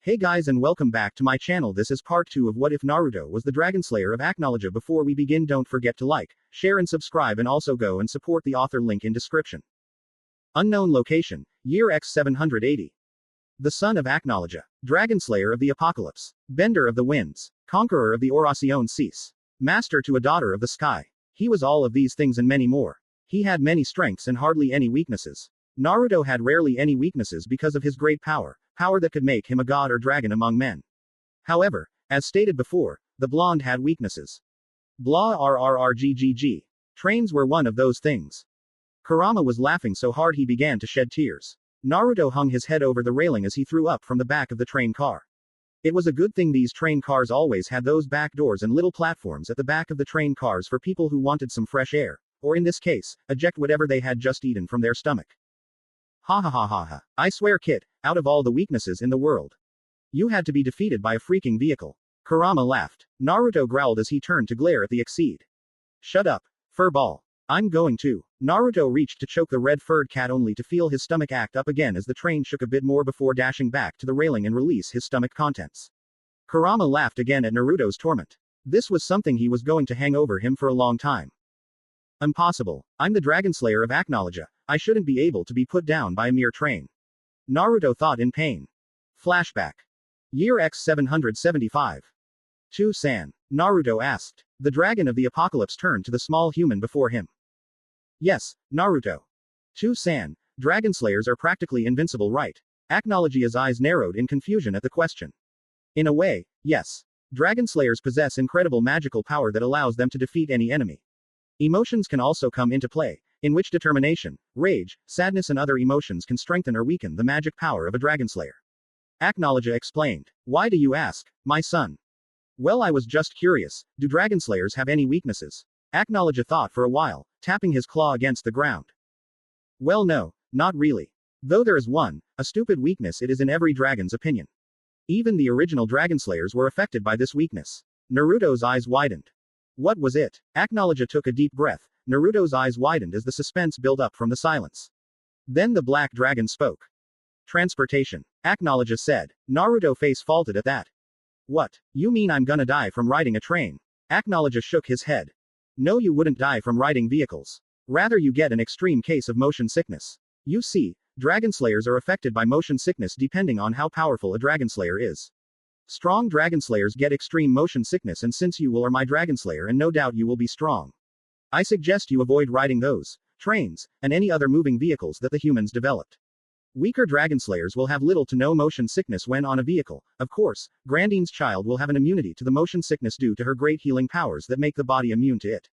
Hey guys and welcome back to my channel. This is part 2 of What If Naruto Was the Dragonslayer of Acknowledge. Before we begin, don't forget to like, share and subscribe, and also go and support the author, link in description. Unknown location, year X 780. The son of Acknowledge, Dragonslayer of the Apocalypse, Bender of the Winds, Conqueror of the Orasion Seis, Master to a Daughter of the Sky. He was all of these things and many more. He had many strengths and hardly any weaknesses. Naruto had rarely any weaknesses because of his great power that could make him a god or dragon among men. However, as stated before, the blonde had weaknesses. Blah rrrggg. Trains were one of those things. Kurama was laughing so hard he began to shed tears. Naruto hung his head over the railing as he threw up from the back of the train car. It was a good thing these train cars always had those back doors and little platforms at the back of the train cars for people who wanted some fresh air, or in this case, eject whatever they had just eaten from their stomach. Ha ha ha ha ha. I swear, kid, out of all the weaknesses in the world, you had to be defeated by a freaking vehicle. Kurama laughed. Naruto growled as he turned to glare at the Exceed. Shut up, furball. I'm going to. Naruto reached to choke the red-furred cat only to feel his stomach act up again as the train shook a bit more before dashing back to the railing and release his stomach contents. Kurama laughed again at Naruto's torment. This was something he was going to hang over him for a long time. Impossible. I'm the Dragonslayer of Acknowledge. I shouldn't be able to be put down by a mere train. Naruto thought in pain. Flashback. Year X 775. To-san. Naruto asked. The dragon of the apocalypse turned to the small human before him. Yes, Naruto. To-san. Dragonslayers are practically invincible, right? Acknowledge's eyes narrowed in confusion at the question. In a way, yes. Dragonslayers possess incredible magical power that allows them to defeat any enemy. Emotions can also come into play, in which determination, rage, sadness and other emotions can strengthen or weaken the magic power of a Dragonslayer. Acknowledge explained. Why do you ask, my son? Well, I was just curious, do Dragonslayers have any weaknesses? Acknowledge thought for a while, tapping his claw against the ground. Well, no, not really. Though there is one, a stupid weakness, it is in every dragon's opinion. Even the original Dragonslayers were affected by this weakness. Naruto's eyes widened. What was it? Acknowledge took a deep breath. Naruto's eyes widened as the suspense built up from the silence. Then the black dragon spoke. Transportation. Acknowledge said. Naruto face faulted at that. What? You mean I'm gonna die from riding a train? Acknowledge shook his head. No, you wouldn't die from riding vehicles. Rather, you get an extreme case of motion sickness. You see, Dragonslayers are affected by motion sickness depending on how powerful a Dragonslayer is. Strong Dragonslayers get extreme motion sickness, and since you are my Dragonslayer and no doubt you will be strong, I suggest you avoid riding those trains and any other moving vehicles that the humans developed. Weaker Dragonslayers will have little to no motion sickness when on a vehicle. Of course, Grandine's child will have an immunity to the motion sickness due to her great healing powers that make the body immune to it.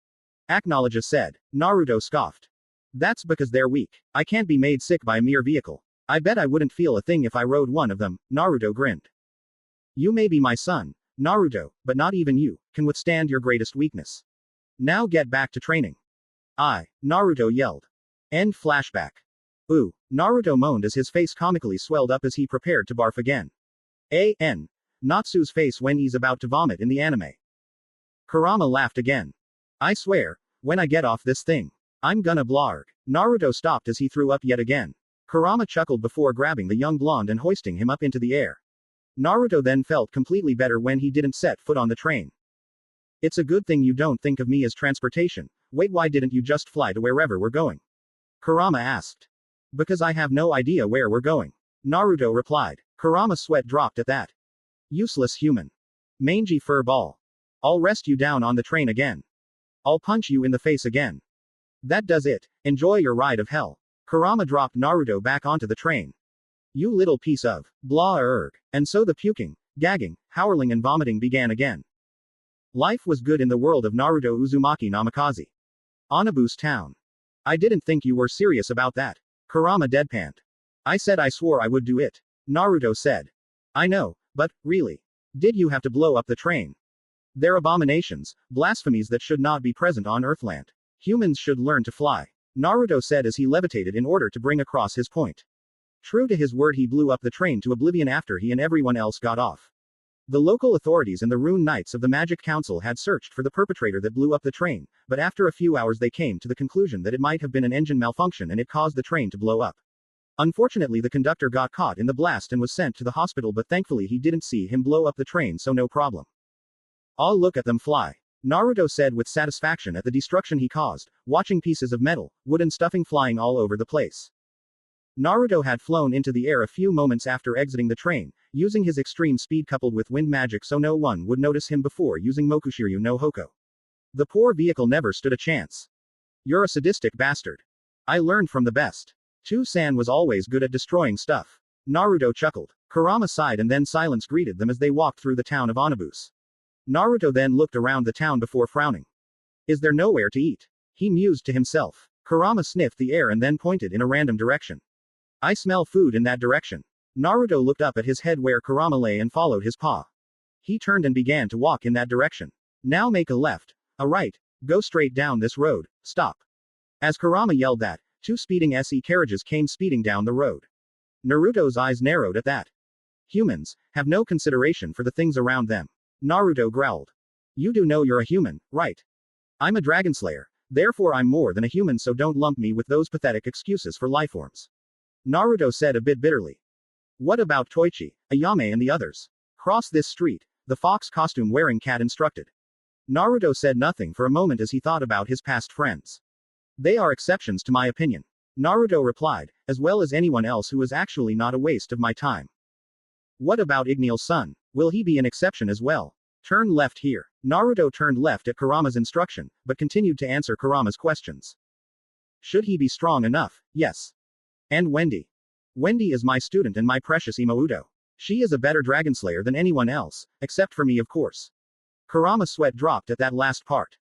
Acknowledge said. Naruto scoffed. That's because they're weak. I can't be made sick by a mere vehicle. I bet I wouldn't feel a thing if I rode one of them. Naruto grinned. You may be my son, Naruto, but not even you can withstand your greatest weakness. Now get back to training. Naruto yelled. End flashback. Ooh, Naruto moaned as his face comically swelled up as he prepared to barf again. Natsu's face when he's about to vomit in the anime. Kurama laughed again. I swear, when I get off this thing, I'm gonna blarg. Naruto stopped as he threw up yet again. Kurama chuckled before grabbing the young blonde and hoisting him up into the air. Naruto then felt completely better when he didn't set foot on the train. It's a good thing you don't think of me as transportation. Wait, why didn't you just fly to wherever we're going? Kurama asked. Because I have no idea where we're going. Naruto replied. Kurama's sweat dropped at that. Useless human. Mangy fur ball. I'll rest you down on the train again. I'll punch you in the face again. That does it. Enjoy your ride of hell. Kurama dropped Naruto back onto the train. You little piece of blah erg. And so the puking, gagging, howling and vomiting began again. Life was good in the world of Naruto Uzumaki Namikaze. Anabu's town. I didn't think you were serious about that. Kurama deadpanned. I said I swore I would do it. Naruto said. I know, but, really. Did you have to blow up the train? They're abominations, blasphemies that should not be present on Earthland. Humans should learn to fly. Naruto said as he levitated in order to bring across his point. True to his word, he blew up the train to oblivion after he and everyone else got off. The local authorities and the Rune Knights of the Magic Council had searched for the perpetrator that blew up the train, but after a few hours they came to the conclusion that it might have been an engine malfunction and it caused the train to blow up. Unfortunately, the conductor got caught in the blast and was sent to the hospital, but thankfully he didn't see him blow up the train, so no problem. "I'll look at them fly," Naruto said with satisfaction at the destruction he caused, watching pieces of metal, wood and stuffing flying all over the place. Naruto had flown into the air a few moments after exiting the train, using his extreme speed coupled with wind magic so no one would notice him before using Mokushiryu no Hoko. The poor vehicle never stood a chance. "You're a sadistic bastard. I learned from the best. Two-san was always good at destroying stuff." Naruto chuckled. Kurama sighed and then silence greeted them as they walked through the town of Onabuse. Naruto then looked around the town before frowning. "Is there nowhere to eat?" he mused to himself. Kurama sniffed the air and then pointed in a random direction. "I smell food in that direction." Naruto looked up at his head where Kurama lay and followed his paw. He turned and began to walk in that direction. "Now make a left, a right, go straight down this road, stop." As Kurama yelled that, two speeding SE carriages came speeding down the road. Naruto's eyes narrowed at that. Humans have no consideration for the things around them. Naruto growled. "You do know you're a human, right? I'm a Dragonslayer, therefore I'm more than a human, so don't lump me with those pathetic excuses for lifeforms." Naruto said a bit bitterly. "What about Toichi, Ayame and the others? Cross this street," the fox costume wearing cat instructed. Naruto said nothing for a moment as he thought about his past friends. "They are exceptions to my opinion," Naruto replied, "as well as anyone else who is actually not a waste of my time." "What about Igneal's son? Will he be an exception as well? Turn left here." Naruto turned left at Kurama's instruction, but continued to answer Kurama's questions. "Should he be strong enough? Yes. And Wendy? Wendy is my student and my precious Imouto. She is a better Dragonslayer than anyone else, except for me of course." Kurama's sweat dropped at that last part.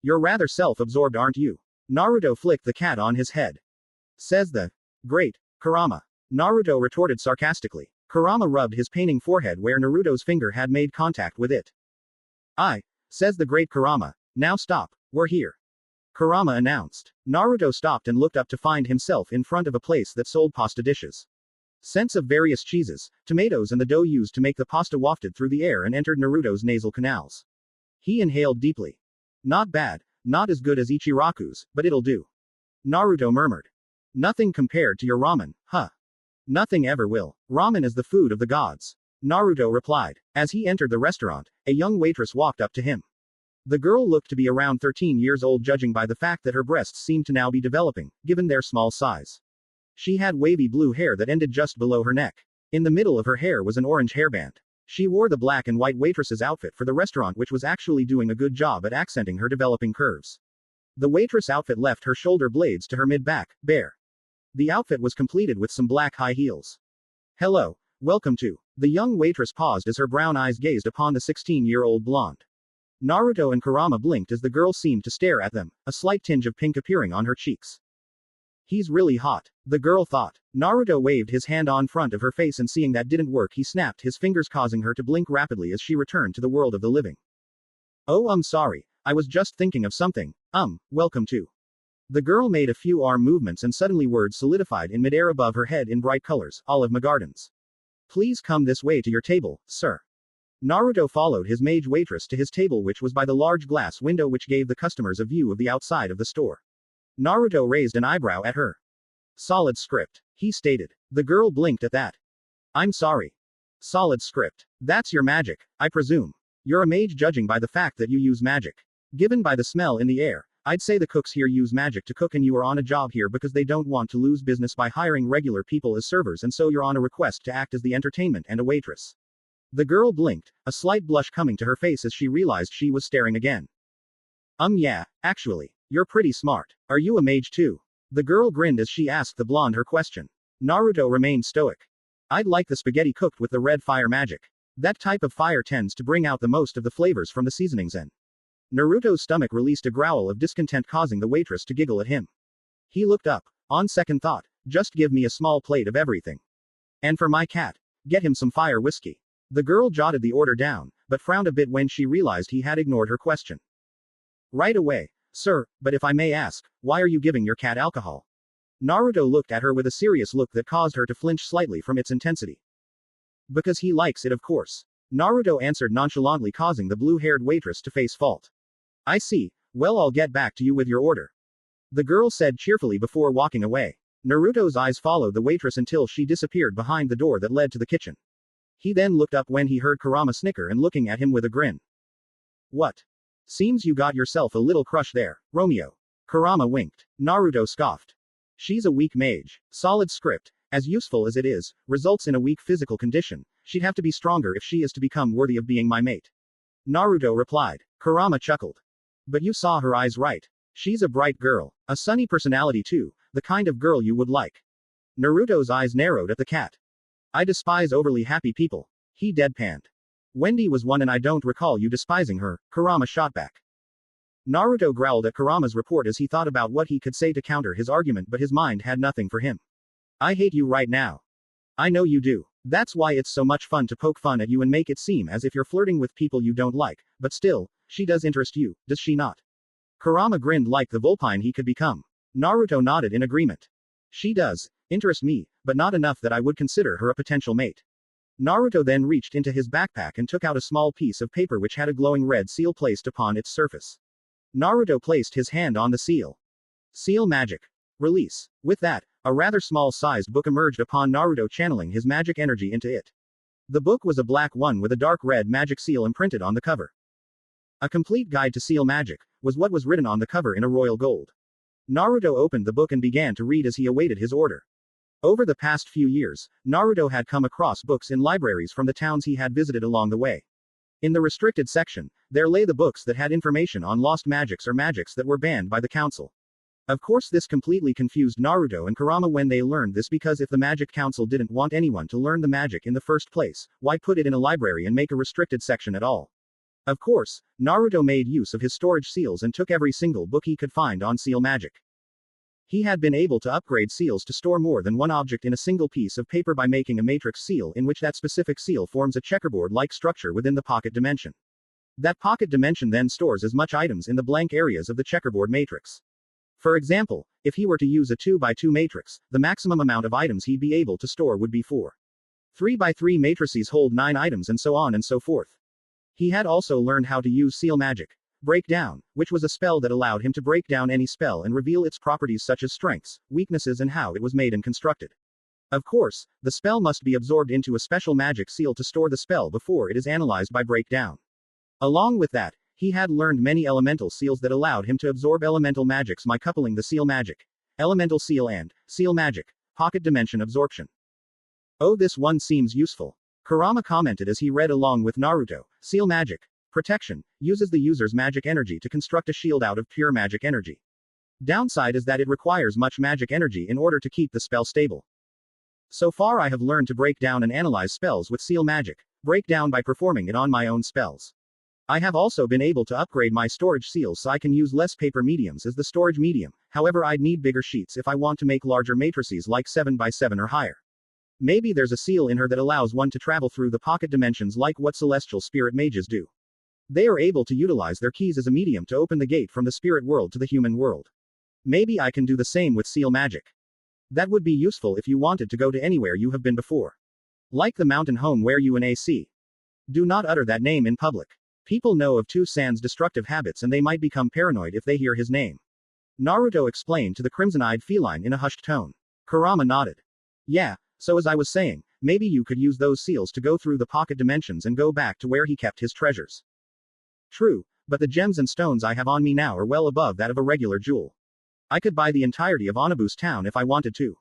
"You're rather self-absorbed, aren't you?" Naruto flicked the cat on his head. "Says the great Kurama," Naruto retorted sarcastically. Kurama rubbed his paining forehead where Naruto's finger had made contact with it. Says the great Kurama. "Now stop, we're here," Kurama announced. Naruto stopped and looked up to find himself in front of a place that sold pasta dishes. Scents of various cheeses, tomatoes and the dough used to make the pasta wafted through the air and entered Naruto's nasal canals. He inhaled deeply. "Not bad, not as good as Ichiraku's, but it'll do," Naruto murmured. "Nothing compared to your ramen, huh?" "Nothing ever will. Ramen is the food of the gods," Naruto replied. As he entered the restaurant, a young waitress walked up to him. The girl looked to be around 13 years old, judging by the fact that her breasts seemed to now be developing, given their small size. She had wavy blue hair that ended just below her neck. In the middle of her hair was an orange hairband. She wore the black and white waitress's outfit for the restaurant, which was actually doing a good job at accenting her developing curves. The waitress outfit left her shoulder blades to her mid-back, bare. The outfit was completed with some black high heels. "Hello, welcome to." The young waitress paused as her brown eyes gazed upon the 16-year-old blonde. Naruto and Kurama blinked as the girl seemed to stare at them, a slight tinge of pink appearing on her cheeks. "He's really hot," the girl thought. Naruto waved his hand on front of her face and seeing that didn't work, he snapped his fingers, causing her to blink rapidly as she returned to the world of the living. "Oh, I'm sorry. I was just thinking of something. Welcome to." The girl made a few arm movements and suddenly words solidified in midair above her head in bright colors, Olive Gardens. "Please come this way to your table, sir." Naruto followed his mage waitress to his table, which was by the large glass window which gave the customers a view of the outside of the store. Naruto raised an eyebrow at her. "Solid script," he stated. The girl blinked at that. "I'm sorry. Solid script. That's your magic, I presume. You're a mage, judging by the fact that you use magic. Given by the smell in the air, I'd say the cooks here use magic to cook, and you are on a job here because they don't want to lose business by hiring regular people as servers, and so you're on a request to act as the entertainment and a waitress." The girl blinked, a slight blush coming to her face as she realized she was staring again. Yeah, actually. You're pretty smart. Are you a mage too?" The girl grinned as she asked the blonde her question. Naruto remained stoic. "I'd like the spaghetti cooked with the red fire magic. That type of fire tends to bring out the most of the flavors from the seasonings in." Naruto's stomach released a growl of discontent, causing the waitress to giggle at him. He looked up. "On second thought, just give me a small plate of everything. And for my cat, get him some fire whiskey." The girl jotted the order down, but frowned a bit when she realized he had ignored her question. "Right away, sir, but if I may ask, why are you giving your cat alcohol?" Naruto looked at her with a serious look that caused her to flinch slightly from its intensity. "Because he likes it, of course," Naruto answered nonchalantly, causing the blue-haired waitress to face fault. "I see. Well, I'll get back to you with your order," the girl said cheerfully before walking away. Naruto's eyes followed the waitress until she disappeared behind the door that led to the kitchen. He then looked up when he heard Kurama snicker and looking at him with a grin. What? Seems you got yourself a little crush there, Romeo. Kurama winked. Naruto scoffed. She's a weak mage. Solid script, as useful as it is, results in a weak physical condition. She'd have to be stronger if she is to become worthy of being my mate. Naruto replied. Kurama chuckled. But you saw her eyes right. She's a bright girl. A sunny personality too, the kind of girl you would like. Naruto's eyes narrowed at the cat. I despise overly happy people. He deadpanned. Wendy was one and I don't recall you despising her, Kurama shot back. Naruto growled at Kurama's report as he thought about what he could say to counter his argument, but his mind had nothing for him. I hate you right now. I know you do. That's why it's so much fun to poke fun at you and make it seem as if you're flirting with people you don't like, but still, she does interest you, does she not? Kurama grinned like the vulpine he could become. Naruto nodded in agreement. She does interest me, but not enough that I would consider her a potential mate. Naruto then reached into his backpack and took out a small piece of paper which had a glowing red seal placed upon its surface. Naruto placed his hand on the seal. Seal magic. Release. With that, a rather small-sized book emerged upon Naruto channeling his magic energy into it. The book was a black one with a dark red magic seal imprinted on the cover. A complete guide to seal magic was what was written on the cover in a royal gold. Naruto opened the book and began to read as he awaited his order. Over the past few years, Naruto had come across books in libraries from the towns he had visited along the way. In the restricted section, there lay the books that had information on lost magics or magics that were banned by the council. Of course, this completely confused Naruto and Kurama when they learned this, because if the Magic Council didn't want anyone to learn the magic in the first place, why put it in a library and make a restricted section at all? Of course, Naruto made use of his storage seals and took every single book he could find on seal magic. He had been able to upgrade seals to store more than one object in a single piece of paper by making a matrix seal in which that specific seal forms a checkerboard-like structure within the pocket dimension. That pocket dimension then stores as much items in the blank areas of the checkerboard matrix. For example, if he were to use a 2x2 matrix, the maximum amount of items he'd be able to store would be 4. 3x3 matrices hold 9 items and so on and so forth. He had also learned how to use seal magic. Breakdown, which was a spell that allowed him to break down any spell and reveal its properties such as strengths, weaknesses and how it was made and constructed. Of course, the spell must be absorbed into a special magic seal to store the spell before it is analyzed by breakdown. Along with that, he had learned many elemental seals that allowed him to absorb elemental magics by coupling the seal magic, elemental seal and seal magic, pocket dimension absorption. Oh, this one seems useful. Kurama commented as he read along with Naruto. Seal magic. Protection, uses the user's magic energy to construct a shield out of pure magic energy. Downside is that it requires much magic energy in order to keep the spell stable. So far I have learned to break down and analyze spells with seal magic, break down by performing it on my own spells. I have also been able to upgrade my storage seals so I can use less paper mediums as the storage medium, however I'd need bigger sheets if I want to make larger matrices like 7x7 or higher. Maybe there's a seal in her that allows one to travel through the pocket dimensions like what celestial spirit mages do. They are able to utilize their keys as a medium to open the gate from the spirit world to the human world. Maybe I can do the same with seal magic. That would be useful if you wanted to go to anywhere you have been before. Like the mountain home where you and AC. Do not utter that name in public. People know of Two-San's destructive habits and they might become paranoid if they hear his name. Naruto explained to the crimson-eyed feline in a hushed tone. Kurama nodded. Yeah, so as I was saying, maybe you could use those seals to go through the pocket dimensions and go back to where he kept his treasures. True, but the gems and stones I have on me now are well above that of a regular jewel. I could buy the entirety of Onabu's town if I wanted to.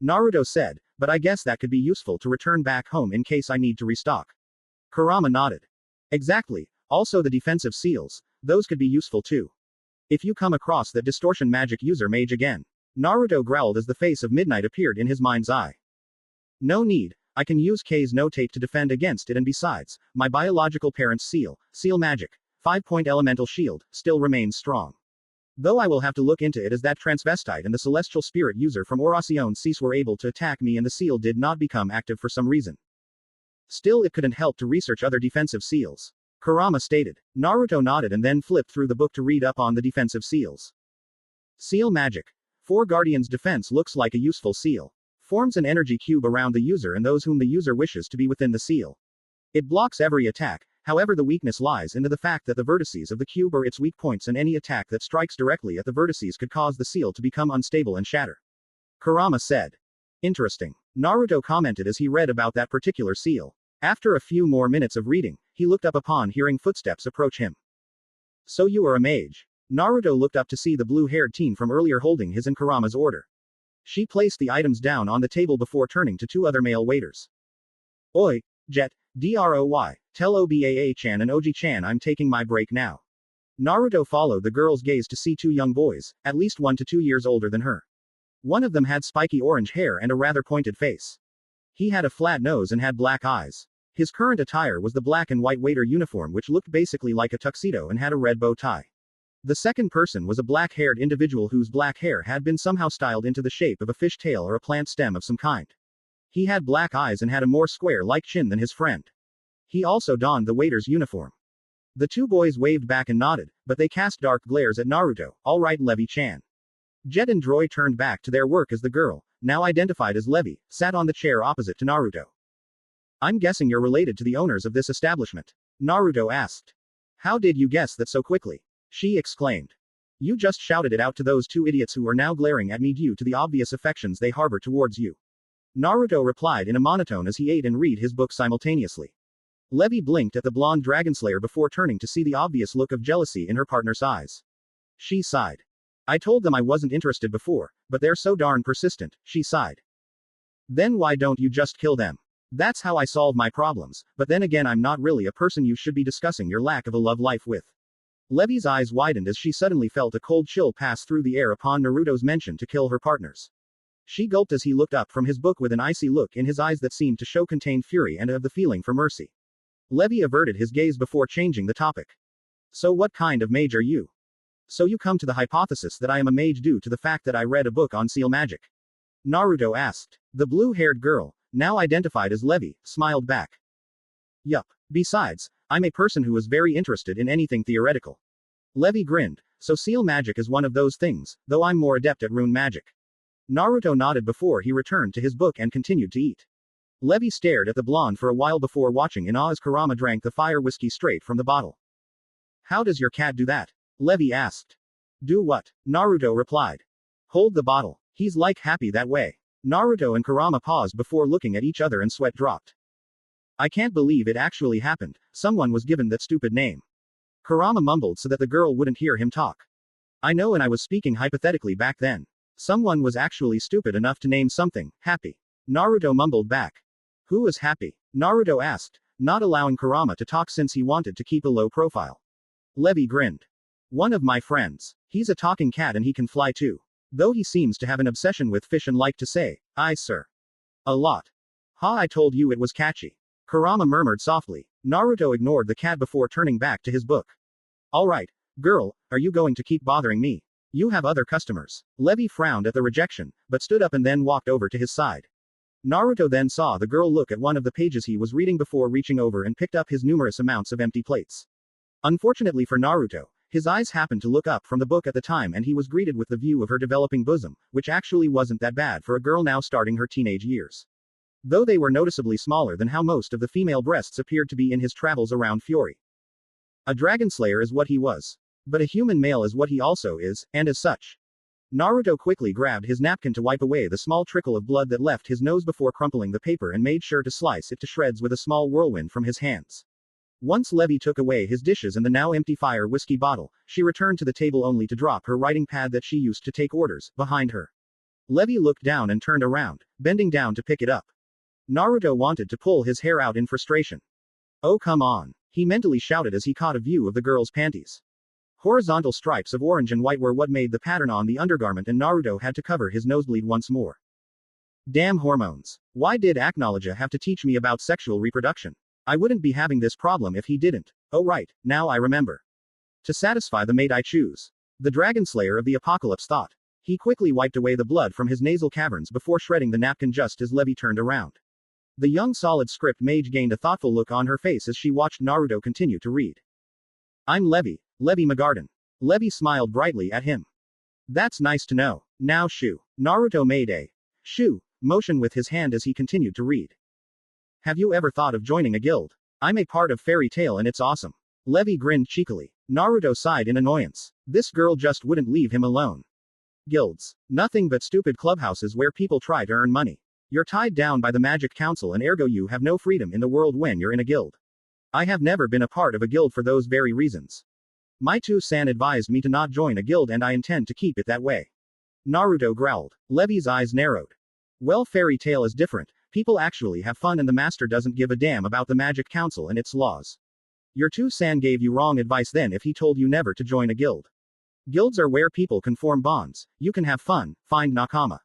Naruto said, but I guess that could be useful to return back home in case I need to restock. Kurama nodded. Exactly, also the defensive seals, those could be useful too. If you come across that distortion magic user mage again. Naruto growled as the face of Midnight appeared in his mind's eye. No need, I can use K's no tape to defend against it, and besides, my biological parent's seal magic, 5-point elemental shield, still remains strong. Though I will have to look into it as that transvestite and the celestial spirit user from Orasion Seis were able to attack me and the seal did not become active for some reason. Still, it couldn't help to research other defensive seals. Kurama stated. Naruto nodded and then flipped through the book to read up on the defensive seals. Seal magic. 4 Guardian's defense looks like a useful seal. Forms an energy cube around the user and those whom the user wishes to be within the seal. It blocks every attack, however the weakness lies into the fact that the vertices of the cube are its weak points and any attack that strikes directly at the vertices could cause the seal to become unstable and shatter. Kurama said. Interesting. Naruto commented as he read about that particular seal. After a few more minutes of reading, he looked up upon hearing footsteps approach him. So you are a mage. Naruto looked up to see the blue-haired teen from earlier holding his and Kurama's order. She placed the items down on the table before turning to two other male waiters. Oi, Jet, Droy, tell Obaa-chan and Oji-chan I'm taking my break now. Naruto followed the girl's gaze to see two young boys, at least 1 to 2 years older than her. One of them had spiky orange hair and a rather pointed face. He had a flat nose and had black eyes. His current attire was the black and white waiter uniform which looked basically like a tuxedo and had a red bow tie. The second person was a black-haired individual whose black hair had been somehow styled into the shape of a fish tail or a plant stem of some kind. He had black eyes and had a more square-like chin than his friend. He also donned the waiter's uniform. The two boys waved back and nodded, but they cast dark glares at Naruto. All right, Levy-chan. Jet and Droy turned back to their work as the girl, now identified as Levy, sat on the chair opposite to Naruto. I'm guessing you're related to the owners of this establishment. Naruto asked. How did you guess that so quickly? She exclaimed. You just shouted it out to those two idiots who are now glaring at me due to the obvious affections they harbor towards you. Naruto replied in a monotone as he ate and read his book simultaneously. Levy blinked at the blonde Dragonslayer before turning to see the obvious look of jealousy in her partner's eyes. She sighed. I told them I wasn't interested before, but they're so darn persistent, she sighed. Then why don't you just kill them? That's how I solve my problems, but then again I'm not really a person you should be discussing your lack of a love life with. Levy's eyes widened as she suddenly felt a cold chill pass through the air upon Naruto's mention to kill her partners. She gulped as he looked up from his book with an icy look in his eyes that seemed to show contained fury and of the feeling for mercy. Levy averted his gaze before changing the topic. So what kind of mage are you? So you come to the hypothesis that I am a mage due to the fact that I read a book on seal magic? Naruto asked. The blue-haired girl, now identified as Levy, smiled back. Yup. Besides, I'm a person who is very interested in anything theoretical. Levy grinned. So seal magic is one of those things, though I'm more adept at rune magic. Naruto nodded before he returned to his book and continued to eat. Levy stared at the blonde for a while before watching in awe as Kurama drank the fire whiskey straight from the bottle. How does your cat do that? Levy asked. Do what? Naruto replied. Hold the bottle. He's like happy that way. Naruto and Kurama paused before looking at each other and sweat dropped. I can't believe it actually happened. Someone was given that stupid name. Kurama mumbled so that the girl wouldn't hear him talk. I know, and I was speaking hypothetically back then. Someone was actually stupid enough to name something Happy. Naruto mumbled back. Who is Happy? Naruto asked, not allowing Kurama to talk since he wanted to keep a low profile. Levy grinned. One of my friends. He's a talking cat and he can fly too. Though he seems to have an obsession with fish and like to say, "Aye, sir." A lot. Ha, I told you it was catchy. Kurama murmured softly. Naruto ignored the cat before turning back to his book. Alright, girl, are you going to keep bothering me? You have other customers. Levy frowned at the rejection, but stood up and then walked over to his side. Naruto then saw the girl look at one of the pages he was reading before reaching over and picked up his numerous amounts of empty plates. Unfortunately for Naruto, his eyes happened to look up from the book at the time and he was greeted with the view of her developing bosom, which actually wasn't that bad for a girl now starting her teenage years. Though they were noticeably smaller than how most of the female breasts appeared to be in his travels around Fury. A Dragonslayer is what he was. But a human male is what he also is, and as such. Naruto quickly grabbed his napkin to wipe away the small trickle of blood that left his nose before crumpling the paper and made sure to slice it to shreds with a small whirlwind from his hands. Once Levy took away his dishes and the now empty fire whiskey bottle, she returned to the table only to drop her writing pad that she used to take orders, behind her. Levy looked down and turned around, bending down to pick it up. Naruto wanted to pull his hair out in frustration. Oh come on, he mentally shouted as he caught a view of the girl's panties. Horizontal stripes of orange and white were what made the pattern on the undergarment and Naruto had to cover his nosebleed once more. Damn hormones. Why did Aknologia have to teach me about sexual reproduction? I wouldn't be having this problem if he didn't. Oh right, now I remember. To satisfy the mate I choose. The Dragonslayer of the Apocalypse thought. He quickly wiped away the blood from his nasal caverns before shredding the napkin just as Levy turned around. The young solid script mage gained a thoughtful look on her face as she watched Naruto continue to read. I'm Levy Magarden. Levy smiled brightly at him. That's nice to know. Now shoo. Naruto made a shoo motion with his hand as he continued to read. Have you ever thought of joining a guild? I'm a part of Fairy Tail and it's awesome. Levy grinned cheekily. Naruto sighed in annoyance. This girl just wouldn't leave him alone. Guilds. Nothing but stupid clubhouses where people try to earn money. You're tied down by the Magic Council and ergo you have no freedom in the world when you're in a guild. I have never been a part of a guild for those very reasons. My two-san advised me to not join a guild and I intend to keep it that way. Naruto growled. Levy's eyes narrowed. Well, fairy tale is different. People actually have fun and the master doesn't give a damn about the Magic Council and its laws. Your two-san gave you wrong advice then if he told you never to join a guild. Guilds are where people can form bonds. You can have fun, find nakama.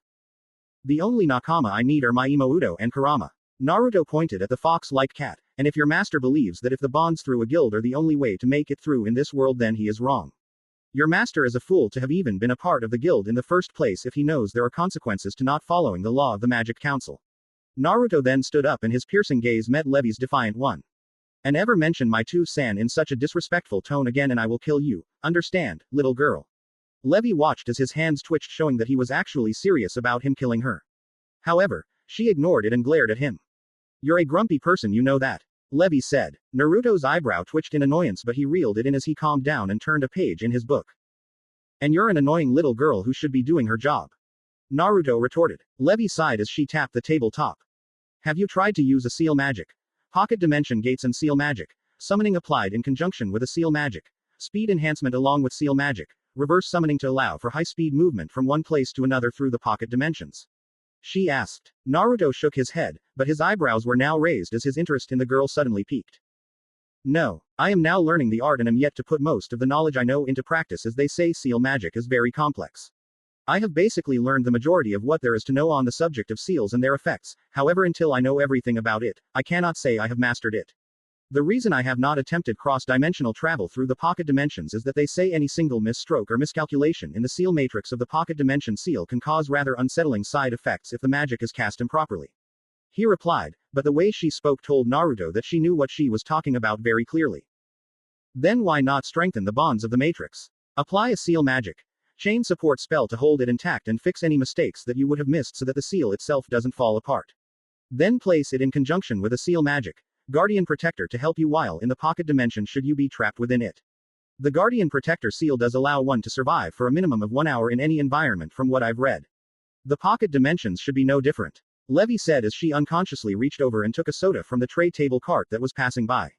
The only nakama I need are my Imouto and Kurama. Naruto pointed at the fox-like cat, and if your master believes that if the bonds through a guild are the only way to make it through in this world then he is wrong. Your master is a fool to have even been a part of the guild in the first place if he knows there are consequences to not following the law of the Magic Council. Naruto then stood up and his piercing gaze met Levy's defiant one. And ever mention my two-san in such a disrespectful tone again and I will kill you, understand, little girl. Levy watched as his hands twitched showing that he was actually serious about him killing her. However, she ignored it and glared at him. You're a grumpy person, you know that. Levy said. Naruto's eyebrow twitched in annoyance but he reeled it in as he calmed down and turned a page in his book. And you're an annoying little girl who should be doing her job. Naruto retorted. Levy sighed as she tapped the tabletop. Have you tried to use a seal magic? Pocket dimension gates and seal magic. Summoning applied in conjunction with a seal magic. Speed enhancement along with seal magic. Reverse summoning to allow for high-speed movement from one place to another through the pocket dimensions. She asked. Naruto shook his head, but his eyebrows were now raised as his interest in the girl suddenly piqued. No, I am now learning the art and am yet to put most of the knowledge I know into practice as they say seal magic is very complex. I have basically learned the majority of what there is to know on the subject of seals and their effects, however until I know everything about it, I cannot say I have mastered it. The reason I have not attempted cross-dimensional travel through the pocket dimensions is that they say any single misstroke or miscalculation in the seal matrix of the pocket dimension seal can cause rather unsettling side effects if the magic is cast improperly. He replied, but the way she spoke told Naruto that she knew what she was talking about very clearly. Then why not strengthen the bonds of the matrix? Apply a seal magic. Chain support spell to hold it intact and fix any mistakes that you would have missed so that the seal itself doesn't fall apart. Then place it in conjunction with a seal magic. Guardian Protector to help you while in the pocket dimension should you be trapped within it. The Guardian Protector seal does allow one to survive for a minimum of 1 hour in any environment from what I've read. The pocket dimensions should be no different. Levy said as she unconsciously reached over and took a soda from the tray table cart that was passing by.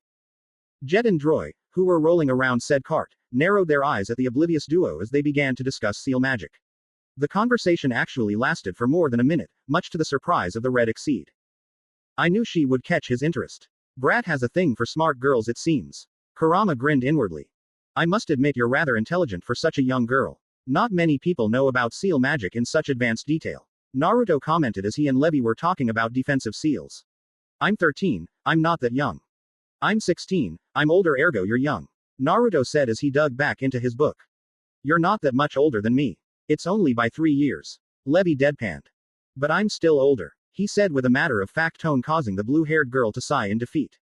Jet and Droy, who were rolling around said cart, narrowed their eyes at the oblivious duo as they began to discuss seal magic. The conversation actually lasted for more than a minute, much to the surprise of the Red Exceed. I knew she would catch his interest. Brat has a thing for smart girls it seems. Kurama grinned inwardly. I must admit you're rather intelligent for such a young girl. Not many people know about seal magic in such advanced detail. Naruto commented as he and Levy were talking about defensive seals. I'm 13, I'm not that young. I'm 16, I'm older ergo you're young. Naruto said as he dug back into his book. You're not that much older than me. It's only by 3 years. Levy deadpanned. But I'm still older, he said with a matter-of-fact tone causing the blue-haired girl to sigh in defeat.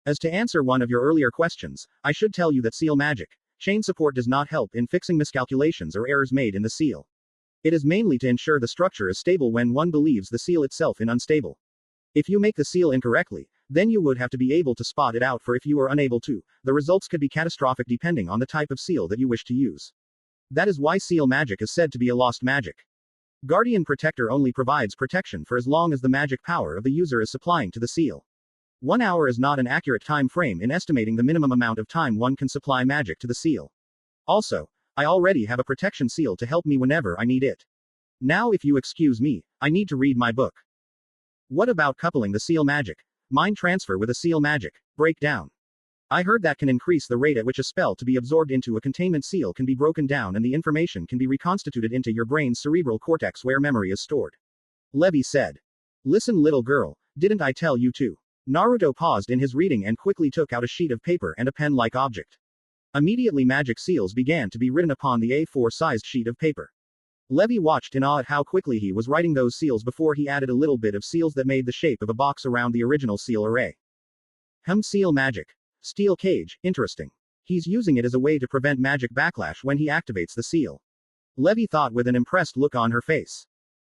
As to answer one of your earlier questions, I should tell you that seal magic, chain support does not help in fixing miscalculations or errors made in the seal. It is mainly to ensure the structure is stable when one believes the seal itself is unstable. If you make the seal incorrectly, then you would have to be able to spot it out for if you are unable to, the results could be catastrophic depending on the type of seal that you wish to use. That is why seal magic is said to be a lost magic. Guardian Protector only provides protection for as long as the magic power of the user is supplying to the seal. 1 hour is not an accurate time frame in estimating the minimum amount of time one can supply magic to the seal. Also, I already have a protection seal to help me whenever I need it. Now if you excuse me, I need to read my book. What about coupling the seal magic? Mind transfer with a seal magic. Breakdown. I heard that can increase the rate at which a spell to be absorbed into a containment seal can be broken down and the information can be reconstituted into your brain's cerebral cortex where memory is stored. Levy said. Listen little girl, didn't I tell you to? Naruto paused in his reading and quickly took out a sheet of paper and a pen-like object. Immediately magic seals began to be written upon the A4-sized sheet of paper. Levy watched in awe at how quickly he was writing those seals before he added a little bit of seals that made the shape of a box around the original seal array. Seal magic. Steel cage, interesting. He's using it as a way to prevent magic backlash when he activates the seal. Levy thought with an impressed look on her face.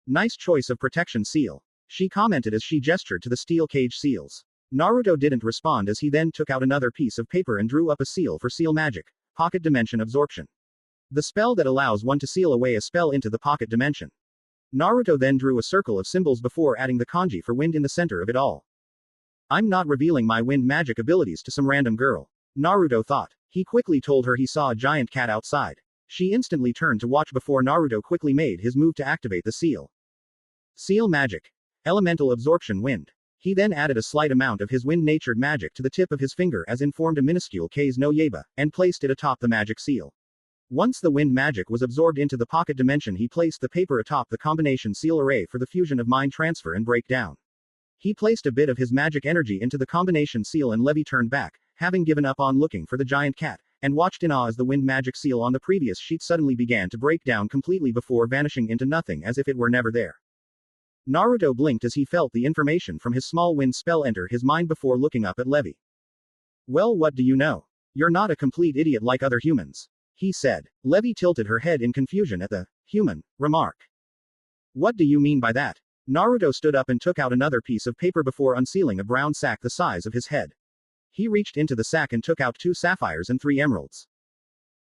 Nice choice of protection seal. She commented as she gestured to the steel cage seals. Naruto didn't respond as he then took out another piece of paper and drew up a seal for seal magic, pocket dimension absorption. The spell that allows one to seal away a spell into the pocket dimension. Naruto then drew a circle of symbols before adding the kanji for wind in the center of it all. I'm not revealing my wind magic abilities to some random girl, Naruto thought. He quickly told her he saw a giant cat outside. She instantly turned to watch before Naruto quickly made his move to activate the seal. Seal magic. Elemental absorption wind. He then added a slight amount of his wind-natured magic to the tip of his finger as informed a minuscule K's no Yeba, and placed it atop the magic seal. Once the wind magic was absorbed into the pocket dimension, he placed the paper atop the combination seal array for the fusion of mind transfer and breakdown. He placed a bit of his magic energy into the combination seal, and Levy turned back, having given up on looking for the giant cat, and watched in awe as the wind magic seal on the previous sheet suddenly began to break down completely before vanishing into nothing as if it were never there. Naruto blinked as he felt the information from his small wind spell enter his mind before looking up at Levy. Well, what do you know? You're not a complete idiot like other humans, he said. Levy tilted her head in confusion at the human remark. What do you mean by that? Naruto stood up and took out another piece of paper before unsealing a brown sack the size of his head. He reached into the sack and took out 2 sapphires and 3 emeralds.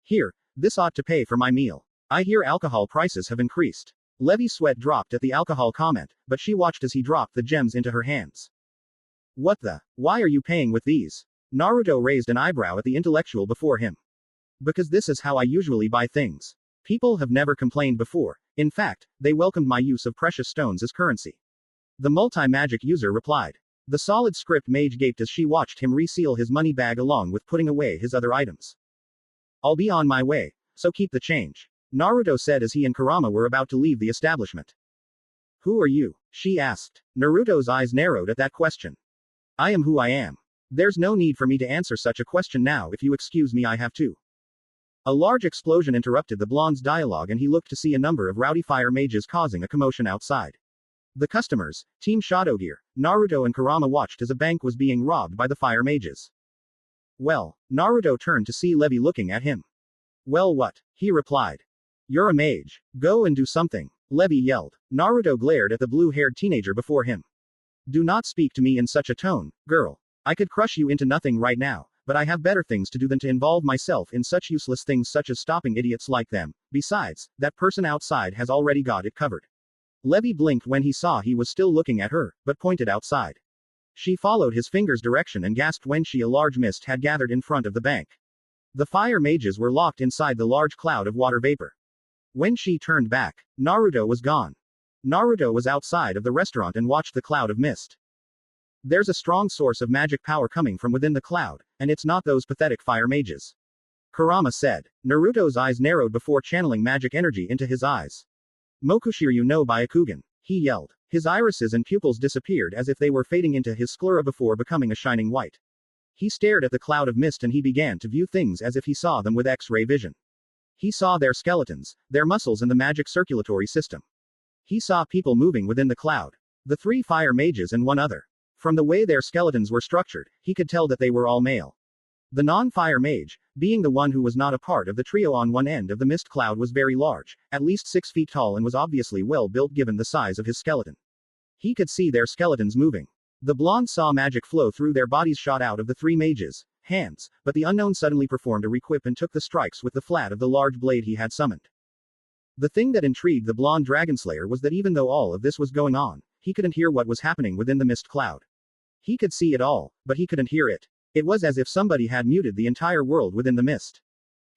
Here, this ought to pay for my meal. I hear alcohol prices have increased. Levy's sweat dropped at the alcohol comment, but she watched as he dropped the gems into her hands. What the? Why are you paying with these? Naruto raised an eyebrow at the intellectual before him. Because this is how I usually buy things. People have never complained before. In fact, they welcomed my use of precious stones as currency. The multi-magic user replied. The solid script mage gaped as she watched him reseal his money bag along with putting away his other items. I'll be on my way, so keep the change, Naruto said as he and Kurama were about to leave the establishment. Who are you? She asked. Naruto's eyes narrowed at that question. I am who I am. There's no need for me to answer such a question now. If you excuse me, I have to. A large explosion interrupted the blonde's dialogue and he looked to see a number of rowdy fire mages causing a commotion outside. The customers, Team Shadowgear, Naruto and Kurama watched as a bank was being robbed by the fire mages. Well, Naruto turned to see Levy looking at him. Well, what? He replied. You're a mage. Go and do something, Levy yelled. Naruto glared at the blue-haired teenager before him. Do not speak to me in such a tone, girl. I could crush you into nothing right now, but I have better things to do than to involve myself in such useless things such as stopping idiots like them. Besides, that person outside has already got it covered. Levy blinked when he saw he was still looking at her, but pointed outside. She followed his finger's direction and gasped when a large mist had gathered in front of the bank. The fire mages were locked inside the large cloud of water vapor. When she turned back, Naruto was gone. Naruto was outside of the restaurant and watched the cloud of mist. There's a strong source of magic power coming from within the cloud, and it's not those pathetic fire mages, Kurama said. Naruto's eyes narrowed before channeling magic energy into his eyes. Mokushiryu no Byakugan, he yelled. His irises and pupils disappeared as if they were fading into his sclera before becoming a shining white. He stared at the cloud of mist and he began to view things as if he saw them with X-ray vision. He saw their skeletons, their muscles and the magic circulatory system. He saw people moving within the cloud. The 3 fire mages and 1 other. From the way their skeletons were structured, he could tell that they were all male. The non-fire mage, being the one who was not a part of the trio on one end of the mist cloud, was very large, at least 6 feet tall, and was obviously well built given the size of his skeleton. He could see their skeletons moving. The blonde saw magic flow through their bodies shot out of the 3 mages' hands, but the unknown suddenly performed a requip and took the strikes with the flat of the large blade he had summoned. The thing that intrigued the blonde Dragonslayer was that even though all of this was going on, he couldn't hear what was happening within the mist cloud. He could see it all, but he couldn't hear it. It was as if somebody had muted the entire world within the mist.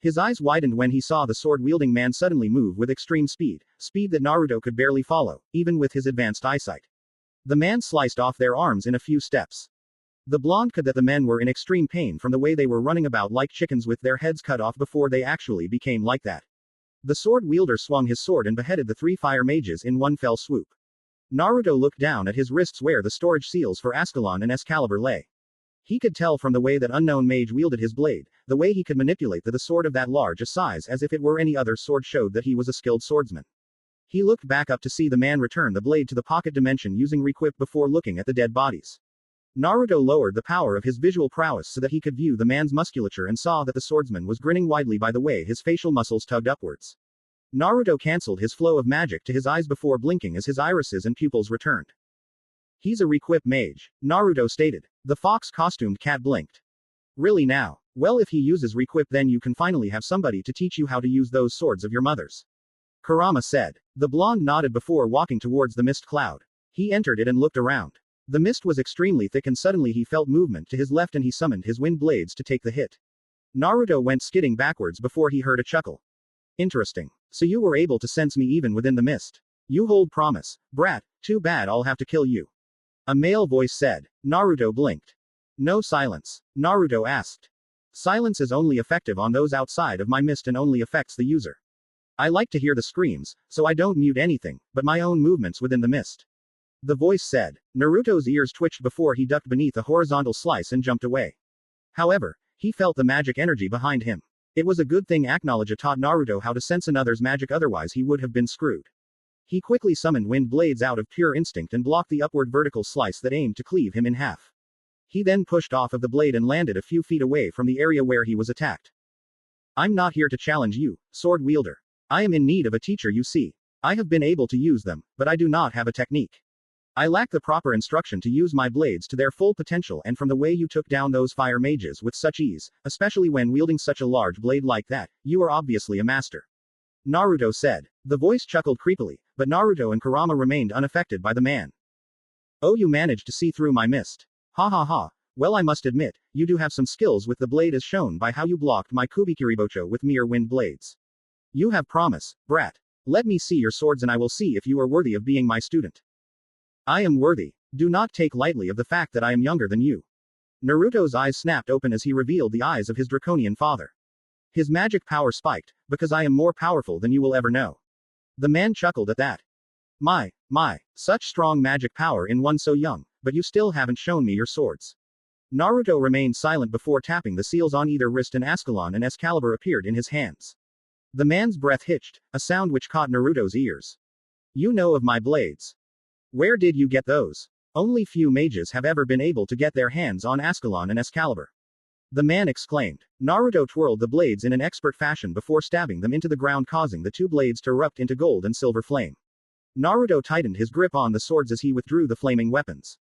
His eyes widened when he saw the sword-wielding man suddenly move with extreme speed that Naruto could barely follow, even with his advanced eyesight. The man sliced off their arms in a few steps. The blonde could that the men were in extreme pain from the way they were running about like chickens with their heads cut off before they actually became like that. The sword wielder swung his sword and beheaded the 3 fire mages in one fell swoop. Naruto looked down at his wrists where the storage seals for Ascalon and Excalibur lay. He could tell from the way that unknown mage wielded his blade, the way he could manipulate the sword of that large a size as if it were any other sword showed that he was a skilled swordsman. He looked back up to see the man return the blade to the pocket dimension using requip before looking at the dead bodies. Naruto lowered the power of his visual prowess so that he could view the man's musculature and saw that the swordsman was grinning widely by the way his facial muscles tugged upwards. Naruto cancelled his flow of magic to his eyes before blinking as his irises and pupils returned. He's a requip mage, Naruto stated. The fox-costumed cat blinked. Really now? Well, if he uses requip, then you can finally have somebody to teach you how to use those swords of your mother's. Kurama said. The blonde nodded before walking towards the mist cloud. He entered it and looked around. The mist was extremely thick and suddenly he felt movement to his left and he summoned his wind blades to take the hit. Naruto went skidding backwards before he heard a chuckle. Interesting. So you were able to sense me even within the mist. You hold promise. Brat, too bad I'll have to kill you. A male voice said. Naruto blinked. No silence. Naruto asked. Silence is only effective on those outside of my mist and only affects the user. I like to hear the screams, so I don't mute anything, but my own movements within the mist. The voice said. Naruto's ears twitched before he ducked beneath a horizontal slice and jumped away. However, he felt the magic energy behind him. It was a good thing Acknowledge taught Naruto how to sense another's magic, otherwise he would have been screwed. He quickly summoned wind blades out of pure instinct and blocked the upward vertical slice that aimed to cleave him in half. He then pushed off of the blade and landed a few feet away from the area where he was attacked. I'm not here to challenge you, sword wielder. I am in need of a teacher, you see. I have been able to use them, but I do not have a technique. I lack the proper instruction to use my blades to their full potential, and from the way you took down those fire mages with such ease, especially when wielding such a large blade like that, you are obviously a master. Naruto said. The voice chuckled creepily, but Naruto and Kurama remained unaffected by the man. Oh, you managed to see through my mist. Ha ha ha. Well, I must admit, you do have some skills with the blade as shown by how you blocked my Kubikiribocho with mere wind blades. You have promise, brat. Let me see your swords and I will see if you are worthy of being my student. I am worthy. Do not take lightly of the fact that I am younger than you. Naruto's eyes snapped open as he revealed the eyes of his draconian father. His magic power spiked, because I am more powerful than you will ever know. The man chuckled at that. My, such strong magic power in one so young, but you still haven't shown me your swords. Naruto remained silent before tapping the seals on either wrist and Ascalon and Excalibur appeared in his hands. The man's breath hitched, a sound which caught Naruto's ears. You know of my blades. Where did you get those? Only few mages have ever been able to get their hands on Ascalon and Excalibur. The man exclaimed. Naruto twirled the blades in an expert fashion before stabbing them into the ground, causing the two blades to erupt into gold and silver flame. Naruto tightened his grip on the swords as he withdrew the flaming weapons.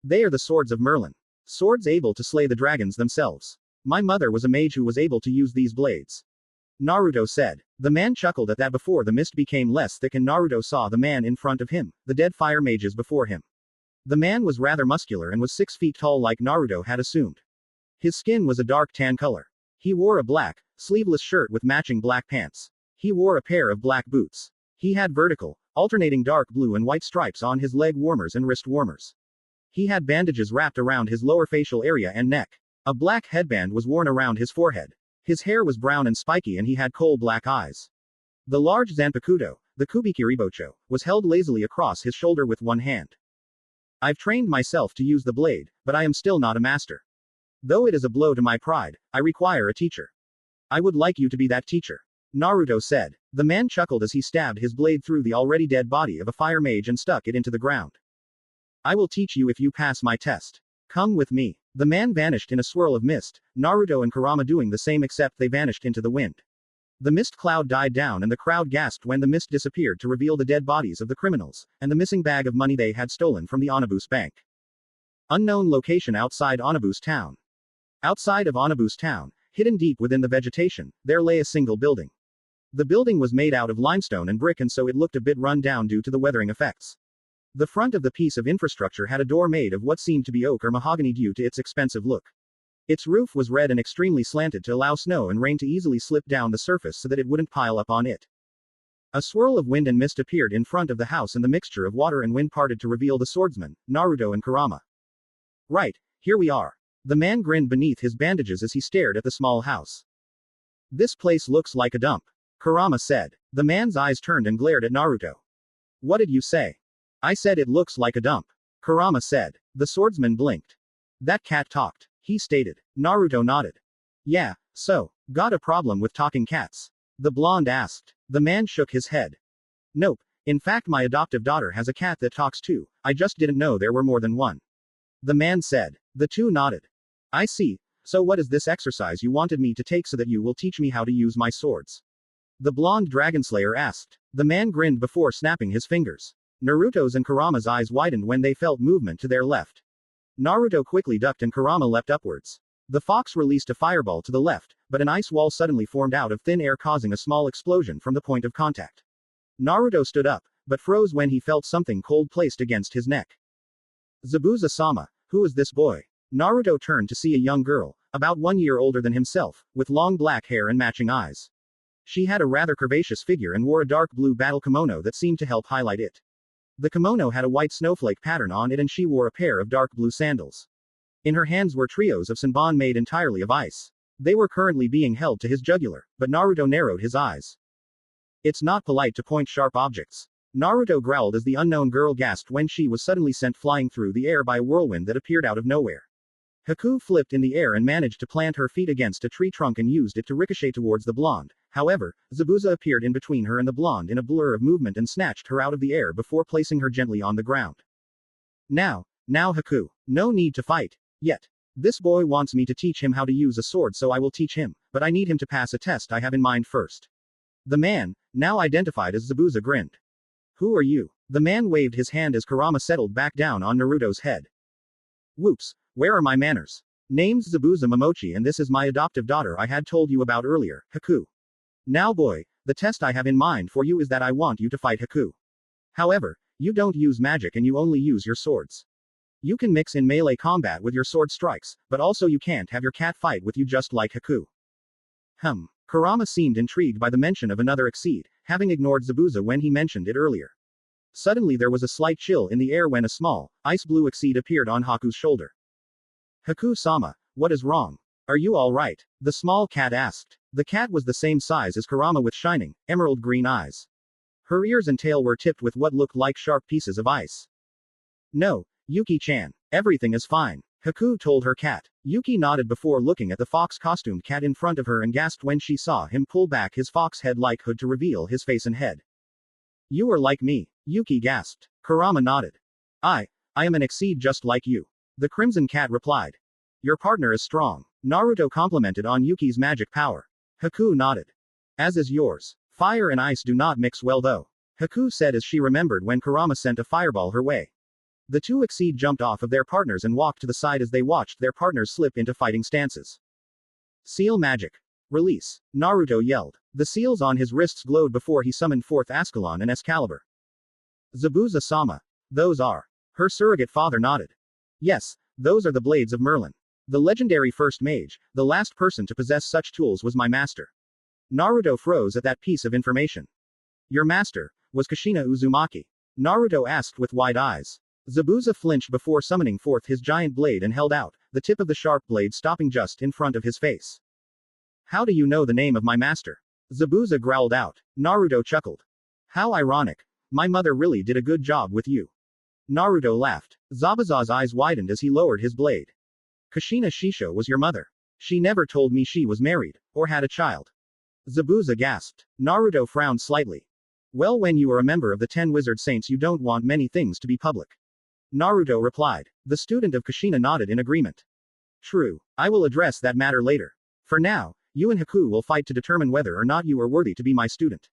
They are the swords of Merlin. Swords able to slay the dragons themselves. My mother was a mage who was able to use these blades. Naruto said. The man chuckled at that before the mist became less thick and Naruto saw the man in front of him, the dead fire mages before him. The man was rather muscular and was 6 feet tall like Naruto had assumed. His skin was a dark tan color. He wore a black, sleeveless shirt with matching black pants. He wore a pair of black boots. He had vertical, alternating dark blue and white stripes on his leg warmers and wrist warmers. He had bandages wrapped around his lower facial area and neck. A black headband was worn around his forehead. His hair was brown and spiky and he had coal black eyes. The large Zanpakuto, the Kubikiribocho, was held lazily across his shoulder with one hand. I've trained myself to use the blade, but I am still not a master. Though it is a blow to my pride, I require a teacher. I would like you to be that teacher. Naruto said. The man chuckled as he stabbed his blade through the already dead body of a fire mage and stuck it into the ground. I will teach you if you pass my test. Come with me. The man vanished in a swirl of mist, Naruto and Kurama doing the same except they vanished into the wind. The mist cloud died down and the crowd gasped when the mist disappeared to reveal the dead bodies of the criminals, and the missing bag of money they had stolen from the Onabus bank. Unknown location outside Onabus town. Outside of Onabus town, hidden deep within the vegetation, there lay a single building. The building was made out of limestone and brick and so it looked a bit run down due to the weathering effects. The front of the piece of infrastructure had a door made of what seemed to be oak or mahogany due to its expensive look. Its roof was red and extremely slanted to allow snow and rain to easily slip down the surface so that it wouldn't pile up on it. A swirl of wind and mist appeared in front of the house and the mixture of water and wind parted to reveal the swordsmen, Naruto and Kurama. Right, here we are. The man grinned beneath his bandages as he stared at the small house. This place looks like a dump. Kurama said. The man's eyes turned and glared at Naruto. What did you say? I said it looks like a dump. Kurama said. The swordsman blinked. That cat talked, he stated. Naruto nodded. Yeah, so, got a problem with talking cats? The blonde asked. The man shook his head. Nope, in fact my adoptive daughter has a cat that talks too, I just didn't know there were more than one. The man said. The two nodded. I see, so what is this exercise you wanted me to take so that you will teach me how to use my swords? The blonde Dragonslayer asked. The man grinned before snapping his fingers. Naruto's and Kurama's eyes widened when they felt movement to their left. Naruto quickly ducked and Kurama leapt upwards. The fox released a fireball to the left, but an ice wall suddenly formed out of thin air, causing a small explosion from the point of contact. Naruto stood up, but froze when he felt something cold placed against his neck. Zabuza-sama, who is this boy? Naruto turned to see a young girl, about 1 year older than himself, with long black hair and matching eyes. She had a rather curvaceous figure and wore a dark blue battle kimono that seemed to help highlight it. The kimono had a white snowflake pattern on it and she wore a pair of dark blue sandals. In her hands were trios of senbon made entirely of ice. They were currently being held to his jugular, but Naruto narrowed his eyes. It's not polite to point sharp objects. Naruto growled as the unknown girl gasped when she was suddenly sent flying through the air by a whirlwind that appeared out of nowhere. Haku flipped in the air and managed to plant her feet against a tree trunk and used it to ricochet towards the blonde. However, Zabuza appeared in between her and the blonde in a blur of movement and snatched her out of the air before placing her gently on the ground. Now Haku. No need to fight. Yet. This boy wants me to teach him how to use a sword, so I will teach him, but I need him to pass a test I have in mind first. The man, now identified as Zabuza, grinned. Who are you? The man waved his hand as Kurama settled back down on Naruto's head. Whoops, where are my manners? Name's Zabuza Momochi and this is my adoptive daughter I had told you about earlier, Haku. Now boy, the test I have in mind for you is that I want you to fight Haku. However, you don't use magic and you only use your swords. You can mix in melee combat with your sword strikes, but also you can't have your cat fight with you just like Haku. Kurama seemed intrigued by the mention of another exceed, having ignored Zabuza when he mentioned it earlier. Suddenly there was a slight chill in the air when a small, ice blue exceed appeared on Haku's shoulder. Haku-sama, what is wrong? Are you alright? The small cat asked. The cat was the same size as Kurama with shining, emerald green eyes. Her ears and tail were tipped with what looked like sharp pieces of ice. No, Yuki-chan, everything is fine, Haku told her cat. Yuki nodded before looking at the fox-costumed cat in front of her and gasped when she saw him pull back his fox head-like hood to reveal his face and head. You are like me, Yuki gasped. Kurama nodded. I am an exceed just like you. The crimson cat replied. Your partner is strong. Naruto complimented on Yuki's magic power. Haku nodded. As is yours. Fire and ice do not mix well though, Haku said as she remembered when Kurama sent a fireball her way. The two exceed jumped off of their partners and walked to the side as they watched their partners slip into fighting stances. Seal magic. Release. Naruto yelled. The seals on his wrists glowed before he summoned forth Ascalon and Excalibur. Zabuza-sama. Those are. Her surrogate father nodded. Yes, those are the blades of Merlin. The legendary first mage, the last person to possess such tools was my master. Naruto froze at that piece of information. Your master, was Kushina Uzumaki? Naruto asked with wide eyes. Zabuza flinched before summoning forth his giant blade and held out, the tip of the sharp blade stopping just in front of his face. How do you know the name of my master? Zabuza growled out. Naruto chuckled. How ironic. My mother really did a good job with you. Naruto laughed. Zabuza's eyes widened as he lowered his blade. Kushina Shisho was your mother. She never told me she was married, or had a child. Zabuza gasped. Naruto frowned slightly. Well, when you are a member of the 10 Wizard Saints you don't want many things to be public. Naruto replied. The student of Kushina nodded in agreement. True. I will address that matter later. For now, you and Haku will fight to determine whether or not you are worthy to be my student.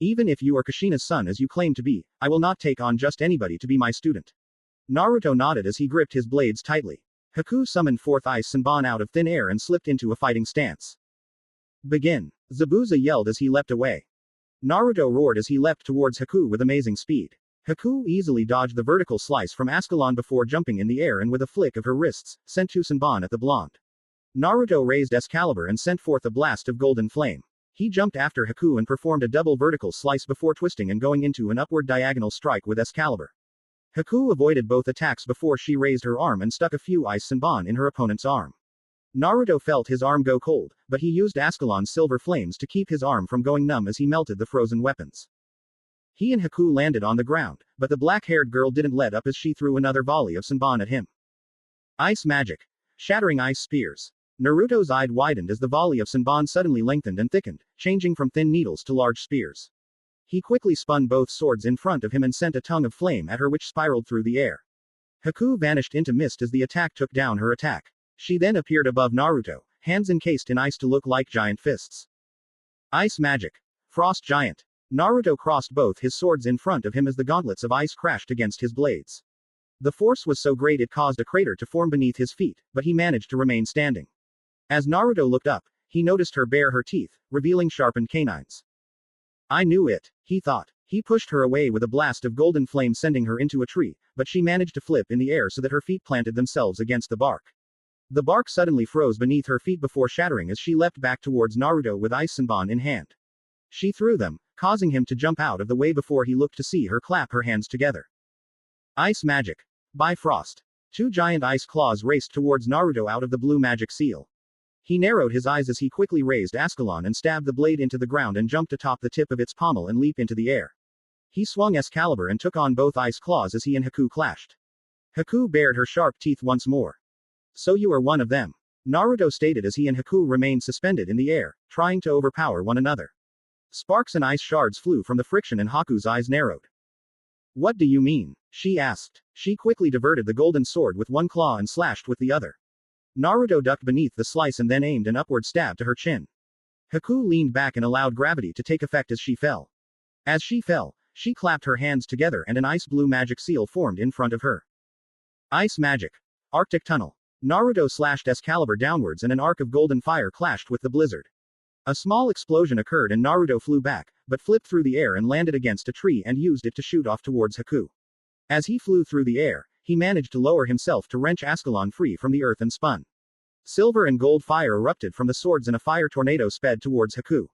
Even if you are Kushina's son as you claim to be, I will not take on just anybody to be my student. Naruto nodded as he gripped his blades tightly. Haku summoned forth Ice Senbon out of thin air and slipped into a fighting stance. Begin. Zabuza yelled as he leapt away. Naruto roared as he leapt towards Haku with amazing speed. Haku easily dodged the vertical slice from Ascalon before jumping in the air and with a flick of her wrists, sent two Senbon at the blonde. Naruto raised Excalibur and sent forth a blast of golden flame. He jumped after Haku and performed a double vertical slice before twisting and going into an upward diagonal strike with Excalibur. Haku avoided both attacks before she raised her arm and stuck a few Ice Senbon in her opponent's arm. Naruto felt his arm go cold, but he used Ascalon's silver flames to keep his arm from going numb as he melted the frozen weapons. He and Haku landed on the ground, but the black-haired girl didn't let up as she threw another volley of Senbon at him. Ice magic. Shattering ice spears. Naruto's eye widened as the volley of Senbon suddenly lengthened and thickened, changing from thin needles to large spears. He quickly spun both swords in front of him and sent a tongue of flame at her which spiraled through the air. Haku vanished into mist as the attack took down her attack. She then appeared above Naruto, hands encased in ice to look like giant fists. Ice magic. Frost giant. Naruto crossed both his swords in front of him as the gauntlets of ice crashed against his blades. The force was so great it caused a crater to form beneath his feet, but he managed to remain standing. As Naruto looked up, he noticed her bare her teeth, revealing sharpened canines. I knew it, he thought. He pushed her away with a blast of golden flame, sending her into a tree, but she managed to flip in the air so that her feet planted themselves against the bark. The bark suddenly froze beneath her feet before shattering as she leapt back towards Naruto with ice senbon in hand. She threw them, causing him to jump out of the way before he looked to see her clap her hands together. Ice magic. Bifrost. Two giant ice claws raced towards Naruto out of the blue magic seal. He narrowed his eyes as he quickly raised Escalating and stabbed the blade into the ground and jumped atop the tip of its pommel and leap into the air. He swung Excalibur and took on both ice claws as he and Haku clashed. Haku bared her sharp teeth once more. So you are one of them, Naruto stated as he and Haku remained suspended in the air, trying to overpower one another. Sparks and ice shards flew from the friction and Haku's eyes narrowed. What do you mean? She asked. She quickly diverted the golden sword with one claw and slashed with the other. Naruto ducked beneath the slice and then aimed an upward stab to her chin. Haku leaned back and allowed gravity to take effect as she fell. As she fell, she clapped her hands together and an ice blue magic seal formed in front of her. Ice magic. Arctic tunnel. Naruto slashed Excalibur downwards and an arc of golden fire clashed with the blizzard. A small explosion occurred and Naruto flew back, but flipped through the air and landed against a tree and used it to shoot off towards Haku. As he flew through the air, he managed to lower himself to wrench Escalating free from the earth and spun. Silver and gold fire erupted from the swords and a fire tornado sped towards Haku.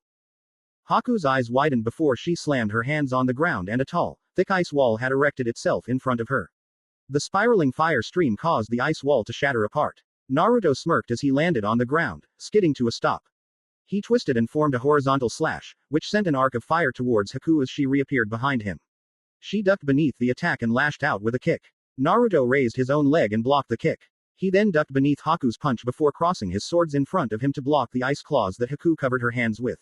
Haku's eyes widened before she slammed her hands on the ground and a tall, thick ice wall had erected itself in front of her. The spiraling fire stream caused the ice wall to shatter apart. Naruto smirked as he landed on the ground, skidding to a stop. He twisted and formed a horizontal slash, which sent an arc of fire towards Haku as she reappeared behind him. She ducked beneath the attack and lashed out with a kick. Naruto raised his own leg and blocked the kick. He then ducked beneath Haku's punch before crossing his swords in front of him to block the ice claws that Haku covered her hands with.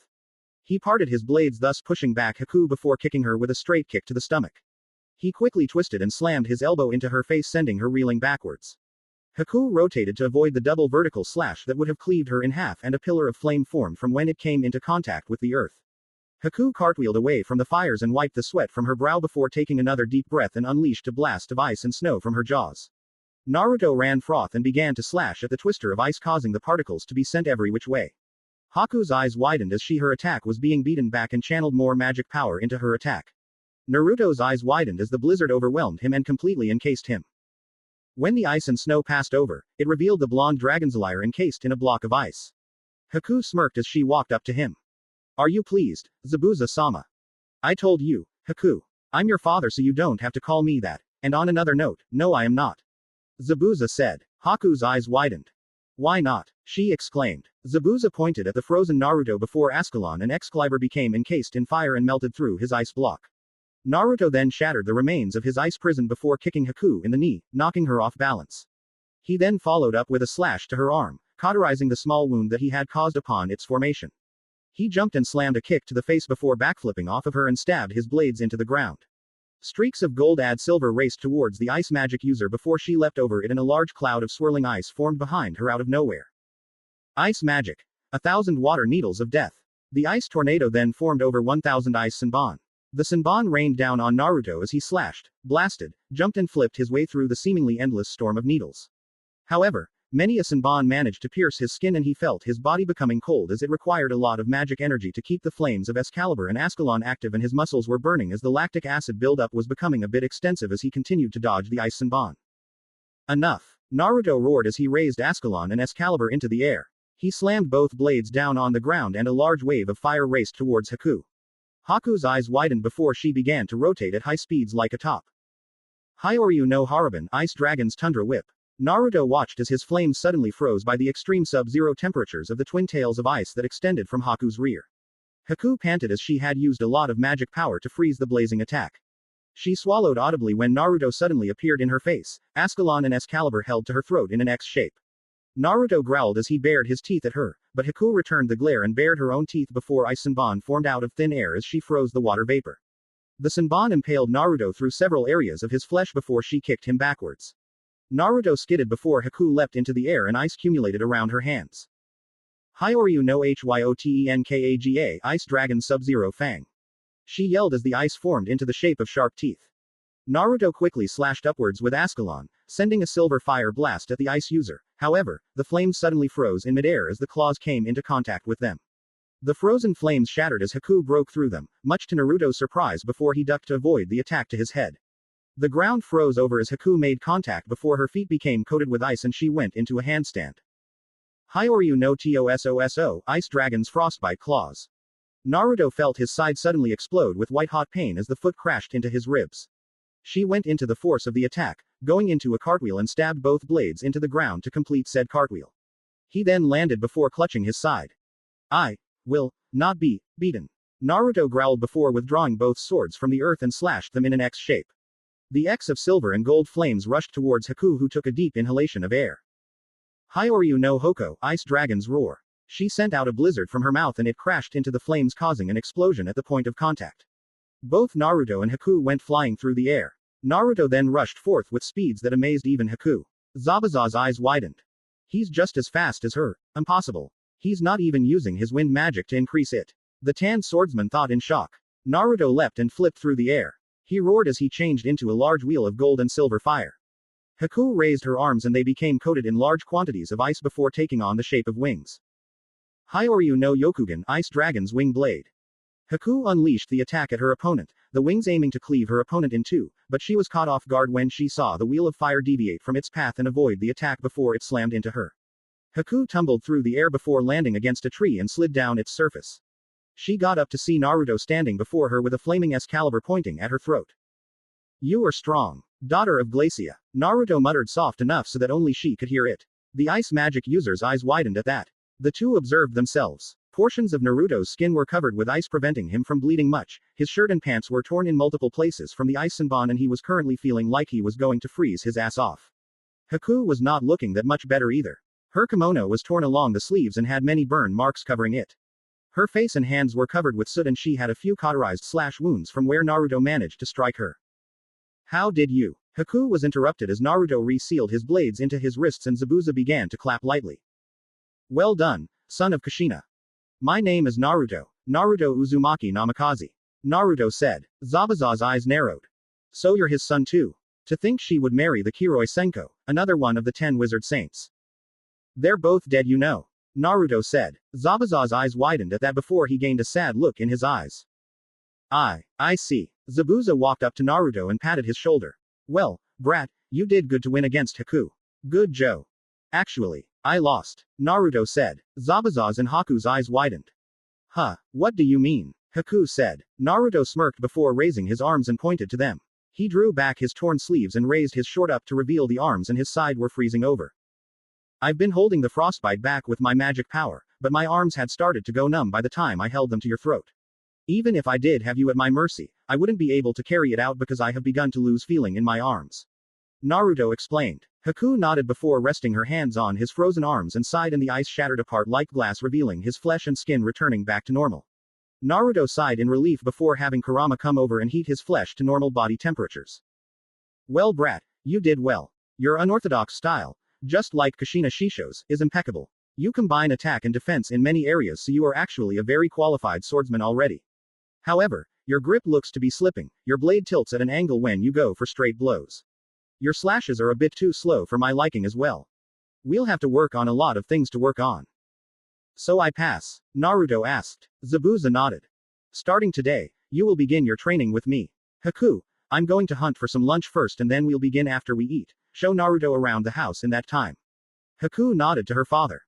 He parted his blades, thus pushing back Haku before kicking her with a straight kick to the stomach. He quickly twisted and slammed his elbow into her face, sending her reeling backwards. Haku rotated to avoid the double vertical slash that would have cleaved her in half, and a pillar of flame formed from when it came into contact with the earth. Haku cartwheeled away from the fires and wiped the sweat from her brow before taking another deep breath and unleashed a blast of ice and snow from her jaws. Naruto ran froth and began to slash at the twister of ice, causing the particles to be sent every which way. Haku's eyes widened as her attack was being beaten back and channeled more magic power into her attack. Naruto's eyes widened as the blizzard overwhelmed him and completely encased him. When the ice and snow passed over, it revealed the blonde Dragonslayer encased in a block of ice. Haku smirked as she walked up to him. Are you pleased, Zabuza-sama? I told you, Haku. I'm your father, so you don't have to call me that. And on another note, no, I am not. Zabuza said. Haku's eyes widened. Why not? She exclaimed. Zabuza pointed at the frozen Naruto before Escalating and Excalibur became encased in fire and melted through his ice block. Naruto then shattered the remains of his ice prison before kicking Haku in the knee, knocking her off balance. He then followed up with a slash to her arm, cauterizing the small wound that he had caused upon its formation. He jumped and slammed a kick to the face before backflipping off of her and stabbed his blades into the ground. Streaks of gold and silver raced towards the ice magic user before she leapt over it and a large cloud of swirling ice formed behind her out of nowhere. Ice magic. 1,000 water needles of death. The ice tornado then formed over 1,000 ice senbon. The senbon rained down on Naruto as he slashed, blasted, jumped and flipped his way through the seemingly endless storm of needles. However, many a senbon managed to pierce his skin and he felt his body becoming cold as it required a lot of magic energy to keep the flames of Excalibur and Escalating active, and his muscles were burning as the lactic acid buildup was becoming a bit extensive as he continued to dodge the ice senbon. Enough! Naruto roared as he raised Escalating and Excalibur into the air. He slammed both blades down on the ground and a large wave of fire raced towards Haku. Haku's eyes widened before she began to rotate at high speeds like a top. Hyoryu no Haraban, Ice Dragon's Tundra Whip. Naruto watched as his flames suddenly froze by the extreme sub-zero temperatures of the twin tails of ice that extended from Haku's rear. Haku panted as she had used a lot of magic power to freeze the blazing attack. She swallowed audibly when Naruto suddenly appeared in her face. Escalating and Excalibur held to her throat in an X shape. Naruto growled as he bared his teeth at her, but Haku returned the glare and bared her own teeth before ice senbon formed out of thin air as she froze the water vapor. The senbon impaled Naruto through several areas of his flesh before she kicked him backwards. Naruto skidded before Haku leapt into the air and ice accumulated around her hands. Hyoryu no Hyotenkaga, Ice Dragon Sub-Zero Fang. She yelled as the ice formed into the shape of sharp teeth. Naruto quickly slashed upwards with Escalating, sending a silver fire blast at the ice user. However, the flames suddenly froze in midair as the claws came into contact with them. The frozen flames shattered as Haku broke through them, much to Naruto's surprise before he ducked to avoid the attack to his head. The ground froze over as Haku made contact before her feet became coated with ice and she went into a handstand. Hyoryu no Tososo, Ice Dragon's Frostbite Claws. Naruto felt his side suddenly explode with white-hot pain as the foot crashed into his ribs. She went into the force of the attack, going into a cartwheel and stabbed both blades into the ground to complete said cartwheel. He then landed before clutching his side. I will not be beaten. Naruto growled before withdrawing both swords from the earth and slashed them in an X shape. The X of silver and gold flames rushed towards Haku, who took a deep inhalation of air. Hyoryu no Hoko, Ice Dragon's Roar. She sent out a blizzard from her mouth and it crashed into the flames, causing an explosion at the point of contact. Both Naruto and Haku went flying through the air. Naruto then rushed forth with speeds that amazed even Haku. Zabuza's eyes widened. He's just as fast as her. Impossible. He's not even using his wind magic to increase it. The tan swordsman thought in shock. Naruto leapt and flipped through the air. He roared as he changed into a large wheel of gold and silver fire. Haku raised her arms and they became coated in large quantities of ice before taking on the shape of wings. Hyoryu no Yokugan, Ice Dragon's Wing Blade. Haku unleashed the attack at her opponent, the wings aiming to cleave her opponent in two, but she was caught off guard when she saw the wheel of fire deviate from its path and avoid the attack before it slammed into her. Haku tumbled through the air before landing against a tree and slid down its surface. She got up to see Naruto standing before her with a flaming Excalibur pointing at her throat. You are strong. Daughter of Glacia. Naruto muttered soft enough so that only she could hear it. The ice magic user's eyes widened at that. The two observed themselves. Portions of Naruto's skin were covered with ice, preventing him from bleeding much. His shirt and pants were torn in multiple places from the ice Senbon and he was currently feeling like he was going to freeze his ass off. Haku was not looking that much better either. Her kimono was torn along the sleeves and had many burn marks covering it. Her face and hands were covered with soot and she had a few cauterized slash wounds from where Naruto managed to strike her. How did you? Haku was interrupted as Naruto re-sealed his blades into his wrists and Zabuza began to clap lightly. Well done, son of Kushina. My name is Naruto. Naruto Uzumaki Namikaze. Naruto said. Zabuza's eyes narrowed. So you're his son too. To think she would marry the Kiroi Senko, another one of the 10 wizard saints. They're both dead, you know. Naruto said. Zabuza's eyes widened at that before he gained a sad look in his eyes. I see. Zabuza walked up to Naruto and patted his shoulder. Well, brat, you did good to win against Haku. Good Joe. Actually, I lost. Naruto said. Zabuza's and Haku's eyes widened. Huh, what do you mean? Haku said. Naruto smirked before raising his arms and pointed to them. He drew back his torn sleeves and raised his short up to reveal the arms and his side were freezing over. I've been holding the frostbite back with my magic power, but my arms had started to go numb by the time I held them to your throat. Even if I did have you at my mercy, I wouldn't be able to carry it out because I have begun to lose feeling in my arms. Naruto explained. Haku nodded before resting her hands on his frozen arms and sighed and the ice shattered apart like glass revealing his flesh and skin returning back to normal. Naruto sighed in relief before having Kurama come over and heat his flesh to normal body temperatures. Well brat, you did well. Your unorthodox style, just like Kushina Shisho's, is impeccable. You combine attack and defense in many areas so you are actually a very qualified swordsman already. However, your grip looks to be slipping, your blade tilts at an angle when you go for straight blows. Your slashes are a bit too slow for my liking as well. We'll have to work on a lot of things to work on. So I pass? Naruto asked. Zabuza nodded. Starting today, you will begin your training with me. Haku, I'm going to hunt for some lunch first and then we'll begin after we eat. Show Naruto around the house in that time. Haku nodded to her father.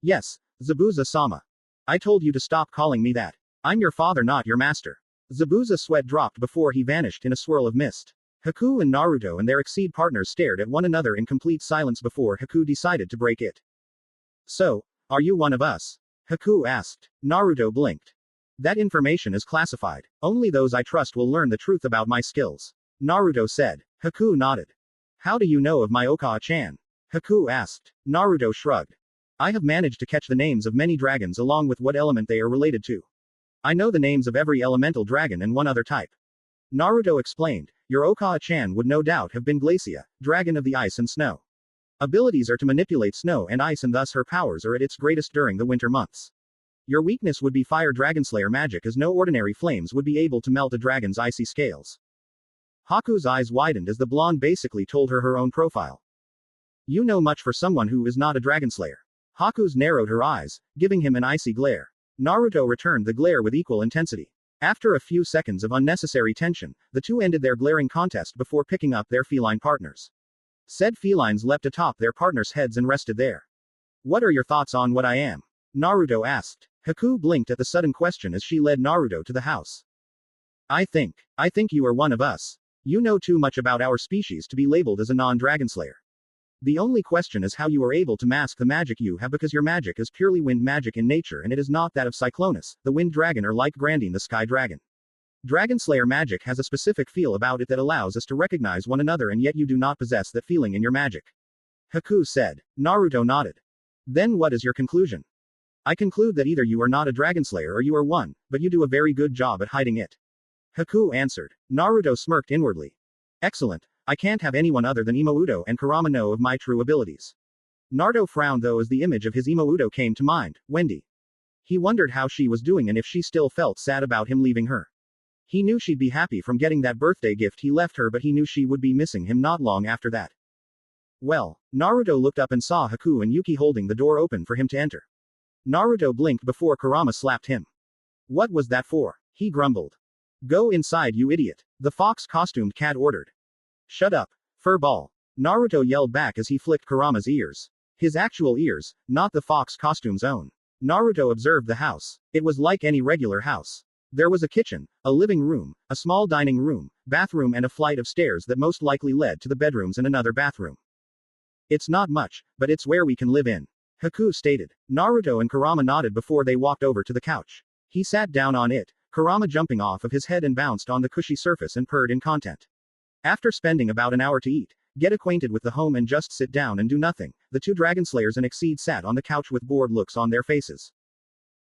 Yes, Zabuza-sama. I told you to stop calling me that. I'm your father, not your master. Zabuza's sweat dropped before he vanished in a swirl of mist. Haku and Naruto and their Exceed partners stared at one another in complete silence before Haku decided to break it. So, are you one of us? Haku asked. Naruto blinked. That information is classified. Only those I trust will learn the truth about my skills. Naruto said. Haku nodded. How do you know of my Okawa-chan? Haku asked. Naruto shrugged. I have managed to catch the names of many dragons along with what element they are related to. I know the names of every elemental dragon and one other type. Naruto explained. Your Okawa-chan would no doubt have been Glacia, dragon of the ice and snow. Abilities are to manipulate snow and ice and thus her powers are at its greatest during the winter months. Your weakness would be fire Dragonslayer magic as no ordinary flames would be able to melt a dragon's icy scales. Haku's eyes widened as the blonde basically told her her own profile. You know much for someone who is not a Dragonslayer. Haku's narrowed her eyes, giving him an icy glare. Naruto returned the glare with equal intensity. After a few seconds of unnecessary tension, the two ended their glaring contest before picking up their feline partners. Said felines leapt atop their partners' heads and rested there. What are your thoughts on what I am? Naruto asked. Haku blinked at the sudden question as she led Naruto to the house. I think you are one of us. You know too much about our species to be labeled as a non-Dragonslayer. The only question is how you are able to mask the magic you have, because your magic is purely wind magic in nature and it is not that of Cyclonus, the wind dragon, or like Grandine the sky dragon. Dragonslayer magic has a specific feel about it that allows us to recognize one another, and yet you do not possess that feeling in your magic. Haku said. Naruto nodded. Then what is your conclusion? I conclude that either you are not a Dragonslayer or you are one, but you do a very good job at hiding it. Haku answered. Naruto smirked inwardly. Excellent. I can't have anyone other than Imouto and Kurama know of my true abilities. Naruto frowned though as the image of his Imouto came to mind, Wendy. He wondered how she was doing and if she still felt sad about him leaving her. He knew she'd be happy from getting that birthday gift he left her, but he knew she would be missing him not long after that. Well, Naruto looked up and saw Haku and Yuki holding the door open for him to enter. Naruto blinked before Kurama slapped him. What was that for? He grumbled. Go inside, you idiot, the fox-costumed cat ordered. Shut up, furball. Naruto yelled back as he flicked Kurama's ears. His actual ears, not the fox costume's own. Naruto observed the house. It was like any regular house. There was a kitchen, a living room, a small dining room, bathroom, and a flight of stairs that most likely led to the bedrooms and another bathroom. It's not much, but it's where we can live in, Haku stated. Naruto and Kurama nodded before they walked over to the couch. He sat down on it, Kurama jumping off of his head and bounced on the cushy surface and purred in content. After spending about an hour to eat, get acquainted with the home and just sit down and do nothing, the two Dragonslayers and Exceed sat on the couch with bored looks on their faces.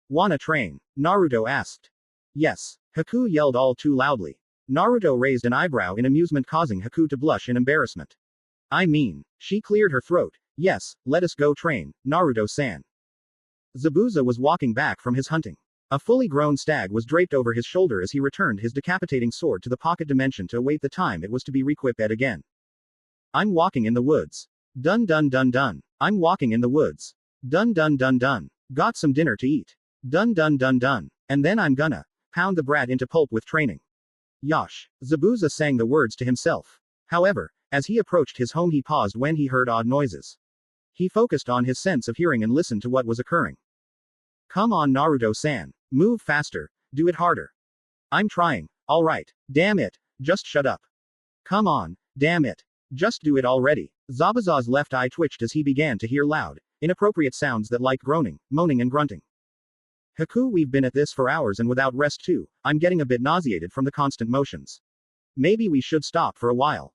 Wanna train? Naruto asked. Yes, Haku yelled all too loudly. Naruto raised an eyebrow in amusement, causing Haku to blush in embarrassment. I mean, she cleared her throat. Yes, let us go train, Naruto-san. Zabuza was walking back from his hunting. A fully grown stag was draped over his shoulder as he returned his decapitating sword to the pocket dimension to await the time it was to be reequipped again. I'm walking in the woods. Dun dun dun dun. I'm walking in the woods. Dun dun dun dun. Got some dinner to eat. Dun dun dun dun. And then I'm gonna pound the brat into pulp with training. Yosh. Zabuza sang the words to himself. However, as he approached his home he paused when he heard odd noises. He focused on his sense of hearing and listened to what was occurring. Come on, Naruto-san. Move faster. Do it harder. I'm trying. Alright. Damn it. Just shut up. Come on. Damn it. Just do it already. Zabuza's left eye twitched as he began to hear loud, inappropriate sounds that like groaning, moaning, and grunting. Haku, we've been at this for hours and without rest too. I'm getting a bit nauseated from the constant motions. Maybe we should stop for a while.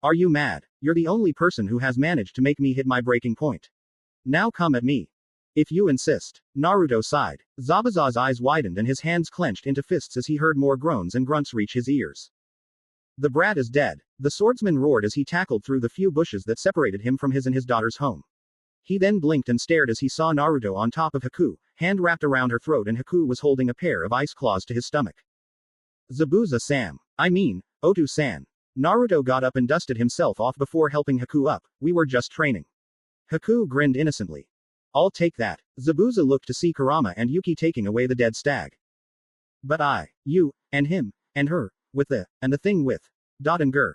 Are you mad? You're the only person who has managed to make me hit my breaking point. Now come at me. If you insist. Naruto sighed. Zabuza's eyes widened and his hands clenched into fists as he heard more groans and grunts reach his ears. The brat is dead. The swordsman roared as he tackled through the few bushes that separated him from his and his daughter's home. He then blinked and stared as he saw Naruto on top of Haku, hand wrapped around her throat, and Haku was holding a pair of ice claws to his stomach. Zabuza-san. I mean, Otu-san. Naruto got up and dusted himself off before helping Haku up. We were just training. Haku grinned innocently. I'll take that. Zabuza looked to see Kurama and Yuki taking away the dead stag. But I, you, and him, and her, with the, and the thing with, dot and gur.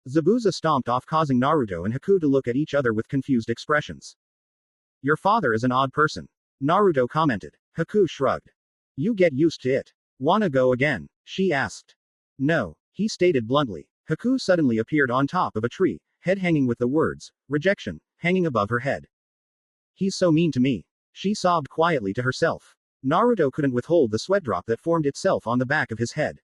Zabuza stomped off, causing Naruto and Haku to look at each other with confused expressions. Your father is an odd person, Naruto commented. Haku shrugged. You get used to it. Wanna go again? She asked. No, he stated bluntly. Haku suddenly appeared on top of a tree, head hanging with the words, rejection, hanging above her head. He's so mean to me. She sobbed quietly to herself. Naruto couldn't withhold the sweat drop that formed itself on the back of his head.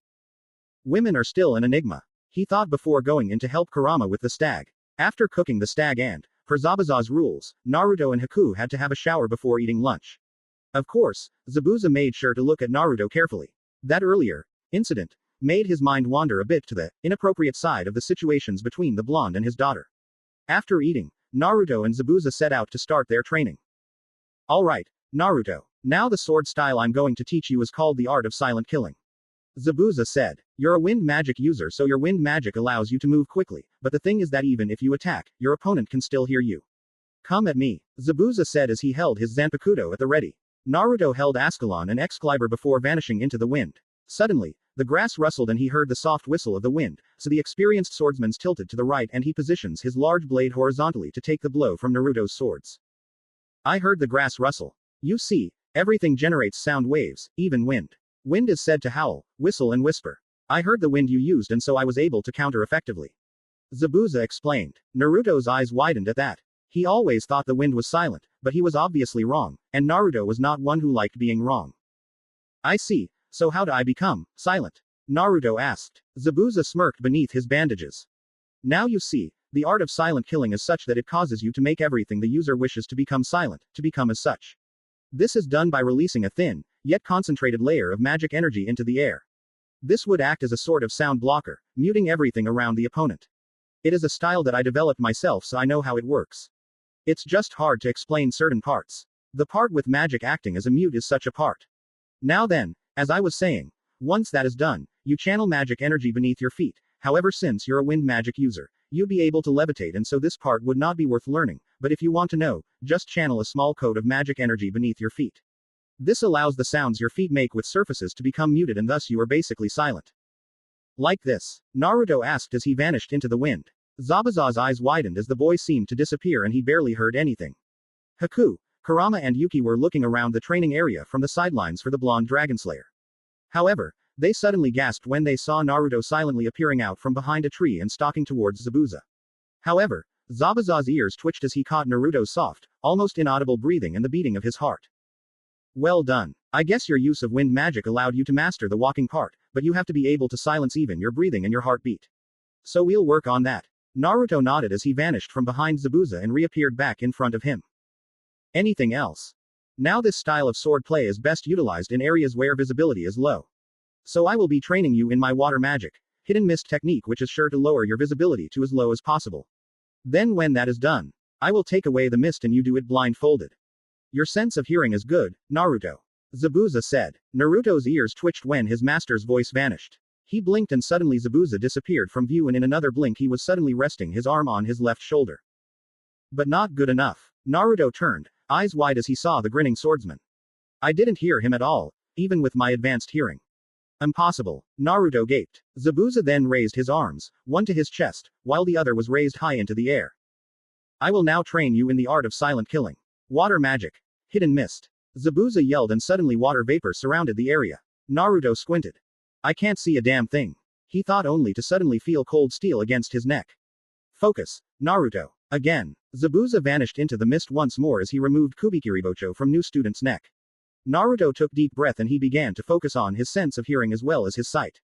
Women are still an enigma, he thought before going in to help Kurama with the stag. After cooking the stag and, per Zabuza's rules, Naruto and Haku had to have a shower before eating lunch. Of course, Zabuza made sure to look at Naruto carefully. That earlier incident made his mind wander a bit to the inappropriate side of the situations between the blonde and his daughter. After eating, Naruto and Zabuza set out to start their training. Alright, Naruto. Now the sword style I'm going to teach you is called the art of silent killing. Zabuza said. You're a wind magic user, so your wind magic allows you to move quickly, but the thing is that even if you attack, your opponent can still hear you. Come at me, Zabuza said as he held his Zanpakuto at the ready. Naruto held Escalating and Excalibur before vanishing into the wind. Suddenly, the grass rustled and he heard the soft whistle of the wind, so the experienced swordsman tilted to the right and he positions his large blade horizontally to take the blow from Naruto's swords. I heard the grass rustle. You see, everything generates sound waves, even wind. Wind is said to howl, whistle and whisper. I heard the wind you used and so I was able to counter effectively. Zabuza explained. Naruto's eyes widened at that. He always thought the wind was silent, but he was obviously wrong, and Naruto was not one who liked being wrong. I see, so how do I become silent? Naruto asked. Zabuza smirked beneath his bandages. Now you see, the art of silent killing is such that it causes you to make everything the user wishes to become silent, to become as such. This is done by releasing a thin, yet concentrated layer of magic energy into the air. This would act as a sort of sound blocker, muting everything around the opponent. It is a style that I developed myself so I know how it works. It's just hard to explain certain parts. The part with magic acting as a mute is such a part. Now then, as I was saying, once that is done, you channel magic energy beneath your feet. However, since you're a wind magic user, you'd be able to levitate and so this part would not be worth learning, but if you want to know, just channel a small coat of magic energy beneath your feet. This allows the sounds your feet make with surfaces to become muted and thus you are basically silent. Like this? Naruto asked as he vanished into the wind. Zabuza's eyes widened as the boy seemed to disappear and he barely heard anything. Haku, Kurama and Yuki were looking around the training area from the sidelines for the blonde Dragonslayer. However, they suddenly gasped when they saw Naruto silently appearing out from behind a tree and stalking towards Zabuza. However, Zabuza's ears twitched as he caught Naruto's soft, almost inaudible breathing and the beating of his heart. Well done. I guess your use of wind magic allowed you to master the walking part, but you have to be able to silence even your breathing and your heartbeat. So we'll work on that. Naruto nodded as he vanished from behind Zabuza and reappeared back in front of him. Anything else? Now this style of sword play is best utilized in areas where visibility is low. So I will be training you in my water magic, hidden mist technique which is sure to lower your visibility to as low as possible. Then when that is done, I will take away the mist and you do it blindfolded. Your sense of hearing is good, Naruto. Zabuza said. Naruto's ears twitched when his master's voice vanished. He blinked and suddenly Zabuza disappeared from view and in another blink he was suddenly resting his arm on his left shoulder. But not good enough. Naruto turned, eyes wide as he saw the grinning swordsman. I didn't hear him at all, even with my advanced hearing. Impossible. Naruto gaped. Zabuza then raised his arms, one to his chest, while the other was raised high into the air. I will now train you in the art of silent killing. Water magic. Hidden mist. Zabuza yelled and suddenly water vapor surrounded the area. Naruto squinted. I can't see a damn thing. He thought only to suddenly feel cold steel against his neck. Focus, Naruto. Again. Zabuza vanished into the mist once more as he removed Kubikiribocho from new student's neck. Naruto took deep breath and he began to focus on his sense of hearing as well as his sight.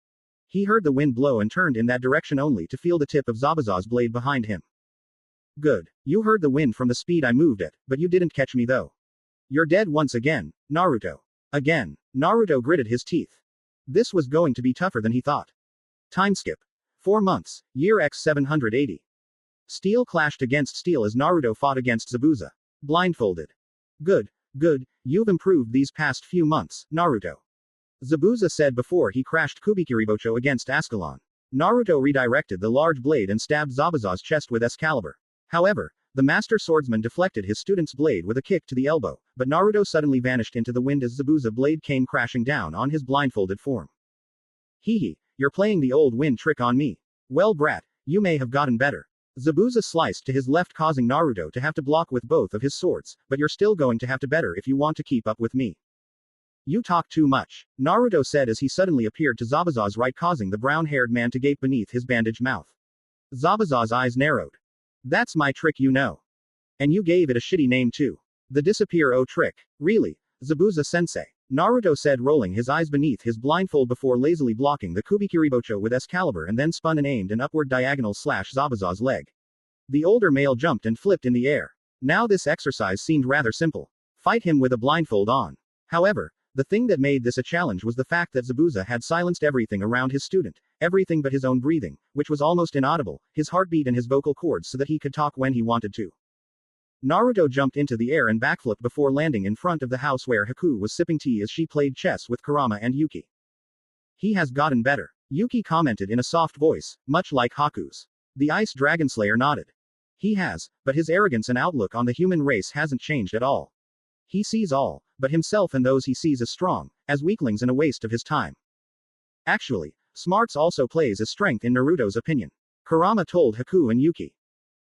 He heard the wind blow and turned in that direction only to feel the tip of Zabuza's blade behind him. Good. You heard the wind from the speed I moved at, but you didn't catch me though. You're dead once again, Naruto. Again. Naruto gritted his teeth. This was going to be tougher than he thought. Timeskip. 4 months, year X 780. Steel clashed against steel as Naruto fought against Zabuza. Blindfolded. Good, you've improved these past few months, Naruto. Zabuza said before he crashed Kubikiribocho against Escalating. Naruto redirected the large blade and stabbed Zabuza's chest with Excalibur. However, the master swordsman deflected his student's blade with a kick to the elbow, but Naruto suddenly vanished into the wind as Zabuza's blade came crashing down on his blindfolded form. Hee, you're playing the old wind trick on me. Well brat, you may have gotten better. Zabuza sliced to his left causing Naruto to have to block with both of his swords, but you're still going to have to better if you want to keep up with me. You talk too much, Naruto said as he suddenly appeared to Zabuza's right causing the brown-haired man to gape beneath his bandaged mouth. Zabuza's eyes narrowed. That's my trick you know. And you gave it a shitty name too. The disappear trick. Really? Zabuza-sensei. Naruto said rolling his eyes beneath his blindfold before lazily blocking the Kubikiribocho with Excalibur and then spun and aimed an upward diagonal slash Zabuza's leg. The older male jumped and flipped in the air. Now this exercise seemed rather simple. Fight him with a blindfold on. However, the thing that made this a challenge was the fact that Zabuza had silenced everything around his student, everything but his own breathing, which was almost inaudible, his heartbeat and his vocal cords so that he could talk when he wanted to. Naruto jumped into the air and backflipped before landing in front of the house where Haku was sipping tea as she played chess with Kurama and Yuki. He has gotten better, Yuki commented in a soft voice, much like Haku's. The Ice Dragonslayer nodded. He has, but his arrogance and outlook on the human race hasn't changed at all. He sees all, but himself and those he sees as strong, as weaklings and a waste of his time. Actually, smarts also plays as strength in Naruto's opinion. Kurama told Haku and Yuki.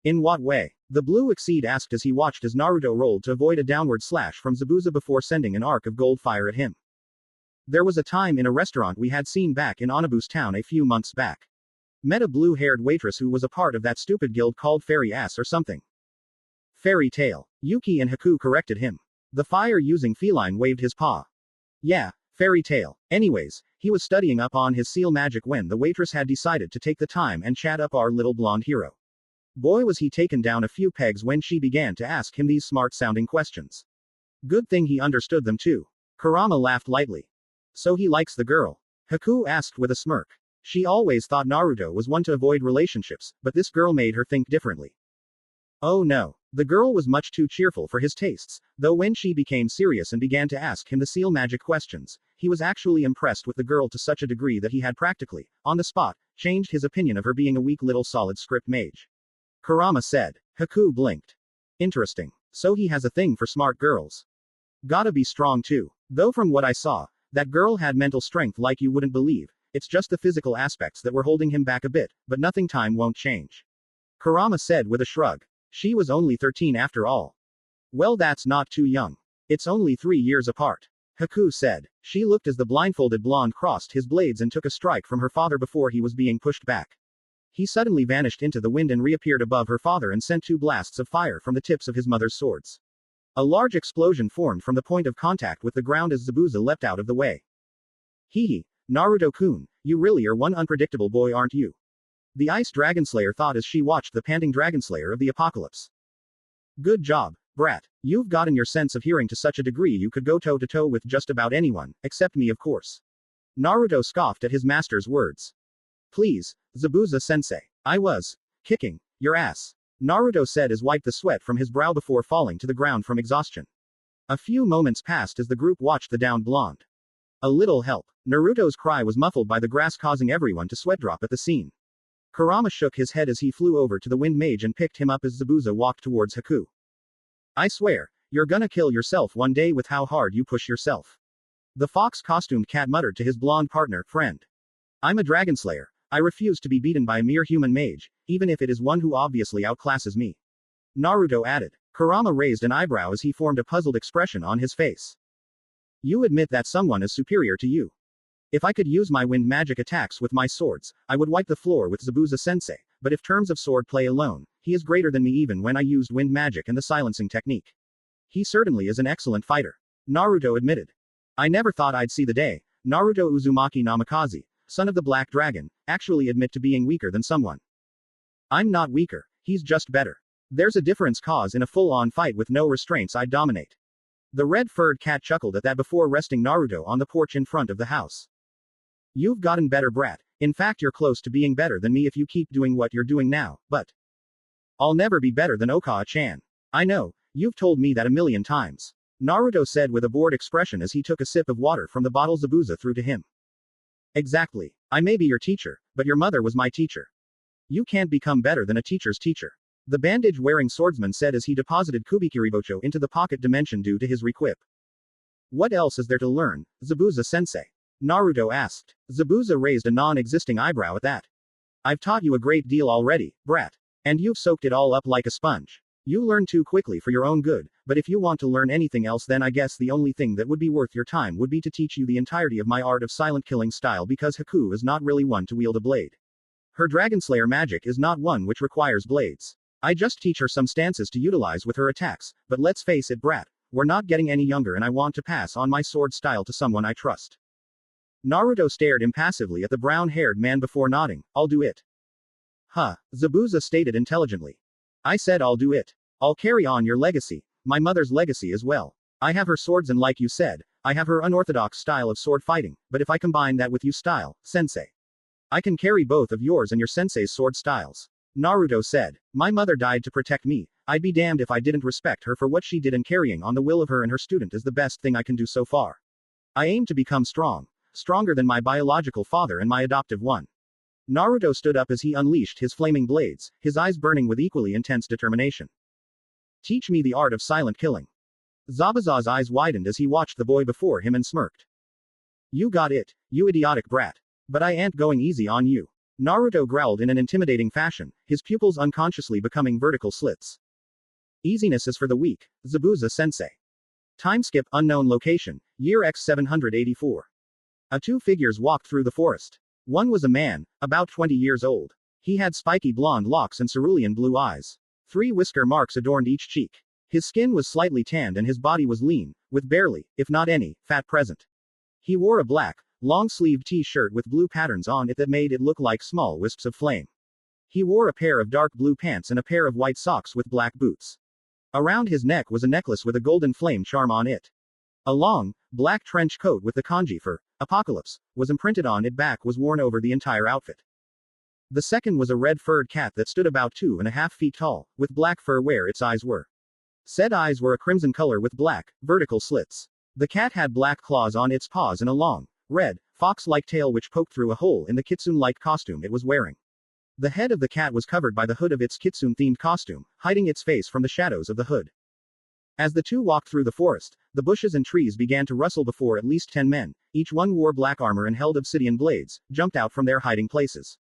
In what way? The Blue Exceed asked as he watched as Naruto rolled to avoid a downward slash from Zabuza before sending an arc of gold fire at him. There was a time in a restaurant we had seen back in Onibu's town a few months back. Met a blue-haired waitress who was a part of that stupid guild called Fairy Ass or something. Fairy Tale. Yuki and Haku corrected him. The fire-using feline waved his paw. Yeah, Fairy Tale. Anyways, he was studying up on his seal magic when the waitress had decided to take the time and chat up our little blonde hero. Boy was he taken down a few pegs when she began to ask him these smart-sounding questions. Good thing he understood them too. Kurama laughed lightly. So he likes the girl? Haku asked with a smirk. She always thought Naruto was one to avoid relationships, but this girl made her think differently. Oh no. The girl was much too cheerful for his tastes, though when she became serious and began to ask him the seal magic questions, he was actually impressed with the girl to such a degree that he had practically, on the spot, changed his opinion of her being a weak little solid script mage. Kurama said. Haku blinked. Interesting. So he has a thing for smart girls. Gotta be strong too. Though from what I saw, that girl had mental strength like you wouldn't believe. It's just the physical aspects that were holding him back a bit, but nothing time won't change. Kurama said with a shrug. She was only 13 after all. Well, that's not too young. It's only 3 years apart. Haku said. She looked as the blindfolded blonde crossed his blades and took a strike from her father before he was being pushed back. He suddenly vanished into the wind and reappeared above her father and sent 2 blasts of fire from the tips of his mother's swords. A large explosion formed from the point of contact with the ground as Zabuza leapt out of the way. Hee, Naruto-kun, you really are one unpredictable boy, aren't you? The Ice Dragonslayer thought as she watched the panting Dragonslayer of the apocalypse. Good job, brat. You've gotten your sense of hearing to such a degree you could go toe-to-toe with just about anyone, except me of course. Naruto scoffed at his master's words. Please, Zabuza-sensei. I was kicking your ass, Naruto said as wiped the sweat from his brow before falling to the ground from exhaustion. A few moments passed as the group watched the downed blonde. A little help. Naruto's cry was muffled by the grass, causing everyone to sweat drop at the scene. Kurama shook his head as he flew over to the wind mage and picked him up as Zabuza walked towards Haku. I swear, you're gonna kill yourself one day with how hard you push yourself. The fox-costumed cat muttered to his blonde partner, friend. I'm a Dragonslayer. I refuse to be beaten by a mere human mage, even if it is one who obviously outclasses me. Naruto added. Kurama raised an eyebrow as he formed a puzzled expression on his face. You admit that someone is superior to you. If I could use my wind magic attacks with my swords, I would wipe the floor with Zabuza-sensei, but if terms of sword play alone, he is greater than me even when I used wind magic and the silencing technique. He certainly is an excellent fighter. Naruto admitted. I never thought I'd see the day, Naruto Uzumaki Namikaze, son of the Black Dragon, actually admit to being weaker than someone. I'm not weaker, he's just better. There's a difference, cause in a full-on fight with no restraints I'd dominate. The red-furred cat chuckled at that before resting Naruto on the porch in front of the house. You've gotten better, brat. In fact, you're close to being better than me if you keep doing what you're doing now, but I'll never be better than Okawa-chan. I know, you've told me that a million times. Naruto said with a bored expression as he took a sip of water from the bottle Zabuza threw to him. Exactly. I may be your teacher, but your mother was my teacher. You can't become better than a teacher's teacher. The bandage-wearing swordsman said as he deposited Kubikiribocho into the pocket dimension due to his requip. What else is there to learn, Zabuza-sensei? Naruto asked. Zabuza raised a non-existing eyebrow at that. I've taught you a great deal already, brat. And you've soaked it all up like a sponge. You learn too quickly for your own good, but if you want to learn anything else, then I guess the only thing that would be worth your time would be to teach you the entirety of my art of silent killing style, because Haku is not really one to wield a blade. Her Dragonslayer magic is not one which requires blades. I just teach her some stances to utilize with her attacks, but let's face it, brat, we're not getting any younger and I want to pass on my sword style to someone I trust. Naruto stared impassively at the brown-haired man before nodding. I'll do it. Huh, Zabuza stated intelligently. I said I'll do it. I'll carry on your legacy, my mother's legacy as well. I have her swords and like you said, I have her unorthodox style of sword fighting, but if I combine that with you style, sensei, I can carry both of yours and your sensei's sword styles. Naruto said. My mother died to protect me. I'd be damned if I didn't respect her for what she did, and carrying on the will of her and her student is the best thing I can do so far. I aim to become strong, stronger than my biological father and my adoptive one. Naruto stood up as he unleashed his flaming blades, his eyes burning with equally intense determination. Teach me the art of silent killing. Zabuza's eyes widened as he watched the boy before him and smirked. You got it, you idiotic brat. But I ain't going easy on you. Naruto growled in an intimidating fashion, his pupils unconsciously becoming vertical slits. Easiness is for the weak, Zabuza sensei. Time skip, unknown location, year X 784. Two figures walked through the forest. One was a man, about 20 years old. He had spiky blonde locks and cerulean blue eyes. 3 whisker marks adorned each cheek. His skin was slightly tanned and his body was lean, with barely, if not any, fat present. He wore a black, long-sleeved t-shirt with blue patterns on it that made it look like small wisps of flame. He wore a pair of dark blue pants and a pair of white socks with black boots. Around his neck was a necklace with a golden flame charm on it. A long, black trench coat with the kanji for Apocalypse was imprinted on it back was worn over the entire outfit. The second was a red-furred cat that stood about 2.5 feet tall, with black fur where its eyes were. Said eyes were a crimson color with black, vertical slits. The cat had black claws on its paws and a long, red, fox-like tail which poked through a hole in the kitsune-like costume it was wearing. The head of the cat was covered by the hood of its kitsune-themed costume, hiding its face from the shadows of the hood. As the two walked through the forest, the bushes and trees began to rustle before at least 10 men, each one wore black armor and held obsidian blades, jumped out from their hiding places.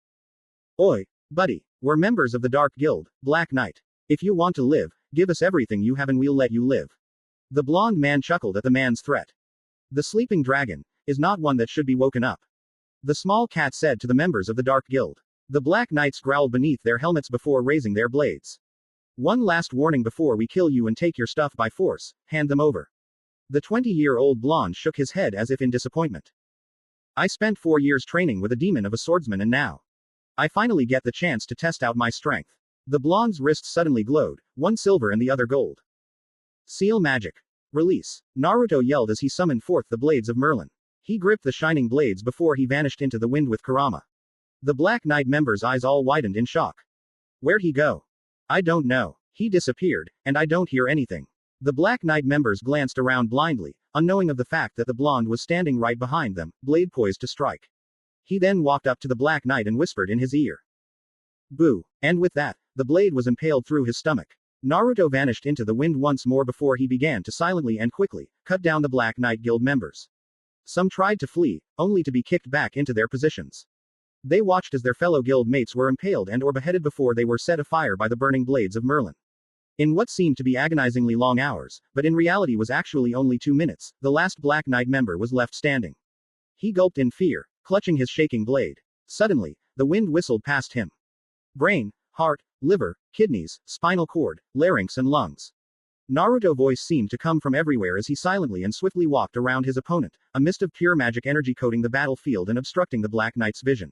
Oi, buddy, we're members of the Dark Guild, Black Knight. If you want to live, give us everything you have and we'll let you live. The blonde man chuckled at the man's threat. The sleeping dragon is not one that should be woken up. The small cat said to the members of the Dark Guild. The Black Knights growled beneath their helmets before raising their blades. One last warning before we kill you and take your stuff by force, hand them over. The 20-year-old blonde shook his head as if in disappointment. I spent 4 years training with a demon of a swordsman and now I finally get the chance to test out my strength. The blonde's wrists suddenly glowed, one silver and the other gold. Seal magic. Release. Naruto yelled as he summoned forth the blades of Merlin. He gripped the shining blades before he vanished into the wind with Kurama. The Black Knight member's eyes all widened in shock. Where'd he go? I don't know. He disappeared, and I don't hear anything. The Black Knight members glanced around blindly, unknowing of the fact that the blonde was standing right behind them, blade poised to strike. He then walked up to the Black Knight and whispered in his ear. Boo. And with that, the blade was impaled through his stomach. Naruto vanished into the wind once more before he began to silently and quickly cut down the Black Knight Guild members. Some tried to flee, only to be kicked back into their positions. They watched as their fellow guild mates were impaled and or beheaded before they were set afire by the burning blades of Merlin. In what seemed to be agonizingly long hours, but in reality was actually only 2 minutes, the last Black Knight member was left standing. He gulped in fear, clutching his shaking blade. Suddenly, the wind whistled past him. Brain, heart, liver, kidneys, spinal cord, larynx and lungs. Naruto's voice seemed to come from everywhere as he silently and swiftly walked around his opponent, a mist of pure magic energy coating the battlefield and obstructing the Black Knight's vision.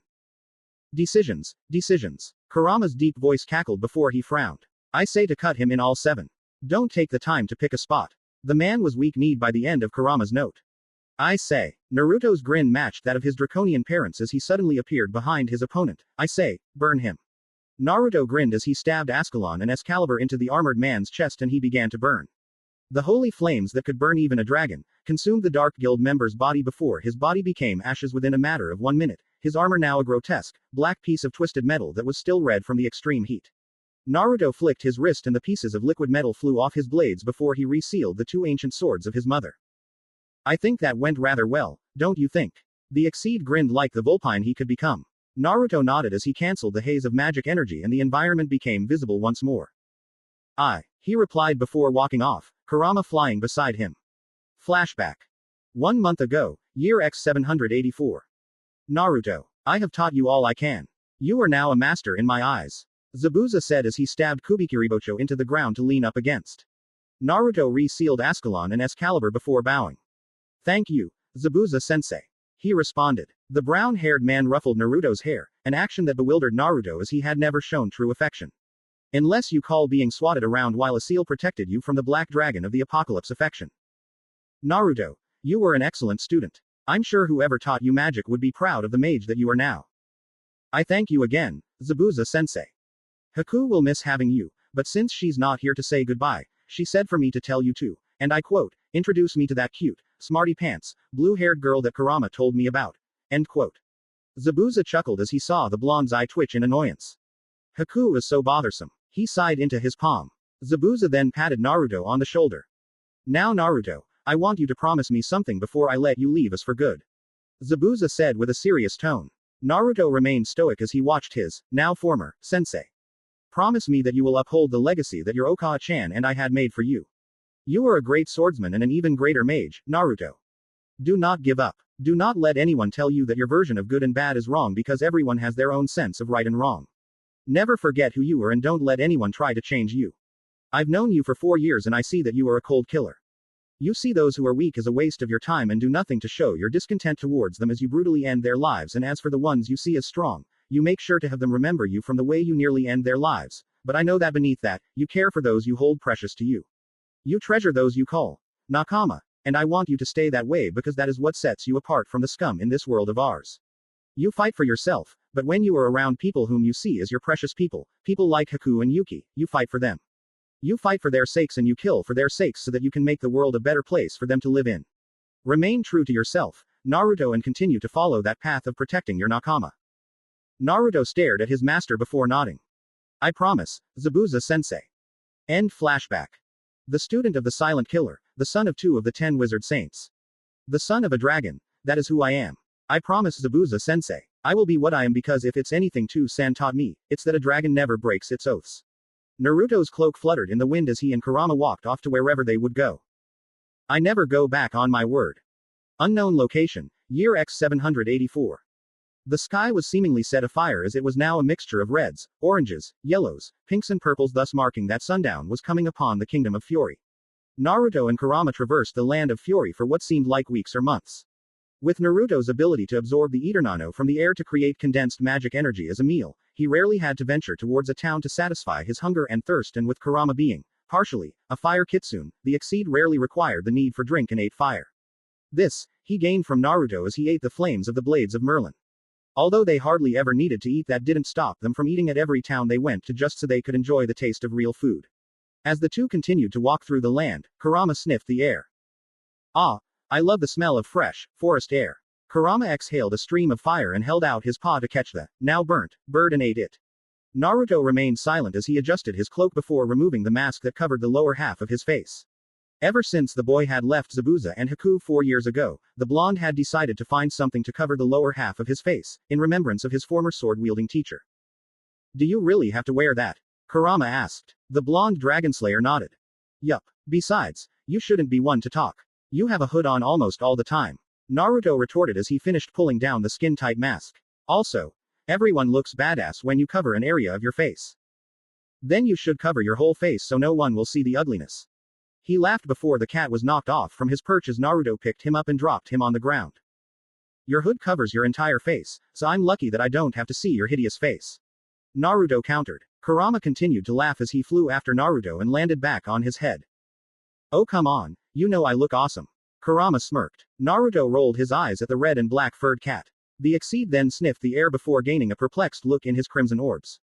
Decisions, decisions. Kurama's deep voice cackled before he frowned. I say to cut him in all 7. Don't take the time to pick a spot. The man was weak-kneed by the end of Kurama's note. I say. Naruto's grin matched that of his draconian parents as he suddenly appeared behind his opponent. I say, burn him. Naruto grinned as he stabbed Ascalon and Excalibur into the armored man's chest and he began to burn. The holy flames that could burn even a dragon consumed the Dark Guild member's body before his body became ashes within a matter of 1 minute, his armor now a grotesque, black piece of twisted metal that was still red from the extreme heat. Naruto flicked his wrist and the pieces of liquid metal flew off his blades before he resealed the 2 ancient swords of his mother. I think that went rather well, don't you think? The Exceed grinned like the vulpine he could become. Naruto nodded as he cancelled the haze of magic energy and the environment became visible once more. He replied before walking off, Kurama flying beside him. Flashback. 1 month ago, year X 784. Naruto. I have taught you all I can. You are now a master in my eyes. Zabuza said as he stabbed Kubikiribocho into the ground to lean up against. Naruto resealed Ascalon and Excalibur before bowing. Thank you, Zabuza sensei. He responded. The brown-haired man ruffled Naruto's hair, an action that bewildered Naruto as he had never shown true affection. Unless you call being swatted around while a seal protected you from the black dragon of the apocalypse affection. Naruto, you were an excellent student. I'm sure whoever taught you magic would be proud of the mage that you are now. I thank you again, Zabuza sensei. Haku will miss having you, but since she's not here to say goodbye, she said for me to tell you to, and I quote, introduce me to that cute, smarty pants, blue-haired girl that Kurama told me about. End quote. Zabuza chuckled as he saw the blonde's eye twitch in annoyance. Haku is so bothersome. He sighed into his palm. Zabuza then patted Naruto on the shoulder. Now Naruto, I want you to promise me something before I let you leave us for good. Zabuza said with a serious tone. Naruto remained stoic as he watched his, now former, sensei. Promise me that you will uphold the legacy that your Okawa-chan and I had made for you. You are a great swordsman and an even greater mage, Naruto. Do not give up. Do not let anyone tell you that your version of good and bad is wrong because everyone has their own sense of right and wrong. Never forget who you are and don't let anyone try to change you. I've known you for 4 years and I see that you are a cold killer. You see those who are weak as a waste of your time and do nothing to show your discontent towards them as you brutally end their lives, and as for the ones you see as strong, you make sure to have them remember you from the way you nearly end their lives, but I know that beneath that, you care for those you hold precious to you. You treasure those you call nakama, and I want you to stay that way because that is what sets you apart from the scum in this world of ours. You fight for yourself, but when you are around people whom you see as your precious people like Haku and Yuki, you fight for them. You fight for their sakes and you kill for their sakes so that you can make the world a better place for them to live in. Remain true to yourself, Naruto, and continue to follow that path of protecting your nakama. Naruto stared at his master before nodding. I promise, Zabuza sensei. End flashback. The student of the silent killer, the son of 2 of the 10 wizard saints. The son of a dragon, that is who I am. I promise, Zabuza sensei. I will be what I am because if it's anything San taught me, it's that a dragon never breaks its oaths. Naruto's cloak fluttered in the wind as he and Kurama walked off to wherever they would go. I never go back on my word. Unknown location, year X 784. The sky was seemingly set afire as it was now a mixture of reds, oranges, yellows, pinks and purples, thus marking that sundown was coming upon the kingdom of Fury. Naruto and Kurama traversed the land of Fury for what seemed like weeks or months. With Naruto's ability to absorb the ether nano from the air to create condensed magic energy as a meal, he rarely had to venture towards a town to satisfy his hunger and thirst, and with Kurama being, partially, a fire kitsune, the Exceed rarely required the need for drink and ate fire. This, he gained from Naruto as he ate the flames of the blades of Merlin. Although they hardly ever needed to eat, that didn't stop them from eating at every town they went to just so they could enjoy the taste of real food. As the two continued to walk through the land, Kurama sniffed the air. Ah, I love the smell of fresh, forest air. Kurama exhaled a stream of fire and held out his paw to catch the, now burnt, bird and ate it. Naruto remained silent as he adjusted his cloak before removing the mask that covered the lower half of his face. Ever since the boy had left Zabuza and Haku 4 years ago, the blonde had decided to find something to cover the lower half of his face, in remembrance of his former sword-wielding teacher. Do you really have to wear that? Kurama asked. The blonde Dragonslayer nodded. Yup. Besides, you shouldn't be one to talk. You have a hood on almost all the time. Naruto retorted as he finished pulling down the skin-tight mask. Also, everyone looks badass when you cover an area of your face. Then you should cover your whole face so no one will see the ugliness. He laughed before the cat was knocked off from his perch as Naruto picked him up and dropped him on the ground. Your hood covers your entire face, so I'm lucky that I don't have to see your hideous face. Naruto countered. Kurama continued to laugh as he flew after Naruto and landed back on his head. Oh come on, you know I look awesome. Kurama smirked. Naruto rolled his eyes at the red and black furred cat. The Exceed then sniffed the air before gaining a perplexed look in his crimson orbs.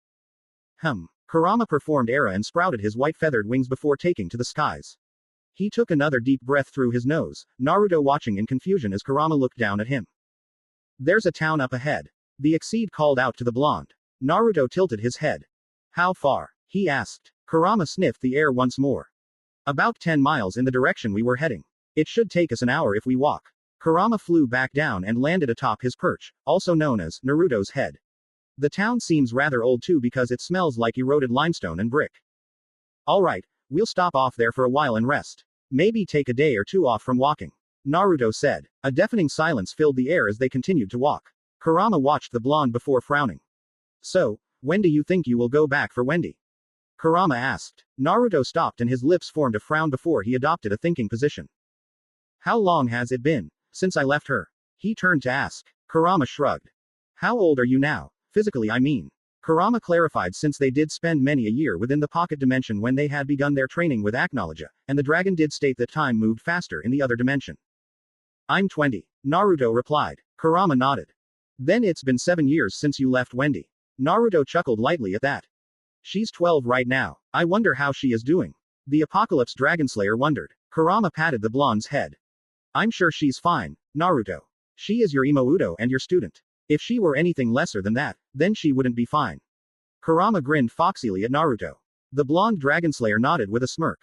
Kurama performed era and sprouted his white feathered wings before taking to the skies. He took another deep breath through his nose, Naruto watching in confusion as Kurama looked down at him. There's a town up ahead. The Exceed called out to the blonde. Naruto tilted his head. How far? He asked. Kurama sniffed the air once more. About 10 miles in the direction we were heading. It should take us an hour if we walk. Kurama flew back down and landed atop his perch, also known as Naruto's head. The town seems rather old too because it smells like eroded limestone and brick. Alright, we'll stop off there for a while and rest. Maybe take a day or two off from walking. Naruto said. A deafening silence filled the air as they continued to walk. Kurama watched the blonde before frowning. So, when do you think you will go back for Wendy? Kurama asked. Naruto stopped and his lips formed a frown before he adopted a thinking position. How long has it been since I left her? He turned to ask. Kurama shrugged. How old are you now? Physically, I mean. Kurama clarified since they did spend many a year within the pocket dimension when they had begun their training with Aknologia, and the dragon did state that time moved faster in the other dimension. I'm 20. Naruto replied. Kurama nodded. Then it's been 7 years since you left Wendy. Naruto chuckled lightly at that. She's 12 right now. I wonder how she is doing. The Apocalypse Dragonslayer wondered. Kurama patted the blonde's head. I'm sure she's fine, Naruto. She is your Imouto and your student. If she were anything lesser than that, then she wouldn't be fine. Kurama grinned foxily at Naruto. The blonde Dragonslayer nodded with a smirk.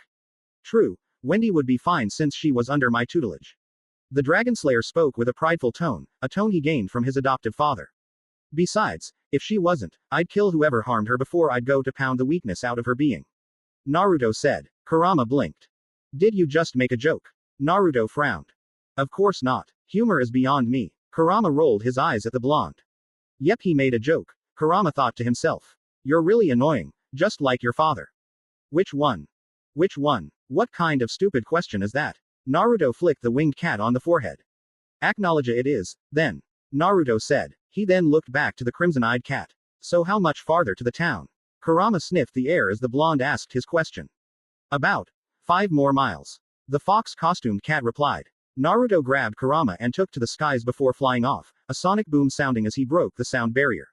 True, Wendy would be fine since she was under my tutelage. The Dragonslayer spoke with a prideful tone, a tone he gained from his adoptive father. Besides, if she wasn't, I'd kill whoever harmed her before I'd go to pound the weakness out of her being. Naruto said. Kurama blinked. Did you just make a joke? Naruto frowned. Of course not. Humor is beyond me. Kurama rolled his eyes at the blonde. Yep, he made a joke. Kurama thought to himself. You're really annoying, just like your father. Which one? Which one? What kind of stupid question is that? Naruto flicked the winged cat on the forehead. Acknowledge it is, then. Naruto said. He then looked back to the crimson-eyed cat. So how much farther to the town? Kurama sniffed the air as the blonde asked his question. About 5 more miles. The fox-costumed cat replied. Naruto grabbed Kurama and took to the skies before flying off, a sonic boom sounding as he broke the sound barrier.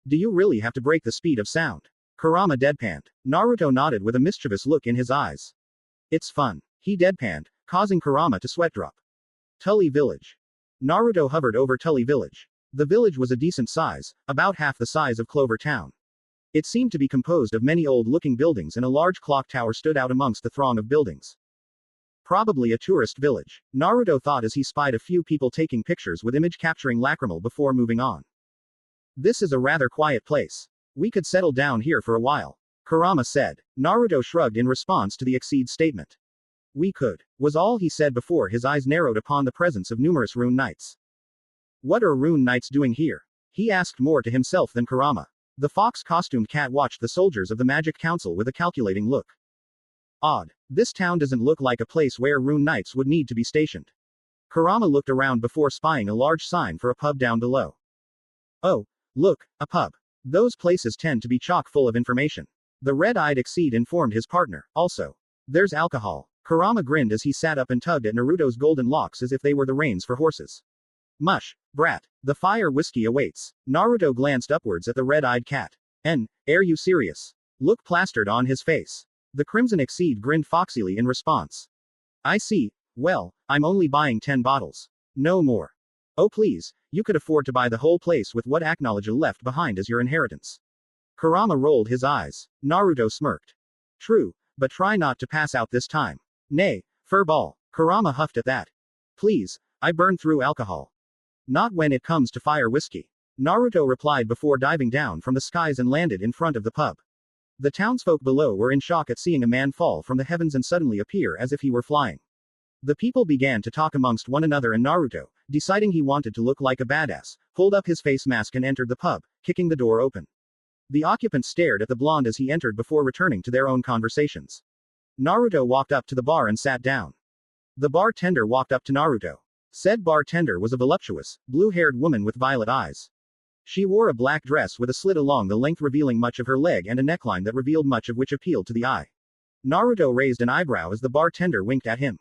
Do you really have to break the speed of sound? Kurama deadpanned. Naruto nodded with a mischievous look in his eyes. It's fun. He deadpanned, causing Kurama to sweat drop. Tully Village. Naruto hovered over Tully Village. The village was a decent size, about half the size of Clover Town. It seemed to be composed of many old-looking buildings, and a large clock tower stood out amongst the throng of buildings. Probably a tourist village, Naruto thought as he spied a few people taking pictures with image-capturing lacrimal before moving on. This is a rather quiet place. We could settle down here for a while, Kurama said. Naruto shrugged in response to the Exceed statement. We could, was all he said before his eyes narrowed upon the presence of numerous rune knights. What are rune knights doing here? He asked more to himself than Kurama. The fox-costumed cat watched the soldiers of the Magic Council with a calculating look. Odd. This town doesn't look like a place where rune knights would need to be stationed. Kurama looked around before spying a large sign for a pub down below. Oh, look, a pub. Those places tend to be chock full of information. The red-eyed Exceed informed his partner. Also, there's alcohol. Kurama grinned as he sat up and tugged at Naruto's golden locks as if they were the reins for horses. Mush, brat. The fire whiskey awaits. Naruto glanced upwards at the red-eyed cat. Are you serious? Look plastered on his face. The crimson Exceed grinned foxily in response. I see. Well, I'm only buying 10 bottles. No more. Oh please, you could afford to buy the whole place with what Acknowledge left behind as your inheritance. Kurama rolled his eyes. Naruto smirked. True, but try not to pass out this time. Nay, furball. Kurama huffed at that. Please, I burn through alcohol. Not when it comes to fire whiskey. Naruto replied before diving down from the skies and landed in front of the pub. The townsfolk below were in shock at seeing a man fall from the heavens and suddenly appear as if he were flying. The people began to talk amongst one another, and Naruto, deciding he wanted to look like a badass, pulled up his face mask and entered the pub, kicking the door open. The occupants stared at the blonde as he entered before returning to their own conversations. Naruto walked up to the bar and sat down. The bartender walked up to Naruto. Said bartender was a voluptuous, blue-haired woman with violet eyes. She wore a black dress with a slit along the length revealing much of her leg and a neckline that revealed much of which appealed to the eye. Naruto raised an eyebrow as the bartender winked at him.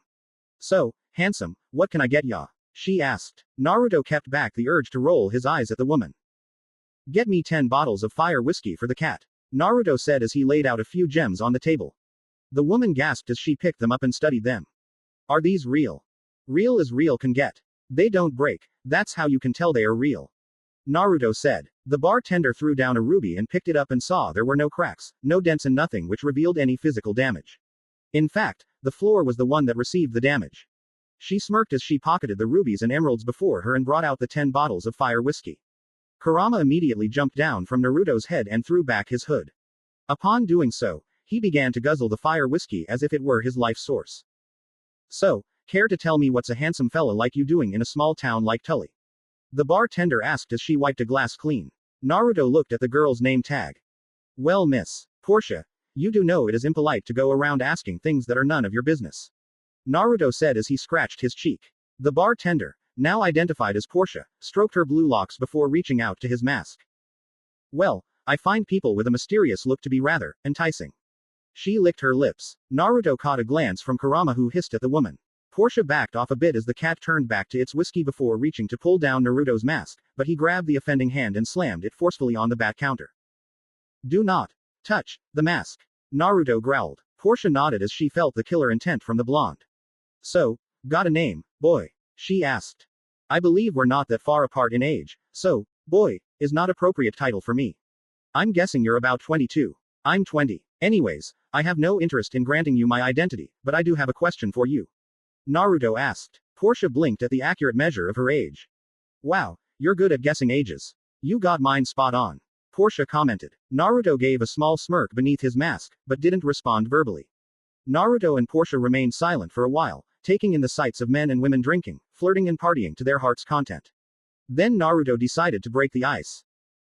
So, handsome, what can I get ya? She asked. Naruto kept back the urge to roll his eyes at the woman. Get me 10 bottles of fire whiskey for the cat, Naruto said as he laid out a few gems on the table. The woman gasped as she picked them up and studied them. Are these real? Real as real can get. They don't break, that's how you can tell they are real, Naruto said. The bartender threw down a ruby and picked it up and saw there were no cracks, no dents and nothing which revealed any physical damage. In fact, the floor was the one that received the damage. She smirked as she pocketed the rubies and emeralds before her and brought out the 10 bottles of fire whiskey. Kurama immediately jumped down from Naruto's head and threw back his hood. Upon doing so, he began to guzzle the fire whiskey as if it were his life source. So, care to tell me what's a handsome fella like you doing in a small town like Tully? The bartender asked as she wiped a glass clean. Naruto looked at the girl's name tag. Well, Miss Portia, you do know it is impolite to go around asking things that are none of your business, Naruto said as he scratched his cheek. The bartender, now identified as Portia, stroked her blue locks before reaching out to his mask. Well, I find people with a mysterious look to be rather enticing. She licked her lips. Naruto caught a glance from Kurama who hissed at the woman. Portia backed off a bit as the cat turned back to its whiskey before reaching to pull down Naruto's mask, but he grabbed the offending hand and slammed it forcefully on the back counter. Do not touch the mask, Naruto growled. Portia nodded as she felt the killer intent from the blonde. So, got a name, Boy? She asked. I believe we're not that far apart in age, so, boy, is not appropriate title for me. I'm guessing you're about 22. I'm 20. Anyways, I have no interest in granting you my identity, but I do have a question for you. Naruto asked. Portia blinked at the accurate measure of her age. Wow, you're good at guessing ages. You got mine spot on. Portia commented. Naruto gave a small smirk beneath his mask, but didn't respond verbally. Naruto and Portia remained silent for a while, taking in the sights of men and women drinking, flirting and partying to their heart's content. Then Naruto decided to break the ice.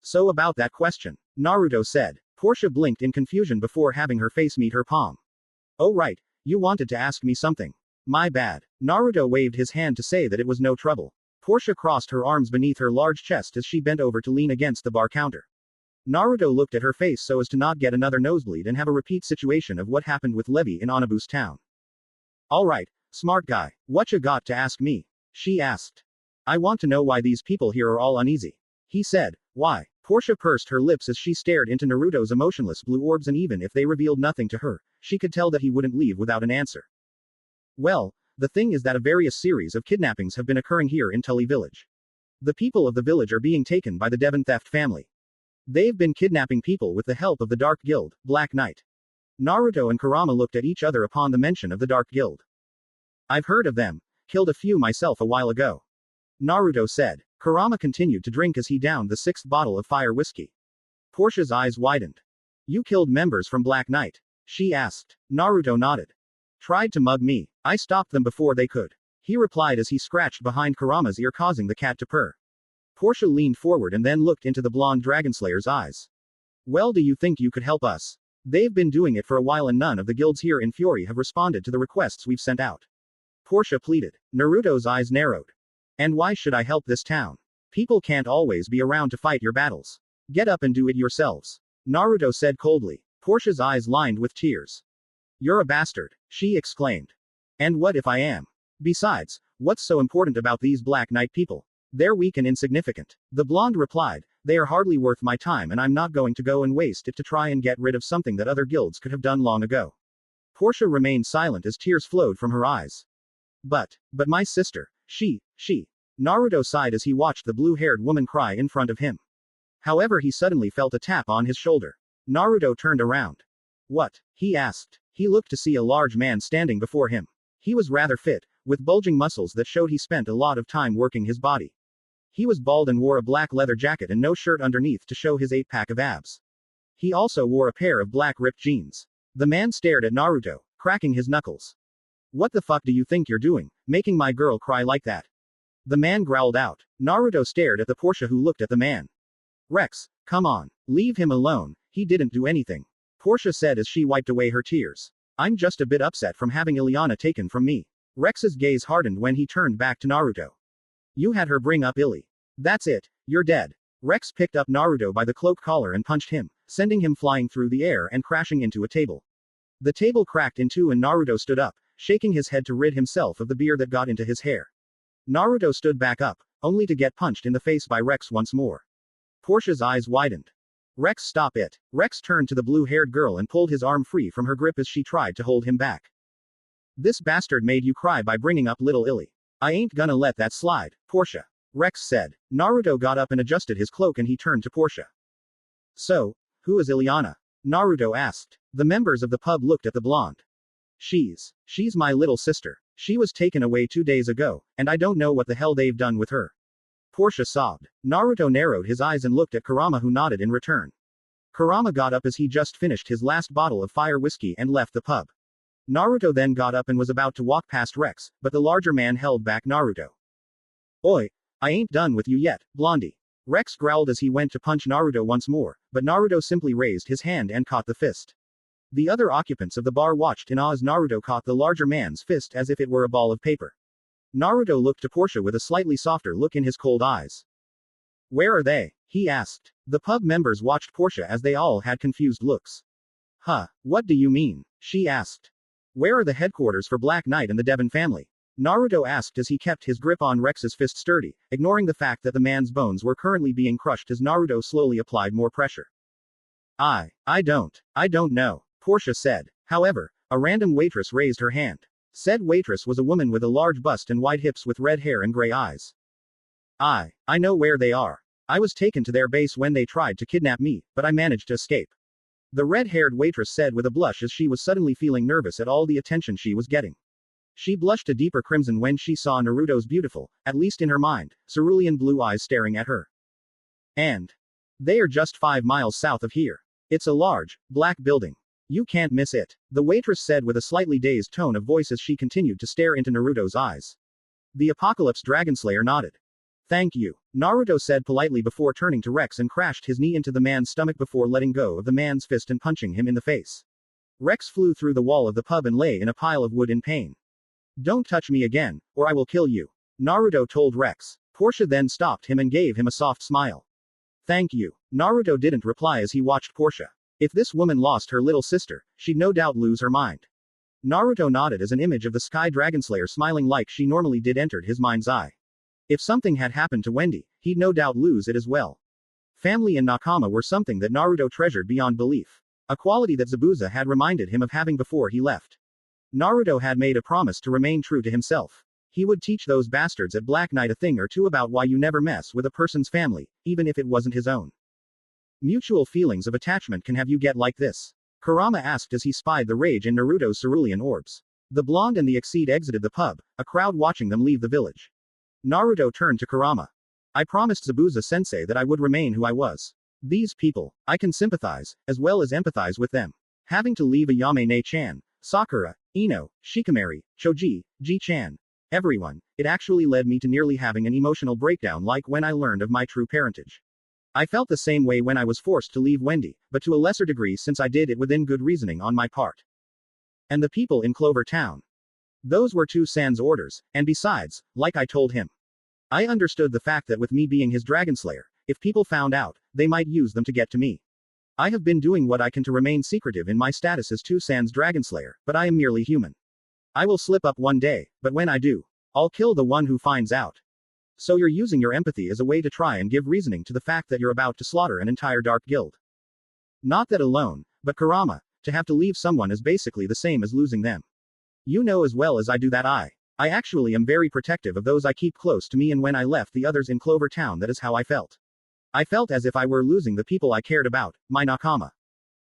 So about that question, Naruto said. Portia blinked in confusion before having her face meet her palm. Oh right, you wanted to ask me something. My bad. Naruto waved his hand to say that it was no trouble. Portia crossed her arms beneath her large chest as she bent over to lean against the bar counter. Naruto looked at her face so as to not get another nosebleed and have a repeat situation of what happened with Levy in Onibu's town. Alright, smart guy, what you got to ask me? She asked. I want to know why these people here are all uneasy. He said. Why? Portia pursed her lips as she stared into Naruto's emotionless blue orbs, and even if they revealed nothing to her, she could tell that he wouldn't leave without an answer. Well, the thing is that a various series of kidnappings have been occurring here in Tully village. The people of the village are being taken by the Devon theft family. They've been kidnapping people with the help of the Dark Guild, Black Knight. Naruto and Kurama looked at each other upon the mention of the Dark Guild. I've heard of them. Killed a few myself a while ago. Naruto said. Kurama continued to drink as he downed the 6th bottle of fire whiskey. Portia's eyes widened. You killed members from Black Knight? She asked. Naruto nodded. Tried to mug me. I stopped them before they could. He replied as he scratched behind Kurama's ear, causing the cat to purr. Portia leaned forward and then looked into the blonde Dragonslayer's eyes. Well, do you think you could help us? They've been doing it for a while and none of the guilds here in Fury have responded to the requests we've sent out. Portia pleaded. Naruto's eyes narrowed. And why should I help this town? People can't always be around to fight your battles. Get up and do it yourselves. Naruto said coldly. Portia's eyes lined with tears. You're a bastard, she exclaimed. And what if I am? Besides, what's so important about these Black Knight people? They're weak and insignificant. The blonde replied. They are hardly worth my time, and I'm not going to go and waste it to try and get rid of something that other guilds could have done long ago. Portia remained silent as tears flowed from her eyes. But my sister, she. Naruto sighed as he watched the blue-haired woman cry in front of him. However, he suddenly felt a tap on his shoulder. Naruto turned around. What? He asked. He looked to see a large man standing before him. He was rather fit, with bulging muscles that showed he spent a lot of time working his body. He was bald and wore a black leather jacket and no shirt underneath to show his 8-pack of abs. He also wore a pair of black ripped jeans. The man stared at Naruto, cracking his knuckles. What the fuck do you think you're doing, making my girl cry like that? The man growled out. Naruto stared at the Portia, who looked at the man. Rex, come on. Leave him alone, he didn't do anything. Portia said as she wiped away her tears. I'm just a bit upset from having Ileana taken from me. Rex's gaze hardened when he turned back to Naruto. You had her bring up Illy. That's it, you're dead. Rex picked up Naruto by the cloak collar and punched him, sending him flying through the air and crashing into a table. The table cracked in two and Naruto stood up, shaking his head to rid himself of the beer that got into his hair. Naruto stood back up, only to get punched in the face by Rex once more. Portia's eyes widened. Rex, stop it. Rex turned to the blue-haired girl and pulled his arm free from her grip as she tried to hold him back. This bastard made you cry by bringing up little Illy. I ain't gonna let that slide, Portia. Rex said. Naruto got up and adjusted his cloak and he turned to Portia. So, who is Ileana? Naruto asked. The members of the pub looked at the blonde. She's my little sister. She was taken away 2 days ago, and I don't know what the hell they've done with her. Portia sobbed. Naruto narrowed his eyes and looked at Kurama, who nodded in return. Kurama got up as he just finished his last bottle of fire whiskey and left the pub. Naruto then got up and was about to walk past Rex, but the larger man held back Naruto. Oi, I ain't done with you yet, Blondie. Rex growled as he went to punch Naruto once more, but Naruto simply raised his hand and caught the fist. The other occupants of the bar watched in awe as Naruto caught the larger man's fist as if it were a ball of paper. Naruto looked to Portia with a slightly softer look in his cold eyes. Where are they? He asked. The pub members watched Portia as they all had confused looks. Huh, what do you mean? She asked. Where are the headquarters for Black Knight and the Devon family? Naruto asked as he kept his grip on Rex's fist sturdy, ignoring the fact that the man's bones were currently being crushed as Naruto slowly applied more pressure. I don't know, Portia said. However, a random waitress raised her hand. Said waitress was a woman with a large bust and wide hips with red hair and gray eyes. I know where they are. I was taken to their base when they tried to kidnap me, but I managed to escape. The red-haired waitress said with a blush as she was suddenly feeling nervous at all the attention she was getting. She blushed a deeper crimson when she saw Naruto's beautiful, at least in her mind, cerulean blue eyes staring at her. And they are just 5 miles south of here. It's a large, black building. You can't miss it, the waitress said with a slightly dazed tone of voice as she continued to stare into Naruto's eyes. The Apocalypse Dragonslayer nodded. Thank you, Naruto said politely before turning to Rex and crashed his knee into the man's stomach before letting go of the man's fist and punching him in the face. Rex flew through the wall of the pub and lay in a pile of wood in pain. Don't touch me again, or I will kill you, Naruto told Rex. Portia then stopped him and gave him a soft smile. Thank you. Naruto didn't reply as he watched Portia. If this woman lost her little sister, she'd no doubt lose her mind. Naruto nodded as an image of the Sky Dragonslayer smiling like she normally did entered his mind's eye. If something had happened to Wendy, he'd no doubt lose it as well. Family and nakama were something that Naruto treasured beyond belief. A quality that Zabuza had reminded him of having before he left. Naruto had made a promise to remain true to himself. He would teach those bastards at Black Knight a thing or two about why you never mess with a person's family, even if it wasn't his own. Mutual feelings of attachment can have you get like this? Kurama asked as he spied the rage in Naruto's cerulean orbs. The blonde and the Exceed exited the pub, a crowd watching them leave the village. Naruto turned to Kurama. I promised Zabuza-sensei that I would remain who I was. These people, I can sympathize, as well as empathize with them. Having to leave Ayame-ne-chan, Sakura, Ino, Shikimori, Choji, Ji-chan. Everyone, it actually led me to nearly having an emotional breakdown like when I learned of my true parentage. I felt the same way when I was forced to leave Wendy, but to a lesser degree since I did it within good reasoning on my part. And the people in Clover Town. Those were Two-san's orders, and besides, like I told him. I understood the fact that with me being his Dragonslayer, if people found out, they might use them to get to me. I have been doing what I can to remain secretive in my status as Two-san's Dragonslayer, but I am merely human. I will slip up one day, but when I do, I'll kill the one who finds out. So you're using your empathy as a way to try and give reasoning to the fact that you're about to slaughter an entire dark guild. Not that alone, but Kurama, to have to leave someone is basically the same as losing them. You know as well as I do that I actually am very protective of those I keep close to me, and when I left the others in Clover Town that is how I felt. I felt as if I were losing the people I cared about, my nakama.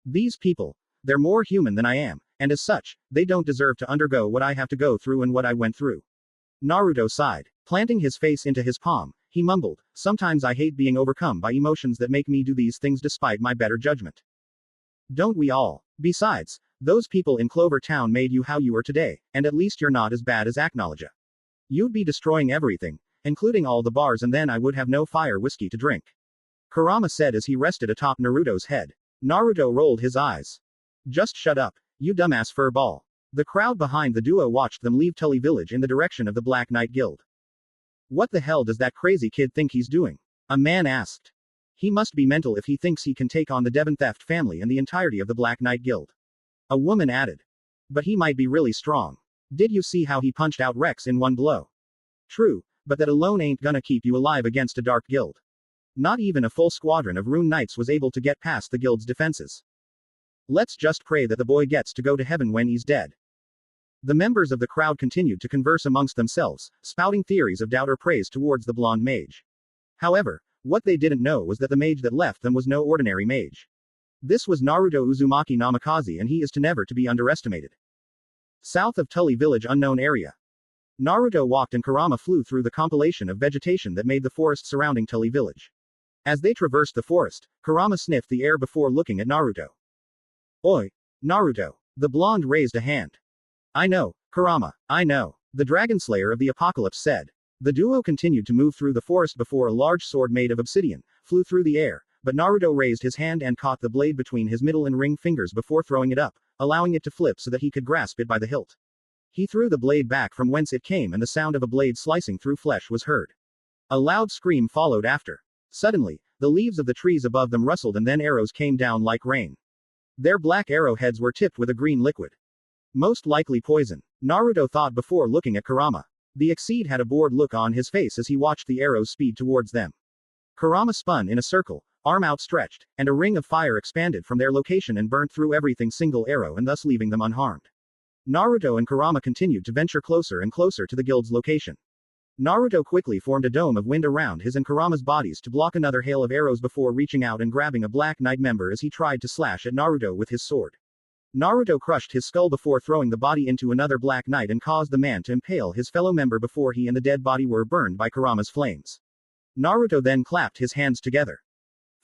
These people, they're more human than I am, and as such, they don't deserve to undergo what I have to go through and what I went through. Naruto sighed. Planting his face into his palm, he mumbled, sometimes I hate being overcome by emotions that make me do these things despite my better judgment. Don't we all? Besides, those people in Clover Town made you how you are today, and at least you're not as bad as Aknowledge. You'd be destroying everything, including all the bars, and then I would have no fire whiskey to drink. Kurama said as he rested atop Naruto's head. Naruto rolled his eyes. Just shut up, you dumbass fur ball. The crowd behind the duo watched them leave Tully village in the direction of the Black Knight Guild. What the hell does that crazy kid think he's doing? A man asked. He must be mental if he thinks he can take on the Devon Theft family and the entirety of the Black Knight Guild. A woman added. But he might be really strong. Did you see how he punched out Rex in one blow? True, but that alone ain't gonna keep you alive against a dark guild. Not even a full squadron of Rune Knights was able to get past the guild's defenses. Let's just pray that the boy gets to go to heaven when he's dead. The members of the crowd continued to converse amongst themselves, spouting theories of doubt or praise towards the blonde mage. However, what they didn't know was that the mage that left them was no ordinary mage. This was Naruto Uzumaki Namikaze, and he is never to be underestimated. South of Tully village, unknown area. Naruto walked and Kurama flew through the compilation of vegetation that made the forest surrounding Tully village. As they traversed the forest, Kurama sniffed the air before looking at Naruto. Oi, Naruto. The blonde raised a hand. I know, Kurama, I know, the Dragonslayer of the Apocalypse said. The duo continued to move through the forest before a large sword made of obsidian flew through the air, but Naruto raised his hand and caught the blade between his middle and ring fingers before throwing it up, allowing it to flip so that he could grasp it by the hilt. He threw the blade back from whence it came, and the sound of a blade slicing through flesh was heard. A loud scream followed after. Suddenly, the leaves of the trees above them rustled, and then arrows came down like rain. Their black arrowheads were tipped with a green liquid. Most likely poison, Naruto thought before looking at Kurama. The Exceed had a bored look on his face as he watched the arrows speed towards them. Kurama spun in a circle, arm outstretched, and a ring of fire expanded from their location and burnt through everything single arrow, and thus leaving them unharmed. Naruto and Kurama continued to venture closer and closer to the guild's location. Naruto quickly formed a dome of wind around his and Kurama's bodies to block another hail of arrows before reaching out and grabbing a Black Knight member as he tried to slash at Naruto with his sword. Naruto crushed his skull before throwing the body into another Black Knight and caused the man to impale his fellow member before he and the dead body were burned by Kurama's flames. Naruto then clapped his hands together.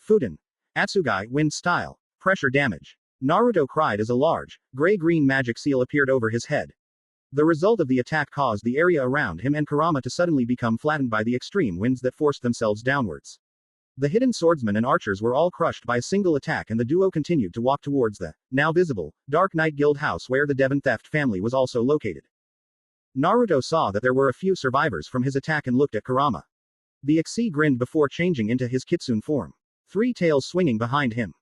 Fuden. Atsugai, wind style. Pressure damage. Naruto cried as a large, gray-green magic seal appeared over his head. The result of the attack caused the area around him and Kurama to suddenly become flattened by the extreme winds that forced themselves downwards. The hidden swordsmen and archers were all crushed by a single attack and the duo continued to walk towards the, now visible, Dark Knight Guild house where the Devon Theft family was also located. Naruto saw that there were a few survivors from his attack and looked at Kurama. The Ikki grinned before changing into his kitsune form. 3 tails swinging behind him.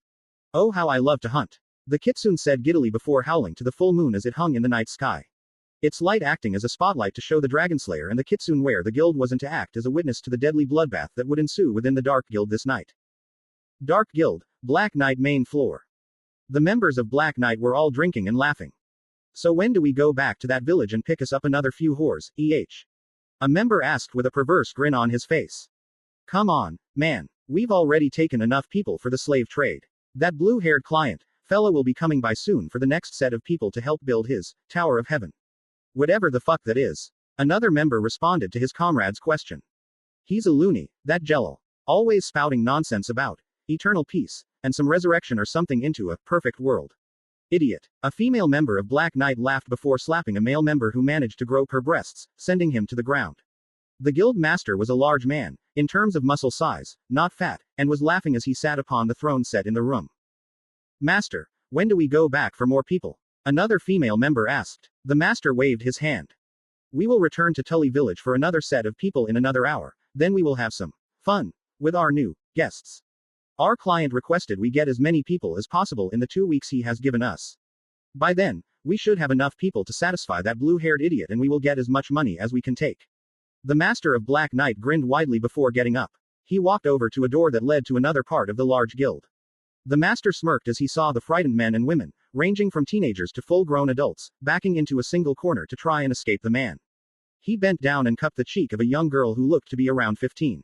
Oh how I love to hunt. The kitsune said giddily before howling to the full moon as it hung in the night sky. Its light acting as a spotlight to show the Dragonslayer and the kitsune where the guild wasn't to act as a witness to the deadly bloodbath that would ensue within the Dark Guild this night. Dark Guild, Black Knight main floor. The members of Black Knight were all drinking and laughing. So when do we go back to that village and pick us up another few whores, A member asked with a perverse grin on his face. Come on, man, we've already taken enough people for the slave trade. That blue-haired client, fella will be coming by soon for the next set of people to help build his Tower of Heaven. Whatever the fuck that is. Another member responded to his comrade's question. He's a loony, that Jello. Always spouting nonsense about eternal peace, and some resurrection or something into a perfect world. Idiot. A female member of Black Knight laughed before slapping a male member who managed to grope her breasts, sending him to the ground. The guild master was a large man, in terms of muscle size, not fat, and was laughing as he sat upon the throne set in the room. Master, when do we go back for more people? Another female member asked. The master waved his hand. We will return to Tully village for another set of people in another hour, then we will have some fun with our new guests. Our client requested we get as many people as possible in the 2 weeks he has given us. By then, we should have enough people to satisfy that blue-haired idiot and we will get as much money as we can take. The master of Black Knight grinned widely before getting up. He walked over to a door that led to another part of the large guild. The master smirked as he saw the frightened men and women, ranging from teenagers to full-grown adults, backing into a single corner to try and escape the man. He bent down and cupped the cheek of a young girl who looked to be around 15.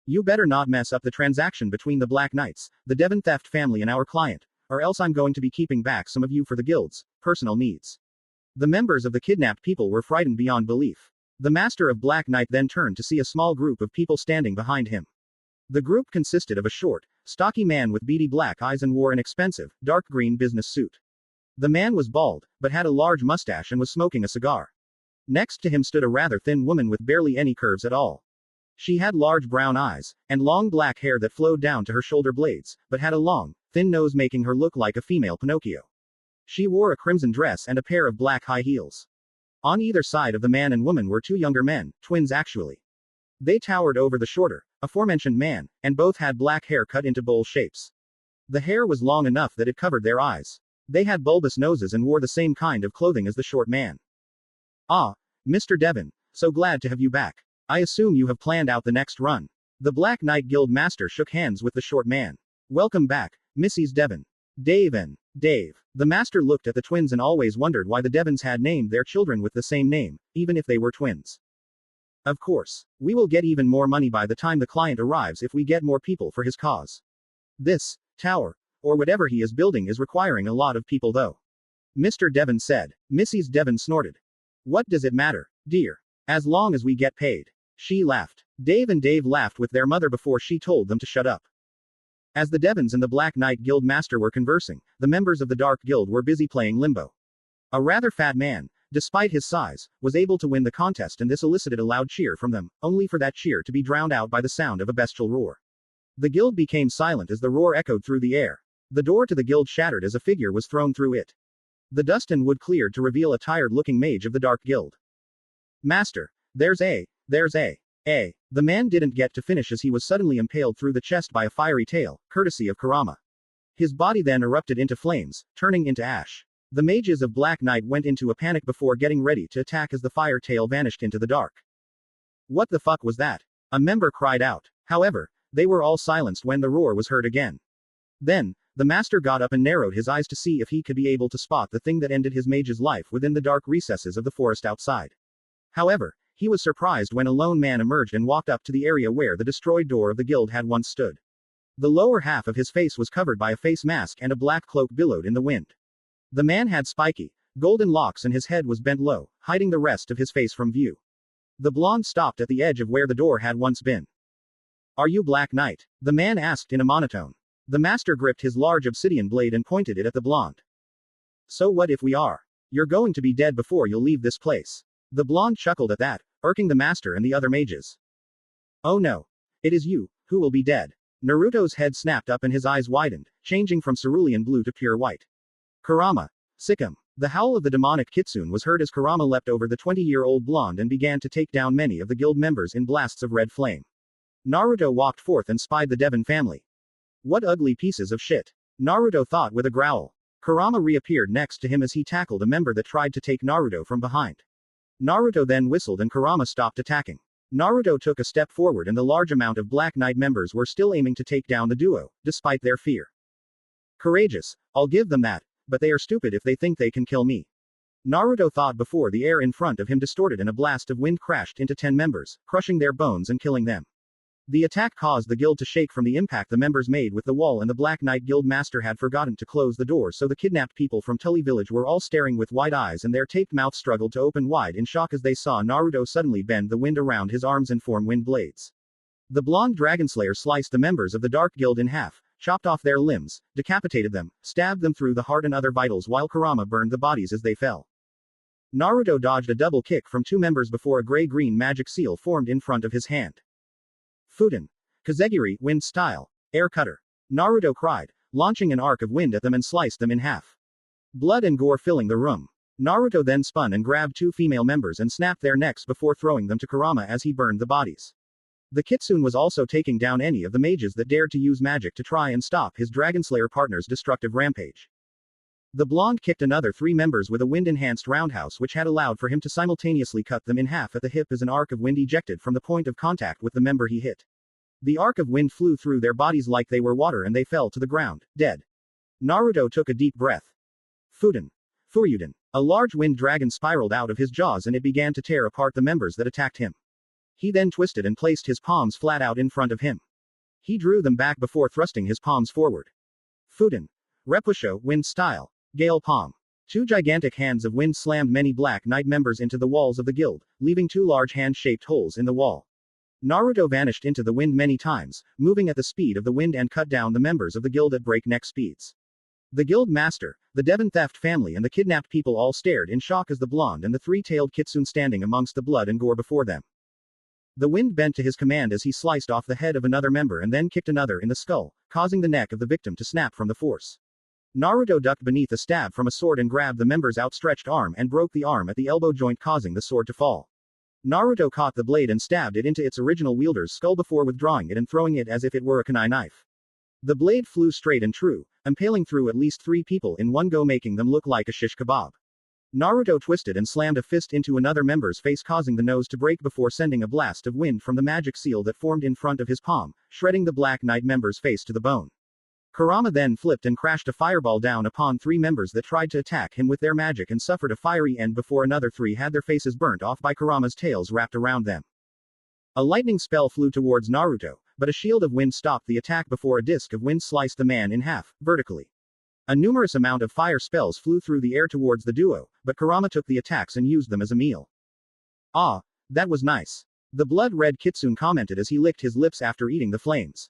You better not mess up the transaction between the Black Knights, the Devon Theft family and our client, or else I'm going to be keeping back some of you for the guild's personal needs. The members of the kidnapped people were frightened beyond belief. The master of Black Knight then turned to see a small group of people standing behind him. The group consisted of a short, stocky man with beady black eyes and wore an expensive, dark green business suit. The man was bald, but had a large mustache and was smoking a cigar. Next to him stood a rather thin woman with barely any curves at all. She had large brown eyes, and long black hair that flowed down to her shoulder blades, but had a long, thin nose making her look like a female Pinocchio. She wore a crimson dress and a pair of black high heels. On either side of the man and woman were 2 younger men, twins actually. They towered over the shorter, aforementioned man, and both had black hair cut into bowl shapes. The hair was long enough that it covered their eyes. They had bulbous noses and wore the same kind of clothing as the short man. Ah, Mr. Devon, so glad to have you back. I assume you have planned out the next run. The Black Knight Guild Master shook hands with the short man. Welcome back, Mrs. Devon. Dave and Dave. The master looked at the twins and always wondered why the Devons had named their children with the same name, even if they were twins. Of course, we will get even more money by the time the client arrives if we get more people for his cause. This tower, or whatever he is building, is requiring a lot of people though. Mr. Devon said. Mrs. Devon snorted. What does it matter, dear? As long as we get paid. She laughed. Dave and Dave laughed with their mother before she told them to shut up. As the Devons and the Black Knight Guild Master were conversing, the members of the Dark Guild were busy playing limbo. A rather fat man, despite his size, was able to win the contest, and this elicited a loud cheer from them, only for that cheer to be drowned out by the sound of a bestial roar. The guild became silent as the roar echoed through the air. The door to the guild shattered as a figure was thrown through it. The dust and wood cleared to reveal a tired-looking mage of the Dark Guild. Master, there's a. The man didn't get to finish as he was suddenly impaled through the chest by a fiery tail, courtesy of Kurama. His body then erupted into flames, turning into ash. The mages of Black Knight went into a panic before getting ready to attack as the fire tail vanished into the dark. What the fuck was that? A member cried out. However, they were all silenced when the roar was heard again. Then, the master got up and narrowed his eyes to see if he could be able to spot the thing that ended his mage's life within the dark recesses of the forest outside. However, he was surprised when a lone man emerged and walked up to the area where the destroyed door of the guild had once stood. The lower half of his face was covered by a face mask and a black cloak billowed in the wind. The man had spiky, golden locks and his head was bent low, hiding the rest of his face from view. The blonde stopped at the edge of where the door had once been. "Are you Black Knight?" the man asked in a monotone. The master gripped his large obsidian blade and pointed it at the blonde. "So what if we are? You're going to be dead before you'll leave this place." The blonde chuckled at that, irking the master and the other mages. "Oh no. It is you, who will be dead." Naruto's head snapped up and his eyes widened, changing from cerulean blue to pure white. "Kurama. Sikkim." The howl of the demonic kitsune was heard as Kurama leapt over the 20-year-old blonde and began to take down many of the guild members in blasts of red flame. Naruto walked forth and spied the Devon family. "What ugly pieces of shit," Naruto thought with a growl. Kurama reappeared next to him as he tackled a member that tried to take Naruto from behind. Naruto then whistled and Kurama stopped attacking. Naruto took a step forward and the large amount of Black Knight members were still aiming to take down the duo, despite their fear. "Courageous, I'll give them that, but they are stupid if they think they can kill me," Naruto thought before the air in front of him distorted and a blast of wind crashed into 10 members, crushing their bones and killing them. The attack caused the guild to shake from the impact the members made with the wall and the Black Knight guild master had forgotten to close the door so the kidnapped people from Tully village were all staring with wide eyes and their taped mouths struggled to open wide in shock as they saw Naruto suddenly bend the wind around his arms and form wind blades. The blonde Dragonslayer sliced the members of the Dark Guild in half, chopped off their limbs, decapitated them, stabbed them through the heart and other vitals while Kurama burned the bodies as they fell. Naruto dodged a double kick from 2 members before a gray-green magic seal formed in front of his hand. "Futen. Kazegiri, wind style. Air cutter," Naruto cried, launching an arc of wind at them and sliced them in half. Blood and gore filling the room. Naruto then spun and grabbed 2 female members and snapped their necks before throwing them to Kurama as he burned the bodies. The kitsune was also taking down any of the mages that dared to use magic to try and stop his Dragonslayer partner's destructive rampage. The blonde kicked another 3 members with a wind-enhanced roundhouse which had allowed for him to simultaneously cut them in half at the hip as an arc of wind ejected from the point of contact with the member he hit. The arc of wind flew through their bodies like they were water and they fell to the ground, dead. Naruto took a deep breath. Futen. Furyuden. A large wind dragon spiraled out of his jaws and it began to tear apart the members that attacked him. He then twisted and placed his palms flat out in front of him. He drew them back before thrusting his palms forward. Futen. Repusho, wind style. Gale palm. 2 gigantic hands of wind slammed many Black Knight members into the walls of the guild, leaving 2 large hand-shaped holes in the wall. Naruto vanished into the wind many times, moving at the speed of the wind and cut down the members of the guild at breakneck speeds. The guild master, the Devon theft family and the kidnapped people all stared in shock as the blonde and the 3-tailed kitsune standing amongst the blood and gore before them. The wind bent to his command as he sliced off the head of another member and then kicked another in the skull, causing the neck of the victim to snap from the force. Naruto ducked beneath a stab from a sword and grabbed the member's outstretched arm and broke the arm at the elbow joint causing the sword to fall. Naruto caught the blade and stabbed it into its original wielder's skull before withdrawing it and throwing it as if it were a kunai knife. The blade flew straight and true, impaling through at least 3 people in one go making them look like a shish kebab. Naruto twisted and slammed a fist into another member's face causing the nose to break before sending a blast of wind from the magic seal that formed in front of his palm, shredding the Black Knight member's face to the bone. Kurama then flipped and crashed a fireball down upon 3 members that tried to attack him with their magic and suffered a fiery end before another 3 had their faces burnt off by Kurama's tails wrapped around them. A lightning spell flew towards Naruto, but a shield of wind stopped the attack before a disc of wind sliced the man in half, vertically. A numerous amount of fire spells flew through the air towards the duo, but Kurama took the attacks and used them as a meal. "Ah, that was nice," the blood-red kitsune commented as he licked his lips after eating the flames.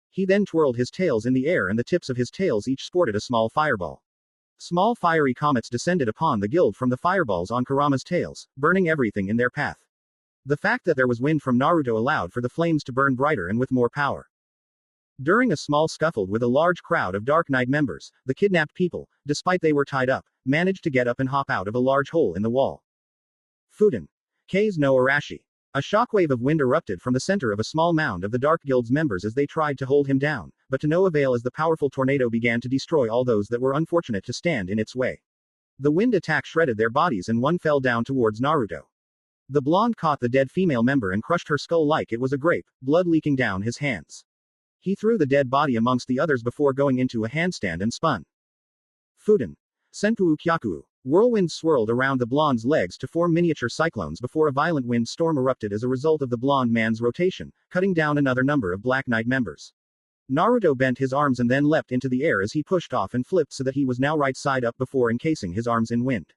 He then twirled his tails in the air and the tips of his tails each sported a small fireball. Small fiery comets descended upon the guild from the fireballs on Kurama's tails, burning everything in their path. The fact that there was wind from Naruto allowed for the flames to burn brighter and with more power. During a small scuffle with a large crowd of Dark Knight members, the kidnapped people, despite they were tied up, managed to get up and hop out of a large hole in the wall. Futen. Kei's no Arashi. A shockwave of wind erupted from the center of a small mound of the Dark Guild's members as they tried to hold him down, but to no avail as the powerful tornado began to destroy all those that were unfortunate to stand in its way. The wind attack shredded their bodies and one fell down towards Naruto. The blonde caught the dead female member and crushed her skull like it was a grape, blood leaking down his hands. He threw the dead body amongst the others before going into a handstand and spun. Fuden. Senpuu Kyaku. Whirlwinds swirled around the blonde's legs to form miniature cyclones before a violent wind storm erupted as a result of the blonde man's rotation, cutting down another number of Black Knight members. Naruto bent his arms and then leapt into the air as he pushed off and flipped so that he was now right side up before encasing his arms in wind.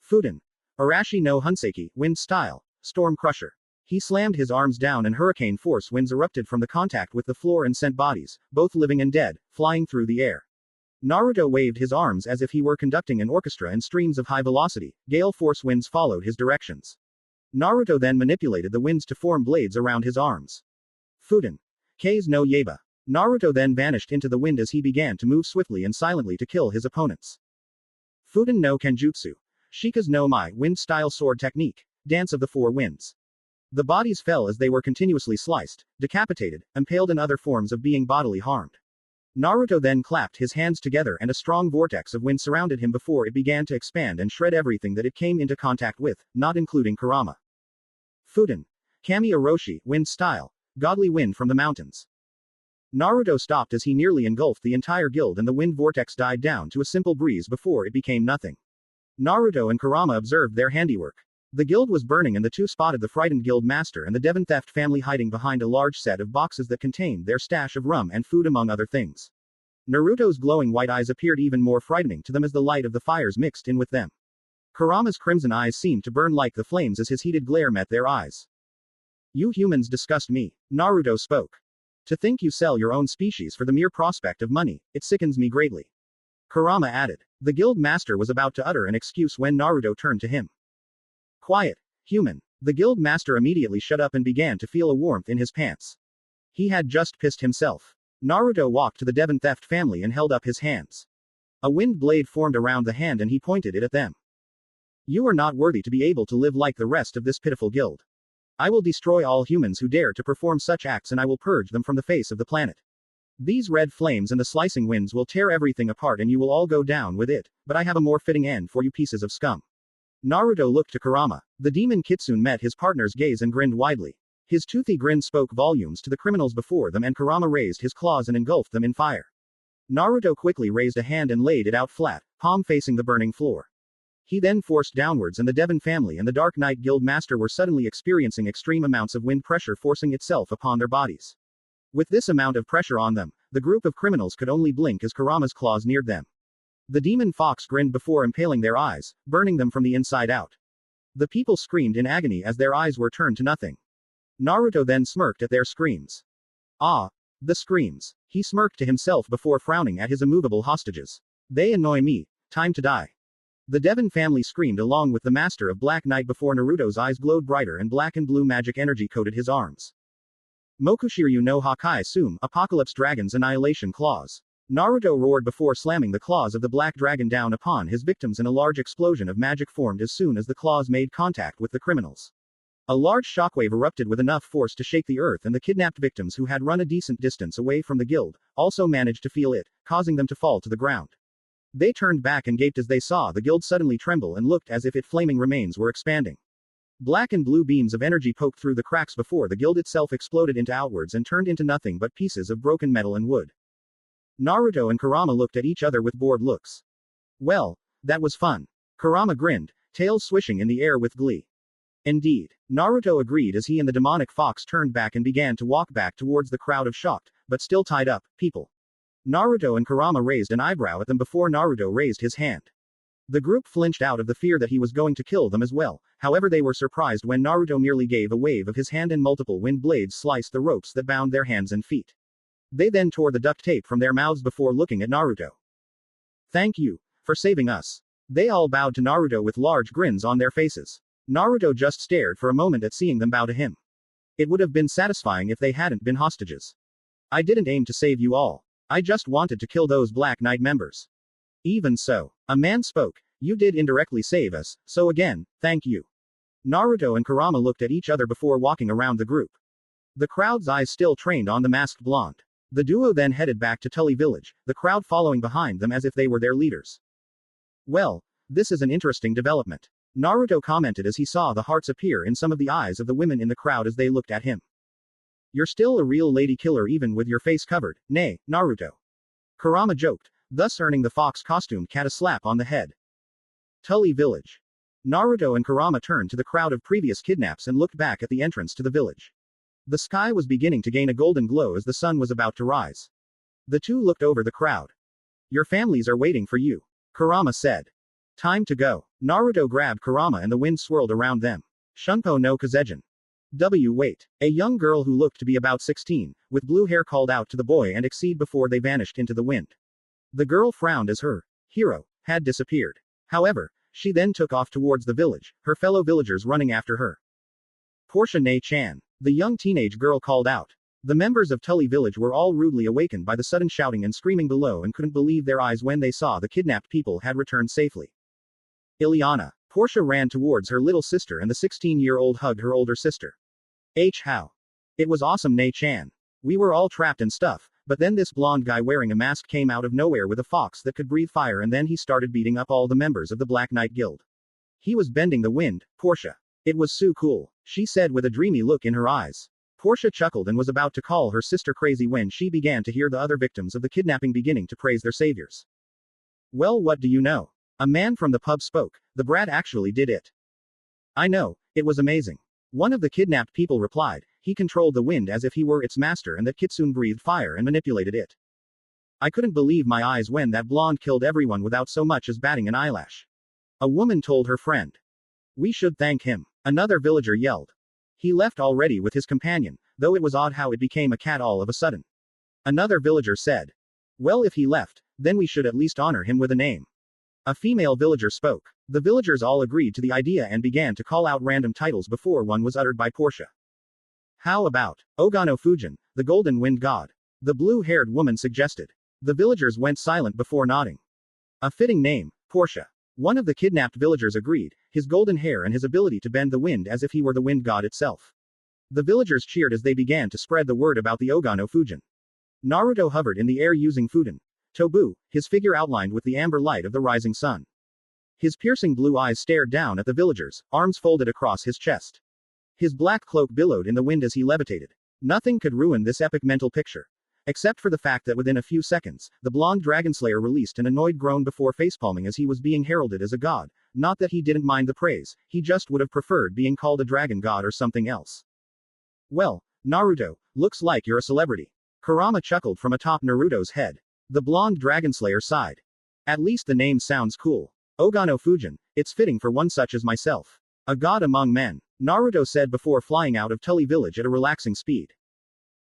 Fuden. Arashi no Hunseki, wind style, storm crusher. He slammed his arms down and hurricane force winds erupted from the contact with the floor and sent bodies, both living and dead, flying through the air. Naruto waved his arms as if he were conducting an orchestra in streams of high velocity, gale force winds followed his directions. Naruto then manipulated the winds to form blades around his arms. Fuden. Kei's no Yaiba. Naruto then vanished into the wind as he began to move swiftly and silently to kill his opponents. Fuden no Kenjutsu. Shika's no Mai, wind-style sword technique, dance of the four winds. The bodies fell as they were continuously sliced, decapitated, impaled and other forms of being bodily harmed. Naruto then clapped his hands together and a strong vortex of wind surrounded him before it began to expand and shred everything that it came into contact with, not including Kurama. Fuden. Kami Oroshi, wind style, godly wind from the mountains. Naruto stopped as he nearly engulfed the entire guild and the wind vortex died down to a simple breeze before it became nothing. Naruto and Kurama observed their handiwork. The guild was burning and the two spotted the frightened guild master and the Devon theft family hiding behind a large set of boxes that contained their stash of rum and food among other things. Naruto's glowing white eyes appeared even more frightening to them as the light of the fires mixed in with them. Kurama's crimson eyes seemed to burn like the flames as his heated glare met their eyes. You humans disgust me, Naruto spoke. To think you sell your own species for the mere prospect of money, it sickens me greatly. Kurama added. The guild master was about to utter an excuse when Naruto turned to him. Quiet, human. The guild master immediately shut up and began to feel a warmth in his pants. He had just pissed himself. Naruto walked to the Devon theft family and held up his hands. A wind blade formed around the hand and he pointed it at them. You are not worthy to be able to live like the rest of this pitiful guild. I will destroy all humans who dare to perform such acts and I will purge them from the face of the planet. These red flames and the slicing winds will tear everything apart and you will all go down with it, but I have a more fitting end for you pieces of scum. Naruto looked to Kurama. The demon Kitsune met his partner's gaze and grinned widely. His toothy grin spoke volumes to the criminals before them and Kurama raised his claws and engulfed them in fire. Naruto quickly raised a hand and laid it out flat, palm facing the burning floor. He then forced downwards and the Devon family and the Dark Knight Guild Master were suddenly experiencing extreme amounts of wind pressure forcing itself upon their bodies. With this amount of pressure on them, the group of criminals could only blink as Kurama's claws neared them. The demon fox grinned before impaling their eyes, burning them from the inside out. The people screamed in agony as their eyes were turned to nothing. Naruto then smirked at their screams. Ah, the screams. He smirked to himself before frowning at his immovable hostages. They annoy me. Time to die. The Devon family screamed along with the master of Black Knight before Naruto's eyes glowed brighter and black and blue magic energy coated his arms. Mokushiryu no Hakai Sum, Apocalypse Dragon's Annihilation Claws. Naruto roared before slamming the claws of the black dragon down upon his victims and a large explosion of magic formed as soon as the claws made contact with the criminals. A large shockwave erupted with enough force to shake the earth and the kidnapped victims who had run a decent distance away from the guild, also managed to feel it, causing them to fall to the ground. They turned back and gaped as they saw the guild suddenly tremble and looked as if its flaming remains were expanding. Black and blue beams of energy poked through the cracks before the guild itself exploded into outwards and turned into nothing but pieces of broken metal and wood. Naruto and Kurama looked at each other with bored looks. Well, that was fun. Kurama grinned, tails swishing in the air with glee. Indeed. Naruto agreed as he and the demonic fox turned back and began to walk back towards the crowd of shocked, but still tied up, people. Naruto and Kurama raised an eyebrow at them before Naruto raised his hand. The group flinched out of the fear that he was going to kill them as well, however they were surprised when Naruto merely gave a wave of his hand and multiple wind blades sliced the ropes that bound their hands and feet. They then tore the duct tape from their mouths before looking at Naruto. Thank you, for saving us. They all bowed to Naruto with large grins on their faces. Naruto just stared for a moment at seeing them bow to him. It would have been satisfying if they hadn't been hostages. I didn't aim to save you all. I just wanted to kill those Black Knight members. Even so, a man spoke. You did indirectly save us, so again, thank you. Naruto and Kurama looked at each other before walking around the group. The crowd's eyes still trained on the masked blonde. The duo then headed back to Tully village, the crowd following behind them as if they were their leaders. Well, this is an interesting development. Naruto commented as he saw the hearts appear in some of the eyes of the women in the crowd as they looked at him. You're still a real lady killer even with your face covered, nay, Naruto. Kurama joked, thus earning the fox-costumed cat a slap on the head. Tully Village. Naruto and Kurama turned to the crowd of previous kidnaps and looked back at the entrance to the village. The sky was beginning to gain a golden glow as the sun was about to rise. The two looked over the crowd. Your families are waiting for you, Kurama said. Time to go. Naruto grabbed Kurama and the wind swirled around them. Shunpo no Kazejin. Wait. A young girl who looked to be about 16, with blue hair called out to the boy and Exceed before they vanished into the wind. The girl frowned as her hero had disappeared. However, she then took off towards the village, her fellow villagers running after her. Portia Ne-chan. The young teenage girl called out. The members of Tully village were all rudely awakened by the sudden shouting and screaming below and couldn't believe their eyes when they saw the kidnapped people had returned safely. Ileana. Portia ran towards her little sister and the 16-year-old hugged her older sister. How? It was awesome, Ne-chan. We were all trapped and stuff, but then this blonde guy wearing a mask came out of nowhere with a fox that could breathe fire and then he started beating up all the members of the Black Knight Guild. He was bending the wind, Portia. It was so cool, she said with a dreamy look in her eyes. Portia chuckled and was about to call her sister crazy when she began to hear the other victims of the kidnapping beginning to praise their saviors. Well, what do you know? A man from the pub spoke. The brat actually did it. I know, it was amazing. One of the kidnapped people replied, he controlled the wind as if he were its master and that Kitsune breathed fire and manipulated it. I couldn't believe my eyes when that blonde killed everyone without so much as batting an eyelash. A woman told her friend. We should thank him. Another villager yelled. He left already with his companion, though it was odd how it became a cat all of a sudden. Another villager said. Well, if he left, then we should at least honor him with a name. A female villager spoke. The villagers all agreed to the idea and began to call out random titles before one was uttered by Portia. How about Ogano Fujin, the golden wind god? The blue-haired woman suggested. The villagers went silent before nodding. A fitting name, Portia. One of the kidnapped villagers agreed, his golden hair and his ability to bend the wind as if he were the wind god itself. The villagers cheered as they began to spread the word about the Ogano Fujin. Naruto hovered in the air using Fuden Tobu, his figure outlined with the amber light of the rising sun. His piercing blue eyes stared down at the villagers, arms folded across his chest. His black cloak billowed in the wind as he levitated. Nothing could ruin this epic mental picture. Except for the fact that within a few seconds, the blonde Dragonslayer released an annoyed groan before facepalming as he was being heralded as a god. Not that he didn't mind the praise, he just would have preferred being called a dragon god or something else. Well, Naruto, looks like you're a celebrity. Kurama chuckled from atop Naruto's head. The blonde Dragonslayer sighed. At least the name sounds cool. Ogano Fujin, it's fitting for one such as myself. A god among men, Naruto said before flying out of Tully village at a relaxing speed.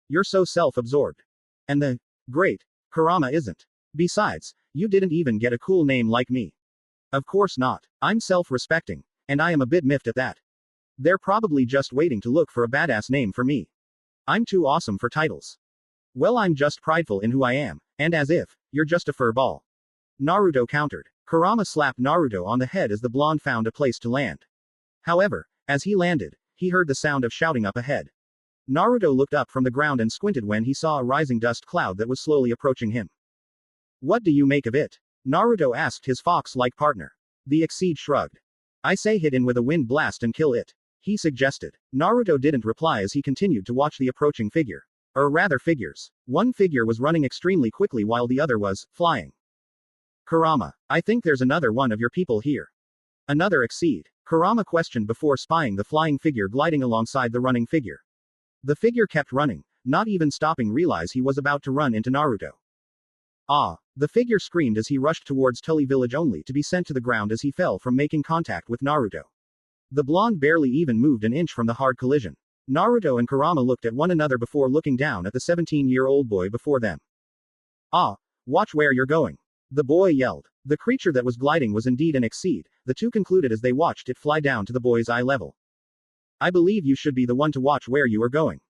You're so self-absorbed. And the great Kurama isn't. Besides, you didn't even get a cool name like me. Of course not. I'm self-respecting. And I am a bit miffed at that. They're probably just waiting to look for a badass name for me. I'm too awesome for titles. Well, I'm just prideful in who I am, and as if you're just a fur ball. Naruto countered. Kurama slapped Naruto on the head as the blonde found a place to land. However, as he landed, he heard the sound of shouting up ahead. Naruto looked up from the ground and squinted when he saw a rising dust cloud that was slowly approaching him. What do you make of it? Naruto asked his fox-like partner. The Exceed shrugged. I say hit in with a wind blast and kill it, he suggested. Naruto didn't reply as he continued to watch the approaching figure. Or rather figures. One figure was running extremely quickly while the other was flying. Kurama, I think there's another one of your people here. Another Exceed? Kurama questioned before spying the flying figure gliding alongside the running figure. The figure kept running, not even stopping realize he was about to run into Naruto. Ah! The figure screamed as he rushed towards Tully village only to be sent to the ground as he fell from making contact with Naruto. The blonde barely even moved an inch from the hard collision. Naruto and Kurama looked at one another before looking down at the 17-year-old boy before them. Ah! Watch where you're going. The boy yelled. The creature that was gliding was indeed an Exceed, the two concluded as they watched it fly down to the boy's eye level. I believe you should be the one to watch where you are going.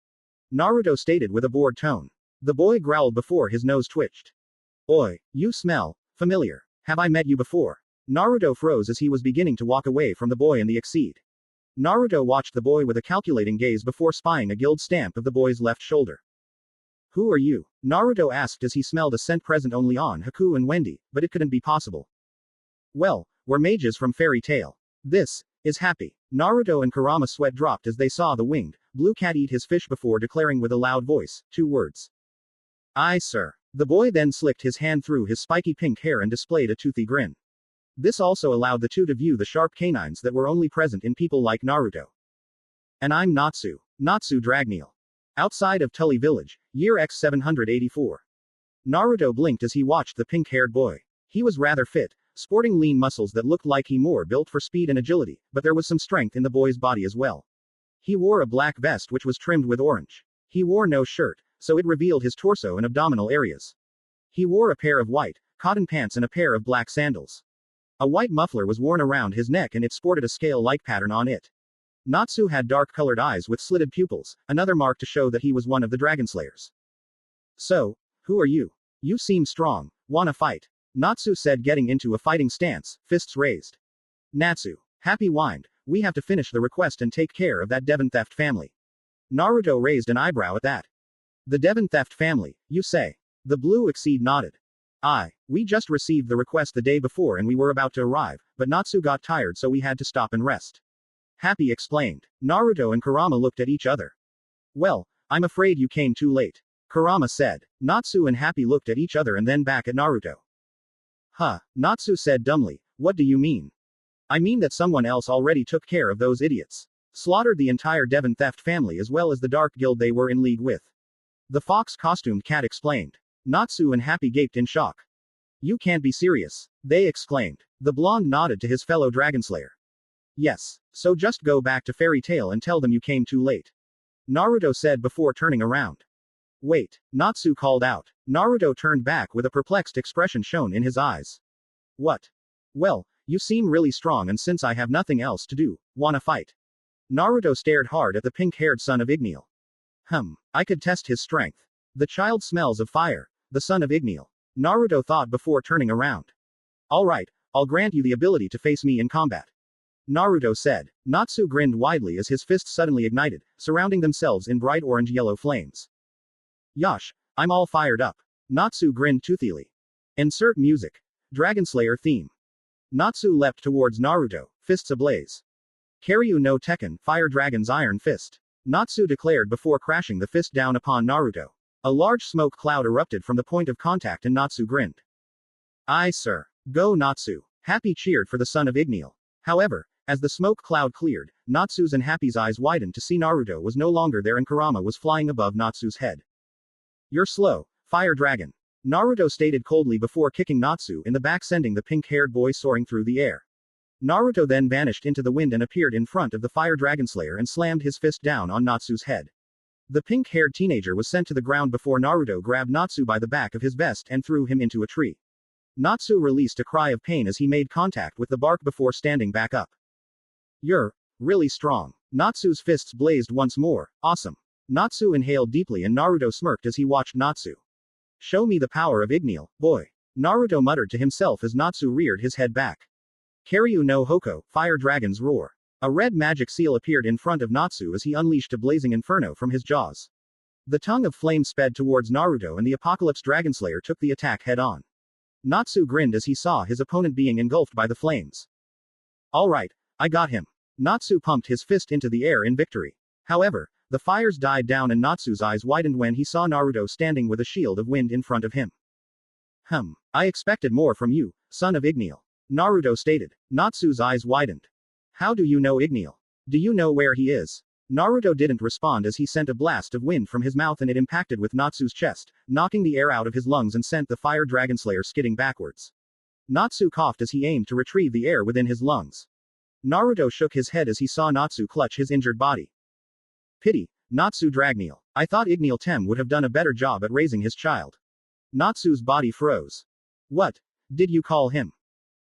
Naruto stated with a bored tone. The boy growled before his nose twitched. Oi, you smell familiar. Have I met you before? Naruto froze as he was beginning to walk away from the boy and the Exceed. Naruto watched the boy with a calculating gaze before spying a guild stamp of the boy's left shoulder. Who are you? Naruto asked as he smelled a scent present only on Haku and Wendy, but it couldn't be possible. Well, we're mages from Fairy Tail. This is Happy. Naruto and Kurama sweat dropped as they saw the winged, Blue cat eat his fish before declaring with a loud voice, 2 words. Aye, sir. The boy then slicked his hand through his spiky pink hair and displayed a toothy grin. This also allowed the two to view the sharp canines that were only present in people like Naruto. And I'm Natsu. Natsu Dragneel. Outside of Tully village, year X 784. Naruto blinked as he watched the pink-haired boy. He was rather fit, sporting lean muscles that looked like he more built for speed and agility, but there was some strength in the boy's body as well. He wore a black vest which was trimmed with orange. He wore no shirt, so it revealed his torso and abdominal areas. He wore a pair of white, cotton pants and a pair of black sandals. A white muffler was worn around his neck and it sported a scale-like pattern on it. Natsu had dark-colored eyes with slitted pupils, another mark to show that he was one of the Dragonslayers. So, who are you? You seem strong. Wanna fight? Natsu said, getting into a fighting stance, fists raised. Natsu. Happy whined, we have to finish the request and take care of that Devon theft family. Naruto raised an eyebrow at that. The Devon theft family, you say? The blue exceed nodded. Aye, we just received the request the day before and we were about to arrive, but Natsu got tired so we had to stop and rest. Happy explained. Naruto and Kurama looked at each other. Well, I'm afraid you came too late. Kurama said. Natsu and Happy looked at each other and then back at Naruto. Huh, Natsu said dumbly, what do you mean? I mean that someone else already took care of those idiots. Slaughtered the entire Devon theft family as well as the dark guild they were in league with. The fox-costumed cat explained. Natsu and Happy gaped in shock. You can't be serious, they exclaimed. The blonde nodded to his fellow Dragonslayer. Yes, so just go back to Fairy Tail and tell them you came too late. Naruto said before turning around. Wait, Natsu called out. Naruto turned back with a perplexed expression shown in his eyes. What? Well, you seem really strong and since I have nothing else to do, wanna fight? Naruto stared hard at the pink-haired son of Igneel. I could test his strength. The child smells of fire, the son of Igneel. Naruto thought before turning around. Alright, I'll grant you the ability to face me in combat. Naruto said. Natsu grinned widely as his fists suddenly ignited, surrounding themselves in bright orange-yellow flames. Yosh, I'm all fired up. Natsu grinned toothily. Insert music. Dragonslayer theme. Natsu leapt towards Naruto, fists ablaze. Karyu no Tekken, Fire Dragon's Iron Fist. Natsu declared before crashing the fist down upon Naruto. A large smoke cloud erupted from the point of contact and Natsu grinned. Aye, sir. Go Natsu. Happy cheered for the son of Igneel. However, as the smoke cloud cleared, Natsu's and Happy's eyes widened to see Naruto was no longer there and Kurama was flying above Natsu's head. You're slow, Fire Dragon. Naruto stated coldly before kicking Natsu in the back, sending the pink-haired boy soaring through the air. Naruto then vanished into the wind and appeared in front of the Fire Dragonslayer and slammed his fist down on Natsu's head. The pink-haired teenager was sent to the ground before Naruto grabbed Natsu by the back of his vest and threw him into a tree. Natsu released a cry of pain as he made contact with the bark before standing back up. You're really strong. Natsu's fists blazed once more. Awesome. Natsu inhaled deeply and Naruto smirked as he watched Natsu. Show me the power of Igneel, boy. Naruto muttered to himself as Natsu reared his head back. Karyu no Hoko, Fire Dragon's Roar. A red magic seal appeared in front of Natsu as he unleashed a blazing inferno from his jaws. The tongue of flame sped towards Naruto and the Apocalypse Dragonslayer took the attack head-on. Natsu grinned as he saw his opponent being engulfed by the flames. Alright, I got him. Natsu pumped his fist into the air in victory. However, the fires died down and Natsu's eyes widened when he saw Naruto standing with a shield of wind in front of him. I expected more from you, son of Igneel. Naruto stated. Natsu's eyes widened. How do you know Igneel? Do you know where he is? Naruto didn't respond as he sent a blast of wind from his mouth and it impacted with Natsu's chest, knocking the air out of his lungs and sent the Fire Dragonslayer skidding backwards. Natsu coughed as he aimed to retrieve the air within his lungs. Naruto shook his head as he saw Natsu clutch his injured body. Pity, Natsu Dragneel. I thought Igneel Tem would have done a better job at raising his child. Natsu's body froze. What did you call him?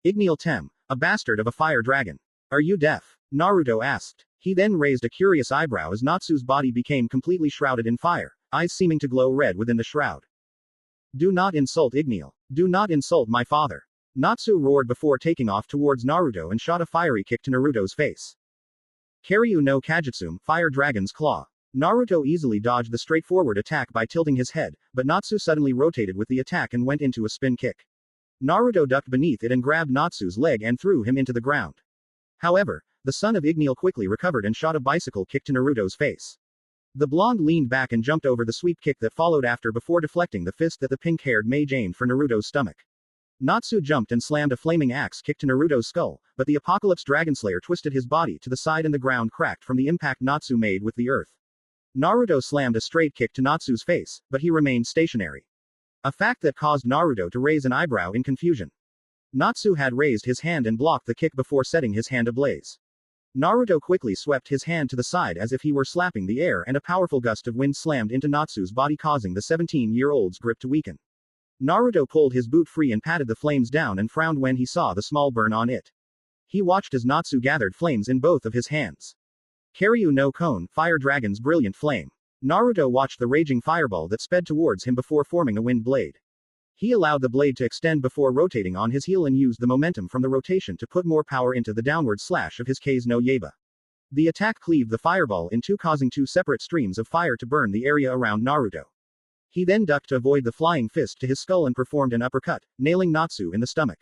Igneel Tem, a bastard of a fire dragon. Are you deaf? Naruto asked. He then raised a curious eyebrow as Natsu's body became completely shrouded in fire, eyes seeming to glow red within the shroud. Do not insult Igneel. Do not insult my father. Natsu roared before taking off towards Naruto and shot a fiery kick to Naruto's face. Karyu no Kajutsume, Fire Dragon's Claw. Naruto easily dodged the straightforward attack by tilting his head, but Natsu suddenly rotated with the attack and went into a spin kick. Naruto ducked beneath it and grabbed Natsu's leg and threw him into the ground. However, the son of Igneel quickly recovered and shot a bicycle kick to Naruto's face. The blonde leaned back and jumped over the sweep kick that followed after before deflecting the fist that the pink-haired mage aimed for Naruto's stomach. Natsu jumped and slammed a flaming axe kick to Naruto's skull, but the Apocalypse Dragonslayer twisted his body to the side and the ground cracked from the impact Natsu made with the earth. Naruto slammed a straight kick to Natsu's face, but he remained stationary. A fact that caused Naruto to raise an eyebrow in confusion. Natsu had raised his hand and blocked the kick before setting his hand ablaze. Naruto quickly swept his hand to the side as if he were slapping the air, and a powerful gust of wind slammed into Natsu's body, causing the 17-year-old's grip to weaken. Naruto pulled his boot free and patted the flames down and frowned when he saw the small burn on it. He watched as Natsu gathered flames in both of his hands. Karyu no Kon, Fire Dragon's brilliant flame. Naruto watched the raging fireball that sped towards him before forming a wind blade. He allowed the blade to extend before rotating on his heel and used the momentum from the rotation to put more power into the downward slash of his Kase no Yaiba. The attack cleaved the fireball in two, causing two separate streams of fire to burn the area around Naruto. He then ducked to avoid the flying fist to his skull and performed an uppercut, nailing Natsu in the stomach.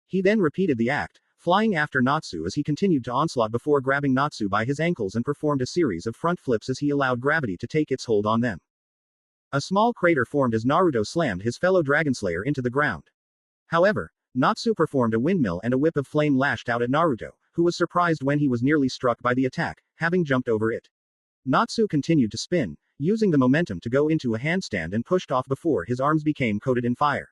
He then repeated the act, flying after Natsu as he continued to onslaught before grabbing Natsu by his ankles and performed a series of front flips as he allowed gravity to take its hold on them. A small crater formed as Naruto slammed his fellow Dragonslayer into the ground. However, Natsu performed a windmill and a whip of flame lashed out at Naruto, who was surprised when he was nearly struck by the attack, having jumped over it. Natsu continued to spin, using the momentum to go into a handstand and pushed off before his arms became coated in fire.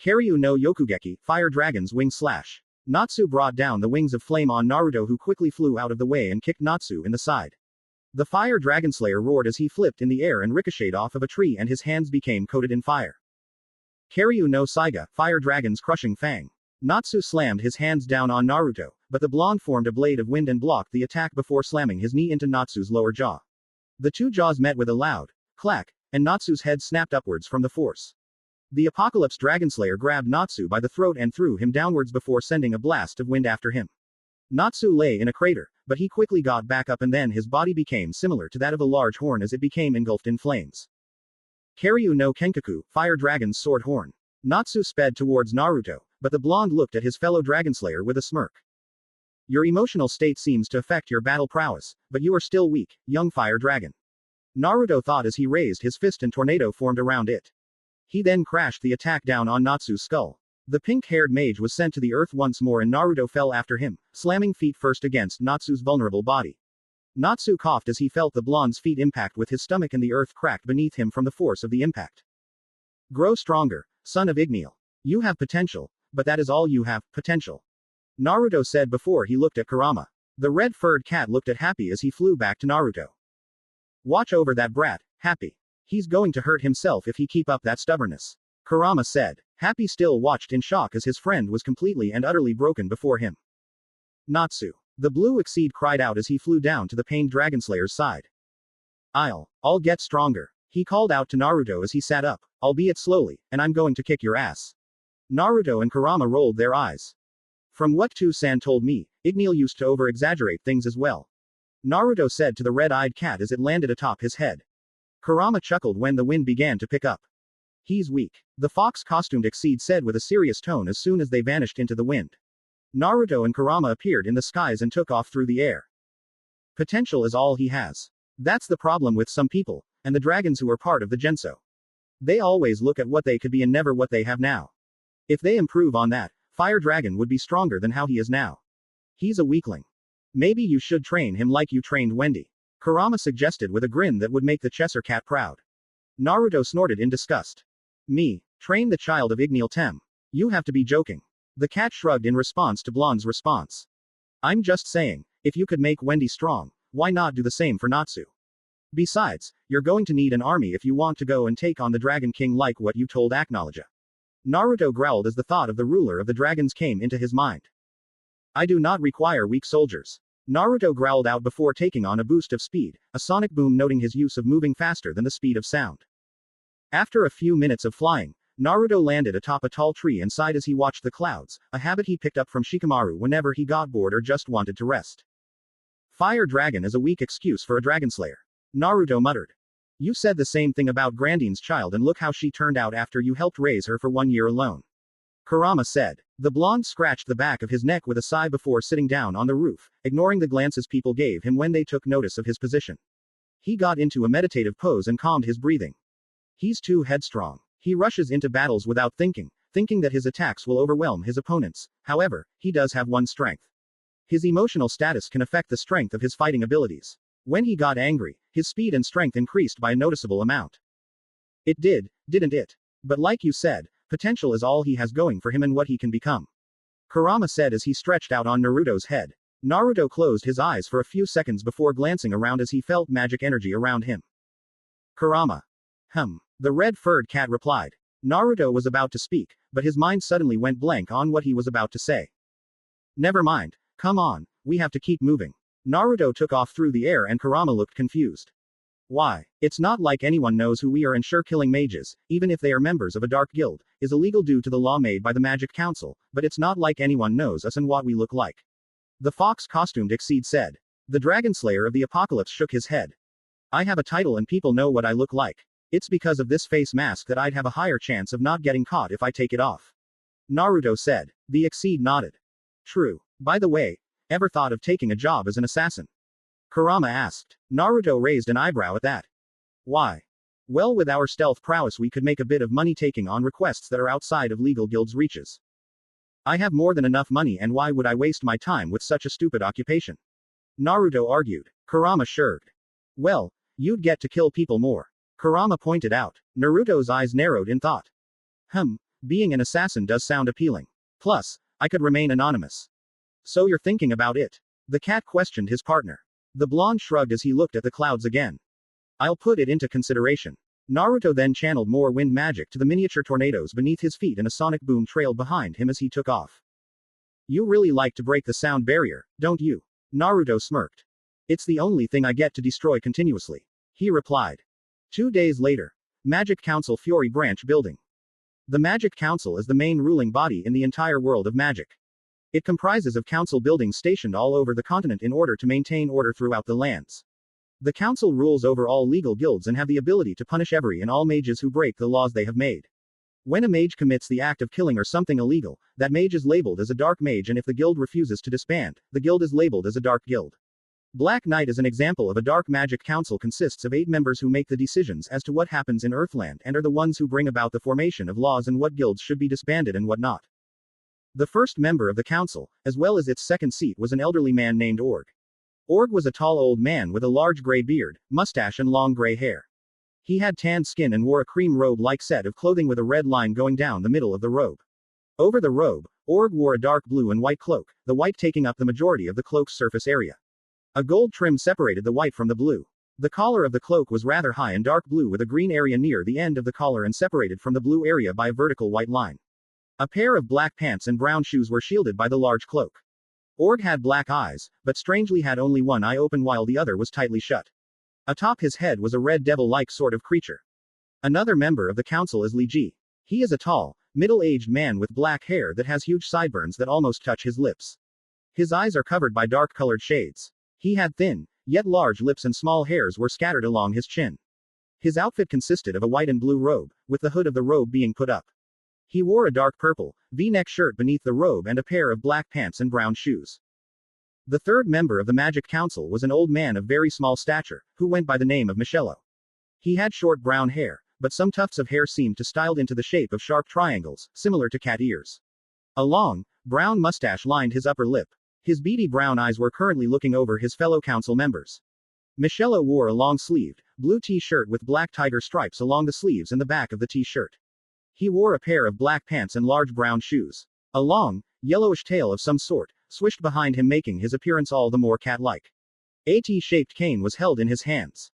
Karyu no Yokugeki, Fire Dragon's wing slash. Natsu brought down the wings of flame on Naruto, who quickly flew out of the way and kicked Natsu in the side. The Fire Dragonslayer roared as he flipped in the air and ricocheted off of a tree and his hands became coated in fire. Karyu no Saiga, Fire Dragon's crushing fang. Natsu slammed his hands down on Naruto, but the blonde formed a blade of wind and blocked the attack before slamming his knee into Natsu's lower jaw. The two jaws met with a loud clack, and Natsu's head snapped upwards from the force. The Apocalypse Dragonslayer grabbed Natsu by the throat and threw him downwards before sending a blast of wind after him. Natsu lay in a crater, but he quickly got back up and then his body became similar to that of a large horn as it became engulfed in flames. Karyu no Kenkaku, Fire Dragon's sword horn. Natsu sped towards Naruto, but the blonde looked at his fellow Dragonslayer with a smirk. Your emotional state seems to affect your battle prowess, but you are still weak, young Fire Dragon. Naruto thought as he raised his fist and tornado formed around it. He then crashed the attack down on Natsu's skull. The pink-haired mage was sent to the earth once more and Naruto fell after him, slamming feet first against Natsu's vulnerable body. Natsu coughed as he felt the blonde's feet impact with his stomach and the earth cracked beneath him from the force of the impact. Grow stronger, son of Igneal. You have potential, but that is all you have, potential. Naruto said before he looked at Kurama. The red-furred cat looked at Happy as he flew back to Naruto. Watch over that brat, Happy. He's going to hurt himself if he keep up that stubbornness. Kurama said. Happy still watched in shock as his friend was completely and utterly broken before him. Natsu. The blue exceed cried out as he flew down to the pained Dragonslayer's side. I'll get stronger. He called out to Naruto as he sat up, albeit slowly, and I'm going to kick your ass. Naruto and Kurama rolled their eyes. From what Tu-san told me, Igneal used to over-exaggerate things as well. Naruto said to the red-eyed cat as it landed atop his head. Kurama chuckled when the wind began to pick up. He's weak. The fox-costumed Exceed said with a serious tone as soon as they vanished into the wind. Naruto and Kurama appeared in the skies and took off through the air. Potential is all he has. That's the problem with some people, and the dragons who are part of the Genso. They always look at what they could be and never what they have now. If they improve on that, Fire Dragon would be stronger than how he is now. He's a weakling. Maybe you should train him like you trained Wendy. Kurama suggested with a grin that would make the Cheshire cat proud. Naruto snorted in disgust. Me? Train the child of Igneal Tem? You have to be joking. The cat shrugged in response to Blonde's response. I'm just saying, if you could make Wendy strong, why not do the same for Natsu? Besides, you're going to need an army if you want to go and take on the Dragon King like what you told Aknowledge. Naruto growled as the thought of the ruler of the dragons came into his mind. I do not require weak soldiers. Naruto growled out before taking on a boost of speed, a sonic boom noting his use of moving faster than the speed of sound. After a few minutes of flying, Naruto landed atop a tall tree and sighed as he watched the clouds, a habit he picked up from Shikamaru whenever he got bored or just wanted to rest. Fire Dragon is a weak excuse for a Dragonslayer. Naruto muttered. You said the same thing about Grandine's child and look how she turned out after you helped raise her for 1 year alone. Kurama said. The blonde scratched the back of his neck with a sigh before sitting down on the roof, ignoring the glances people gave him when they took notice of his position. He got into a meditative pose and calmed his breathing. He's too headstrong. He rushes into battles without thinking that his attacks will overwhelm his opponents. However, he does have one strength. His emotional status can affect the strength of his fighting abilities. When he got angry, his speed and strength increased by a noticeable amount. It did, didn't it? But like you said, potential is all he has going for him and what he can become. Kurama said as he stretched out on Naruto's head. Naruto closed his eyes for a few seconds before glancing around as he felt magic energy around him. Kurama. The red-furred cat replied. Naruto was about to speak, but his mind suddenly went blank on what he was about to say. Never mind. Come on, we have to keep moving. Naruto took off through the air and Kurama looked confused. Why? It's not like anyone knows who we are, and sure, killing mages, even if they are members of a dark guild, is illegal due to the law made by the Magic Council, but it's not like anyone knows us and what we look like. The fox-costumed Exceed said. The Dragonslayer of the Apocalypse shook his head. I have a title and people know what I look like. It's because of this face mask that I'd have a higher chance of not getting caught if I take it off. Naruto said. The Exceed nodded. True. By the way, ever thought of taking a job as an assassin? Kurama asked. Naruto raised an eyebrow at that. Why? Well, with our stealth prowess we could make a bit of money taking on requests that are outside of legal guilds' reaches. I have more than enough money, and why would I waste my time with such a stupid occupation? Naruto argued. Kurama shrugged. Well, you'd get to kill people more. Kurama pointed out. Naruto's eyes narrowed in thought. Being an assassin does sound appealing. Plus, I could remain anonymous. So you're thinking about it? The cat questioned his partner. The blonde shrugged as he looked at the clouds again. I'll put it into consideration. Naruto then channeled more wind magic to the miniature tornadoes beneath his feet, and a sonic boom trailed behind him as he took off. You really like to break the sound barrier, don't you? Naruto smirked. It's the only thing I get to destroy continuously. He replied. 2 days later. Magic Council Fury Branch Building. The Magic Council is the main ruling body in the entire world of magic. It comprises of council buildings stationed all over the continent in order to maintain order throughout the lands. The council rules over all legal guilds and have the ability to punish every and all mages who break the laws they have made. When a mage commits the act of killing or something illegal, that mage is labeled as a dark mage, and if the guild refuses to disband, the guild is labeled as a dark guild. Black Knight is an example of a dark magic council, consists of 8 members who make the decisions as to what happens in Earthland and are the ones who bring about the formation of laws and what guilds should be disbanded and what not. The first member of the council, as well as its second seat, was an elderly man named Org. Org was a tall old man with a large gray beard, mustache and long gray hair. He had tanned skin and wore a cream robe-like set of clothing with a red line going down the middle of the robe. Over the robe, Org wore a dark blue and white cloak, the white taking up the majority of the cloak's surface area. A gold trim separated the white from the blue. The collar of the cloak was rather high and dark blue with a green area near the end of the collar and separated from the blue area by a vertical white line. A pair of black pants and brown shoes were shielded by the large cloak. Org had black eyes, but strangely had only one eye open while the other was tightly shut. Atop his head was a red devil-like sort of creature. Another member of the council is Li Ji. He is a tall, middle-aged man with black hair that has huge sideburns that almost touch his lips. His eyes are covered by dark-colored shades. He had thin, yet large lips, and small hairs were scattered along his chin. His outfit consisted of a white and blue robe, with the hood of the robe being put up. He wore a dark purple, V-neck shirt beneath the robe and a pair of black pants and brown shoes. The third member of the Magic Council was an old man of very small stature, who went by the name of Michello. He had short brown hair, but some tufts of hair seemed to styled into the shape of sharp triangles, similar to cat ears. A long, brown mustache lined his upper lip. His beady brown eyes were currently looking over his fellow council members. Michello wore a long-sleeved, blue t-shirt with black tiger stripes along the sleeves and the back of the t-shirt. He wore a pair of black pants and large brown shoes. A long, yellowish tail of some sort swished behind him, making his appearance all the more cat-like. A T-shaped cane was held in his hands.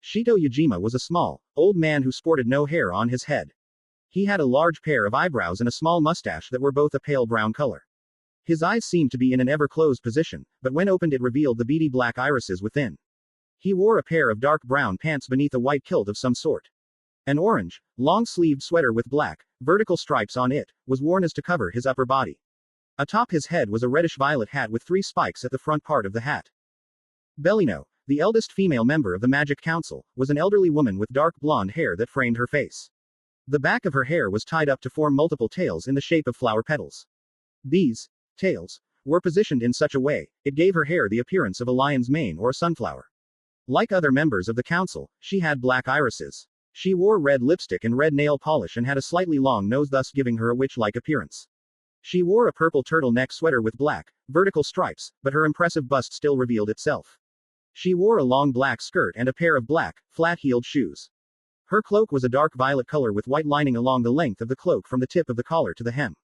Shito Yajima was a small, old man who sported no hair on his head. He had a large pair of eyebrows and a small mustache that were both a pale brown color. His eyes seemed to be in an ever-closed position, but when opened it revealed the beady black irises within. He wore a pair of dark brown pants beneath a white kilt of some sort. An orange, long-sleeved sweater with black, vertical stripes on it, was worn as to cover his upper body. Atop his head was a reddish-violet hat with 3 spikes at the front part of the hat. Bellino, the eldest female member of the Magic Council, was an elderly woman with dark blonde hair that framed her face. The back of her hair was tied up to form multiple tails in the shape of flower petals. These tails were positioned in such a way, it gave her hair the appearance of a lion's mane or a sunflower. Like other members of the council, she had black irises. She wore red lipstick and red nail polish and had a slightly long nose, thus giving her a witch-like appearance. She wore a purple turtleneck sweater with black, vertical stripes, but her impressive bust still revealed itself. She wore a long black skirt and a pair of black, flat-heeled shoes. Her cloak was a dark violet color with white lining along the length of the cloak from the tip of the collar to the hem.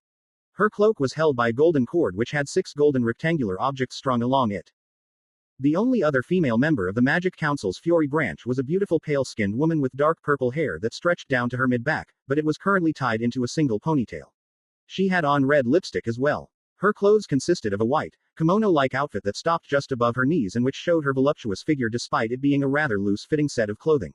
Her cloak was held by a golden cord which had 6 golden rectangular objects strung along it. The only other female member of the Magic Council's Fury branch was a beautiful pale-skinned woman with dark purple hair that stretched down to her mid-back, but it was currently tied into a single ponytail. She had on red lipstick as well. Her clothes consisted of a white, kimono-like outfit that stopped just above her knees and which showed her voluptuous figure despite it being a rather loose-fitting set of clothing.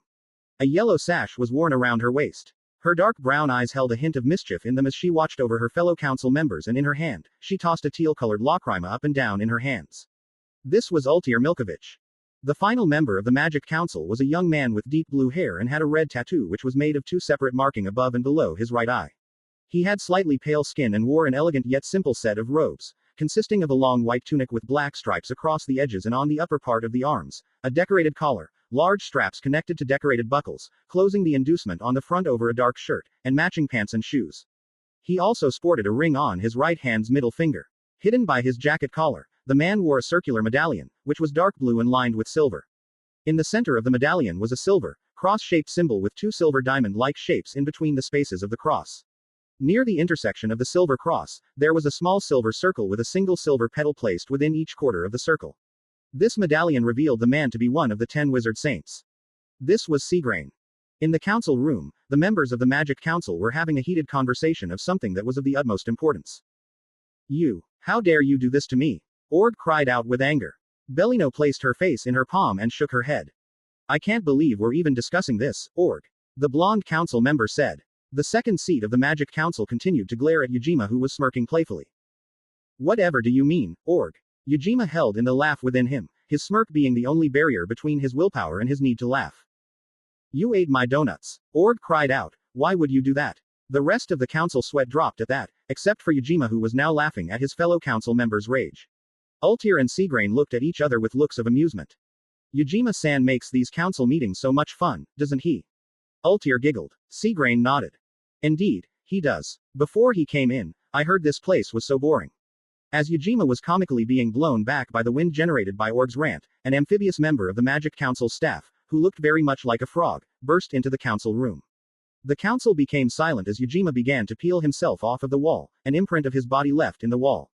A yellow sash was worn around her waist. Her dark brown eyes held a hint of mischief in them as she watched over her fellow council members, and in her hand, she tossed a teal-colored lacrima up and down in her hands. This was Ultier Milkovich. The final member of the Magic Council was a young man with deep blue hair and had a red tattoo which was made of 2 separate markings above and below his right eye. He had slightly pale skin and wore an elegant yet simple set of robes, consisting of a long white tunic with black stripes across the edges and on the upper part of the arms, a decorated collar, large straps connected to decorated buckles, closing the inducement on the front over a dark shirt, and matching pants and shoes. He also sported a ring on his right hand's middle finger. Hidden by his jacket collar, the man wore a circular medallion, which was dark blue and lined with silver. In the center of the medallion was a silver, cross-shaped symbol with 2 silver diamond-like shapes in between the spaces of the cross. Near the intersection of the silver cross, there was a small silver circle with a single silver petal placed within each quarter of the circle. This medallion revealed the man to be one of the 10 wizard saints. This was Seagrain. In the council room, the members of the Magic Council were having a heated conversation of something that was of the utmost importance. "You, how dare you do this to me?" Org cried out with anger. Bellino placed her face in her palm and shook her head. "I can't believe we're even discussing this, Org," the blonde council member said. The second seat of the Magic Council continued to glare at Ujima, who was smirking playfully. "Whatever do you mean, Org?" Ujima held in the laugh within him, his smirk being the only barrier between his willpower and his need to laugh. "You ate my donuts," Org cried out. "Why would you do that?" The rest of the council sweat dropped at that, except for Ujima, who was now laughing at his fellow council members' rage. Ultier and Seagrain looked at each other with looks of amusement. "Ujima-san makes these council meetings so much fun, doesn't he?" Ultier giggled. Seagrain nodded. "Indeed, he does. Before he came in, I heard this place was so boring." As Ujima was comically being blown back by the wind generated by Org's rant, an amphibious member of the Magic Council's staff, who looked very much like a frog, burst into the council room. The council became silent as Ujima began to peel himself off of the wall, an imprint of his body left in the wall.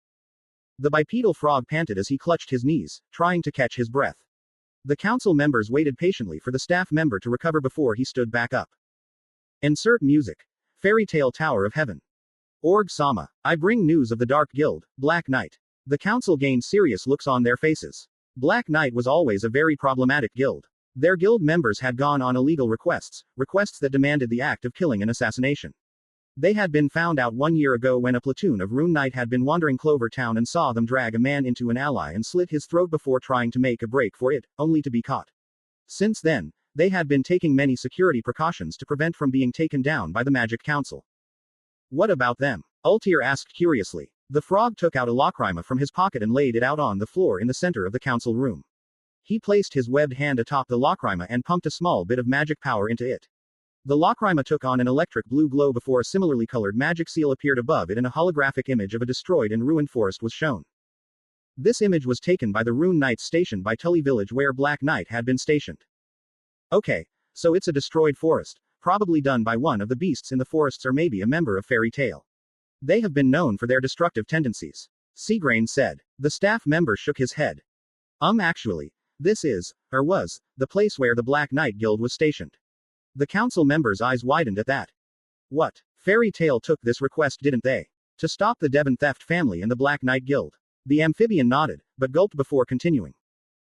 The bipedal frog panted as he clutched his knees, trying to catch his breath. The council members waited patiently for the staff member to recover before he stood back up. Insert music. Fairy Tale Tower of Heaven. Org-sama. I bring news of the Dark Guild, Black Knight. The council gained serious looks on their faces. Black Knight was always a very problematic guild. Their guild members had gone on illegal requests that demanded the act of killing and assassination. They had been found out 1 year ago when a platoon of Rune Knight had been wandering Clover Town and saw them drag a man into an ally and slit his throat before trying to make a break for it, only to be caught. Since then, they had been taking many security precautions to prevent from being taken down by the Magic Council. "What about them?" Ultier asked curiously. The frog took out a lacrima from his pocket and laid it out on the floor in the center of the council room. He placed his webbed hand atop the lacrima and pumped a small bit of magic power into it. The lacrima took on an electric blue glow before a similarly colored magic seal appeared above it and a holographic image of a destroyed and ruined forest was shown. This image was taken by the Rune Knights stationed by Tully village where Black Knight had been stationed. Okay, so it's a destroyed forest, probably done by one of the beasts in the forests or maybe a member of Fairy Tale. They have been known for their destructive tendencies. Seagrain said. The staff member shook his head. Actually, this is, or was, the place where the Black Knight Guild was stationed. The council members' eyes widened at that. What? Fairy Tale took this request, didn't they? To stop the Devon theft family and the Black Knight Guild. The amphibian nodded, but gulped before continuing.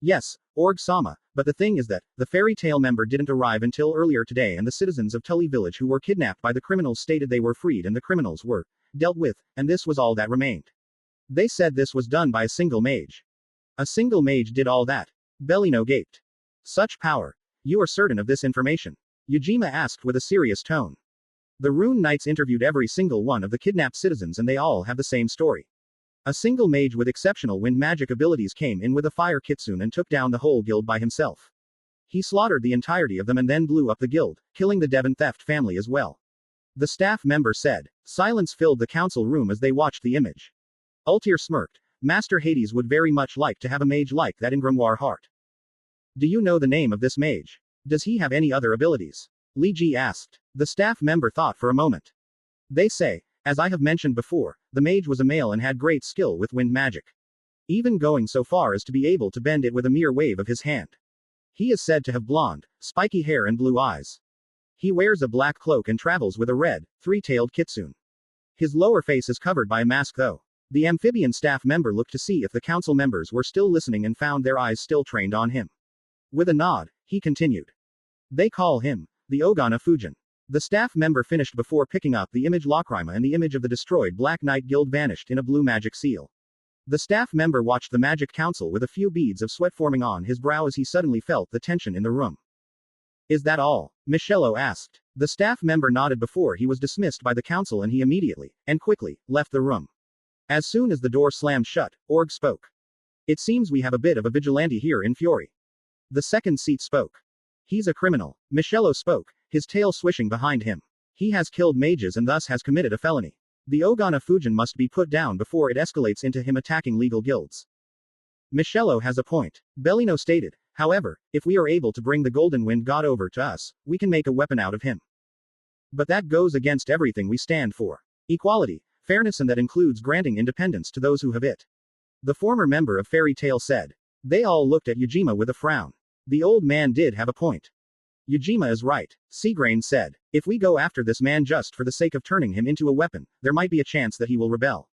Yes, Org-sama, but the thing is that, the Fairy Tale member didn't arrive until earlier today and the citizens of Tully village who were kidnapped by the criminals stated they were freed and the criminals were dealt with, and this was all that remained. They said this was done by a single mage. A single mage did all that. Bellino gaped. Such power. You are certain of this information? Ujima asked with a serious tone. The Rune Knights interviewed every single one of the kidnapped citizens and they all have the same story. A single mage with exceptional wind magic abilities came in with a fire kitsune and took down the whole guild by himself. He slaughtered the entirety of them and then blew up the guild, killing the Devon theft family as well. The staff member said. Silence filled the council room as they watched the image. Ultier smirked. Master Hades would very much like to have a mage like that in Grimoire Heart. Do you know the name of this mage? Does he have any other abilities? Li Ji asked. The staff member thought for a moment. They say, as I have mentioned before, the mage was a male and had great skill with wind magic. Even going so far as to be able to bend it with a mere wave of his hand. He is said to have blonde, spiky hair and blue eyes. He wears a black cloak and travels with a red, three-tailed kitsune. His lower face is covered by a mask though. The amphibian staff member looked to see if the council members were still listening and found their eyes still trained on him. With a nod, he continued. They call him the Ogana Fujin. The staff member finished before picking up the image Lacrima, and the image of the destroyed Black Knight Guild vanished in a blue magic seal. The staff member watched the magic council with a few beads of sweat forming on his brow as he suddenly felt the tension in the room. Is that all? Michello asked. The staff member nodded before he was dismissed by the council, and he immediately, and quickly, left the room. As soon as the door slammed shut, Org spoke. It seems we have a bit of a vigilante here in Fury. The second seat spoke. He's a criminal. Michello spoke, his tail swishing behind him. He has killed mages and thus has committed a felony. The Ogana Fujin must be put down before it escalates into him attacking legal guilds. Michello has a point. Bellino stated. However, if we are able to bring the Golden Wind God over to us, we can make a weapon out of him. But that goes against everything we stand for. Equality, fairness, and that includes granting independence to those who have it. The former member of Fairy Tale said. They all looked at Yujima with a frown. The old man did have a point. Yujima is right, Seagrain said. If we go after this man just for the sake of turning him into a weapon, there might be a chance that he will rebel.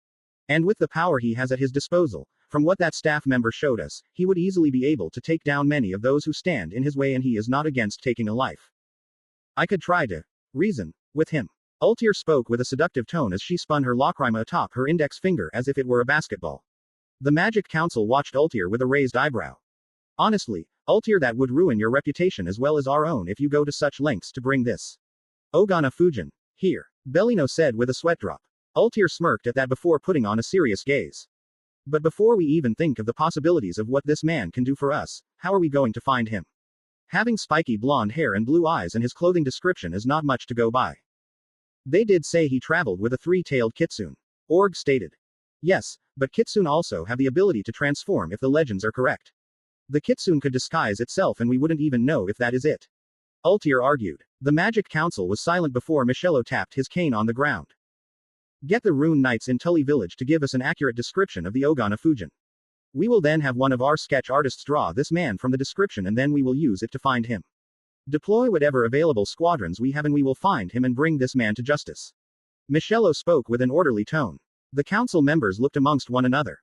And with the power he has at his disposal, from what that staff member showed us, he would easily be able to take down many of those who stand in his way, and he is not against taking a life. I could try to reason with him. Ultier spoke with a seductive tone as she spun her lacrima atop her index finger as if it were a basketball. The Magic Council watched Ultier with a raised eyebrow. Honestly, Ultier, that would ruin your reputation as well as our own if you go to such lengths to bring this Ogana Fujin here, Bellino said with a sweat drop. Ultier smirked at that before putting on a serious gaze. But before we even think of the possibilities of what this man can do for us, how are we going to find him? Having spiky blonde hair and blue eyes and his clothing description is not much to go by. They did say he traveled with a three-tailed kitsune. Org stated. Yes, but kitsune also have the ability to transform if the legends are correct. The kitsune could disguise itself and we wouldn't even know if that is it. Ultier argued. The Magic Council was silent before Michello tapped his cane on the ground. Get the Rune Knights in Tully village to give us an accurate description of the Ogana Fujin. We will then have one of our sketch artists draw this man from the description, and then we will use it to find him. Deploy whatever available squadrons we have and we will find him and bring this man to justice. Michello spoke with an orderly tone. The council members looked amongst one another.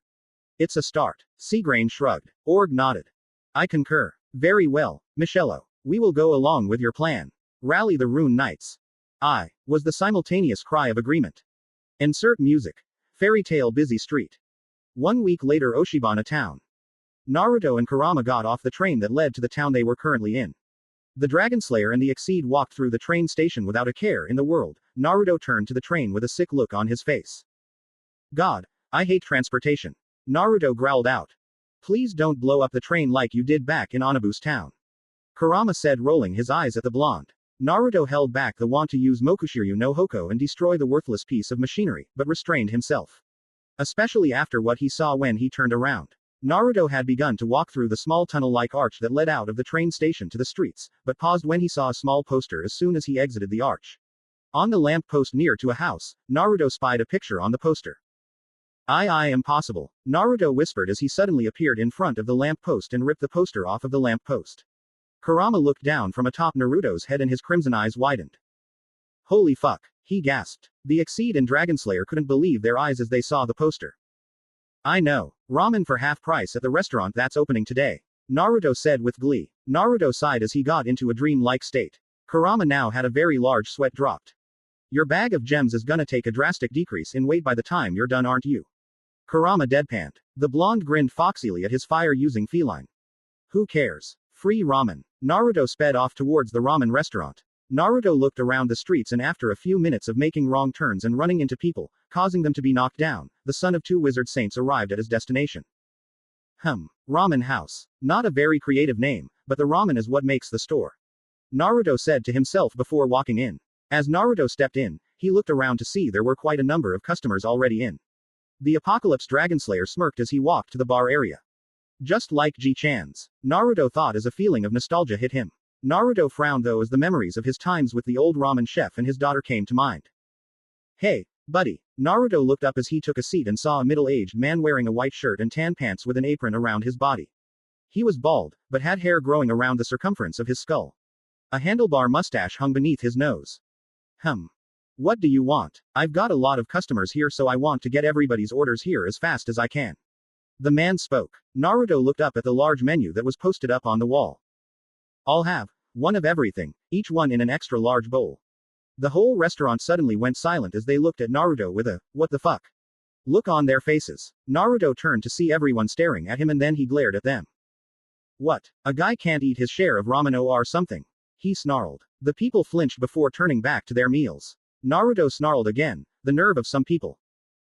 It's a start. Seagrain shrugged. Org nodded. I concur. Very well, Michello. We will go along with your plan. Rally the Rune Knights. I was the simultaneous cry of agreement. Insert music. Fairy Tale busy street. 1 week later, Oshibana town. Naruto and Kurama got off the train that led to the town they were currently in. The Dragonslayer and the Exceed walked through the train station without a care in the world. Naruto turned to the train with a sick look on his face. God, I hate transportation. Naruto growled out. Please don't blow up the train like you did back in Anabu's town. Kurama said, rolling his eyes at the blonde. Naruto held back the want to use Mokushiryu no Hoko and destroy the worthless piece of machinery, but restrained himself. Especially after what he saw when he turned around. Naruto had begun to walk through the small tunnel-like arch that led out of the train station to the streets, but paused when he saw a small poster as soon as he exited the arch. On the lamp post near to a house, Naruto spied a picture on the poster. I impossible, Naruto whispered as he suddenly appeared in front of the lamp post and ripped the poster off of the lamp post. Kurama looked down from atop Naruto's head and his crimson eyes widened. Holy fuck, he gasped. The Exceed and Dragonslayer couldn't believe their eyes as they saw the poster. I know. Ramen for half price at the restaurant that's opening today. Naruto said with glee. Naruto sighed as he got into a dream-like state. Kurama now had a very large sweat dropped. Your bag of gems is gonna take a drastic decrease in weight by the time you're done, aren't you? Kurama deadpanned. The blonde grinned foxily at his fire-using feline. Who cares? Free ramen. Naruto sped off towards the ramen restaurant. Naruto looked around the streets and after a few minutes of making wrong turns and running into people, causing them to be knocked down, the son of two wizard saints arrived at his destination. Ramen house. Not a very creative name, but the ramen is what makes the store. Naruto said to himself before walking in. As Naruto stepped in, he looked around to see there were quite a number of customers already in. The Apocalypse Dragonslayer smirked as he walked to the bar area. Just like Ji-chan's. Naruto thought as a feeling of nostalgia hit him. Naruto frowned though as the memories of his times with the old ramen chef and his daughter came to mind. Hey, buddy. Naruto looked up as he took a seat and saw a middle-aged man wearing a white shirt and tan pants with an apron around his body. He was bald, but had hair growing around the circumference of his skull. A handlebar mustache hung beneath his nose. What do you want? I've got a lot of customers here so I want to get everybody's orders here as fast as I can. The man spoke. Naruto looked up at the large menu that was posted up on the wall. I'll have one of everything, each one in an extra large bowl. The whole restaurant suddenly went silent as they looked at Naruto with a, what the fuck? Look on their faces. Naruto turned to see everyone staring at him and then he glared at them. What? A guy can't eat his share of ramen or something? He snarled. The people flinched before turning back to their meals. Naruto snarled again, the nerve of some people.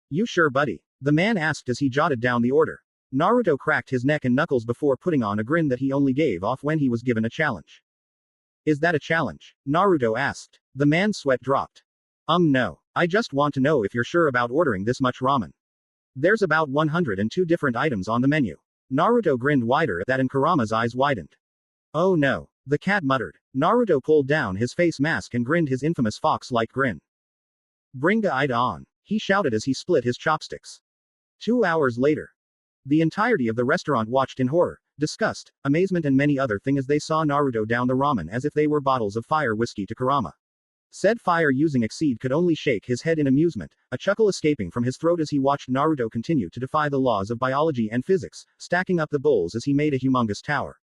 You sure, buddy? The man asked as he jotted down the order. Naruto cracked his neck and knuckles before putting on a grin that he only gave off when he was given a challenge. Is that a challenge? Naruto asked. The man's sweat dropped. No. I just want to know if you're sure about ordering this much ramen. There's about 102 different items on the menu. Naruto grinned wider at that and Kurama's eyes widened. Oh no. The cat muttered. Naruto pulled down his face mask and grinned his infamous fox-like grin. Bring the ida on. He shouted as he split his chopsticks. 2 hours later. The entirety of the restaurant watched in horror, disgust, amazement and many other things as they saw Naruto down the ramen as if they were bottles of fire whiskey to Kurama. Said fire using Exceed could only shake his head in amusement, a chuckle escaping from his throat as he watched Naruto continue to defy the laws of biology and physics, stacking up the bowls as he made a humongous tower.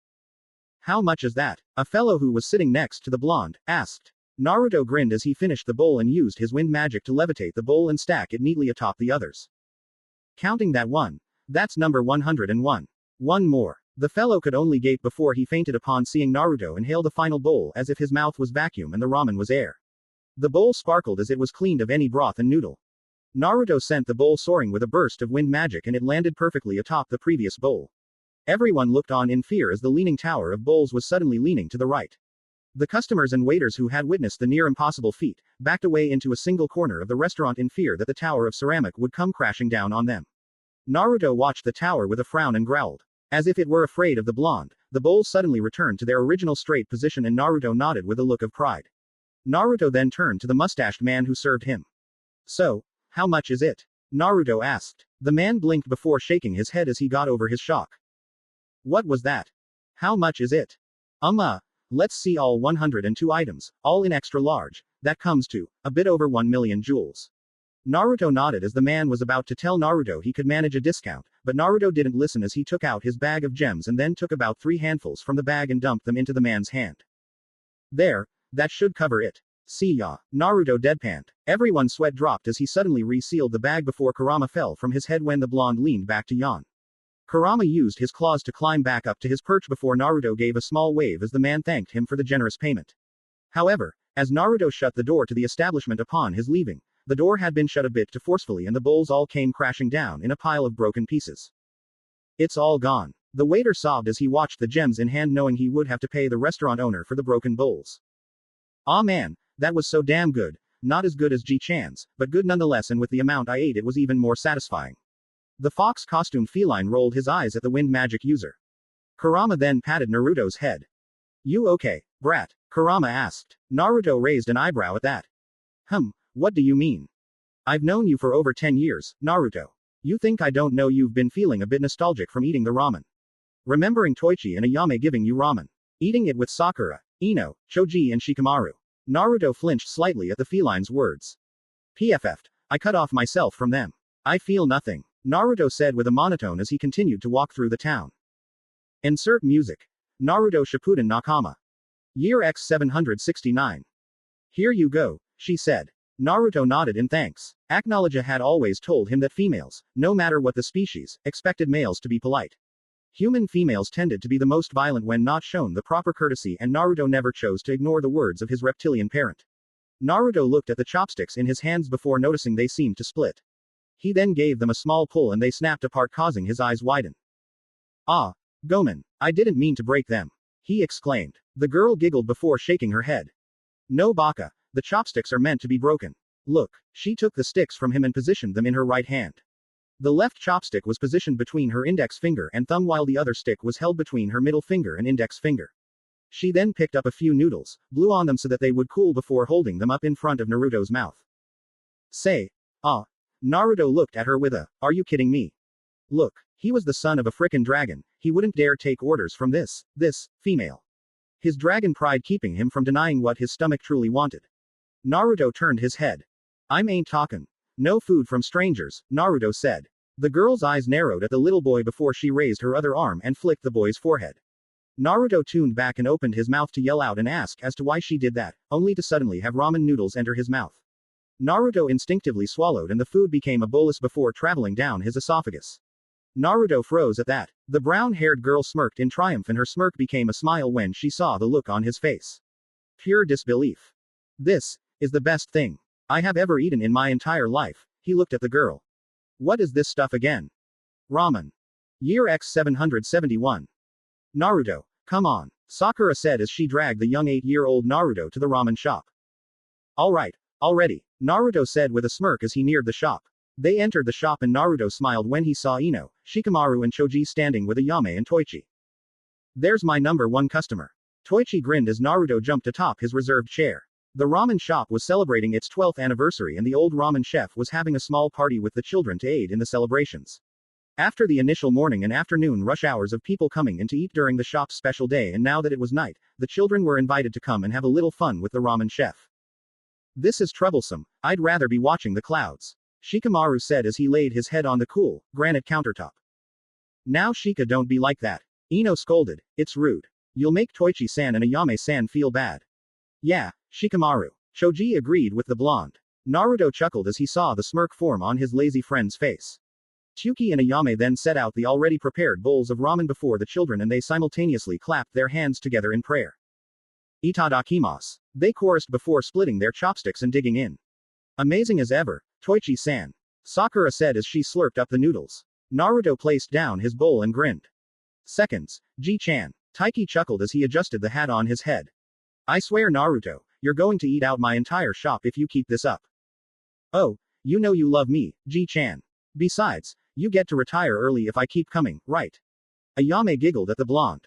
How much is that? A fellow who was sitting next to the blonde asked. Naruto grinned as he finished the bowl and used his wind magic to levitate the bowl and stack it neatly atop the others. Counting that one. That's number 101. One more. The fellow could only gape before he fainted upon seeing Naruto inhale the final bowl as if his mouth was vacuum and the ramen was air. The bowl sparkled as it was cleaned of any broth and noodle. Naruto sent the bowl soaring with a burst of wind magic and it landed perfectly atop the previous bowl. Everyone looked on in fear as the leaning tower of bowls was suddenly leaning to the right. The customers and waiters who had witnessed the near impossible feat, backed away into a single corner of the restaurant in fear that the tower of ceramic would come crashing down on them. Naruto watched the tower with a frown and growled. As if it were afraid of the blonde, the bowls suddenly returned to their original straight position and Naruto nodded with a look of pride. Naruto then turned to the mustached man who served him. So, how much is it? Naruto asked. The man blinked before shaking his head as he got over his shock. What was that? How much is it? Let's see all 102 items, all in extra large, that comes to a bit over 1 million jewels. Naruto nodded as the man was about to tell Naruto he could manage a discount, but Naruto didn't listen as he took out his bag of gems and then took about 3 handfuls from the bag and dumped them into the man's hand. There, that should cover it. See ya. Naruto deadpanned. Everyone's sweat dropped as he suddenly resealed the bag before Kurama fell from his head when the blonde leaned back to yawn. Kurama used his claws to climb back up to his perch before Naruto gave a small wave as the man thanked him for the generous payment. However, as Naruto shut the door to the establishment upon his leaving, the door had been shut a bit too forcefully and the bowls all came crashing down in a pile of broken pieces. It's all gone. The waiter sobbed as he watched the gems in hand knowing he would have to pay the restaurant owner for the broken bowls. Aw man, that was so damn good. Not as good as Ji-chan's, but good nonetheless and with the amount I ate it was even more satisfying. The fox-costumed feline rolled his eyes at the wind magic user. Kurama then patted Naruto's head. You okay, brat? Kurama asked. Naruto raised an eyebrow at that. What do you mean? I've known you for over 10 years, Naruto. You think I don't know you've been feeling a bit nostalgic from eating the ramen. Remembering Toichi and Ayame giving you ramen. Eating it with Sakura, Ino, Choji and Shikamaru. Naruto flinched slightly at the feline's words. PFF'd. I cut off myself from them. I feel nothing. Naruto said with a monotone as he continued to walk through the town. Insert music. Naruto Shippuden Nakama. Year X 769. Here you go, she said. Naruto nodded in thanks. Acknowledge had always told him that females, no matter what the species, expected males to be polite. Human females tended to be the most violent when not shown the proper courtesy and Naruto never chose to ignore the words of his reptilian parent. Naruto looked at the chopsticks in his hands before noticing they seemed to split. He then gave them a small pull and they snapped apart causing his eyes widen. Ah, Gomen, I didn't mean to break them. He exclaimed. The girl giggled before shaking her head. No baka, the chopsticks are meant to be broken. Look, she took the sticks from him and positioned them in her right hand. The left chopstick was positioned between her index finger and thumb while the other stick was held between her middle finger and index finger. She then picked up a few noodles, blew on them so that they would cool before holding them up in front of Naruto's mouth. Say. Ah. Naruto looked at her with a, are you kidding me? Look, he was the son of a frickin' dragon, he wouldn't dare take orders from this female. His dragon pride keeping him from denying what his stomach truly wanted. Naruto turned his head. I'm ain't talkin'. No food from strangers, Naruto said. The girl's eyes narrowed at the little boy before she raised her other arm and flicked the boy's forehead. Naruto tuned back and opened his mouth to yell out and ask as to why she did that, only to suddenly have ramen noodles enter his mouth. Naruto instinctively swallowed and the food became a bolus before traveling down his esophagus. Naruto froze at that. The brown-haired girl smirked in triumph and her smirk became a smile when she saw the look on his face. Pure disbelief. This is the best thing I have ever eaten in my entire life. He looked at the girl. What is this stuff again? Ramen. Year X 771. Naruto, come on, Sakura said as she dragged the young 8-year-old Naruto to the ramen shop. Alright, already, Naruto said with a smirk as he neared the shop. They entered the shop and Naruto smiled when he saw Ino, Shikamaru and Choji standing with Ayame and Toichi. There's my number one customer. Toichi grinned as Naruto jumped atop his reserved chair. The ramen shop was celebrating its 12th anniversary and the old ramen chef was having a small party with the children to aid in the celebrations. After the initial morning and afternoon rush hours of people coming in to eat during the shop's special day and now that it was night, the children were invited to come and have a little fun with the ramen chef. This is troublesome, I'd rather be watching the clouds. Shikamaru said as he laid his head on the cool, granite countertop. Now Shika, don't be like that. Ino scolded, it's rude. You'll make Toichi-san and Ayame-san feel bad. Yeah, Shikamaru. Choji agreed with the blonde. Naruto chuckled as he saw the smirk form on his lazy friend's face. Tsuki and Ayame then set out the already prepared bowls of ramen before the children and they simultaneously clapped their hands together in prayer. Itadakimasu. They chorused before splitting their chopsticks and digging in. Amazing as ever, Toichi-san. Sakura said as she slurped up the noodles. Naruto placed down his bowl and grinned. Seconds, Ji-chan. Taiki chuckled as he adjusted the hat on his head. I swear Naruto, you're going to eat out my entire shop if you keep this up. Oh, you know you love me, Ji-chan. Besides, you get to retire early if I keep coming, right? Ayame giggled at the blonde.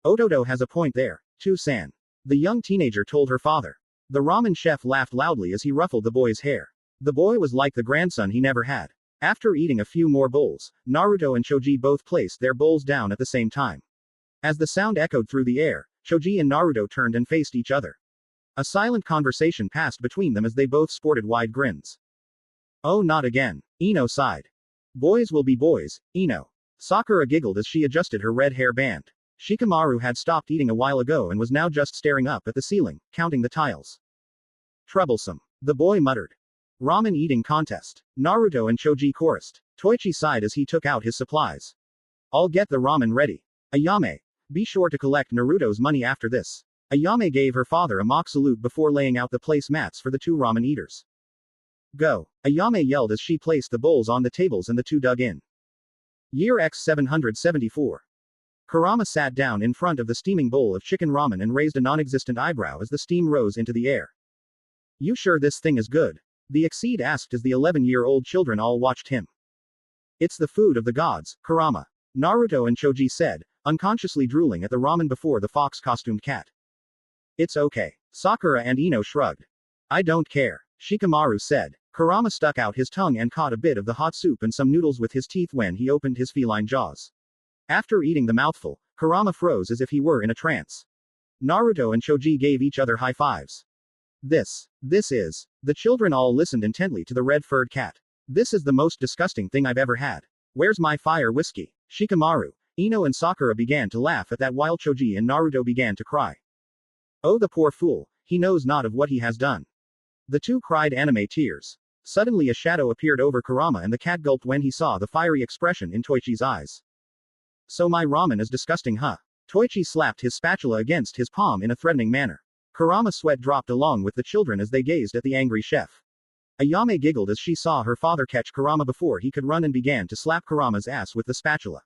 Ototo has a point there, too, san. The young teenager told her father. The ramen chef laughed loudly as he ruffled the boy's hair. The boy was like the grandson he never had. After eating a few more bowls, Naruto and Choji both placed their bowls down at the same time. As the sound echoed through the air, Choji and Naruto turned and faced each other. A silent conversation passed between them as they both sported wide grins. Oh, not again. Ino sighed. Boys will be boys, Ino. Sakura giggled as she adjusted her red hair band. Shikamaru had stopped eating a while ago and was now just staring up at the ceiling, counting the tiles. Troublesome. The boy muttered. Ramen eating contest. Naruto and Choji chorused. Toichi sighed as he took out his supplies. I'll get the ramen ready. Ayame. Be sure to collect Naruto's money after this. Ayame gave her father a mock salute before laying out the place mats for the two ramen eaters. Go. Ayame yelled as she placed the bowls on the tables and the two dug in. Year X 774. Kurama sat down in front of the steaming bowl of chicken ramen and raised a non-existent eyebrow as the steam rose into the air. You sure this thing is good? The Exceed asked as the 11-year-old children all watched him. It's the food of the gods, Kurama. Naruto and Choji said, unconsciously drooling at the ramen before the fox-costumed cat. It's okay. Sakura and Ino shrugged. I don't care, Shikamaru said. Kurama stuck out his tongue and caught a bit of the hot soup and some noodles with his teeth when he opened his feline jaws. After eating the mouthful, Kurama froze as if he were in a trance. Naruto and Choji gave each other high fives. This is. The children all listened intently to the red-furred cat. This is the most disgusting thing I've ever had. Where's my fire whiskey? Shikamaru, Ino and Sakura began to laugh at that while Choji and Naruto began to cry. Oh, the poor fool, he knows not of what he has done. The two cried anime tears. Suddenly a shadow appeared over Kurama and the cat gulped when he saw the fiery expression in Toichi's eyes. So my ramen is disgusting, huh? Toichi slapped his spatula against his palm in a threatening manner. Kurama's sweat dropped along with the children as they gazed at the angry chef. Ayame giggled as she saw her father catch Kurama before he could run and began to slap Kurama's ass with the spatula.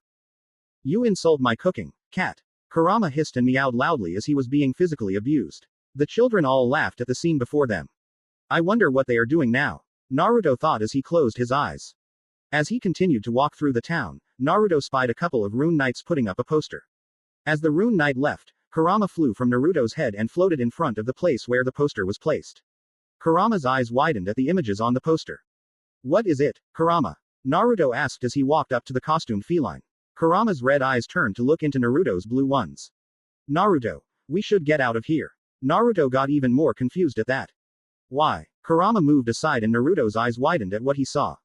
You insult my cooking, cat. Kurama hissed and meowed loudly as he was being physically abused. The children all laughed at the scene before them. I wonder what they are doing now. Naruto thought as he closed his eyes. As he continued to walk through the town, Naruto spied a couple of rune knights putting up a poster. As the rune knight left, Kurama flew from Naruto's head and floated in front of the place where the poster was placed. Kurama's eyes widened at the images on the poster. What is it, Kurama? Naruto asked as he walked up to the costumed feline. Kurama's red eyes turned to look into Naruto's blue ones. Naruto, we should get out of here. Naruto got even more confused at that. Why? Kurama moved aside and Naruto's eyes widened at what he saw.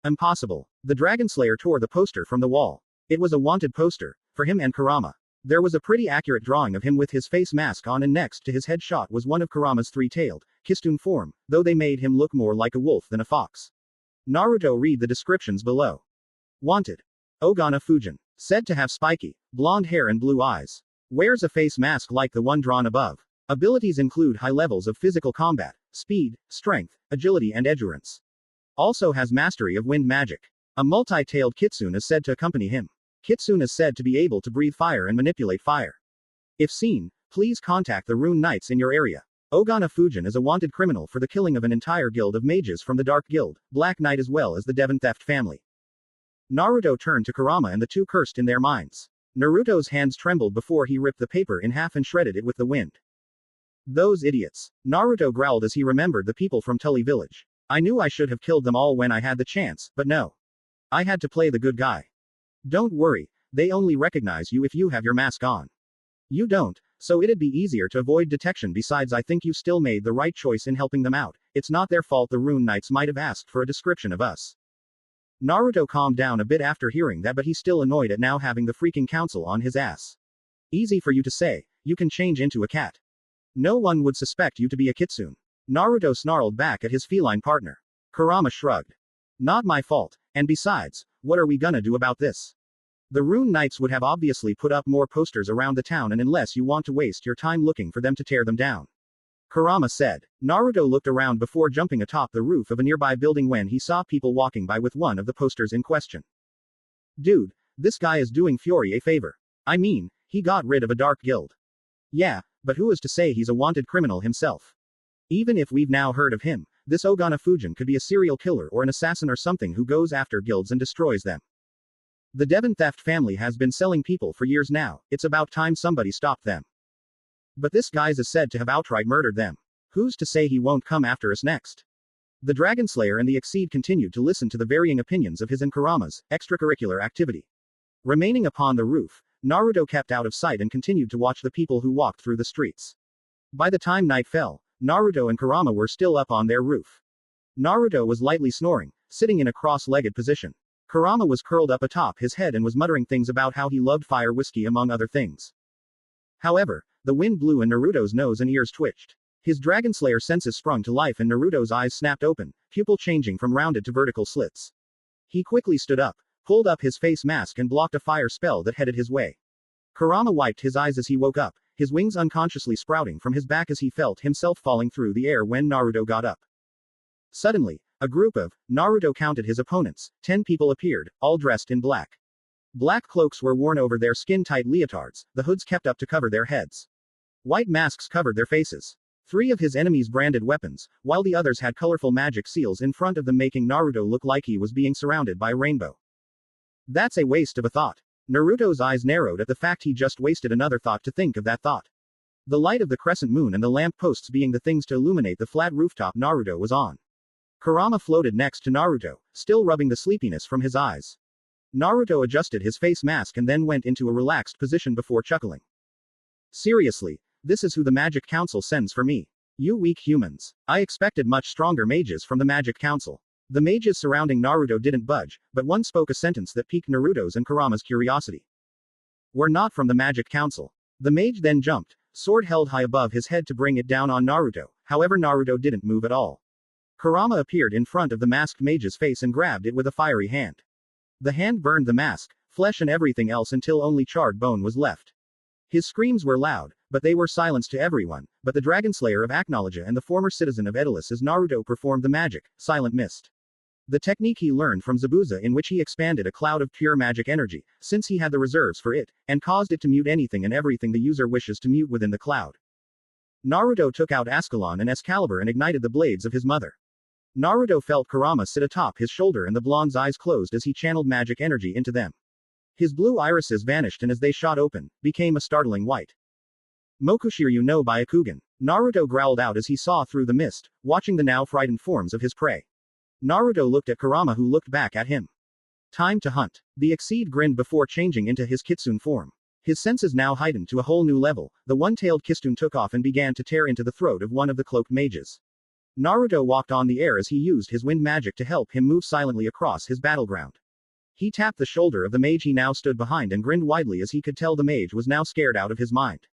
Impossible. The Dragonslayer tore the poster from the wall. It was a wanted poster, for him and Kurama. There was a pretty accurate drawing of him with his face mask on, and next to his headshot was one of Kurama's three-tailed, Kitsune form, though they made him look more like a wolf than a fox. Naruto read the descriptions below. Wanted. Ogana Fujin. Said to have spiky, blonde hair and blue eyes. Wears a face mask like the one drawn above. Abilities include high levels of physical combat, speed, strength, agility and endurance. Also has mastery of wind magic. A multi-tailed Kitsune is said to accompany him. Kitsune is said to be able to breathe fire and manipulate fire. If seen, please contact the Rune Knights in your area. Ogana Fujin is a wanted criminal for the killing of an entire guild of mages from the Dark Guild, Black Knight as well as the Devon Theft family. Naruto turned to Kurama and the two cursed in their minds. Naruto's hands trembled before he ripped the paper in half and shredded it with the wind. Those idiots. Naruto growled as he remembered the people from Tully village. I knew I should have killed them all when I had the chance, but no. I had to play the good guy. Don't worry, they only recognize you if you have your mask on. You don't, so it'd be easier to avoid detection. Besides, I think you still made the right choice in helping them out. It's not their fault the Rune Knights might have asked for a description of us. Naruto calmed down a bit after hearing that, but he's still annoyed at now having the freaking council on his ass. Easy for you to say, you can change into a cat. No one would suspect you to be a Kitsune. Naruto snarled back at his feline partner. Kurama shrugged. Not my fault, and besides, what are we gonna do about this? The Rune Knights would have obviously put up more posters around the town, and unless you want to waste your time looking for them to tear them down. Kurama said. Naruto looked around before jumping atop the roof of a nearby building when he saw people walking by with one of the posters in question. Dude, this guy is doing Fury a favor. I mean, he got rid of a dark guild. Yeah, but who is to say he's a wanted criminal himself? Even if we've now heard of him, this Ogana Fujin could be a serial killer or an assassin or something who goes after guilds and destroys them. The Devon Theft family has been selling people for years now, it's about time somebody stopped them. But this guy's is said to have outright murdered them. Who's to say he won't come after us next? The Dragonslayer and the Exceed continued to listen to the varying opinions of his and Kurama's extracurricular activity. Remaining upon the roof, Naruto kept out of sight and continued to watch the people who walked through the streets. By the time night fell, Naruto and Kurama were still up on their roof. Naruto was lightly snoring, sitting in a cross-legged position. Kurama was curled up atop his head and was muttering things about how he loved fire whiskey among other things. However, the wind blew and Naruto's nose and ears twitched. His Dragonslayer senses sprung to life and Naruto's eyes snapped open, pupil changing from rounded to vertical slits. He quickly stood up, pulled up his face mask and blocked a fire spell that headed his way. Kurama wiped his eyes as he woke up, his wings unconsciously sprouting from his back as he felt himself falling through the air when Naruto got up. Suddenly, a group of, Naruto counted his opponents, 10 people appeared, all dressed in black. Black cloaks were worn over their skin-tight leotards, the hoods kept up to cover their heads. White masks covered their faces. 3 of his enemies branded weapons, while the others had colorful magic seals in front of them, making Naruto look like he was being surrounded by a rainbow. That's a waste of a thought. Naruto's eyes narrowed at the fact he just wasted another thought to think of that thought. The light of the crescent moon and the lamp posts being the things to illuminate the flat rooftop Naruto was on. Kurama floated next to Naruto, still rubbing the sleepiness from his eyes. Naruto adjusted his face mask and then went into a relaxed position before chuckling. Seriously, this is who the Magic Council sends for me. You weak humans. I expected much stronger mages from the Magic Council. The mages surrounding Naruto didn't budge, but one spoke a sentence that piqued Naruto's and Kurama's curiosity. We're not from the Magic Council. The mage then jumped, sword held high above his head to bring it down on Naruto, however Naruto didn't move at all. Kurama appeared in front of the masked mage's face and grabbed it with a fiery hand. The hand burned the mask, flesh and everything else until only charred bone was left. His screams were loud, but they were silenced to everyone, but the Dragonslayer of Aknologia and the former citizen of Edolis as Naruto performed the magic, Silent Mist. The technique he learned from Zabuza, in which he expanded a cloud of pure magic energy, since he had the reserves for it, and caused it to mute anything and everything the user wishes to mute within the cloud. Naruto took out Escalon and Excalibur and ignited the blades of his mother. Naruto felt Kurama sit atop his shoulder and the blonde's eyes closed as he channeled magic energy into them. His blue irises vanished and as they shot open, became a startling white. Mokushiryu no Byakugan. Naruto growled out as he saw through the mist, watching the now frightened forms of his prey. Naruto looked at Kurama who looked back at him. Time to hunt. The Exceed grinned before changing into his kitsune form. His senses now heightened to a whole new level, the one-tailed kitsune took off and began to tear into the throat of one of the cloaked mages. Naruto walked on the air as he used his wind magic to help him move silently across his battleground. He tapped the shoulder of the mage he now stood behind and grinned widely as he could tell the mage was now scared out of his mind.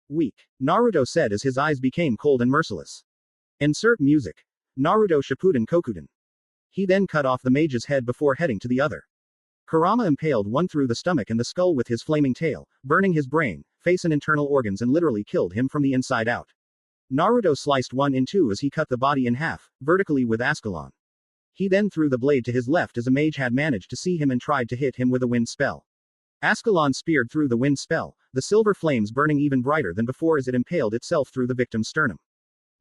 Weak. Naruto said as his eyes became cold and merciless. Insert music. Naruto Shippuden Kokuden. He then cut off the mage's head before heading to the other. Kurama impaled one through the stomach and the skull with his flaming tail, burning his brain, face and internal organs and literally killed him from the inside out. Naruto sliced one in two as he cut the body in half, vertically with Escalon. He then threw the blade to his left as a mage had managed to see him and tried to hit him with a wind spell. Escalon speared through the wind spell, the silver flames burning even brighter than before as it impaled itself through the victim's sternum.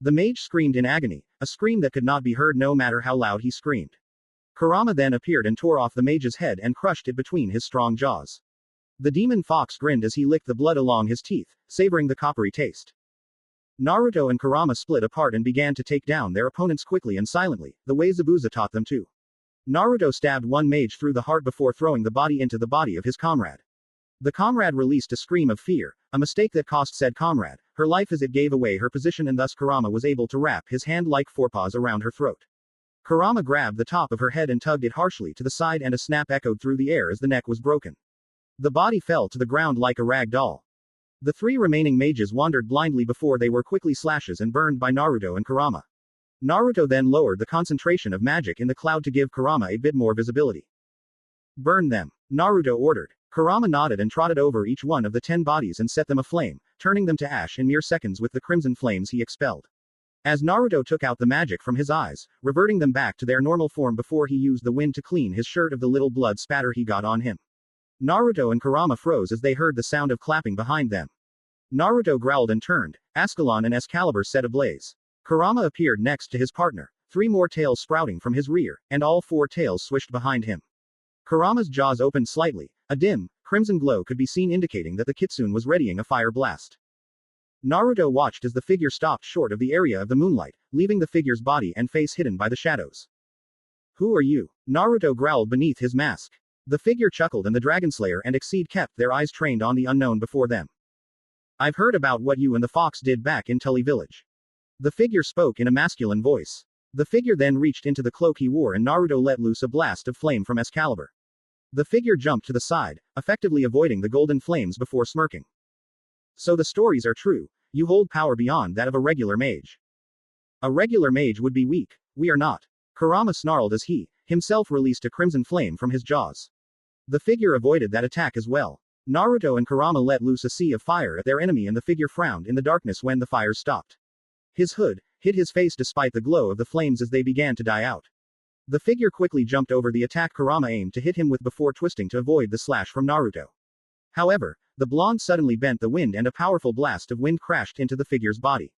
The mage screamed in agony, a scream that could not be heard no matter how loud he screamed. Kurama then appeared and tore off the mage's head and crushed it between his strong jaws. The demon fox grinned as he licked the blood along his teeth, savoring the coppery taste. Naruto and Kurama split apart and began to take down their opponents quickly and silently, the way Zabuza taught them to. Naruto stabbed one mage through the heart before throwing the body into the body of his comrade. The comrade released a scream of fear, a mistake that cost said comrade her life as it gave away her position and thus Kurama was able to wrap his hand-like forepaws around her throat. Kurama grabbed the top of her head and tugged it harshly to the side and a snap echoed through the air as the neck was broken. The body fell to the ground like a rag doll. The three remaining mages wandered blindly before they were quickly slashes and burned by Naruto and Kurama. Naruto then lowered the concentration of magic in the cloud to give Kurama a bit more visibility. Burn them, Naruto ordered. Kurama nodded and trotted over each one of the 10 bodies and set them aflame, turning them to ash in mere seconds with the crimson flames he expelled. As Naruto took out the magic from his eyes, reverting them back to their normal form before he used the wind to clean his shirt of the little blood spatter he got on him. Naruto and Kurama froze as they heard the sound of clapping behind them. Naruto growled and turned, Escalon and Excalibur set ablaze. Kurama appeared next to his partner, 3 more tails sprouting from his rear, and all 4 tails swished behind him. Kurama's jaws opened slightly, a dim, crimson glow could be seen indicating that the kitsune was readying a fire blast. Naruto watched as the figure stopped short of the area of the moonlight, leaving the figure's body and face hidden by the shadows. Who are you? Naruto growled beneath his mask. The figure chuckled and the Dragonslayer and Exceed kept their eyes trained on the unknown before them. I've heard about what you and the fox did back in Tully village. The figure spoke in a masculine voice. The figure then reached into the cloak he wore and Naruto let loose a blast of flame from Excalibur. The figure jumped to the side, effectively avoiding the golden flames before smirking. So the stories are true, you hold power beyond that of a regular mage. A regular mage would be weak, we are not. Kurama snarled as he, himself released a crimson flame from his jaws. The figure avoided that attack as well. Naruto and Kurama let loose a sea of fire at their enemy and the figure frowned in the darkness when the fires stopped. His hood hid his face despite the glow of the flames as they began to die out. The figure quickly jumped over the attack Kurama aimed to hit him with before twisting to avoid the slash from Naruto. However, the blonde suddenly bent the wind and a powerful blast of wind crashed into the figure's body.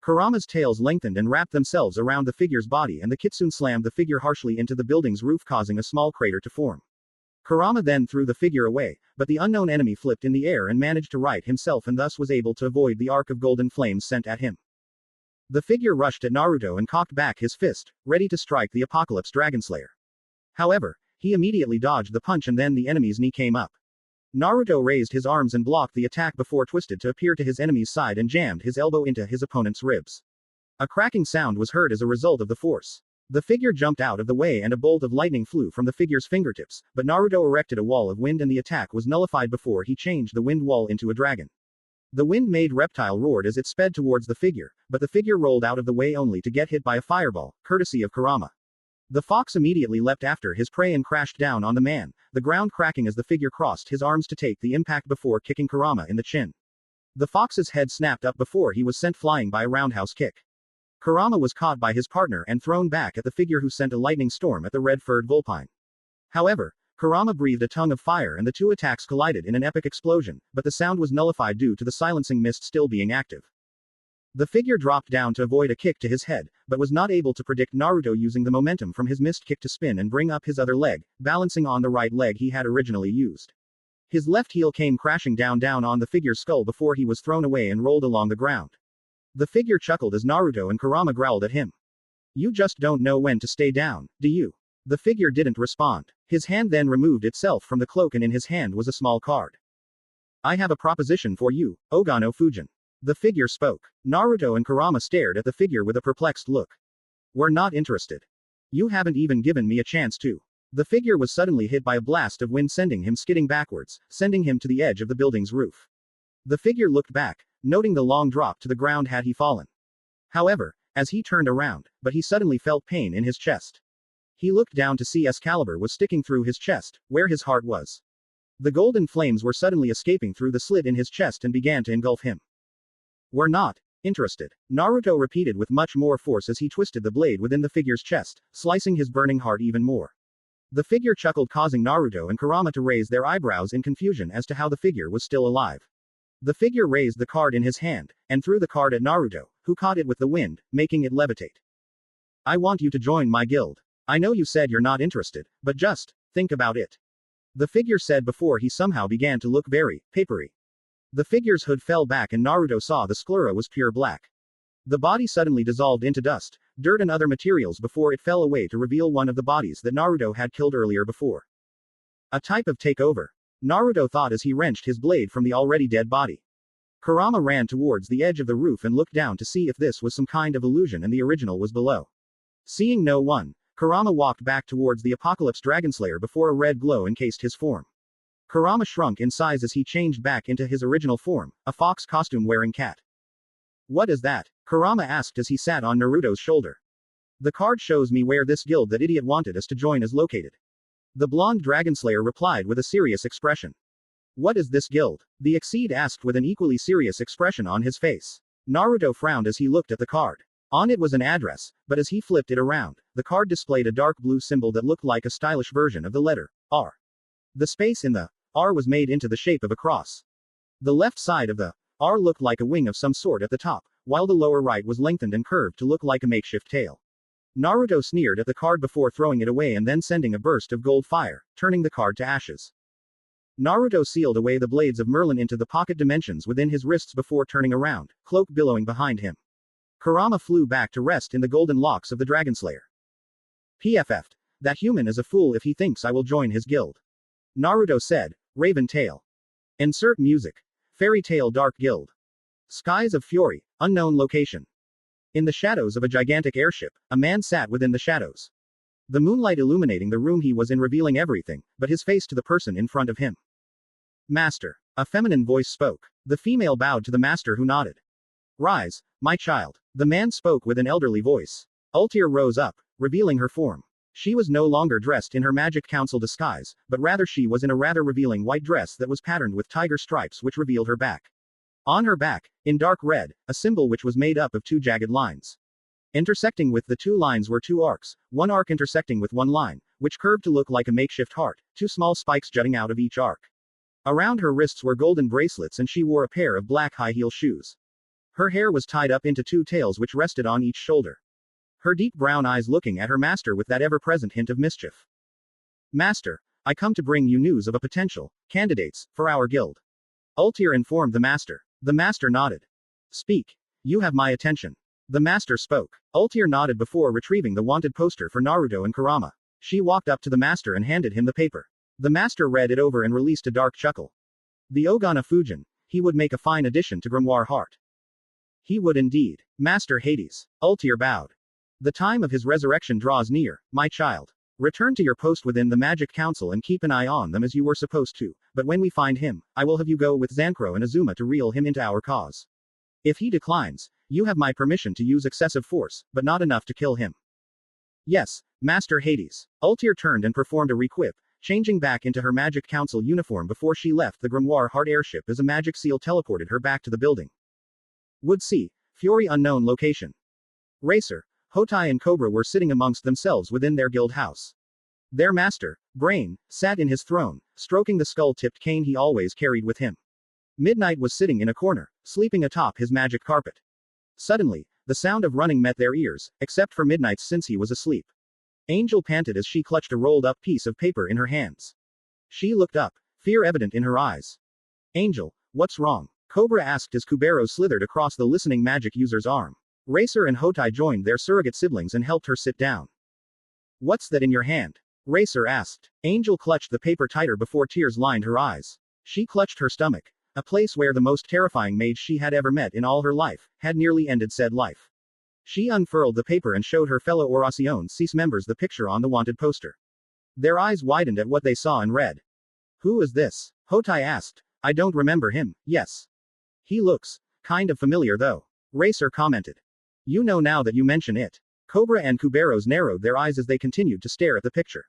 Kurama's tails lengthened and wrapped themselves around the figure's body and the kitsune slammed the figure harshly into the building's roof causing a small crater to form. Kurama then threw the figure away, but the unknown enemy flipped in the air and managed to right himself and thus was able to avoid the arc of golden flames sent at him. The figure rushed at Naruto and cocked back his fist, ready to strike the Apocalypse Dragonslayer. However, he immediately dodged the punch and then the enemy's knee came up. Naruto raised his arms and blocked the attack before twisted to appear to his enemy's side and jammed his elbow into his opponent's ribs. A cracking sound was heard as a result of the force. The figure jumped out of the way and a bolt of lightning flew from the figure's fingertips, but Naruto erected a wall of wind and the attack was nullified before he changed the wind wall into a dragon. The wind-made reptile roared as it sped towards the figure, but the figure rolled out of the way only to get hit by a fireball, courtesy of Kurama. The fox immediately leapt after his prey and crashed down on the man, the ground cracking as the figure crossed his arms to take the impact before kicking Kurama in the chin. The fox's head snapped up before he was sent flying by a roundhouse kick. Kurama was caught by his partner and thrown back at the figure who sent a lightning storm at the red-furred vulpine. However, Kurama breathed a tongue of fire and the two attacks collided in an epic explosion, but the sound was nullified due to the silencing mist still being active. The figure dropped down to avoid a kick to his head, but was not able to predict Naruto using the momentum from his mist kick to spin and bring up his other leg, balancing on the right leg he had originally used. His left heel came crashing down on the figure's skull before he was thrown away and rolled along the ground. The figure chuckled as Naruto and Kurama growled at him. You just don't know when to stay down, do you? The figure didn't respond. His hand then removed itself from the cloak and in his hand was a small card. I have a proposition for you, Ogano Fujin. The figure spoke. Naruto and Kurama stared at the figure with a perplexed look. We're not interested. You haven't even given me a chance to. The figure was suddenly hit by a blast of wind sending him skidding backwards, sending him to the edge of the building's roof. The figure looked back, noting the long drop to the ground had he fallen. However, as he turned around, but he suddenly felt pain in his chest. He looked down to see Excalibur was sticking through his chest, where his heart was. The golden flames were suddenly escaping through the slit in his chest and began to engulf him. We're not interested, Naruto repeated with much more force as he twisted the blade within the figure's chest, slicing his burning heart even more. The figure chuckled, causing Naruto and Kurama to raise their eyebrows in confusion as to how the figure was still alive. The figure raised the card in his hand, and threw the card at Naruto, who caught it with the wind, making it levitate. I want you to join my guild. I know you said you're not interested, but just think about it. The figure said before he somehow began to look very papery. The figure's hood fell back and Naruto saw the sclera was pure black. The body suddenly dissolved into dust, dirt and other materials before it fell away to reveal one of the bodies that Naruto had killed earlier before. A type of takeover, Naruto thought as he wrenched his blade from the already dead body. Kurama ran towards the edge of the roof and looked down to see if this was some kind of illusion and the original was below. Seeing no one, Kurama walked back towards the Apocalypse Dragonslayer before a red glow encased his form. Kurama shrunk in size as he changed back into his original form, a fox costume wearing cat. What is that? Kurama asked as he sat on Naruto's shoulder. The card shows me where this guild that idiot wanted us to join is located. The blonde Dragonslayer replied with a serious expression. What is this guild? The Exceed asked with an equally serious expression on his face. Naruto frowned as he looked at the card. On it was an address, but as he flipped it around, the card displayed a dark blue symbol that looked like a stylish version of the letter R. The space in the R was made into the shape of a cross. The left side of the R looked like a wing of some sort at the top, while the lower right was lengthened and curved to look like a makeshift tail. Naruto sneered at the card before throwing it away and then sending a burst of gold fire, turning the card to ashes. Naruto sealed away the blades of Merlin into the pocket dimensions within his wrists before turning around, cloak billowing behind him. Kurama flew back to rest in the golden locks of the Dragonslayer. PFF'd. That human is a fool if he thinks I will join his guild. Naruto said, Raven Tail. Insert music. Fairy Tale Dark Guild. Skies of Fury, unknown location. In the shadows of a gigantic airship, a man sat within the shadows. The moonlight illuminating the room he was in, revealing everything, but his face to the person in front of him. Master. A feminine voice spoke. The female bowed to the master who nodded. Rise, my child. The man spoke with an elderly voice. Ultier rose up, revealing her form. She was no longer dressed in her magic council disguise, but rather she was in a rather revealing white dress that was patterned with tiger stripes which revealed her back. On her back, in dark red, a symbol which was made up of two jagged lines. Intersecting with the two lines were two arcs, one arc intersecting with one line, which curved to look like a makeshift heart, two small spikes jutting out of each arc. Around her wrists were golden bracelets and she wore a pair of black high-heel shoes. Her hair was tied up into two tails which rested on each shoulder. Her deep brown eyes looking at her master with that ever-present hint of mischief. Master, I come to bring you news of a potential candidates for our guild. Ultier informed the master. The master nodded. Speak. You have my attention. The master spoke. Ultier nodded before retrieving the wanted poster for Naruto and Kurama. She walked up to the master and handed him the paper. The master read it over and released a dark chuckle. The Ogana Fujin. He would make a fine addition to Grimoire Heart. He would indeed. Master Hades. Ultier bowed. The time of his resurrection draws near, my child. Return to your post within the Magic Council and keep an eye on them as you were supposed to, but when we find him, I will have you go with Zankro and Azuma to reel him into our cause. If he declines, you have my permission to use excessive force, but not enough to kill him. Yes, Master Hades. Ultier turned and performed a requip, changing back into her Magic Council uniform before she left the Grimoire Heart airship as a magic seal teleported her back to the building. Would see. Fury unknown location. Racer, Hotai and Cobra were sitting amongst themselves within their guild house. Their master, Brain, sat in his throne, stroking the skull-tipped cane he always carried with him. Midnight was sitting in a corner, sleeping atop his magic carpet. Suddenly, the sound of running met their ears, except for Midnight's since he was asleep. Angel panted as she clutched a rolled-up piece of paper in her hands. She looked up, fear evident in her eyes. Angel, what's wrong? Cobra asked as Kubero slithered across the listening magic user's arm. Racer and Hotai joined their surrogate siblings and helped her sit down. What's that in your hand? Racer asked. Angel clutched the paper tighter before tears lined her eyes. She clutched her stomach, a place where the most terrifying mage she had ever met in all her life had nearly ended said life. She unfurled the paper and showed her fellow Orasion Seis members the picture on the wanted poster. Their eyes widened at what they saw and read. Who is this? Hotai asked. I don't remember him, yes. He looks kind of familiar though. Racer commented. You know now that you mention it. Cobra and Kuberos narrowed their eyes as they continued to stare at the picture.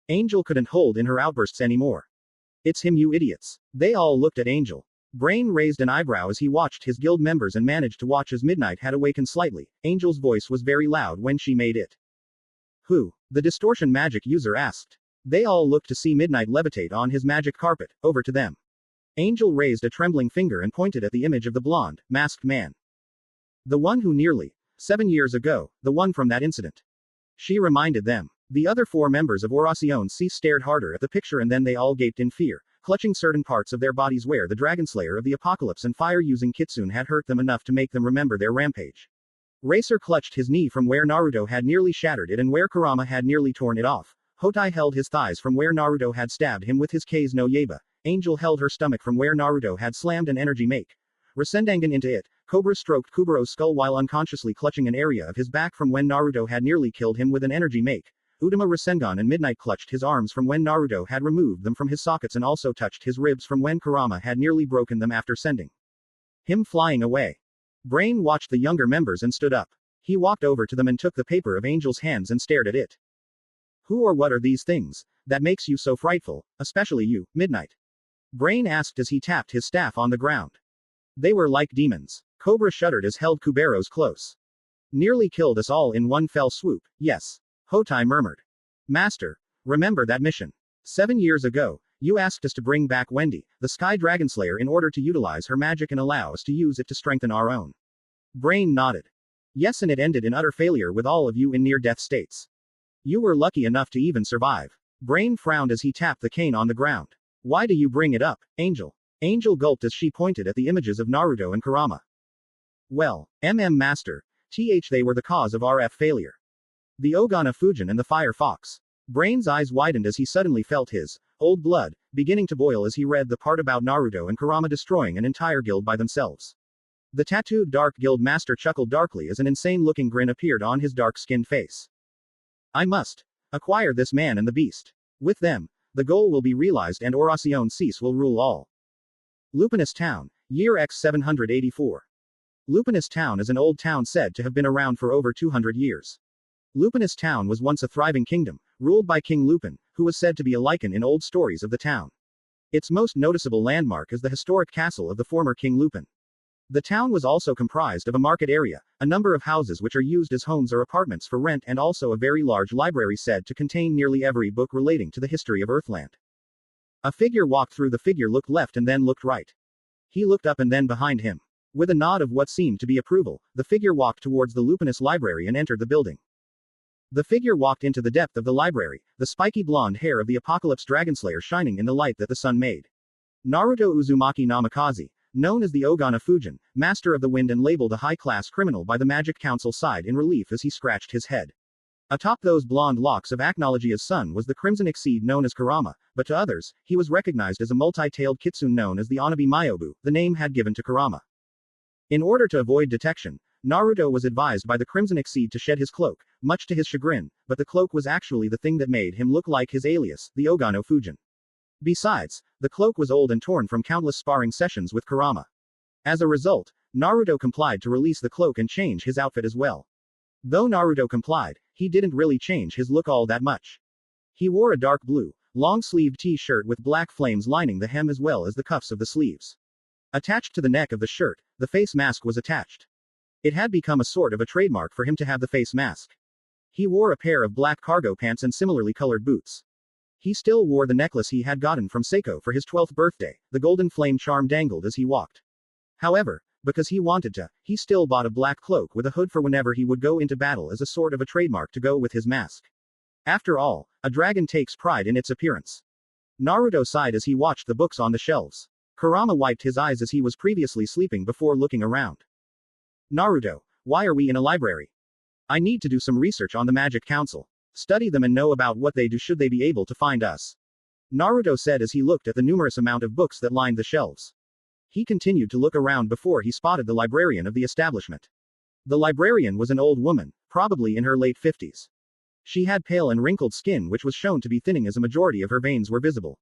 Angel couldn't hold in her outbursts anymore. It's him, you idiots. They all looked at Angel. Brain raised an eyebrow as he watched his guild members and managed to watch as Midnight had awakened slightly. Angel's voice was very loud when she made it. Who? The distortion magic user asked. They all looked to see Midnight levitate on his magic carpet, over to them. Angel raised a trembling finger and pointed at the image of the blonde, masked man. The one who nearly 7 years ago, the one from that incident. She reminded them. The other 4 members of Orasion Seis stared harder at the picture and then they all gaped in fear, clutching certain parts of their bodies where the Dragonslayer of the Apocalypse and fire-using Kitsune had hurt them enough to make them remember their rampage. Racer clutched his knee from where Naruto had nearly shattered it and where Kurama had nearly torn it off. Hotai held his thighs from where Naruto had stabbed him with his K's no Yaiba. Angel held her stomach from where Naruto had slammed an energy make. Rasendangan into it. Cobra stroked Kubero's skull while unconsciously clutching an area of his back from when Naruto had nearly killed him with an energy make. Udama Rasengan and Midnight clutched his arms from when Naruto had removed them from his sockets and also touched his ribs from when Kurama had nearly broken them after sending him flying away. Brain watched the younger members and stood up. He walked over to them and took the paper of Angel's hands and stared at it. Who or what are these things that makes you so frightful, especially you, Midnight? Brain asked as he tapped his staff on the ground. They were like demons. Cobra shuddered as held Kuberos close. Nearly killed us all in one fell swoop, yes. Hotai murmured. Master, remember that mission. 7 years ago, you asked us to bring back Wendy, the Sky Dragonslayer, in order to utilize her magic and allow us to use it to strengthen our own. Brain nodded. Yes, and it ended in utter failure with all of you in near-death states. You were lucky enough to even survive. Brain frowned as he tapped the cane on the ground. Why do you bring it up, Angel? Angel gulped as she pointed at the images of Naruto and Kurama. Well, Master, they were the cause of RF failure. The Ogana Fujin and the Fire Fox. Brain's eyes widened as he suddenly felt his old blood beginning to boil as he read the part about Naruto and Kurama destroying an entire guild by themselves. The tattooed Dark Guild Master chuckled darkly as an insane-looking grin appeared on his dark-skinned face. I must acquire this man and the beast. With them, the goal will be realized and Orasion Seis will rule all. Lupinus Town, year X 784. Lupinus Town is an old town said to have been around for over 200 years. Lupinus Town was once a thriving kingdom, ruled by King Lupin, who was said to be a lichen in old stories of the town. Its most noticeable landmark is the historic castle of the former King Lupin. The town was also comprised of a market area, a number of houses which are used as homes or apartments for rent, and also a very large library said to contain nearly every book relating to the history of Earthland. A figure walked through. The figure looked left and then looked right. He looked up and then behind him. With a nod of what seemed to be approval, the figure walked towards the Lupinus library and entered the building. The figure walked into the depth of the library, the spiky blonde hair of the Apocalypse Dragonslayer shining in the light that the sun made. Naruto Uzumaki Namikaze, known as the Ogana Fujin, master of the wind and labeled a high-class criminal by the Magic Council, sighed in relief as he scratched his head. Atop those blonde locks of Aknologia's son was the crimson exceed known as Kurama, but to others, he was recognized as a multi-tailed kitsune known as the Onabi Myobu, the name had given to Kurama. In order to avoid detection, Naruto was advised by the Crimson Exceed to shed his cloak, much to his chagrin, but the cloak was actually the thing that made him look like his alias, the Ogano Fujin. Besides, the cloak was old and torn from countless sparring sessions with Kurama. As a result, Naruto complied to release the cloak and change his outfit as well. Though Naruto complied, he didn't really change his look all that much. He wore a dark blue, long-sleeved t-shirt with black flames lining the hem as well as the cuffs of the sleeves. Attached to the neck of the shirt, the face mask was attached. It had become a sort of a trademark for him to have the face mask. He wore a pair of black cargo pants and similarly colored boots. He still wore the necklace he had gotten from Seiko for his 12th birthday. The golden flame charm dangled as he walked. However, because he wanted to, he still bought a black cloak with a hood for whenever he would go into battle as a sort of a trademark to go with his mask. After all, a dragon takes pride in its appearance. Naruto sighed as he watched the books on the shelves. Kurama wiped his eyes as he was previously sleeping before looking around. Naruto, why are we in a library? I need to do some research on the Magic Council. Study them and know about what they do should they be able to find us. Naruto said as he looked at the numerous amount of books that lined the shelves. He continued to look around before he spotted the librarian of the establishment. The librarian was an old woman, probably in her late 50s. She had pale and wrinkled skin which was shown to be thinning as a majority of her veins were visible.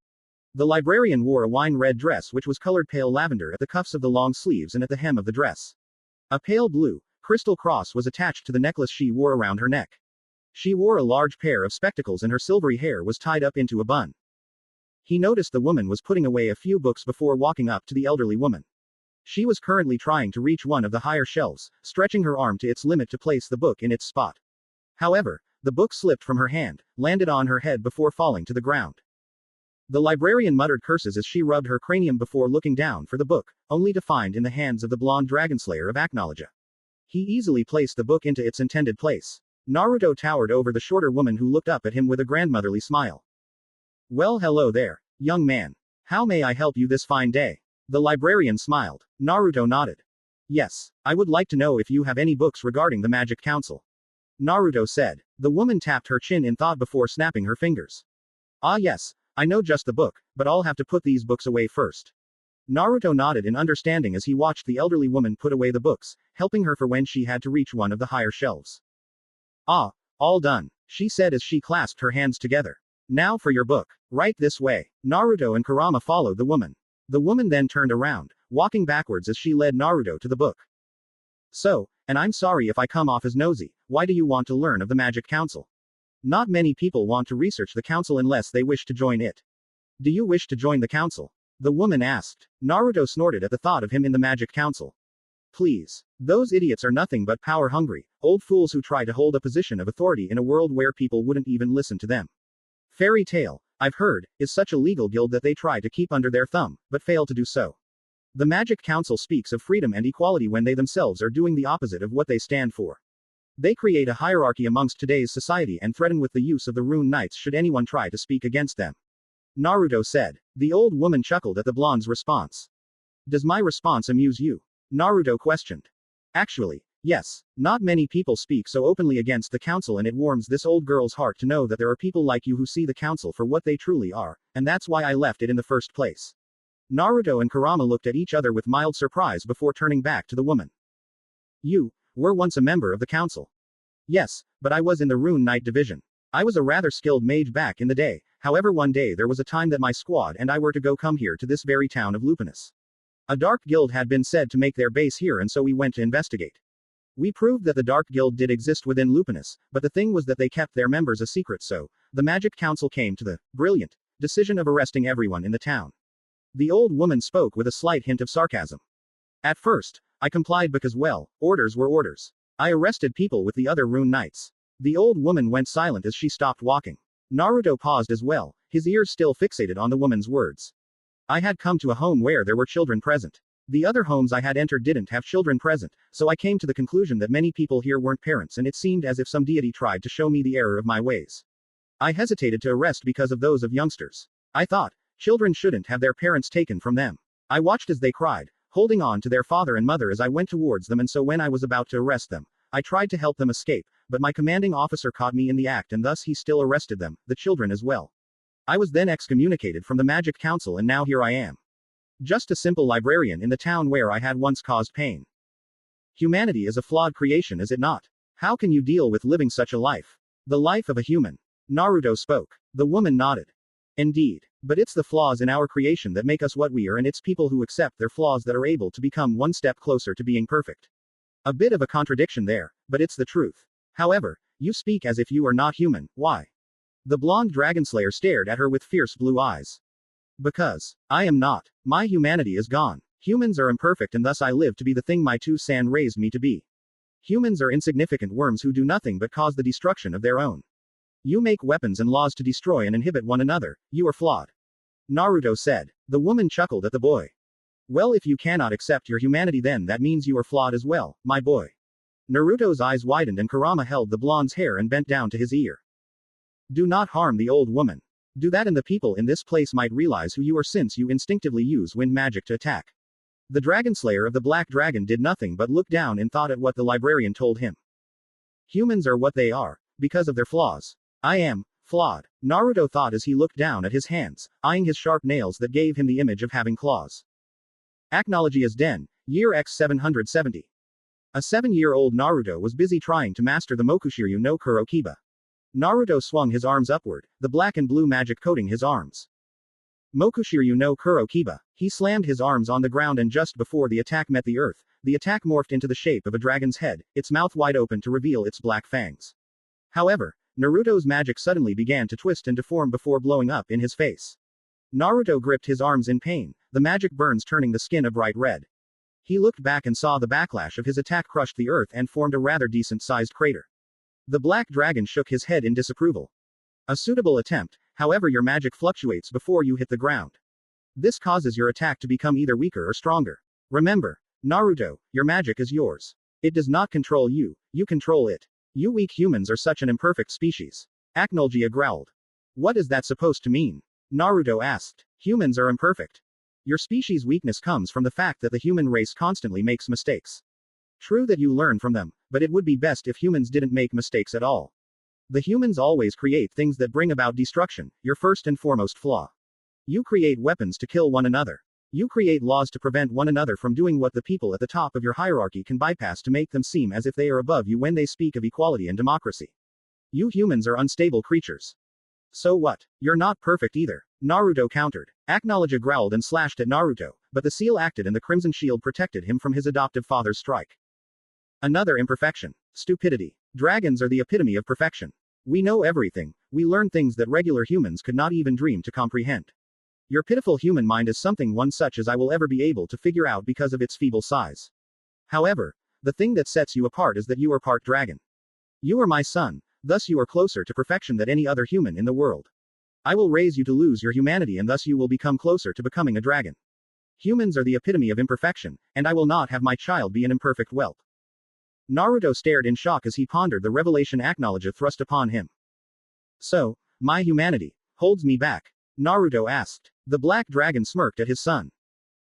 The librarian wore a wine-red dress which was colored pale lavender at the cuffs of the long sleeves and at the hem of the dress. A pale blue, crystal cross was attached to the necklace she wore around her neck. She wore a large pair of spectacles and her silvery hair was tied up into a bun. He noticed the woman was putting away a few books before walking up to the elderly woman. She was currently trying to reach one of the higher shelves, stretching her arm to its limit to place the book in its spot. However, the book slipped from her hand, landed on her head before falling to the ground. The librarian muttered curses as she rubbed her cranium before looking down for the book, only to find in the hands of the blonde Dragonslayer of Aknologia. He easily placed the book into its intended place. Naruto towered over the shorter woman who looked up at him with a grandmotherly smile. Well, hello there, young man. How may I help you this fine day? The librarian smiled. Naruto nodded. Yes, I would like to know if you have any books regarding the Magic Council. Naruto said. The woman tapped her chin in thought before snapping her fingers. Ah yes, I know just the book, but I'll have to put these books away first. Naruto nodded in understanding as he watched the elderly woman put away the books, helping her for when she had to reach one of the higher shelves. Ah, all done, she said as she clasped her hands together. Now for your book. Right this way. Naruto and Kurama followed the woman. The woman then turned around, walking backwards as she led Naruto to the book. So, and I'm sorry if I come off as nosy, why do you want to learn of the Magic Council? Not many people want to research the council unless they wish to join it. Do you wish to join the council? The woman asked. Naruto snorted at the thought of him in the Magic Council. Please. Those idiots are nothing but power-hungry, old fools who try to hold a position of authority in a world where people wouldn't even listen to them. Fairy tale, I've heard, is such a legal guild that they try to keep under their thumb, but fail to do so. The Magic Council speaks of freedom and equality when they themselves are doing the opposite of what they stand for. They create a hierarchy amongst today's society and threaten with the use of the Rune Knights should anyone try to speak against them. Naruto said. The old woman chuckled at the blonde's response. Does my response amuse you? Naruto questioned. Actually, yes, not many people speak so openly against the council and it warms this old girl's heart to know that there are people like you who see the council for what they truly are, and that's why I left it in the first place. Naruto and Kurama looked at each other with mild surprise before turning back to the woman. You were once a member of the council. Yes, but I was in the Rune Knight division. I was a rather skilled mage back in the day, however one day there was a time that my squad and I were to go come here to this very town of Lupinus. A dark guild had been said to make their base here and so we went to investigate. We proved that the Dark Guild did exist within Lupinus, but the thing was that they kept their members a secret so, the Magic Council came to the brilliant decision of arresting everyone in the town. The old woman spoke with a slight hint of sarcasm. At first, I complied because well, orders were orders. I arrested people with the other Rune Knights. The old woman went silent as she stopped walking. Naruto paused as well, his ears still fixated on the woman's words. I had come to a home where there were children present. The other homes I had entered didn't have children present, so I came to the conclusion that many people here weren't parents and it seemed as if some deity tried to show me the error of my ways. I hesitated to arrest because of those of youngsters. I thought, children shouldn't have their parents taken from them. I watched as they cried, holding on to their father and mother as I went towards them and so when I was about to arrest them, I tried to help them escape, but my commanding officer caught me in the act and thus he still arrested them, the children as well. I was then excommunicated from the Magic Council and now here I am. Just a simple librarian in the town where I had once caused pain. Humanity is a flawed creation, is it not? How can you deal with living such a life? The life of a human. Naruto spoke. The woman nodded. Indeed. But it's the flaws in our creation that make us what we are and it's people who accept their flaws that are able to become one step closer to being perfect. A bit of a contradiction there, but it's the truth. However, you speak as if you are not human, why? The blonde Dragonslayer stared at her with fierce blue eyes. Because I am not. My humanity is gone. Humans are imperfect and thus I live to be the thing my two-san raised me to be. Humans are insignificant worms who do nothing but cause the destruction of their own. You make weapons and laws to destroy and inhibit one another, you are flawed. Naruto said. The woman chuckled at the boy. Well, if you cannot accept your humanity, then that means you are flawed as well, my boy. Naruto's eyes widened and Kurama held the blonde's hair and bent down to his ear. Do not harm the old woman. Do that and the people in this place might realize who you are, since you instinctively use wind magic to attack. The Dragonslayer of the Black Dragon did nothing but look down in thought at what the librarian told him. Humans are what they are, because of their flaws. I am flawed, Naruto thought as he looked down at his hands, eyeing his sharp nails that gave him the image of having claws. Acknowledge Den, year X 770. A 7-year-old Naruto was busy trying to master the Mokushiryu no Kurokiba. Naruto swung his arms upward, the black and blue magic coating his arms. Mokushiryu no Kurokiba. He slammed his arms on the ground and just before the attack met the earth, the attack morphed into the shape of a dragon's head, its mouth wide open to reveal its black fangs. However, Naruto's magic suddenly began to twist and deform before blowing up in his face. Naruto gripped his arms in pain, the magic burns turning the skin a bright red. He looked back and saw the backlash of his attack crushed the earth and formed a rather decent-sized crater. The black dragon shook his head in disapproval. A suitable attempt, however, your magic fluctuates before you hit the ground. This causes your attack to become either weaker or stronger. Remember, Naruto, your magic is yours. It does not control you, you control it. You weak humans are such an imperfect species. Aknolgia growled. What is that supposed to mean? Naruto asked. Humans are imperfect. Your species' weakness comes from the fact that the human race constantly makes mistakes. True that you learn from them, but it would be best if humans didn't make mistakes at all. The humans always create things that bring about destruction, your first and foremost flaw. You create weapons to kill one another. You create laws to prevent one another from doing what the people at the top of your hierarchy can bypass to make them seem as if they are above you when they speak of equality and democracy. You humans are unstable creatures. So what? You're not perfect either. Naruto countered. Aknolgia growled and slashed at Naruto, but the seal acted and the crimson shield protected him from his adoptive father's strike. Another imperfection. Stupidity. Dragons are the epitome of perfection. We know everything, we learn things that regular humans could not even dream to comprehend. Your pitiful human mind is something one such as I will ever be able to figure out because of its feeble size. However, the thing that sets you apart is that you are part dragon. You are my son, thus you are closer to perfection than any other human in the world. I will raise you to lose your humanity and thus you will become closer to becoming a dragon. Humans are the epitome of imperfection, and I will not have my child be an imperfect whelp. Naruto stared in shock as he pondered the revelation Aknolgia thrust upon him. So, my humanity holds me back? Naruto asked. The black dragon smirked at his son.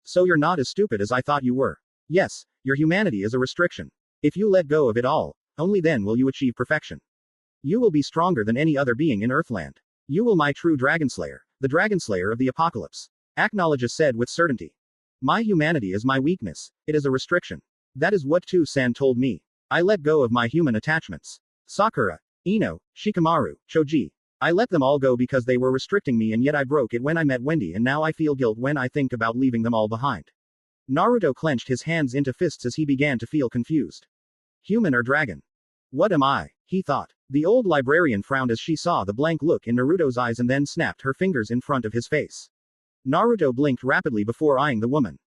So you're not as stupid as I thought you were. Yes, your humanity is a restriction. If you let go of it all, only then will you achieve perfection. You will be stronger than any other being in Earthland. You will my true Dragonslayer, the Dragonslayer of the Apocalypse. Aknolgia said with certainty. My humanity is my weakness, it is a restriction. That is what Tu-san told me. I let go of my human attachments. Sakura, Ino, Shikamaru, Choji. I let them all go because they were restricting me and yet I broke it when I met Wendy and now I feel guilt when I think about leaving them all behind. Naruto clenched his hands into fists as he began to feel confused. Human or dragon? What am I? He thought. The old librarian frowned as she saw the blank look in Naruto's eyes and then snapped her fingers in front of his face. Naruto blinked rapidly before eyeing the woman.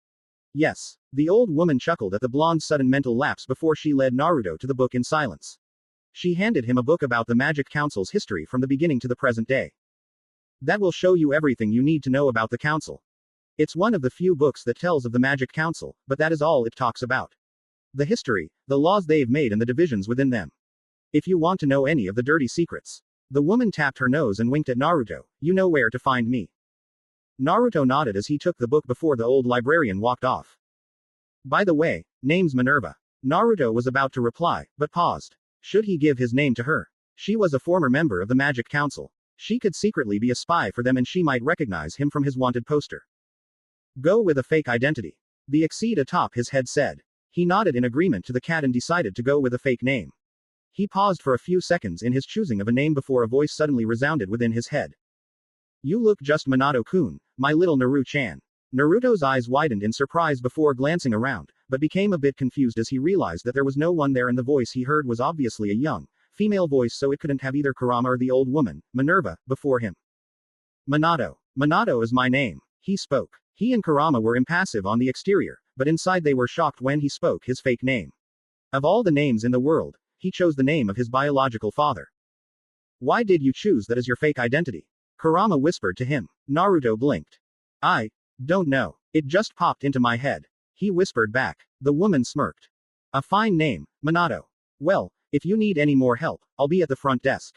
Yes. The old woman chuckled at the blonde's sudden mental lapse before she led Naruto to the book in silence. She handed him a book about the Magic Council's history from the beginning to the present day. That will show you everything you need to know about the council. It's one of the few books that tells of the Magic Council, but that is all it talks about. The history, the laws they've made and the divisions within them. If you want to know any of the dirty secrets. The woman tapped her nose and winked at Naruto, you know where to find me. Naruto nodded as he took the book before the old librarian walked off. By the way, name's Manurva. Naruto was about to reply, but paused. Should he give his name to her? She was a former member of the Magic Council. She could secretly be a spy for them and she might recognize him from his wanted poster. Go with a fake identity. The exceed atop his head said. He nodded in agreement to the cat and decided to go with a fake name. He paused for a few seconds in his choosing of a name before a voice suddenly resounded within his head. You look just Minato-kun, my little Naru-chan. Naruto's eyes widened in surprise before glancing around, but became a bit confused as he realized that there was no one there and the voice he heard was obviously a young, female voice so it couldn't have either Kurama or the old woman, Manurva, before him. Minato. Minato is my name. He spoke. He and Kurama were impassive on the exterior, but inside they were shocked when he spoke his fake name. Of all the names in the world, he chose the name of his biological father. Why did you choose that as your fake identity? Kurama whispered to him. Naruto blinked. I don't know. It just popped into my head. He whispered back. The woman smirked. A fine name, Minato. Well, if you need any more help, I'll be at the front desk.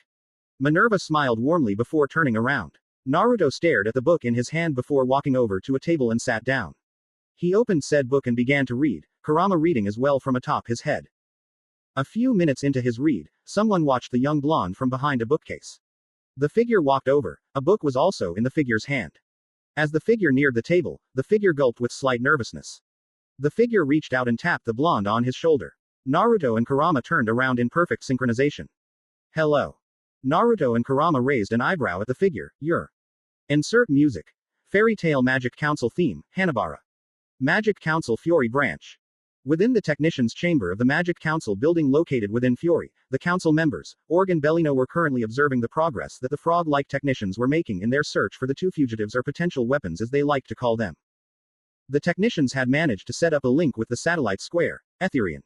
Manurva smiled warmly before turning around. Naruto stared at the book in his hand before walking over to a table and sat down. He opened said book and began to read, Kurama reading as well from atop his head. A few minutes into his read, someone watched the young blonde from behind a bookcase. The figure walked over, a book was also in the figure's hand. As the figure neared the table, the figure gulped with slight nervousness. The figure reached out and tapped the blonde on his shoulder. Naruto and Kurama turned around in perfect synchronization. Hello. Naruto and Kurama raised an eyebrow at the figure. You're. Insert music. Fairy Tale Magic Council theme, Hanabara. Magic Council Fury Branch. Within the Technicians' Chamber of the Magic Council building located within Fury, the council members, Org and Bellino, were currently observing the progress that the frog-like technicians were making in their search for the two fugitives, or potential weapons as they like to call them. The technicians had managed to set up a link with the satellite square, Etherian.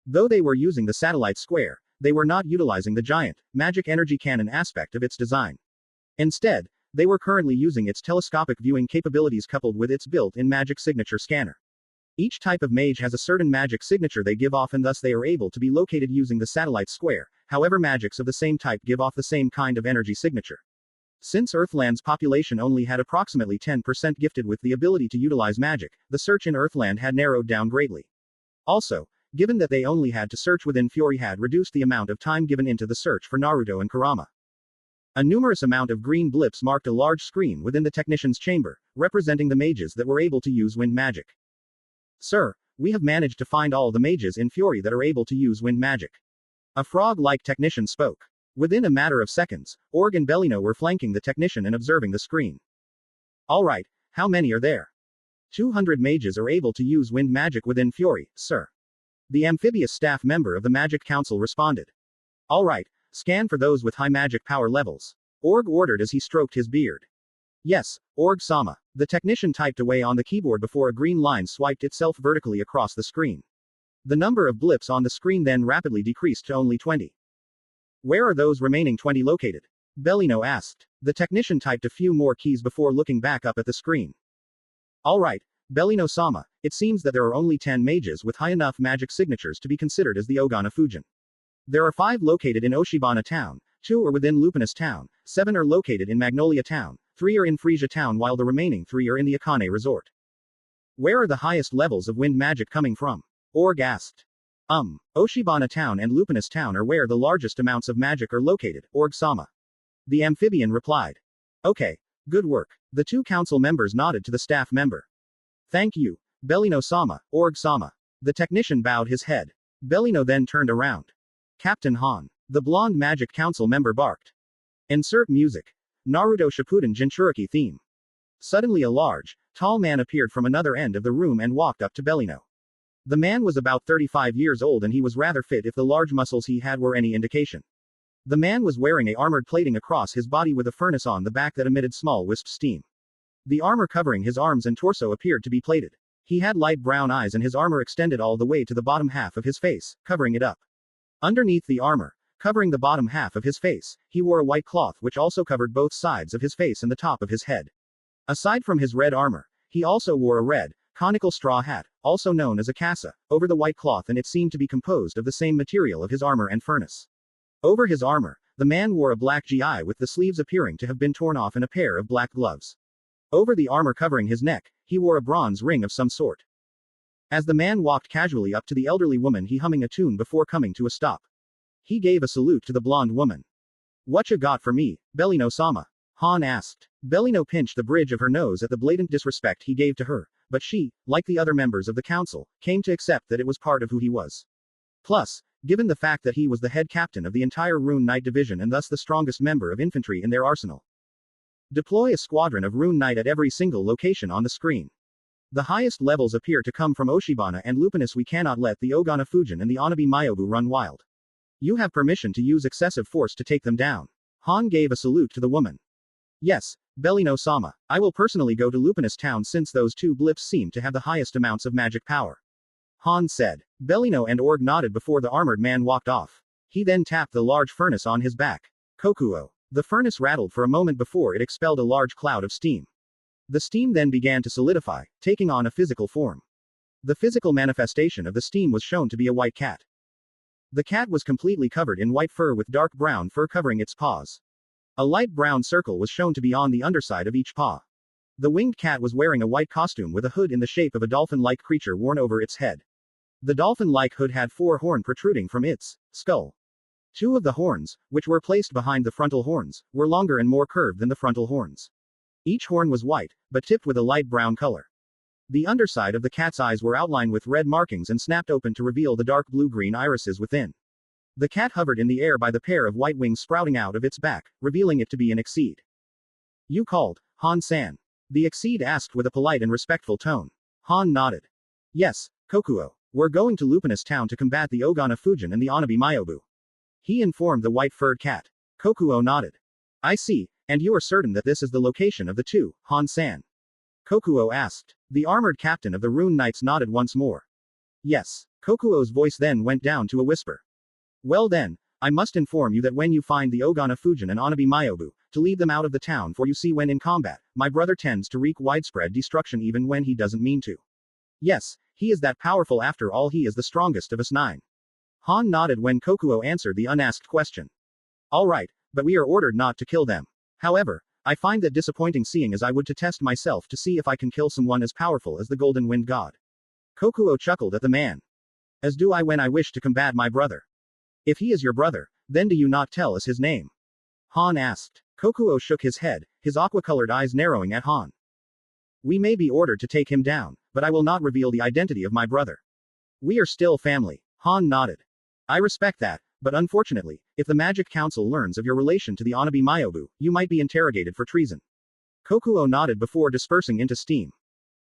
Though they were using the satellite square, they were not utilizing the giant, magic energy cannon aspect of its design. Instead, they were currently using its telescopic viewing capabilities coupled with its built-in magic signature scanner. Each type of mage has a certain magic signature they give off, and thus they are able to be located using the satellite square. However, magics of the same type give off the same kind of energy signature. Since Earthland's population only had approximately 10% gifted with the ability to utilize magic, the search in Earthland had narrowed down greatly. Also, given that they only had to search within Fury had reduced the amount of time given into the search for Naruto and Kurama. A numerous amount of green blips marked a large screen within the technician's chamber, representing the mages that were able to use wind magic. Sir, we have managed to find all the mages in Fury that are able to use wind magic. A frog-like technician spoke. Within a matter of seconds, Org and Bellino were flanking the technician and observing the screen. Alright, how many are there? 200 mages are able to use wind magic within Fury, sir. The amphibious staff member of the Magic Council responded. Alright, scan for those with high magic power levels. Org ordered as he stroked his beard. Yes, Org-sama. The technician typed away on the keyboard before a green line swiped itself vertically across the screen. The number of blips on the screen then rapidly decreased to only 20. Where are those remaining 20 located? Bellino asked. The technician typed a few more keys before looking back up at the screen. Alright, Bellino-sama, it seems that there are only 10 mages with high enough magic signatures to be considered as the Ogana Fujin. There are 5 located in Oshibana town, 2 are within Lupinus town, 7 are located in Magnolia town, 3 are in Friia town, while the remaining 3 are in the Akane resort. Where are the highest levels of wind magic coming from? Org asked. Oshibana town and Lupinus town are where the largest amounts of magic are located, Org-sama. The amphibian replied. Okay, good work. The 2 council members nodded to the staff member. Thank you, Bellino-sama, Org-sama. The technician bowed his head. Bellino then turned around. Captain Han. The blonde Magic Council member barked. Insert music. Naruto Shippuden Jinchuriki theme. Suddenly a large, tall man appeared from another end of the room and walked up to Bellino. The man was about 35 years old and he was rather fit if the large muscles he had were any indication. The man was wearing a armored plating across his body with a furnace on the back that emitted small wisps steam. The armor covering his arms and torso appeared to be plated. He had light brown eyes and his armor extended all the way to the bottom half of his face, covering it up. Underneath the armor, covering the bottom half of his face, he wore a white cloth which also covered both sides of his face and the top of his head. Aside from his red armor, he also wore a red, conical straw hat, also known as a casa, over the white cloth, and it seemed to be composed of the same material of his armor and furnace. Over his armor, the man wore a black gi with the sleeves appearing to have been torn off and a pair of black gloves. Over the armor covering his neck, he wore a bronze ring of some sort. As the man walked casually up to the elderly woman, he humming a tune before coming to a stop. He gave a salute to the blonde woman. What you got for me, Bellino-sama? Han asked. Bellino pinched the bridge of her nose at the blatant disrespect he gave to her, but she, like the other members of the council, came to accept that it was part of who he was. Plus, given the fact that he was the head captain of the entire Rune Knight division and thus the strongest member of infantry in their arsenal. Deploy a squadron of Rune Knight at every single location on the screen. The highest levels appear to come from Oshibana and Lupinus. We cannot let the Ogana Fujin and the Anabi Mayobu run wild. You have permission to use excessive force to take them down. Han gave a salute to the woman. Yes, Bellino-sama, I will personally go to Lupinus town since those 2 blips seem to have the highest amounts of magic power. Han said. Bellino and Org nodded before the armored man walked off. He then tapped the large furnace on his back. Kokuo. The furnace rattled for a moment before it expelled a large cloud of steam. The steam then began to solidify, taking on a physical form. The physical manifestation of the steam was shown to be a white cat. The cat was completely covered in white fur with dark brown fur covering its paws. A light brown circle was shown to be on the underside of each paw. The winged cat was wearing a white costume with a hood in the shape of a dolphin-like creature worn over its head. The dolphin-like hood had 4 horns protruding from its skull. 2 of the horns, which were placed behind the frontal horns, were longer and more curved than the frontal horns. Each horn was white, but tipped with a light brown color. The underside of the cat's eyes were outlined with red markings and snapped open to reveal the dark blue-green irises within. The cat hovered in the air by the pair of white wings sprouting out of its back, revealing it to be an exceed. You called, Han-san? The exceed asked with a polite and respectful tone. Han nodded. Yes, Kokuo. We're going to Lupinus town to combat the Ogana Fujin and the Onabi Myobu. He informed the white-furred cat. Kokuo nodded. I see, and you are certain that this is the location of the 2, Han-san? Kokuo asked. The armored captain of the Rune Knights nodded once more. Yes. Kokuo's voice then went down to a whisper. Well then, I must inform you that when you find the Ogana Fujin and Onabi Myobu, to lead them out of the town, for you see when in combat, my brother tends to wreak widespread destruction even when he doesn't mean to. Yes, he is that powerful after all, he is the strongest of us 9. Han nodded when Kokuo answered the unasked question. Alright, but we are ordered not to kill them. However, I find that disappointing seeing as I would to test myself to see if I can kill someone as powerful as the Golden Wind God. Kokuo chuckled at the man. As do I when I wish to combat my brother. If he is your brother, then do you not tell us his name? Han asked. Kokuo shook his head, his aqua-colored eyes narrowing at Han. We may be ordered to take him down, but I will not reveal the identity of my brother. We are still family. Han nodded. I respect that, but unfortunately, if the Magic Council learns of your relation to the Onabi Myobu, you might be interrogated for treason. Kokuo nodded before dispersing into steam.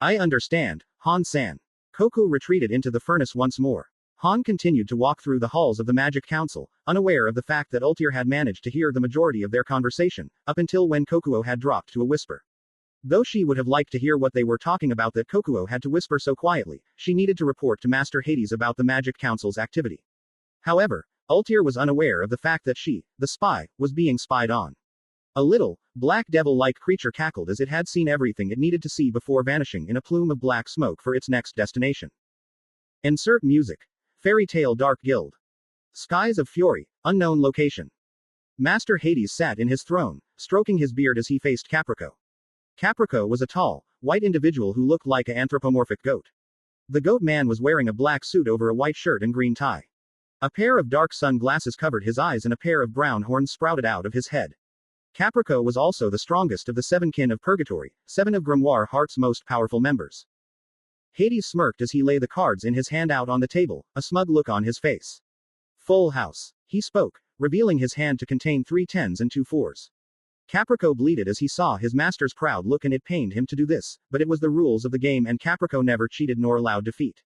I understand, Han-san. Kokuo retreated into the furnace once more. Han continued to walk through the halls of the Magic Council, unaware of the fact that Ultier had managed to hear the majority of their conversation, up until when Kokuo had dropped to a whisper. Though she would have liked to hear what they were talking about that Kokuo had to whisper so quietly, she needed to report to Master Hades about the Magic Council's activity. However, Ultier was unaware of the fact that she, the spy, was being spied on. A little, black devil-like creature cackled as it had seen everything it needed to see before vanishing in a plume of black smoke for its next destination. Insert music. Fairy Tale Dark Guild. Skies of Fury, unknown location. Master Hades sat in his throne, stroking his beard as he faced Caprico. Caprico was a tall, white individual who looked like an anthropomorphic goat. The goat man was wearing a black suit over a white shirt and green tie. A pair of dark sunglasses covered his eyes and a pair of brown horns sprouted out of his head. Caprico was also the strongest of the 7 kin of Purgatory, 7 of Grimoire Heart's most powerful members. Hades smirked as he lay the cards in his hand out on the table, a smug look on his face. Full house. He spoke, revealing his hand to contain 3 10s and 2 4s. Caprico bleated as he saw his master's proud look and it pained him to do this, but it was the rules of the game and Caprico never cheated nor allowed defeat.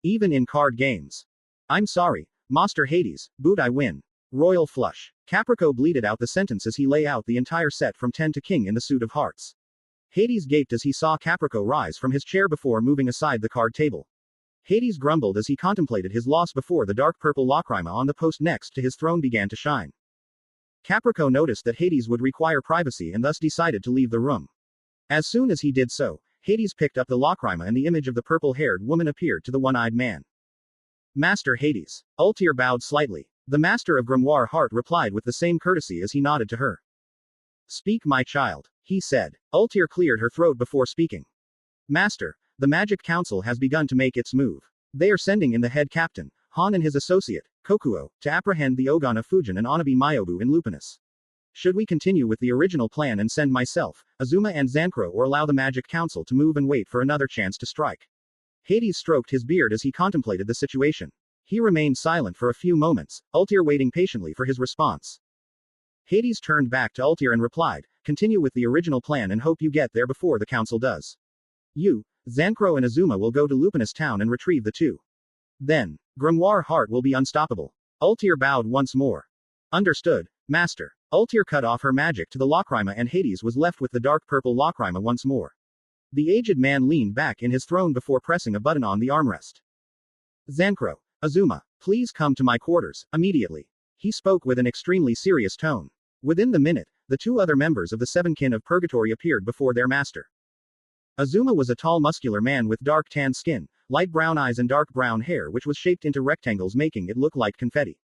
Even in card games. I'm sorry, Master Hades, but I win. Royal flush. Caprico bleated out the sentence as he lay out the entire set from 10 to king in the suit of hearts. Hades gaped as he saw Caprico rise from his chair before moving aside the card table. Hades grumbled as he contemplated his loss before the dark purple lacrima on the post next to his throne began to shine. Caprico noticed that Hades would require privacy and thus decided to leave the room. As soon as he did so, Hades picked up the lacrima and the image of the purple-haired woman appeared to the one-eyed man. Master Hades. Ultier bowed slightly. The master of Grimoire Heart replied with the same courtesy as he nodded to her. Speak, my child, he said. Ultier cleared her throat before speaking. Master, the Magic Council has begun to make its move. They are sending in the head captain, Han and his associate, Kokuo, to apprehend the Ogana Fujin and Onabi Myobu in Lupinus. Should we continue with the original plan and send myself, Azuma and Zancro or allow the Magic Council to move and wait for another chance to strike? Hades stroked his beard as he contemplated the situation. He remained silent for a few moments, Ultier waiting patiently for his response. Hades turned back to Ultier and replied, continue with the original plan and hope you get there before the council does. You, Zancro and Azuma will go to Lupinus town and retrieve the 2. Then, Grimoire Heart will be unstoppable. Ultier bowed once more. Understood, Master. Ultier cut off her magic to the lacrima and Hades was left with the dark purple lacrima once more. The aged man leaned back in his throne before pressing a button on the armrest. Zancro. Azuma, please come to my quarters, immediately. He spoke with an extremely serious tone. Within the minute, the two other members of the Seven Kin of Purgatory appeared before their master. Azuma was a tall muscular man with dark tan skin, light brown eyes and dark brown hair which was shaped into rectangles making it look like confetti.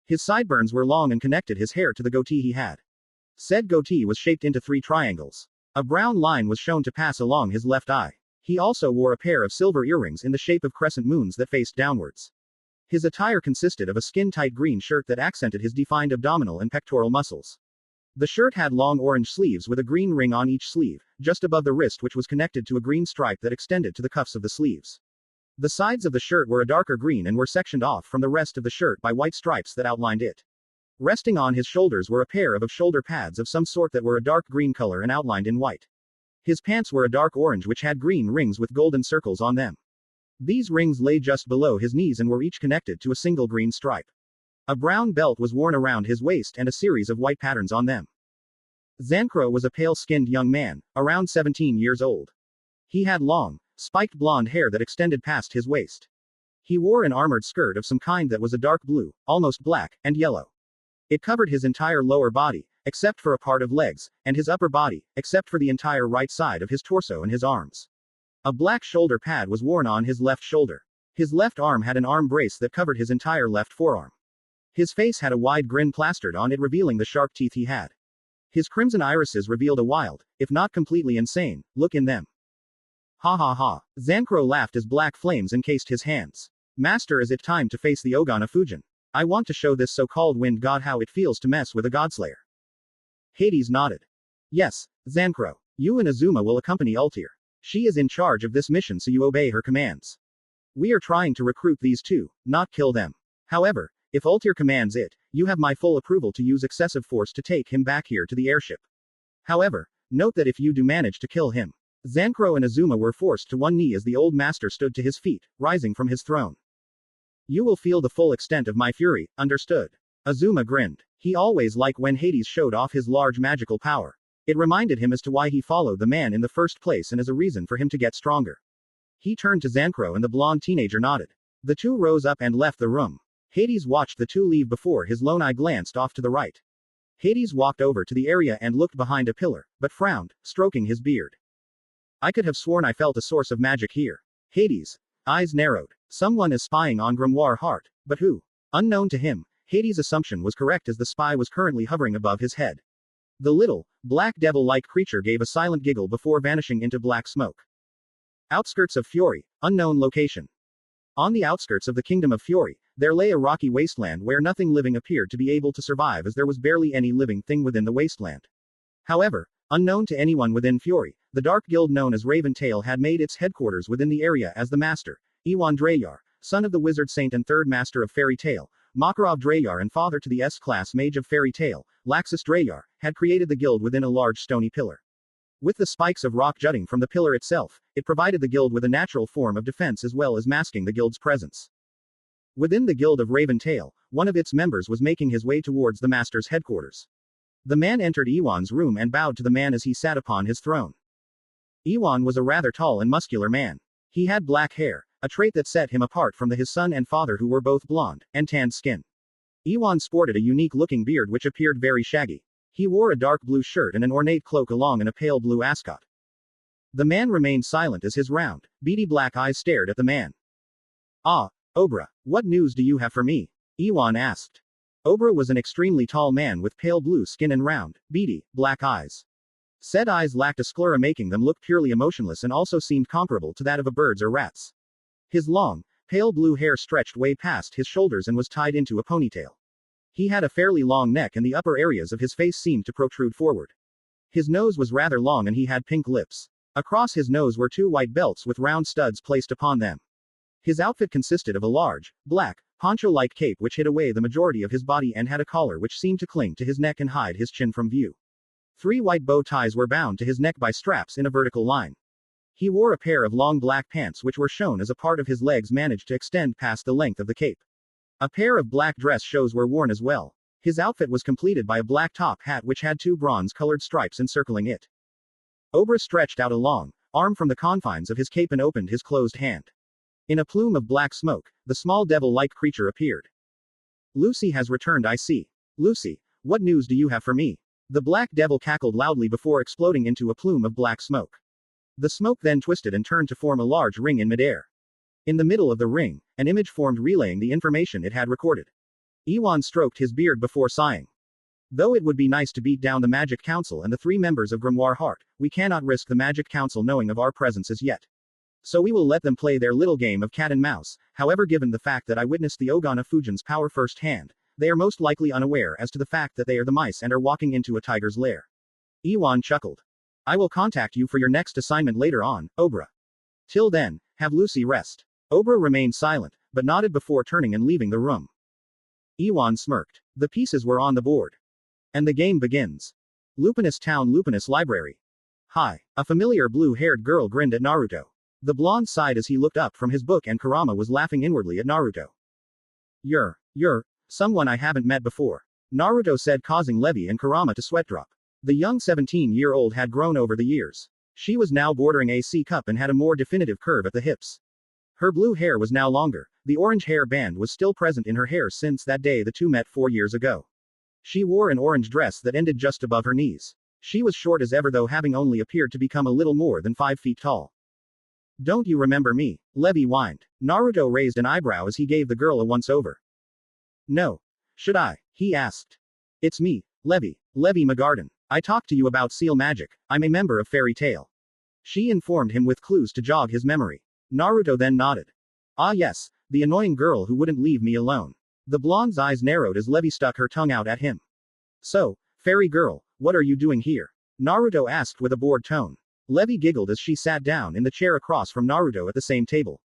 His sideburns were long and connected his hair to the goatee he had. Said goatee was shaped into 3 triangles. A brown line was shown to pass along his left eye. He also wore a pair of silver earrings in the shape of crescent moons that faced downwards. His attire consisted of a skin-tight green shirt that accented his defined abdominal and pectoral muscles. The shirt had long orange sleeves with a green ring on each sleeve, just above the wrist which was connected to a green stripe that extended to the cuffs of the sleeves. The sides of the shirt were a darker green and were sectioned off from the rest of the shirt by white stripes that outlined it. Resting on his shoulders were a pair of shoulder pads of some sort that were a dark green color and outlined in white. His pants were a dark orange which had green rings with golden circles on them. These rings lay just below his knees and were each connected to a single green stripe. A brown belt was worn around his waist and a series of white patterns on them. Zancro was a pale-skinned young man, around 17 years old. He had long, spiked blonde hair that extended past his waist. He wore an armored skirt of some kind that was a dark blue, almost black, and yellow. It covered his entire lower body, except for a part of legs, and his upper body, except for the entire right side of his torso and his arms. A black shoulder pad was worn on his left shoulder. His left arm had an arm brace that covered his entire left forearm. His face had a wide grin plastered on it, revealing the sharp teeth he had. His crimson irises revealed a wild, if not completely insane, look in them. Ha ha ha. Zancro laughed as black flames encased his hands. Master, is it time to face the Ogana Fujin? I want to show this so-called wind god how it feels to mess with a godslayer. Hades nodded. Yes, Zancro. You and Azuma will accompany Ultier. She is in charge of this mission, so you obey her commands. We are trying to recruit these two, not kill them. However, if Ultier commands it, you have my full approval to use excessive force to take him back here to the airship. However, note that if you do manage to kill him, Zancro and Azuma were forced to one knee as the old master stood to his feet, rising from his throne. You will feel the full extent of my fury, understood? Azuma grinned. He always liked when Hades showed off his large magical power. It reminded him as to why he followed the man in the first place and as a reason for him to get stronger. He turned to Zancro and the blonde teenager nodded. The two rose up and left the room. Hades watched the two leave before his lone eye glanced off to the right. Hades walked over to the area and looked behind a pillar, but frowned, stroking his beard. I could have sworn I felt a source of magic here. Hades' eyes narrowed. Someone is spying on Grimoire Heart, but who? Unknown to him, Hades' assumption was correct as the spy was currently hovering above his head. The little, black devil-like creature gave a silent giggle before vanishing into black smoke. Outskirts of Fury, unknown location. On the outskirts of the Kingdom of Fury, there lay a rocky wasteland where nothing living appeared to be able to survive as there was barely any living thing within the wasteland. However, unknown to anyone within Fury, the dark guild known as Raven Tail had made its headquarters within the area as the master, Iwan Dreyar, son of the wizard saint and third master of Fairy Tail, Makarov Dreyar and father to the S-class mage of Fairy Tail, Laxus Dreyar, had created the guild within a large stony pillar. With the spikes of rock jutting from the pillar itself, it provided the guild with a natural form of defense as well as masking the guild's presence. Within the guild of Raven Tail, one of its members was making his way towards the master's headquarters. The man entered Iwan's room and bowed to the man as he sat upon his throne. Iwan was a rather tall and muscular man. He had black hair, a trait that set him apart from his son and father who were both blonde, and tanned skin. Iwan sported a unique-looking beard which appeared very shaggy. He wore a dark blue shirt and an ornate cloak along in a pale blue ascot. The man remained silent as his round, beady black eyes stared at the man. Ah, Obra, what news do you have for me? Iwan asked. Obra was an extremely tall man with pale blue skin and round, beady, black eyes. Said eyes lacked a sclera making them look purely emotionless and also seemed comparable to that of a bird's or rat's. His long, pale blue hair stretched way past his shoulders and was tied into a ponytail. He had a fairly long neck and the upper areas of his face seemed to protrude forward. His nose was rather long and he had pink lips. Across his nose were 2 white belts with round studs placed upon them. His outfit consisted of a large, black, poncho-like cape which hid away the majority of his body and had a collar which seemed to cling to his neck and hide his chin from view. 3 white bow ties were bound to his neck by straps in a vertical line. He wore a pair of long black pants which were shown as a part of his legs managed to extend past the length of the cape. A pair of black dress shoes were worn as well. His outfit was completed by a black top hat which had 2 bronze-colored stripes encircling it. Obra stretched out a long arm from the confines of his cape and opened his closed hand. In a plume of black smoke, the small devil-like creature appeared. Lucy has returned, I see. Lucy, what news do you have for me? The black devil cackled loudly before exploding into a plume of black smoke. The smoke then twisted and turned to form a large ring in midair. In the middle of the ring, an image formed relaying the information it had recorded. Iwan stroked his beard before sighing. Though it would be nice to beat down the Magic Council and the 3 members of Grimoire Heart, we cannot risk the Magic Council knowing of our presence as yet. So we will let them play their little game of cat and mouse. However, given the fact that I witnessed the Ogana Fujin's power firsthand, they are most likely unaware as to the fact that they are the mice and are walking into a tiger's lair. Iwan chuckled. I will contact you for your next assignment later on, Obra. Till then, have Lucy rest. Obra remained silent, but nodded before turning and leaving the room. Iwan smirked. The pieces were on the board. And the game begins. Lupinus Town, Lupinus Library. Hi. A familiar blue-haired girl grinned at Naruto. The blonde sighed as he looked up from his book and Kurama was laughing inwardly at Naruto. You're someone I haven't met before. Naruto said, causing Levy and Kurama to sweat drop. The young 17-year-old had grown over the years. She was now bordering a C cup and had a more definitive curve at the hips. Her blue hair was now longer. The orange hair band was still present in her hair since that day the two met 4 years ago. She wore an orange dress that ended just above her knees. She was short as ever, though having only appeared to become a little more than 5 feet tall. Don't you remember me? Levy whined. Naruto raised an eyebrow as he gave the girl a once-over. No. Should I? He asked. It's me, Levy Magarden. I talked to you about seal magic. I'm a member of Fairy Tail. She informed him with clues to jog his memory. Naruto then nodded. Ah yes, the annoying girl who wouldn't leave me alone. The blonde's eyes narrowed as Levy stuck her tongue out at him. So, fairy girl, what are you doing here? Naruto asked with a bored tone. Levy giggled as she sat down in the chair across from Naruto at the same table.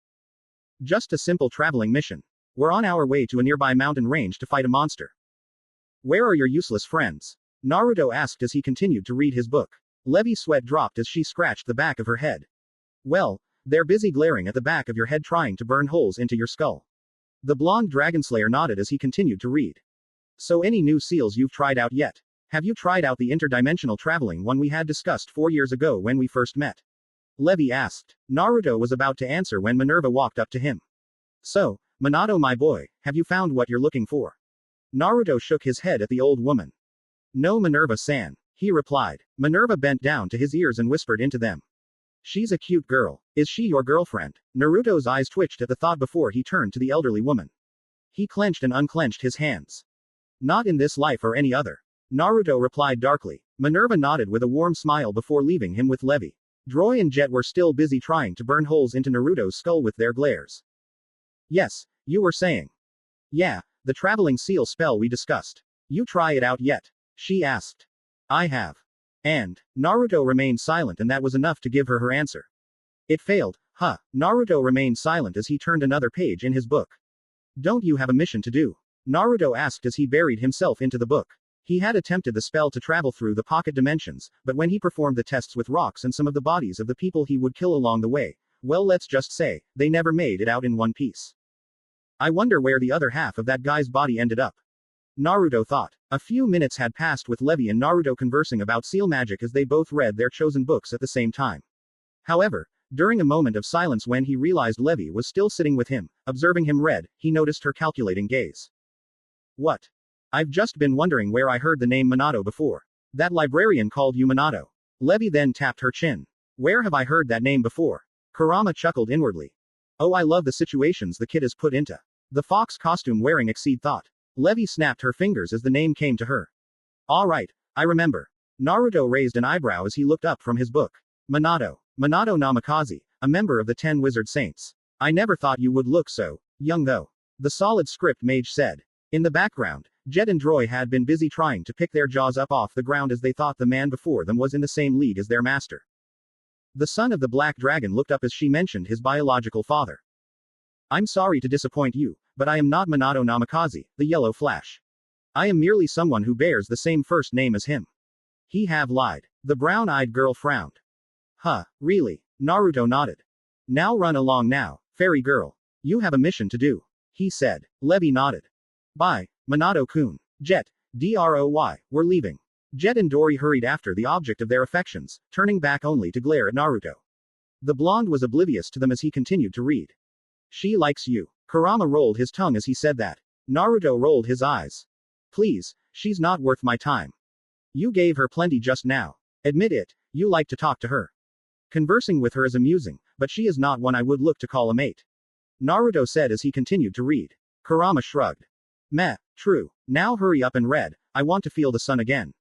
Just a simple traveling mission. We're on our way to a nearby mountain range to fight a monster. Where are your useless friends? Naruto asked as he continued to read his book. Levy's sweat dropped as she scratched the back of her head. Well, they're busy glaring at the back of your head trying to burn holes into your skull. The blonde Dragonslayer nodded as he continued to read. So any new seals you've tried out yet? Have you tried out the interdimensional traveling one we had discussed 4 years ago when we first met? Levy asked. Naruto was about to answer when Manurva walked up to him. So, Minato my boy, have you found what you're looking for? Naruto shook his head at the old woman. No Minerva-san, he replied. Minerva bent down to his ears and whispered into them. She's a cute girl. Is she your girlfriend? Naruto's eyes twitched at the thought before he turned to the elderly woman. He clenched and unclenched his hands. Not in this life or any other. Naruto replied darkly. Minerva nodded with a warm smile before leaving him with Levy. Droy and Jet were still busy trying to burn holes into Naruto's skull with their glares. Yes, you were saying. Yeah, the traveling seal spell we discussed. You try it out yet? She asked. I have. And, Naruto remained silent and that was enough to give her answer. It failed, huh? Naruto remained silent as he turned another page in his book. Don't you have a mission to do? Naruto asked as he buried himself into the book. He had attempted the spell to travel through the pocket dimensions, but when he performed the tests with rocks and some of the bodies of the people he would kill along the way, well, let's just say, they never made it out in one piece. I wonder where the other half of that guy's body ended up. Naruto thought. A few minutes had passed with Levy and Naruto conversing about seal magic as they both read their chosen books at the same time. However, during a moment of silence when he realized Levy was still sitting with him, observing him read, he noticed her calculating gaze. What? I've just been wondering where I heard the name Minato before. That librarian called you Minato. Levy then tapped her chin. Where have I heard that name before? Kurama chuckled inwardly. Oh, I love the situations the kid is put into. The fox costume wearing exceed thought. Levy snapped her fingers as the name came to her. All right, I remember. Naruto raised an eyebrow as he looked up from his book. Minato Namikaze, a member of the 10 Wizard Saints. I never thought you would look so young though. The solid script mage said. In the background, Jet and Droy had been busy trying to pick their jaws up off the ground as they thought the man before them was in the same league as their master. The son of the Black Dragon looked up as she mentioned his biological father. I'm sorry to disappoint you, but I am not Minato Namikaze, the Yellow Flash. I am merely someone who bears the same first name as him. He have lied. The brown-eyed girl frowned. Huh, really? Naruto nodded. Now run along now, fairy girl. You have a mission to do. He said. Levy nodded. Bye, Minato-kun. Jet, Droy, we're leaving. Jet and Dory hurried after the object of their affections, turning back only to glare at Naruto. The blonde was oblivious to them as he continued to read. She likes you. Kurama rolled his tongue as he said that. Naruto rolled his eyes. Please, she's not worth my time. You gave her plenty just now. Admit it, you like to talk to her. Conversing with her is amusing, but she is not one I would look to call a mate. Naruto said as he continued to read. Kurama shrugged. Meh, true. Now hurry up and read, I want to feel the sun again.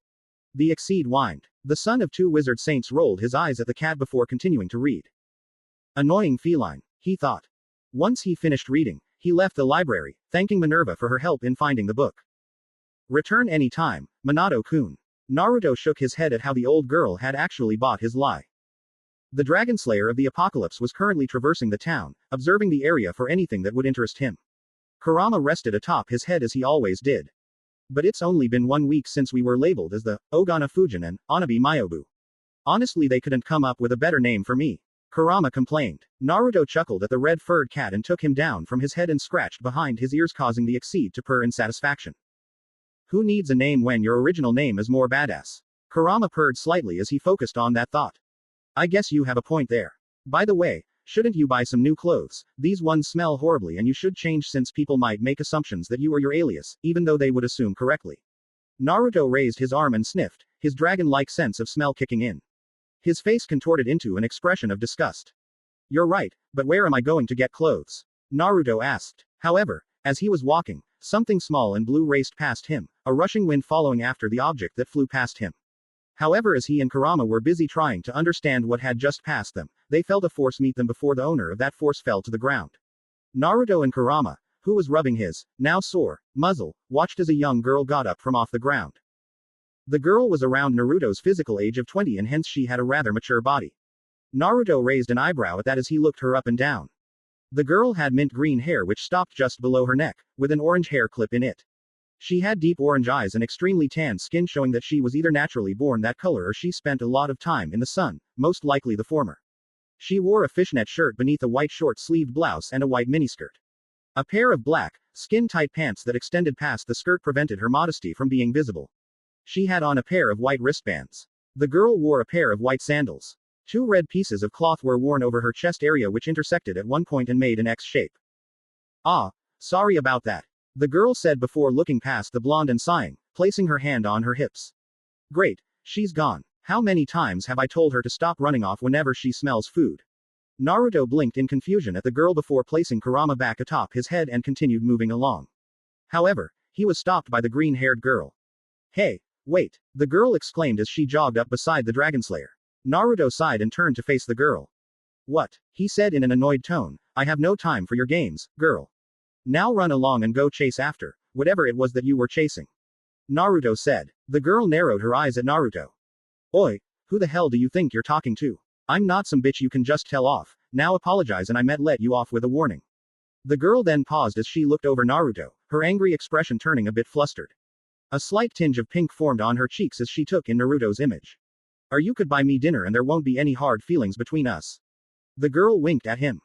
The Exceed whined. The son of two wizard saints rolled his eyes at the cat before continuing to read. Annoying feline, he thought. Once he finished reading, he left the library, thanking Manurva for her help in finding the book. Return any time, Minato-kun. Naruto shook his head at how the old girl had actually bought his lie. The Dragonslayer of the Apocalypse was currently traversing the town, observing the area for anything that would interest him. Kurama rested atop his head as he always did. But it's only been 1 week since we were labeled as the Ogana Fujin and Anabi Myobu. Honestly, they couldn't come up with a better name for me. Kurama complained. Naruto chuckled at the red-furred cat and took him down from his head and scratched behind his ears, causing the Exceed to purr in satisfaction. Who needs a name when your original name is more badass? Kurama purred slightly as he focused on that thought. I guess you have a point there. By the way, shouldn't you buy some new clothes? These ones smell horribly and you should change since people might make assumptions that you are your alias, even though they would assume correctly. Naruto raised his arm and sniffed, his dragon-like sense of smell kicking in. His face contorted into an expression of disgust. You're right, but where am I going to get clothes? Naruto asked. However, as he was walking, something small and blue raced past him, a rushing wind following after the object that flew past him. However, as he and Kurama were busy trying to understand what had just passed them, they felt a force meet them before the owner of that force fell to the ground. Naruto and Kurama, who was rubbing his, now sore, muzzle, watched as a young girl got up from off the ground. The girl was around Naruto's physical age of 20 and hence she had a rather mature body. Naruto raised an eyebrow at that as he looked her up and down. The girl had mint green hair which stopped just below her neck, with an orange hair clip in it. She had deep orange eyes and extremely tanned skin, showing that she was either naturally born that color or she spent a lot of time in the sun, most likely the former. She wore a fishnet shirt beneath a white short-sleeved blouse and a white miniskirt. A pair of black, skin-tight pants that extended past the skirt prevented her modesty from being visible. She had on a pair of white wristbands. The girl wore a pair of white sandals. 2 red pieces of cloth were worn over her chest area which intersected at one point and made an X shape. Ah, sorry about that. The girl said before looking past the blonde and sighing, placing her hand on her hips. Great, she's gone. How many times have I told her to stop running off whenever she smells food? Naruto blinked in confusion at the girl before placing Kurama back atop his head and continued moving along. However, he was stopped by the green-haired girl. Hey, wait, the girl exclaimed as she jogged up beside the Dragonslayer. Naruto sighed and turned to face the girl. What? He said in an annoyed tone, I have no time for your games, girl. Now run along and go chase after whatever it was that you were chasing. Naruto said. The girl narrowed her eyes at Naruto. Oi, who the hell do you think you're talking to? I'm not some bitch you can just tell off, now apologize and I meant let you off with a warning. The girl then paused as she looked over Naruto, her angry expression turning a bit flustered. A slight tinge of pink formed on her cheeks as she took in Naruto's image. Or you could buy me dinner and there won't be any hard feelings between us. The girl winked at him.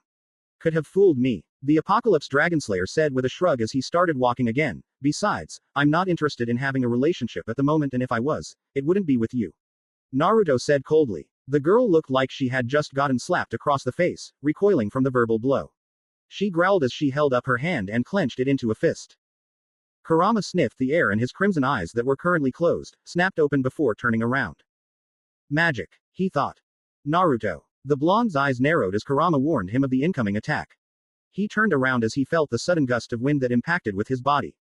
Could have fooled me. The Apocalypse Dragonslayer said with a shrug as he started walking again. Besides, I'm not interested in having a relationship at the moment and if I was, it wouldn't be with you. Naruto said coldly. The girl looked like she had just gotten slapped across the face, recoiling from the verbal blow. She growled as she held up her hand and clenched it into a fist. Kurama sniffed the air and his crimson eyes that were currently closed, snapped open before turning around. Magic, he thought. Naruto. The blonde's eyes narrowed as Kurama warned him of the incoming attack. He turned around as he felt the sudden gust of wind that impacted with his body.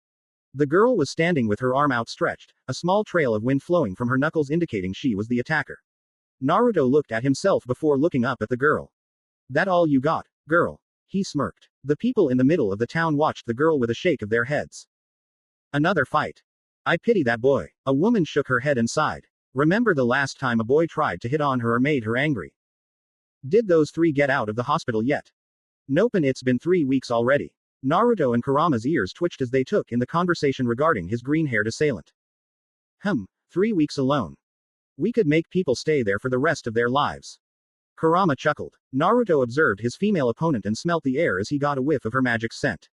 The girl was standing with her arm outstretched, a small trail of wind flowing from her knuckles indicating she was the attacker. Naruto looked at himself before looking up at the girl. That all you got, girl? He smirked. The people in the middle of the town watched the girl with a shake of their heads. Another fight. I pity that boy. A woman shook her head and sighed. Remember the last time a boy tried to hit on her or made her angry? Did those 3 get out of the hospital yet? Nope, and it's been 3 weeks already. Naruto and Kurama's ears twitched as they took in the conversation regarding his green-haired assailant. 3 weeks alone. We could make people stay there for the rest of their lives. Kurama chuckled. Naruto observed his female opponent and smelt the air as he got a whiff of her magic scent.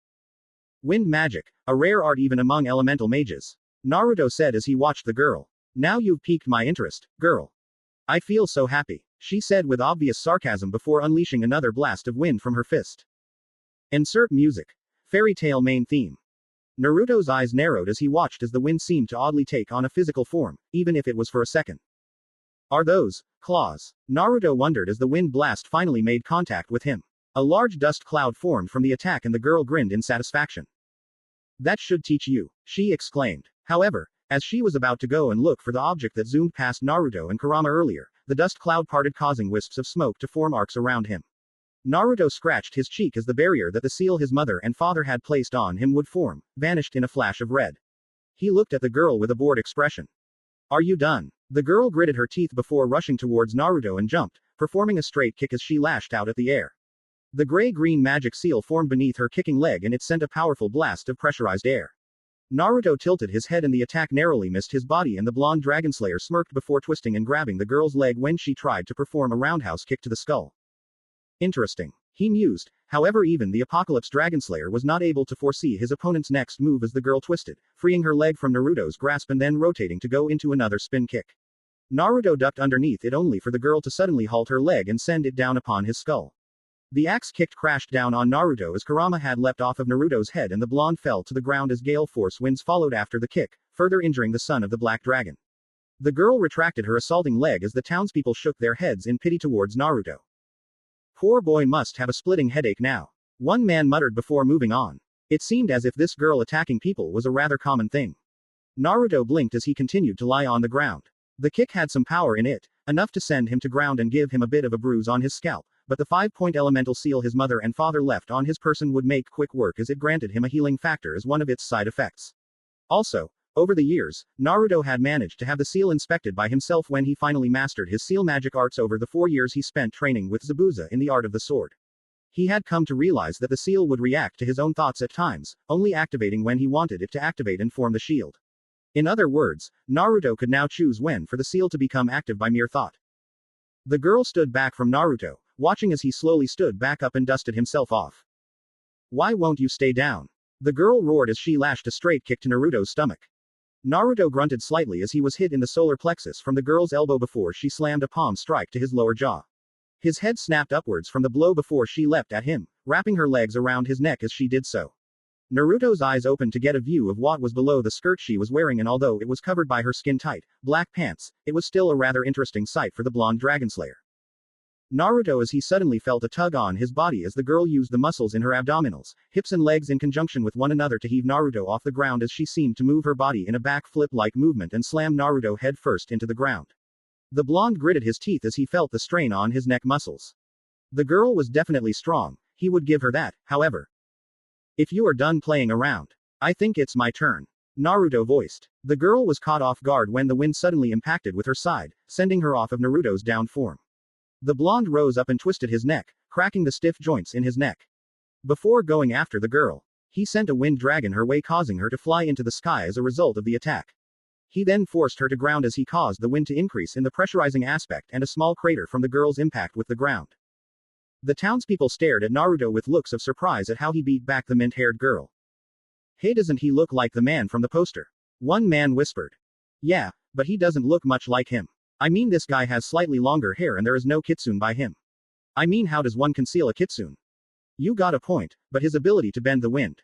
Wind magic, a rare art even among elemental mages. Naruto said as he watched the girl. Now you've piqued my interest, girl. I feel so happy, she said with obvious sarcasm before unleashing another blast of wind from her fist. Insert music. Fairy tale main theme. Naruto's eyes narrowed as he watched as the wind seemed to oddly take on a physical form, even if it was for a second. Are those claws? Naruto wondered as the wind blast finally made contact with him. A large dust cloud formed from the attack and the girl grinned in satisfaction. That should teach you, she exclaimed. However, as she was about to go and look for the object that zoomed past Naruto and Kurama earlier, the dust cloud parted, causing wisps of smoke to form arcs around him. Naruto scratched his cheek as the barrier that the seal his mother and father had placed on him would form, vanished in a flash of red. He looked at the girl with a bored expression. Are you done? The girl gritted her teeth before rushing towards Naruto and jumped, performing a straight kick as she lashed out at the air. The gray-green magic seal formed beneath her kicking leg and it sent a powerful blast of pressurized air. Naruto tilted his head and the attack narrowly missed his body and the blonde Dragonslayer smirked before twisting and grabbing the girl's leg when she tried to perform a roundhouse kick to the skull. Interesting. He mused. However, even the Apocalypse Dragonslayer was not able to foresee his opponent's next move as the girl twisted, freeing her leg from Naruto's grasp and then rotating to go into another spin kick. Naruto ducked underneath it only for the girl to suddenly halt her leg and send it down upon his skull. The axe kicked crashed down on Naruto as Kurama had leapt off of Naruto's head and the blonde fell to the ground as gale force winds followed after the kick, further injuring the son of the Black Dragon. The girl retracted her assaulting leg as the townspeople shook their heads in pity towards Naruto. Poor boy must have a splitting headache now. One man muttered before moving on. It seemed as if this girl attacking people was a rather common thing. Naruto blinked as he continued to lie on the ground. The kick had some power in it, enough to send him to ground and give him a bit of a bruise on his scalp, but the 5-point elemental seal his mother and father left on his person would make quick work as it granted him a healing factor as one of its side effects. Also, over the years, Naruto had managed to have the seal inspected by himself when he finally mastered his seal magic arts over the 4 years he spent training with Zabuza in the art of the sword. He had come to realize that the seal would react to his own thoughts at times, only activating when he wanted it to activate and form the shield. In other words, Naruto could now choose when for the seal to become active by mere thought. The girl stood back from Naruto, watching as he slowly stood back up and dusted himself off. Why won't you stay down? The girl roared as she lashed a straight kick to Naruto's stomach. Naruto grunted slightly as he was hit in the solar plexus from the girl's elbow before she slammed a palm strike to his lower jaw. His head snapped upwards from the blow before she leapt at him, wrapping her legs around his neck as she did so. Naruto's eyes opened to get a view of what was below the skirt she was wearing, and although it was covered by her skin-tight, black pants, it was still a rather interesting sight for the blonde Dragonslayer. Naruto as he suddenly felt a tug on his body as the girl used the muscles in her abdominals, hips and legs in conjunction with one another to heave Naruto off the ground as she seemed to move her body in a back flip-like movement and slam Naruto head first into the ground. The blonde gritted his teeth as he felt the strain on his neck muscles. The girl was definitely strong, he would give her that, however. If you are done playing around, I think it's my turn. Naruto voiced. The girl was caught off guard when the wind suddenly impacted with her side, sending her off of Naruto's down form. The blonde rose up and twisted his neck, cracking the stiff joints in his neck. Before going after the girl, he sent a wind dragon her way, causing her to fly into the sky as a result of the attack. He then forced her to ground as he caused the wind to increase in the pressurizing aspect and a small crater from the girl's impact with the ground. The townspeople stared at Naruto with looks of surprise at how he beat back the mint-haired girl. Hey, doesn't he look like the man from the poster? One man whispered. Yeah, but he doesn't look much like him. I mean, this guy has slightly longer hair and there is no kitsune by him. I mean, how does one conceal a kitsune? You got a point, but his ability to bend the wind.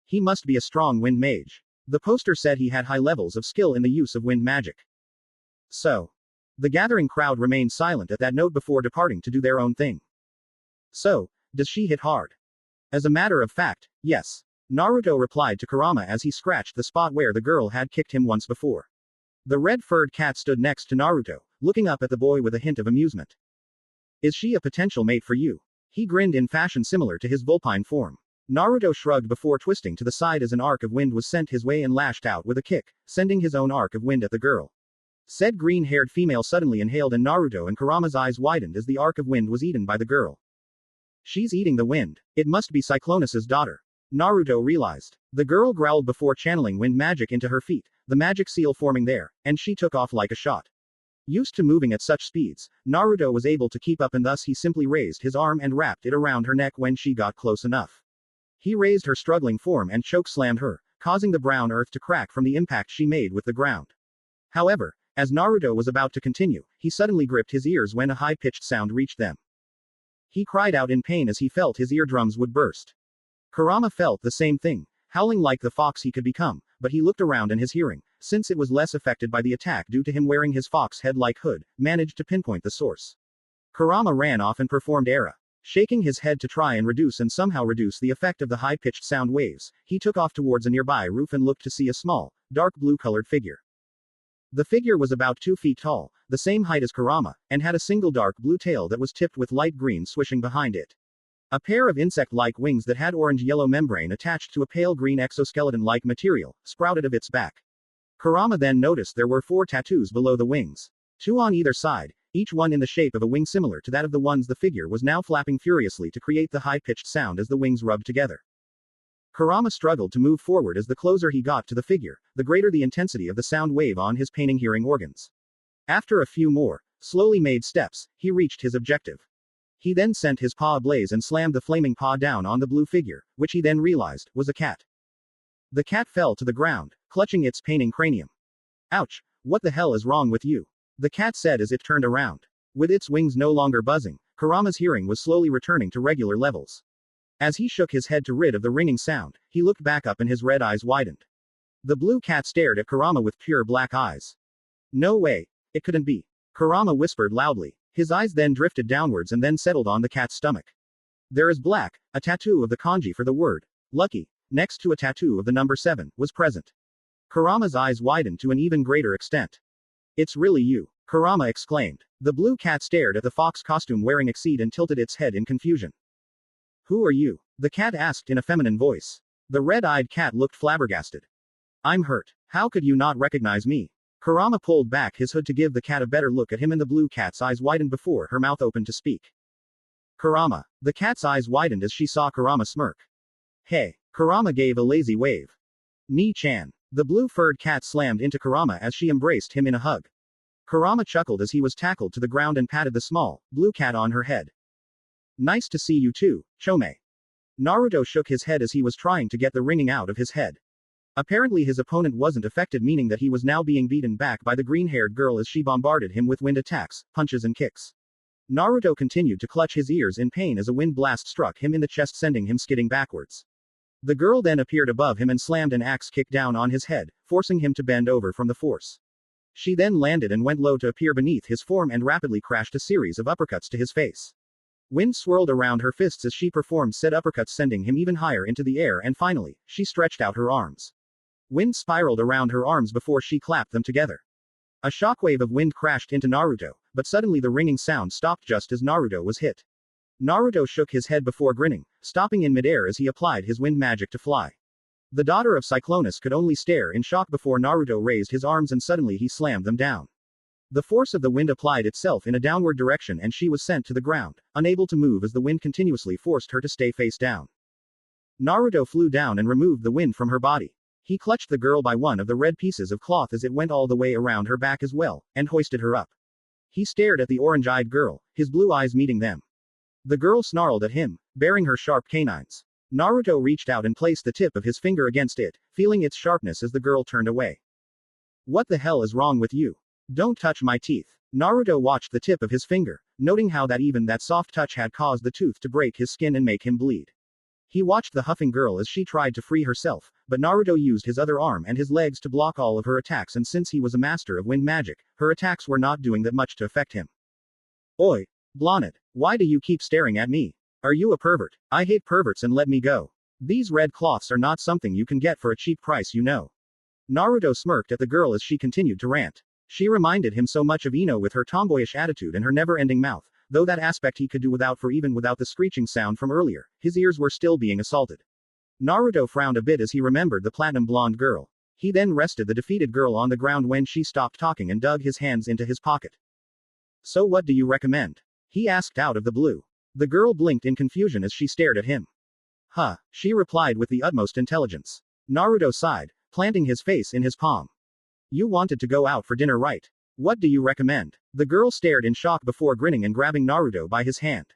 He must be a strong wind mage. The poster said he had high levels of skill in the use of wind magic. So. The gathering crowd remained silent at that note before departing to do their own thing. So, does she hit hard? As a matter of fact, yes. Naruto replied to Kurama as he scratched the spot where the girl had kicked him once before. The red-furred cat stood next to Naruto, looking up at the boy with a hint of amusement. Is she a potential mate for you? He grinned in fashion similar to his vulpine form. Naruto shrugged before twisting to the side as an arc of wind was sent his way and lashed out with a kick, sending his own arc of wind at the girl. Said green-haired female suddenly inhaled and Naruto and Kurama's eyes widened as the arc of wind was eaten by the girl. She's eating the wind. It must be Cyclonus's daughter. Naruto realized. The girl growled before channeling wind magic into her feet, the magic seal forming there, and she took off like a shot. Used to moving at such speeds, Naruto was able to keep up and thus he simply raised his arm and wrapped it around her neck when she got close enough. He raised her struggling form and choke-slammed her, causing the brown earth to crack from the impact she made with the ground. However, as Naruto was about to continue, he suddenly gripped his ears when a high-pitched sound reached them. He cried out in pain as he felt his eardrums would burst. Kurama felt the same thing, howling like the fox he could become, but he looked around and his hearing, since it was less affected by the attack due to him wearing his fox head-like hood, managed to pinpoint the source. Kurama ran off and performed era. Shaking his head to try and somehow reduce the effect of the high-pitched sound waves, he took off towards a nearby roof and looked to see a small, dark blue-colored figure. The figure was about 2 feet tall, the same height as Kurama, and had a single dark blue tail that was tipped with light green swishing behind it. A pair of insect-like wings that had orange-yellow membrane attached to a pale green exoskeleton-like material, sprouted of its back. Kurama then noticed there were 4 tattoos below the wings. 2 on either side, each one in the shape of a wing similar to that of the ones the figure was now flapping furiously to create the high-pitched sound as the wings rubbed together. Kurama struggled to move forward as the closer he got to the figure, the greater the intensity of the sound wave on his paining hearing organs. After a few more, slowly made steps, he reached his objective. He then sent his paw ablaze and slammed the flaming paw down on the blue figure, which he then realized was a cat. The cat fell to the ground, clutching its paining cranium. Ouch, what the hell is wrong with you? The cat said as it turned around. With its wings no longer buzzing, Kurama's hearing was slowly returning to regular levels. As he shook his head to rid of the ringing sound, he looked back up and his red eyes widened. The blue cat stared at Kurama with pure black eyes. No way, it couldn't be. Kurama whispered loudly. His eyes then drifted downwards and then settled on the cat's stomach. There is black, a tattoo of the kanji for the word lucky, next to a tattoo of the number 7, was present. Kurama's eyes widened to an even greater extent. It's really you, Kurama exclaimed. The blue cat stared at the fox costume wearing Exceed and tilted its head in confusion. Who are you? The cat asked in a feminine voice. The red-eyed cat looked flabbergasted. I'm hurt. How could you not recognize me? Kurama pulled back his hood to give the cat a better look at him and the blue cat's eyes widened before her mouth opened to speak. Kurama. The cat's eyes widened as she saw Kurama smirk. Hey. Kurama gave a lazy wave. Ni-chan. The blue-furred cat slammed into Kurama as she embraced him in a hug. Kurama chuckled as he was tackled to the ground and patted the small, blue cat on her head. Nice to see you too, Chome. Naruto shook his head as he was trying to get the ringing out of his head. Apparently his opponent wasn't affected, meaning that he was now being beaten back by the green-haired girl as she bombarded him with wind attacks, punches and kicks. Naruto continued to clutch his ears in pain as a wind blast struck him in the chest, sending him skidding backwards. The girl then appeared above him and slammed an axe kick down on his head, forcing him to bend over from the force. She then landed and went low to appear beneath his form and rapidly crashed a series of uppercuts to his face. Wind swirled around her fists as she performed said uppercuts, sending him even higher into the air, and finally, she stretched out her arms. Wind spiraled around her arms before she clapped them together. A shockwave of wind crashed into Naruto, but suddenly the ringing sound stopped just as Naruto was hit. Naruto shook his head before grinning, stopping in midair as he applied his wind magic to fly. The daughter of Cyclonus could only stare in shock before Naruto raised his arms and suddenly he slammed them down. The force of the wind applied itself in a downward direction and she was sent to the ground, unable to move as the wind continuously forced her to stay face down. Naruto flew down and removed the wind from her body. He clutched the girl by one of the red pieces of cloth as it went all the way around her back as well, and hoisted her up. He stared at the orange-eyed girl, his blue eyes meeting them. The girl snarled at him, baring her sharp canines. Naruto reached out and placed the tip of his finger against it, feeling its sharpness as the girl turned away. What the hell is wrong with you? Don't touch my teeth. Naruto watched the tip of his finger, noting how that even that soft touch had caused the tooth to break his skin and make him bleed. He watched the huffing girl as she tried to free herself, but Naruto used his other arm and his legs to block all of her attacks, and since he was a master of wind magic, her attacks were not doing that much to affect him. Oi, Blonnet, why do you keep staring at me? Are you a pervert? I hate perverts and let me go. These red cloths are not something you can get for a cheap price, you know. Naruto smirked at the girl as she continued to rant. She reminded him so much of Ino with her tomboyish attitude and her never-ending mouth, though that aspect he could do without, for even without the screeching sound from earlier, his ears were still being assaulted. Naruto frowned a bit as he remembered the platinum blonde girl. He then rested the defeated girl on the ground when she stopped talking and dug his hands into his pocket. So what do you recommend? He asked out of the blue. The girl blinked in confusion as she stared at him. Huh, she replied with the utmost intelligence. Naruto sighed, planting his face in his palm. You wanted to go out for dinner, right? What do you recommend? The girl stared in shock before grinning and grabbing Naruto by his hand.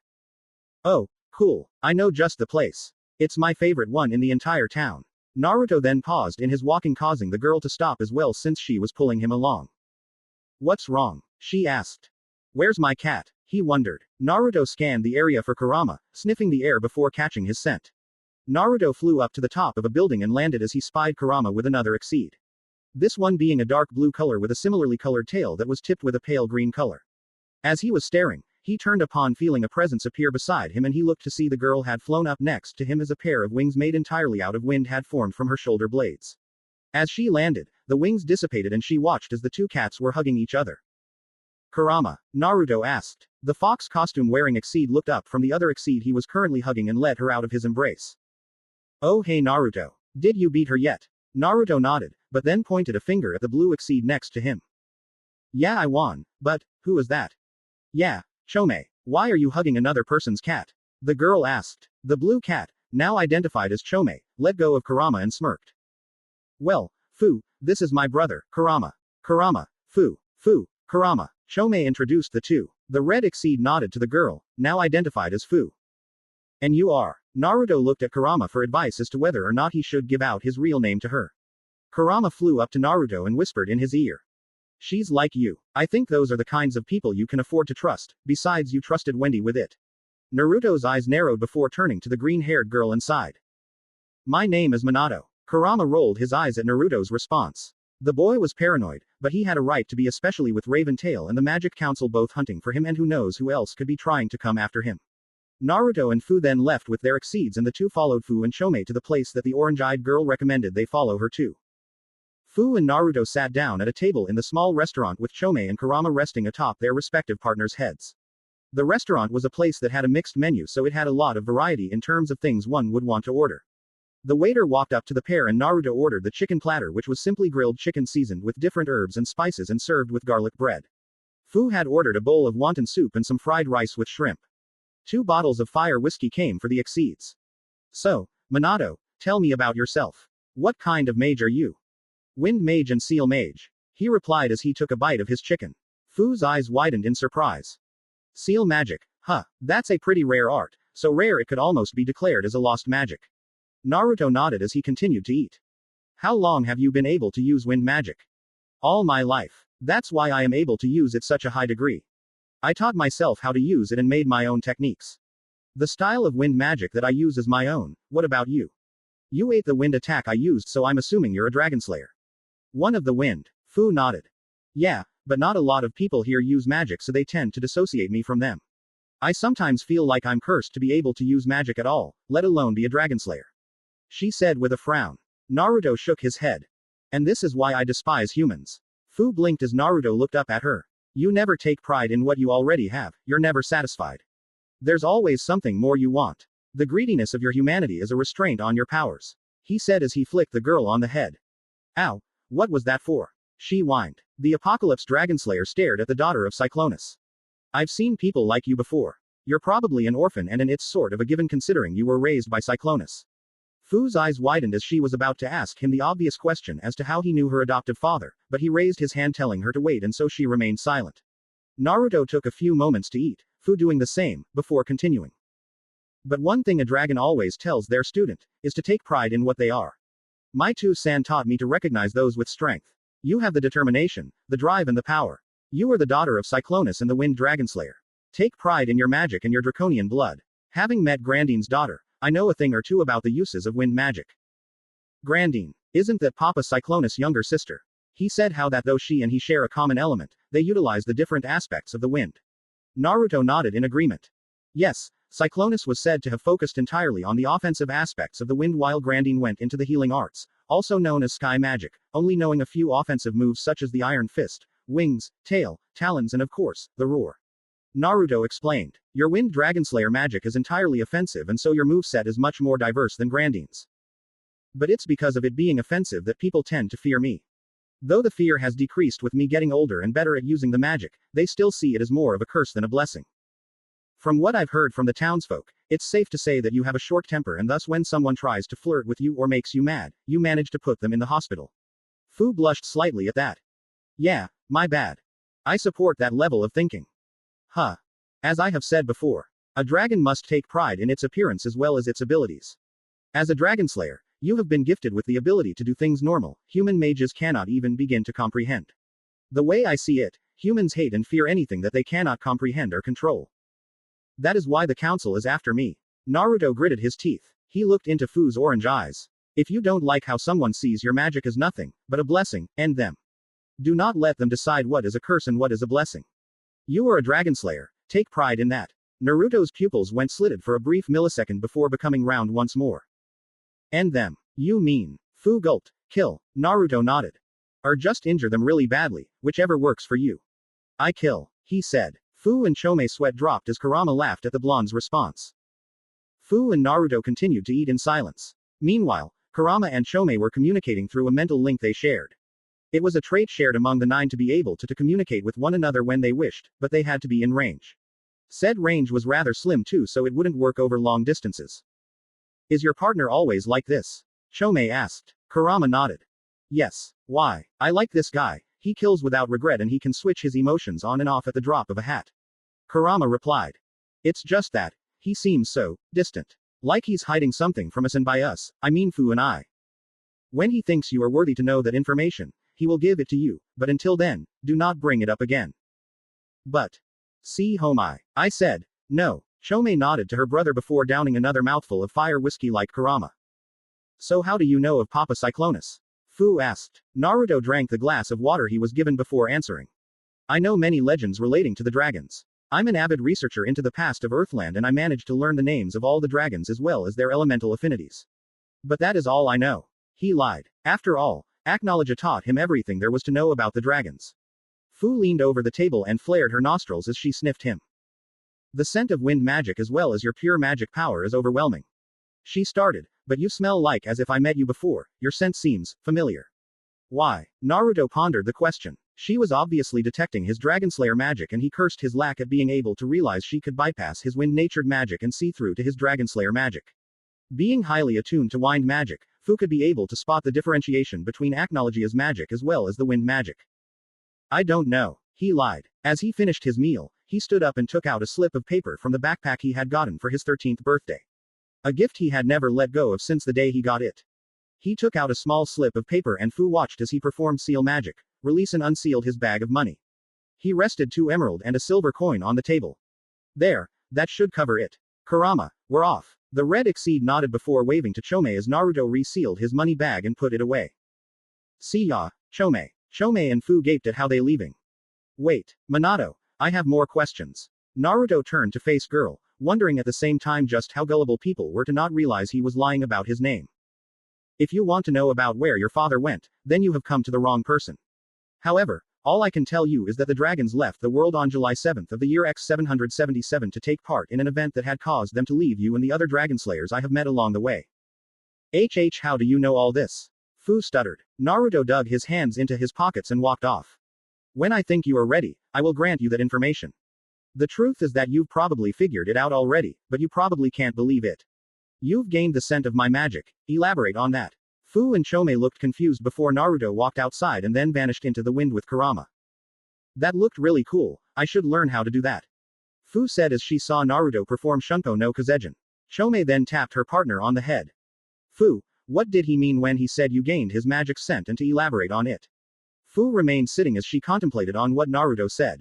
Oh, cool, I know just the place. It's my favorite one in the entire town. Naruto then paused in his walking, causing the girl to stop as well since she was pulling him along. What's wrong? She asked. Where's my cat? He wondered. Naruto scanned the area for Kurama, sniffing the air before catching his scent. Naruto flew up to the top of a building and landed as he spied Kurama with another exceed. This one being a dark blue color with a similarly colored tail that was tipped with a pale green color. As he was staring, he turned upon feeling a presence appear beside him and he looked to see the girl had flown up next to him as a pair of wings made entirely out of wind had formed from her shoulder blades. As she landed, the wings dissipated and she watched as the two cats were hugging each other. Kurama, Naruto asked. The fox costume wearing exceed looked up from the other exceed he was currently hugging and let her out of his embrace. Oh hey Naruto. Did you beat her yet? Naruto nodded, but then pointed a finger at the blue exceed next to him. Yeah I won, but, who is that? Yeah, Chome. Why are you hugging another person's cat? The girl asked. The blue cat, now identified as Chome, let go of Kurama and smirked. Well, Fu, this is my brother, Kurama. Kurama, Fu, Kurama. Chome introduced the two. The red exceed nodded to the girl, now identified as Fu. And you are? Naruto looked at Kurama for advice as to whether or not he should give out his real name to her. Kurama flew up to Naruto and whispered in his ear. She's like you. I think those are the kinds of people you can afford to trust, besides you trusted Wendy with it. Naruto's eyes narrowed before turning to the green-haired girl and sighed. My name is Minato. Kurama rolled his eyes at Naruto's response. The boy was paranoid, but he had a right to be, especially with Raven Tail and the Magic Council both hunting for him and who knows who else could be trying to come after him. Naruto and Fu then left with their exceeds and the two followed Fu and Chome to the place that the orange-eyed girl recommended they follow her to. Fu and Naruto sat down at a table in the small restaurant with Chome and Kurama resting atop their respective partners' heads. The restaurant was a place that had a mixed menu, so it had a lot of variety in terms of things one would want to order. The waiter walked up to the pair and Naruto ordered the chicken platter, which was simply grilled chicken seasoned with different herbs and spices and served with garlic bread. Fu had ordered a bowl of wonton soup and some fried rice with shrimp. 2 bottles of fire whiskey came for the exceeds. So, Minato, tell me about yourself. What kind of mage are you? Wind mage and seal mage. He replied as he took a bite of his chicken. Fu's eyes widened in surprise. Seal magic, huh, that's a pretty rare art, so rare it could almost be declared as a lost magic. Naruto nodded as he continued to eat. How long have you been able to use wind magic? All my life. That's why I am able to use it such a high degree. I taught myself how to use it and made my own techniques. The style of wind magic that I use is my own. What about you? You ate the wind attack I used, so I'm assuming you're a Dragonslayer. One of the wind. Fu nodded. Yeah, but not a lot of people here use magic, so they tend to dissociate me from them. I sometimes feel like I'm cursed to be able to use magic at all, let alone be a Dragonslayer. She said with a frown. Naruto shook his head. And this is why I despise humans. Fu blinked as Naruto looked up at her. You never take pride in what you already have, you're never satisfied. There's always something more you want. The greediness of your humanity is a restraint on your powers. He said as he flicked the girl on the head. Ow, what was that for? She whined. The Apocalypse Dragonslayer stared at the daughter of Cyclonus. I've seen people like you before. You're probably an orphan, and it's sort of a given considering you were raised by Cyclonus. Fu's eyes widened as she was about to ask him the obvious question as to how he knew her adoptive father, but he raised his hand telling her to wait, and so she remained silent. Naruto took a few moments to eat, Fu doing the same, before continuing. But one thing a dragon always tells their student is to take pride in what they are. My 2-san taught me to recognize those with strength. You have the determination, the drive and the power. You are the daughter of Cyclonus and the Wind Dragonslayer. Take pride in your magic and your draconian blood. Having met Grandine's daughter, I know a thing or two about the uses of wind magic. Grandine, isn't that Papa Cyclonus' younger sister? He said how that though she and he share a common element, they utilize the different aspects of the wind. Naruto nodded in agreement. Yes, Cyclonus was said to have focused entirely on the offensive aspects of the wind while Grandine went into the healing arts, also known as sky magic, only knowing a few offensive moves such as the Iron Fist, Wings, Tail, Talons and of course, the Roar. Naruto explained. Your Wind Dragonslayer magic is entirely offensive and so your moveset is much more diverse than Grandine's. But it's because of it being offensive that people tend to fear me. Though the fear has decreased with me getting older and better at using the magic, they still see it as more of a curse than a blessing. From what I've heard from the townsfolk, it's safe to say that you have a short temper and thus when someone tries to flirt with you or makes you mad, you manage to put them in the hospital. Fu blushed slightly at that. Yeah, my bad. I support that level of thinking. Huh. As I have said before, a dragon must take pride in its appearance as well as its abilities. As a Dragonslayer, you have been gifted with the ability to do things normal, human mages cannot even begin to comprehend. The way I see it, humans hate and fear anything that they cannot comprehend or control. That is why the council is after me. Naruto gritted his teeth. He looked into Fu's orange eyes. If you don't like how someone sees your magic as nothing but a blessing, end them. Do not let them decide what is a curse and what is a blessing. You are a Dragonslayer. Take pride in that. Naruto's pupils went slitted for a brief millisecond before becoming round once more. End them. You mean? Fu gulped. Kill. Naruto nodded. Or just injure them really badly, whichever works for you. I kill, he said. Fu and Chome's sweat dropped as Kurama laughed at the blonde's response. Fu and Naruto continued to eat in silence. Meanwhile, Kurama and Chome were communicating through a mental link they shared. It was a trait shared among the 9 to be able to communicate with one another when they wished, but they had to be in range. Said range was rather slim too, so it wouldn't work over long distances. Is your partner always like this? Chome asked. Kurama nodded. Yes. Why? I like this guy. He kills without regret and he can switch his emotions on and off at the drop of a hat. Kurama replied. It's just that he seems so distant. Like he's hiding something from us, and by us, I mean Fu and I. When he thinks you are worthy to know that information, he will give it to you, but until then, do not bring it up again. But. See Homai. I said. No. Chome nodded to her brother before downing another mouthful of fire whiskey like Kurama. So how do you know of Papa Cyclonus? Fu asked. Naruto drank the glass of water he was given before answering. I know many legends relating to the dragons. I'm an avid researcher into the past of Earthland and I managed to learn the names of all the dragons as well as their elemental affinities. But that is all I know. He lied. After all, Acknowledge taught him everything there was to know about the dragons. Fu leaned over the table and flared her nostrils as she sniffed him. The scent of wind magic as well as your pure magic power is overwhelming. She started, but you smell like as if I met you before, your scent seems familiar. Why? Naruto pondered the question. She was obviously detecting his Dragonslayer magic and he cursed his lack at being able to realize she could bypass his wind-natured magic and see through to his Dragonslayer magic. Being highly attuned to wind magic, Fu could be able to spot the differentiation between Acknowledge's magic as well as the wind magic. I don't know. He lied. As he finished his meal, he stood up and took out a slip of paper from the backpack he had gotten for his 13th birthday. A gift he had never let go of since the day he got it. He took out a small slip of paper and Fu watched as he performed seal magic, release and unsealed his bag of money. He rested 2 emerald and a silver coin on the table. There, that should cover it. Kurama, we're off. The red exceed nodded before waving to Chome as Naruto resealed his money bag and put it away. See ya, Chome. Chome and Fu gaped at how they leaving. Wait, Minato, I have more questions. Naruto turned to face girl, wondering at the same time just how gullible people were to not realize he was lying about his name. If you want to know about where your father went, then you have come to the wrong person. However, all I can tell you is that the dragons left the world on July 7th of the year X777 to take part in an event that had caused them to leave you and the other Dragonslayers I have met along the way. How do you know all this? Fu stuttered. Naruto dug his hands into his pockets and walked off. When I think you are ready, I will grant you that information. The truth is that you've probably figured it out already, but you probably can't believe it. You've gained the scent of my magic. Elaborate on that. Fu and Chome looked confused before Naruto walked outside and then vanished into the wind with Kurama. That looked really cool. I should learn how to do that. Fu said as she saw Naruto perform Shunko no Kazejin. Chome then tapped her partner on the head. Fu, what did he mean when he said you gained his magic scent and to elaborate on it? Fu remained sitting as she contemplated on what Naruto said.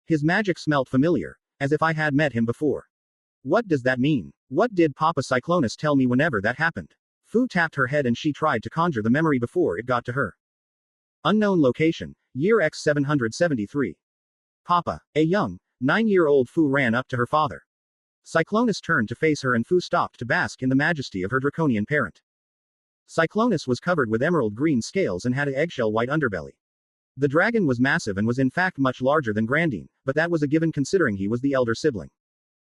His magic smelt familiar, as if I had met him before. What does that mean? What did Papa Cyclonus tell me whenever that happened? Fu tapped her head and she tried to conjure the memory before it got to her. Unknown location, year X773. Papa. A young, 9-year-old Fu ran up to her father. Cyclonus turned to face her and Fu stopped to bask in the majesty of her draconian parent. Cyclonus was covered with emerald green scales and had an eggshell white underbelly. The dragon was massive and was in fact much larger than Grandine, but that was a given considering he was the elder sibling.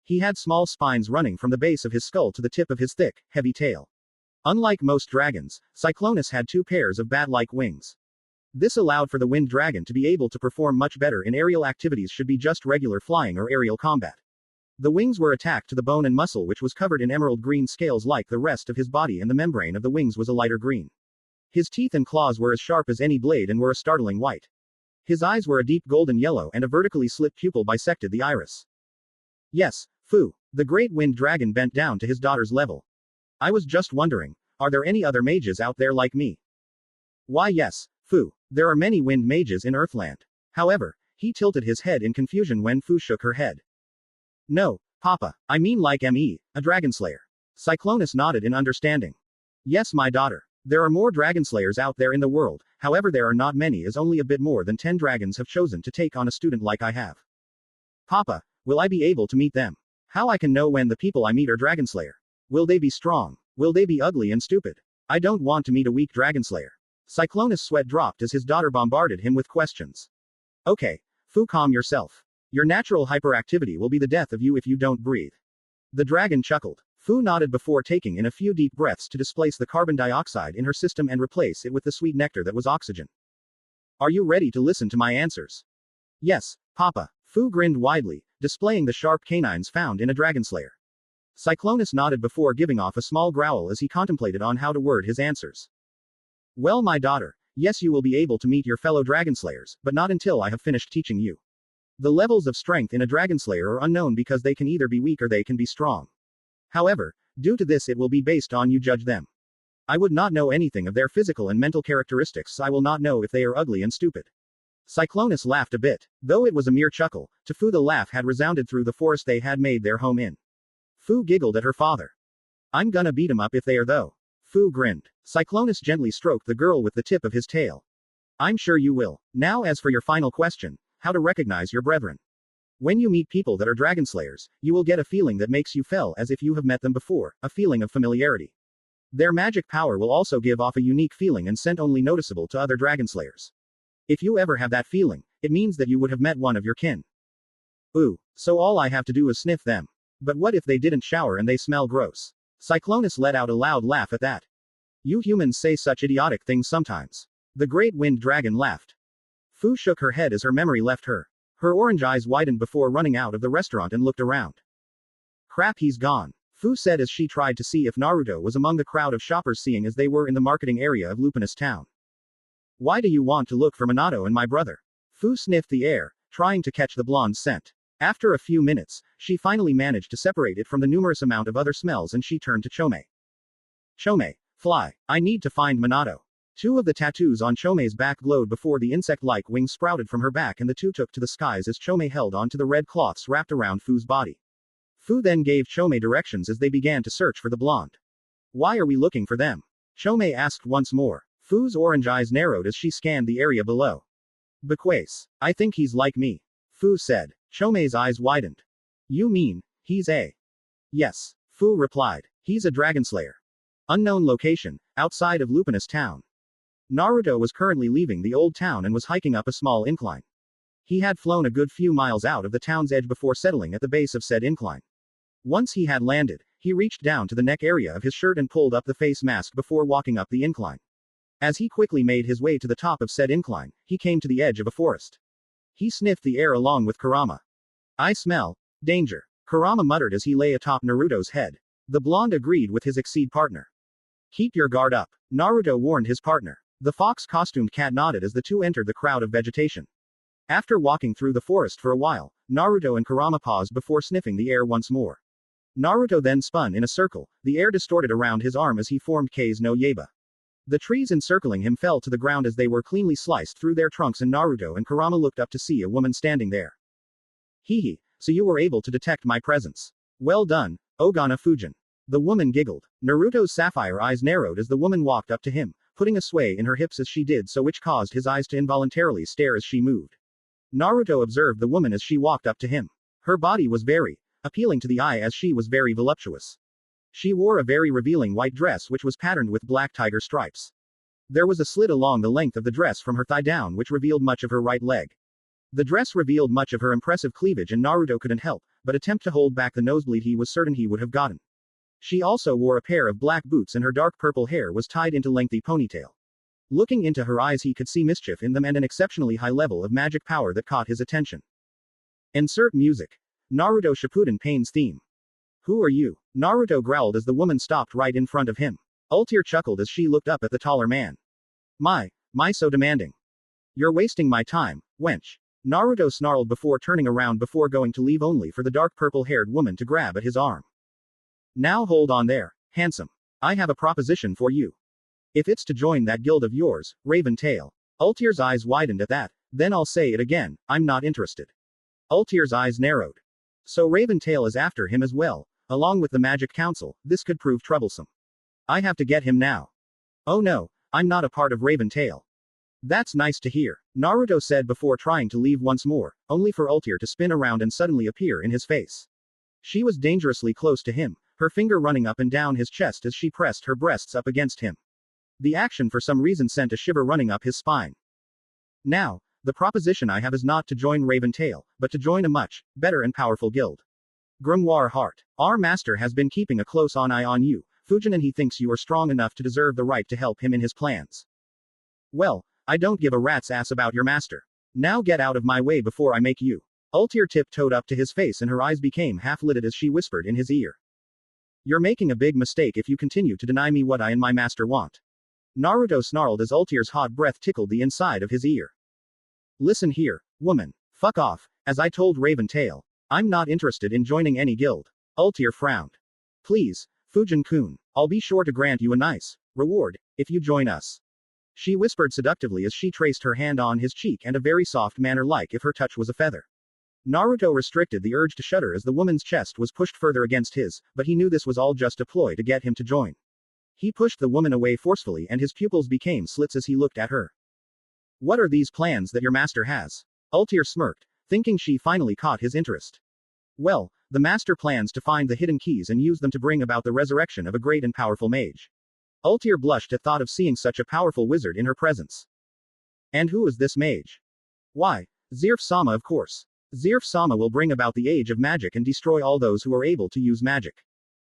He had small spines running from the base of his skull to the tip of his thick, heavy tail. Unlike most dragons, Cyclonus had 2 pairs of bat-like wings. This allowed for the wind dragon to be able to perform much better in aerial activities should be just regular flying or aerial combat. The wings were attacked to the bone and muscle which was covered in emerald green scales like the rest of his body and the membrane of the wings was a lighter green. His teeth and claws were as sharp as any blade and were a startling white. His eyes were a deep golden yellow and a vertically slit pupil bisected the iris. Yes, Fu. The great wind dragon bent down to his daughter's level. I was just wondering, are there any other mages out there like me? Why yes, Fu. There are many wind mages in Earthland. However, he tilted his head in confusion when Fu shook her head. No, Papa. I mean like me, a Dragonslayer. Cyclonus nodded in understanding. Yes, my daughter. There are more Dragonslayers out there in the world, however there are not many, as only a bit more than 10 dragons have chosen to take on a student like I have. Papa, will I be able to meet them? How I can know when the people I meet are Dragonslayer? Will they be strong? Will they be ugly and stupid? I don't want to meet a weak Dragonslayer. Cyclonus' sweat dropped as his daughter bombarded him with questions. Okay, Fu, calm yourself. Your natural hyperactivity will be the death of you if you don't breathe. The dragon chuckled. Fu nodded before taking in a few deep breaths to displace the carbon dioxide in her system and replace it with the sweet nectar that was oxygen. Are you ready to listen to my answers? Yes, Papa. Fu grinned widely, displaying the sharp canines found in a Dragonslayer. Cyclonus nodded before giving off a small growl as he contemplated on how to word his answers. Well, my daughter, yes, you will be able to meet your fellow Dragonslayers, but not until I have finished teaching you. The levels of strength in a Dragonslayer are unknown because they can either be weak or they can be strong. However, due to this it will be based on you judge them. I would not know anything of their physical and mental characteristics, so I will not know if they are ugly and stupid. Cyclonus laughed a bit. Though it was a mere chuckle, to Fu the laugh had resounded through the forest they had made their home in. Fu giggled at her father. I'm gonna beat 'em up if they are though. Fu grinned. Cyclonus gently stroked the girl with the tip of his tail. I'm sure you will. Now as for your final question, how to recognize your brethren. When you meet people that are Dragonslayers, you will get a feeling that makes you feel as if you have met them before, a feeling of familiarity. Their magic power will also give off a unique feeling and scent only noticeable to other Dragonslayers. If you ever have that feeling, it means that you would have met one of your kin. Ooh, so all I have to do is sniff them. But what if they didn't shower and they smell gross? Cyclonus let out a loud laugh at that. You humans say such idiotic things sometimes. The great wind dragon laughed. Fu shook her head as her memory left her. Her orange eyes widened before running out of the restaurant and looked around. Crap, he's gone, Fu said as she tried to see if Naruto was among the crowd of shoppers, seeing as they were in the marketing area of Lupinus town. Why do you want to look for Minato and my brother? Fu sniffed the air, trying to catch the blonde's scent. After a few minutes, she finally managed to separate it from the numerous amount of other smells and she turned to Chome. Chome, fly, I need to find Minato. Two of the tattoos on Chome's back glowed before the insect-like wings sprouted from her back and the two took to the skies as Chome held onto the red cloths wrapped around Fu's body. Fu then gave Chome directions as they began to search for the blonde. Why are we looking for them? Chome asked once more. Fu's orange eyes narrowed as she scanned the area below. Because I think he's like me, Fu said. Chome's eyes widened. You mean, he's a... Yes, Fu replied. He's a Dragonslayer. Unknown location, outside of Lupinus town. Naruto was currently leaving the old town and was hiking up a small incline. He had flown a good few miles out of the town's edge before settling at the base of said incline. Once he had landed, he reached down to the neck area of his shirt and pulled up the face mask before walking up the incline. As he quickly made his way to the top of said incline, he came to the edge of a forest. He sniffed the air along with Kurama. I smell danger, Kurama muttered as he lay atop Naruto's head. The blonde agreed with his exceed partner. Keep your guard up, Naruto warned his partner. The fox-costumed cat nodded as the two entered the crowd of vegetation. After walking through the forest for a while, Naruto and Kurama paused before sniffing the air once more. Naruto then spun in a circle, the air distorted around his arm as he formed K's no Yaiba. The trees encircling him fell to the ground as they were cleanly sliced through their trunks and Naruto and Kurama looked up to see a woman standing there. Hee, so you were able to detect my presence. Well done, Ogana Fujin. The woman giggled. Naruto's sapphire eyes narrowed as the woman walked up to him, putting a sway in her hips as she did so, which caused his eyes to involuntarily stare as she moved. Naruto observed the woman as she walked up to him. Her body was very appealing to the eye as she was very voluptuous. She wore a very revealing white dress which was patterned with black tiger stripes. There was a slit along the length of the dress from her thigh down which revealed much of her right leg. The dress revealed much of her impressive cleavage and Naruto couldn't help but attempt to hold back the nosebleed he was certain he would have gotten. She also wore a pair of black boots and her dark purple hair was tied into lengthy ponytail. Looking into her eyes he could see mischief in them and an exceptionally high level of magic power that caught his attention. Insert music. Naruto Shippuden Pain's theme. Who are you? Naruto growled as the woman stopped right in front of him. Ultier chuckled as she looked up at the taller man. My so demanding. You're wasting my time, wench. Naruto snarled before turning around before going to leave only for the dark purple-haired woman to grab at his arm. Now hold on there, handsome. I have a proposition for you. If it's to join that guild of yours, Raven Tail. Ultier's eyes widened at that, then I'll say it again, I'm not interested. Ultier's eyes narrowed. So Raven Tail is after him as well. Along with the Magic Council, this could prove troublesome. I have to get him now. Oh no, I'm not a part of Raven Tail. That's nice to hear, Naruto said before trying to leave once more, only for Ultier to spin around and suddenly appear in his face. She was dangerously close to him, her finger running up and down his chest as she pressed her breasts up against him. The action for some reason sent a shiver running up his spine. Now, the proposition I have is not to join Raven Tail, but to join a much better and powerful guild. Grimoire Heart. Our master has been keeping a close eye on you, Fujin, and he thinks you are strong enough to deserve the right to help him in his plans. Well, I don't give a rat's ass about your master. Now get out of my way before I make you. Ultier tiptoed up to his face and her eyes became half-lidded as she whispered in his ear. You're making a big mistake if you continue to deny me what I and my master want. Naruto snarled as Ultier's hot breath tickled the inside of his ear. Listen here, woman. Fuck off, as I told Raven Tail. I'm not interested in joining any guild. Ultier frowned. Please, Fujin-kun, I'll be sure to grant you a nice reward if you join us. She whispered seductively as she traced her hand on his cheek and a very soft manner like if her touch was a feather. Naruto restricted the urge to shudder as the woman's chest was pushed further against his, but he knew this was all just a ploy to get him to join. He pushed the woman away forcefully and his pupils became slits as he looked at her. What are these plans that your master has? Ultier smirked, thinking she finally caught his interest. Well, the master plans to find the hidden keys and use them to bring about the resurrection of a great and powerful mage. Ultier blushed at thought of seeing such a powerful wizard in her presence. And who is this mage? Why, Zirf-sama, of course. Zirf-sama will bring about the age of magic and destroy all those who are able to use magic.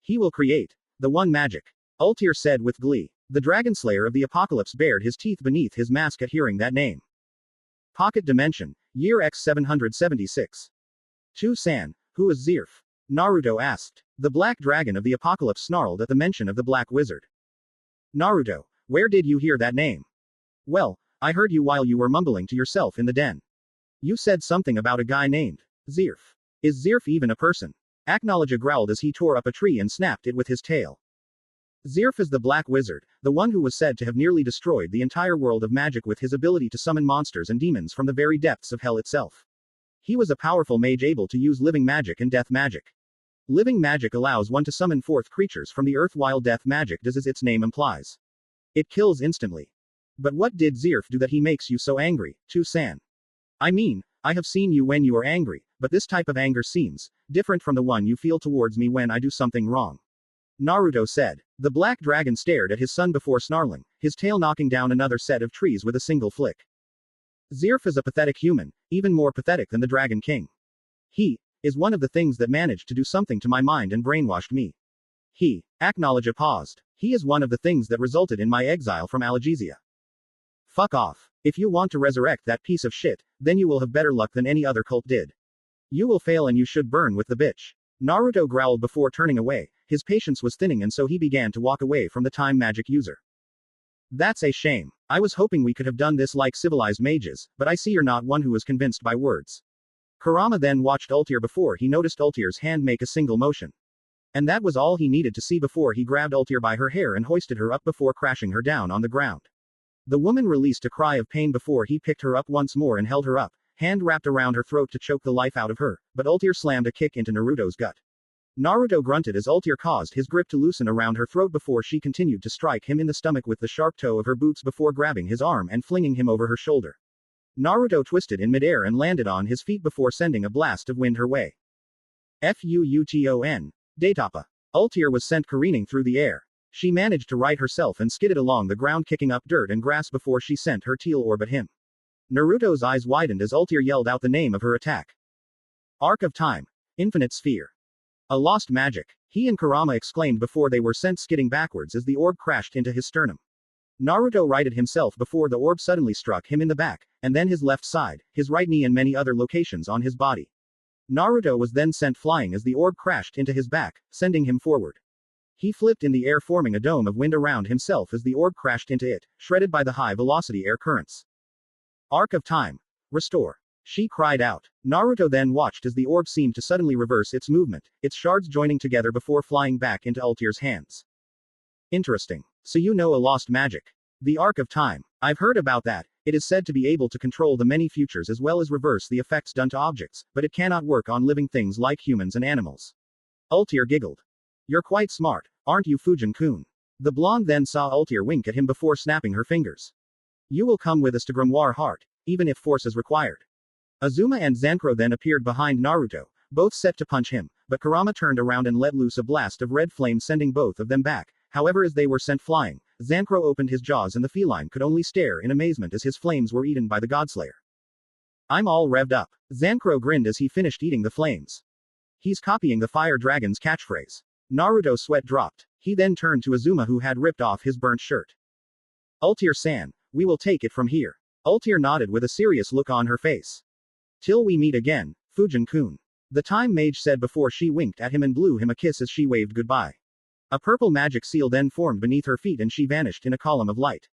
He will create the one magic. Ultier said with glee. The Dragonslayer of the Apocalypse bared his teeth beneath his mask at hearing that name. Pocket Dimension, Year X 776. San, who is Zirf? Naruto asked. The Black Dragon of the Apocalypse snarled at the mention of the Black Wizard. Naruto, where did you hear that name? Well, I heard you while you were mumbling to yourself in the den. You said something about a guy named Zirf. Is Zirf even a person? Acknowledge growled as he tore up a tree and snapped it with his tail. Zirf is the Black Wizard, the one who was said to have nearly destroyed the entire world of magic with his ability to summon monsters and demons from the very depths of hell itself. He was a powerful mage able to use living magic and death magic. Living magic allows one to summon forth creatures from the earth while death magic does as its name implies. It kills instantly. But what did Zirf do that he makes you so angry, San? I mean, I have seen you when you are angry, but this type of anger seems different from the one you feel towards me when I do something wrong. Naruto said. The Black Dragon stared at his son before snarling, his tail knocking down another set of trees with a single flick. Zirf is a pathetic human, even more pathetic than the Dragon King. He is one of the things that managed to do something to my mind and brainwashed me. Acknowledge paused. He is one of the things that resulted in my exile from Algesia. Fuck off. If you want to resurrect that piece of shit, then you will have better luck than any other cult did. You will fail and you should burn with the bitch. Naruto growled before turning away. His patience was thinning and so he began to walk away from the time magic user. That's a shame. I was hoping we could have done this like civilized mages, but I see you're not one who is convinced by words. Kurama then watched Ultier before he noticed Ultier's hand make a single motion. And that was all he needed to see before he grabbed Ultier by her hair and hoisted her up before crashing her down on the ground. The woman released a cry of pain before he picked her up once more and held her up, hand wrapped around her throat to choke the life out of her, but Ultier slammed a kick into Naruto's gut. Naruto grunted as Ultier caused his grip to loosen around her throat before she continued to strike him in the stomach with the sharp toe of her boots before grabbing his arm and flinging him over her shoulder. Naruto twisted in midair and landed on his feet before sending a blast of wind her way. Fuuton. Daitapa. Ultier was sent careening through the air. She managed to right herself and skidded along the ground kicking up dirt and grass before she sent her teal orb at him. Naruto's eyes widened as Ultier yelled out the name of her attack. Arc of Time. Infinite Sphere. A lost magic. He and Kurama exclaimed before they were sent skidding backwards as the orb crashed into his sternum. Naruto righted himself before the orb suddenly struck him in the back, and then his left side, his right knee and many other locations on his body. Naruto was then sent flying as the orb crashed into his back, sending him forward. He flipped in the air forming a dome of wind around himself as the orb crashed into it, shredded by the high-velocity air currents. Arc of Time. Restore. She cried out. Naruto then watched as the orb seemed to suddenly reverse its movement, its shards joining together before flying back into Ultier's hands. Interesting. So you know a lost magic. The Arc of Time. I've heard about that. It is said to be able to control the many futures as well as reverse the effects done to objects, but it cannot work on living things like humans and animals. Ultier giggled. You're quite smart, aren't you, Fujin-kun? The blonde then saw Ultier wink at him before snapping her fingers. You will come with us to Grimoire Heart, even if force is required. Azuma and Zankro then appeared behind Naruto, both set to punch him, but Kurama turned around and let loose a blast of red flame, sending both of them back. However, as they were sent flying, Zankro opened his jaws and the feline could only stare in amazement as his flames were eaten by the Godslayer. I'm all revved up. Zankro grinned as he finished eating the flames. He's copying the fire dragon's catchphrase. Naruto's sweat dropped. He then turned to Azuma, who had ripped off his burnt shirt. Ultier-san, we will take it from here. Ultier nodded with a serious look on her face. Till we meet again, Fujin-kun. The time mage said before she winked at him and blew him a kiss as she waved goodbye. A purple magic seal then formed beneath her feet and she vanished in a column of light.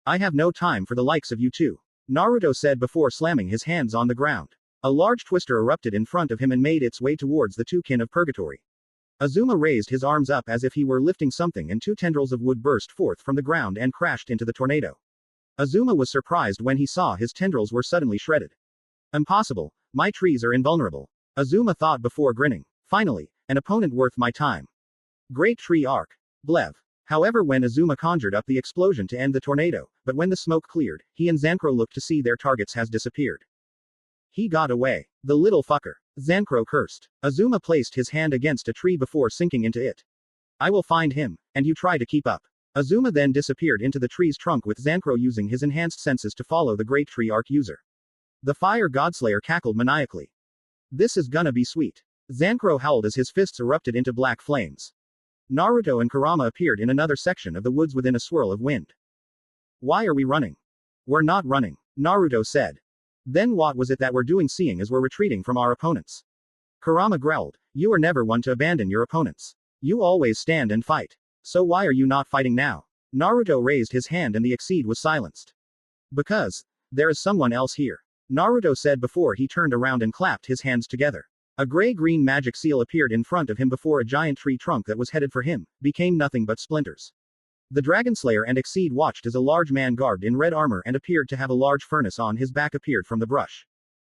I have no time for the likes of you two, Naruto said before slamming his hands on the ground. A large twister erupted in front of him and made its way towards the two kin of purgatory. Azuma raised his arms up as if he were lifting something and two tendrils of wood burst forth from the ground and crashed into the tornado. Azuma was surprised when he saw his tendrils were suddenly shredded. Impossible, my trees are invulnerable, Azuma thought before grinning. Finally, an opponent worth my time. Great tree arc. Blev. However, when Azuma conjured up the explosion to end the tornado, but when the smoke cleared, he and Zankro looked to see their targets has disappeared. He got away. The little fucker. Zankro cursed. Azuma placed his hand against a tree before sinking into it. I will find him, and you try to keep up. Azuma then disappeared into the tree's trunk with Zankro using his enhanced senses to follow the great tree arc user. The fire godslayer cackled maniacally. This is gonna be sweet. Zankro howled as his fists erupted into black flames. Naruto and Kurama appeared in another section of the woods within a swirl of wind. Why are we running? We're not running, Naruto said. Then what was it that we're doing, seeing as we're retreating from our opponents? Kurama growled. You are never one to abandon your opponents. You always stand and fight. So why are you not fighting now? Naruto raised his hand and the exceed was silenced. Because there is someone else here, Naruto said before he turned around and clapped his hands together. A gray-green magic seal appeared in front of him before a giant tree trunk that was headed for him became nothing but splinters. The Dragonslayer and Exceed watched as a large man garbed in red armor and appeared to have a large furnace on his back appeared from the brush.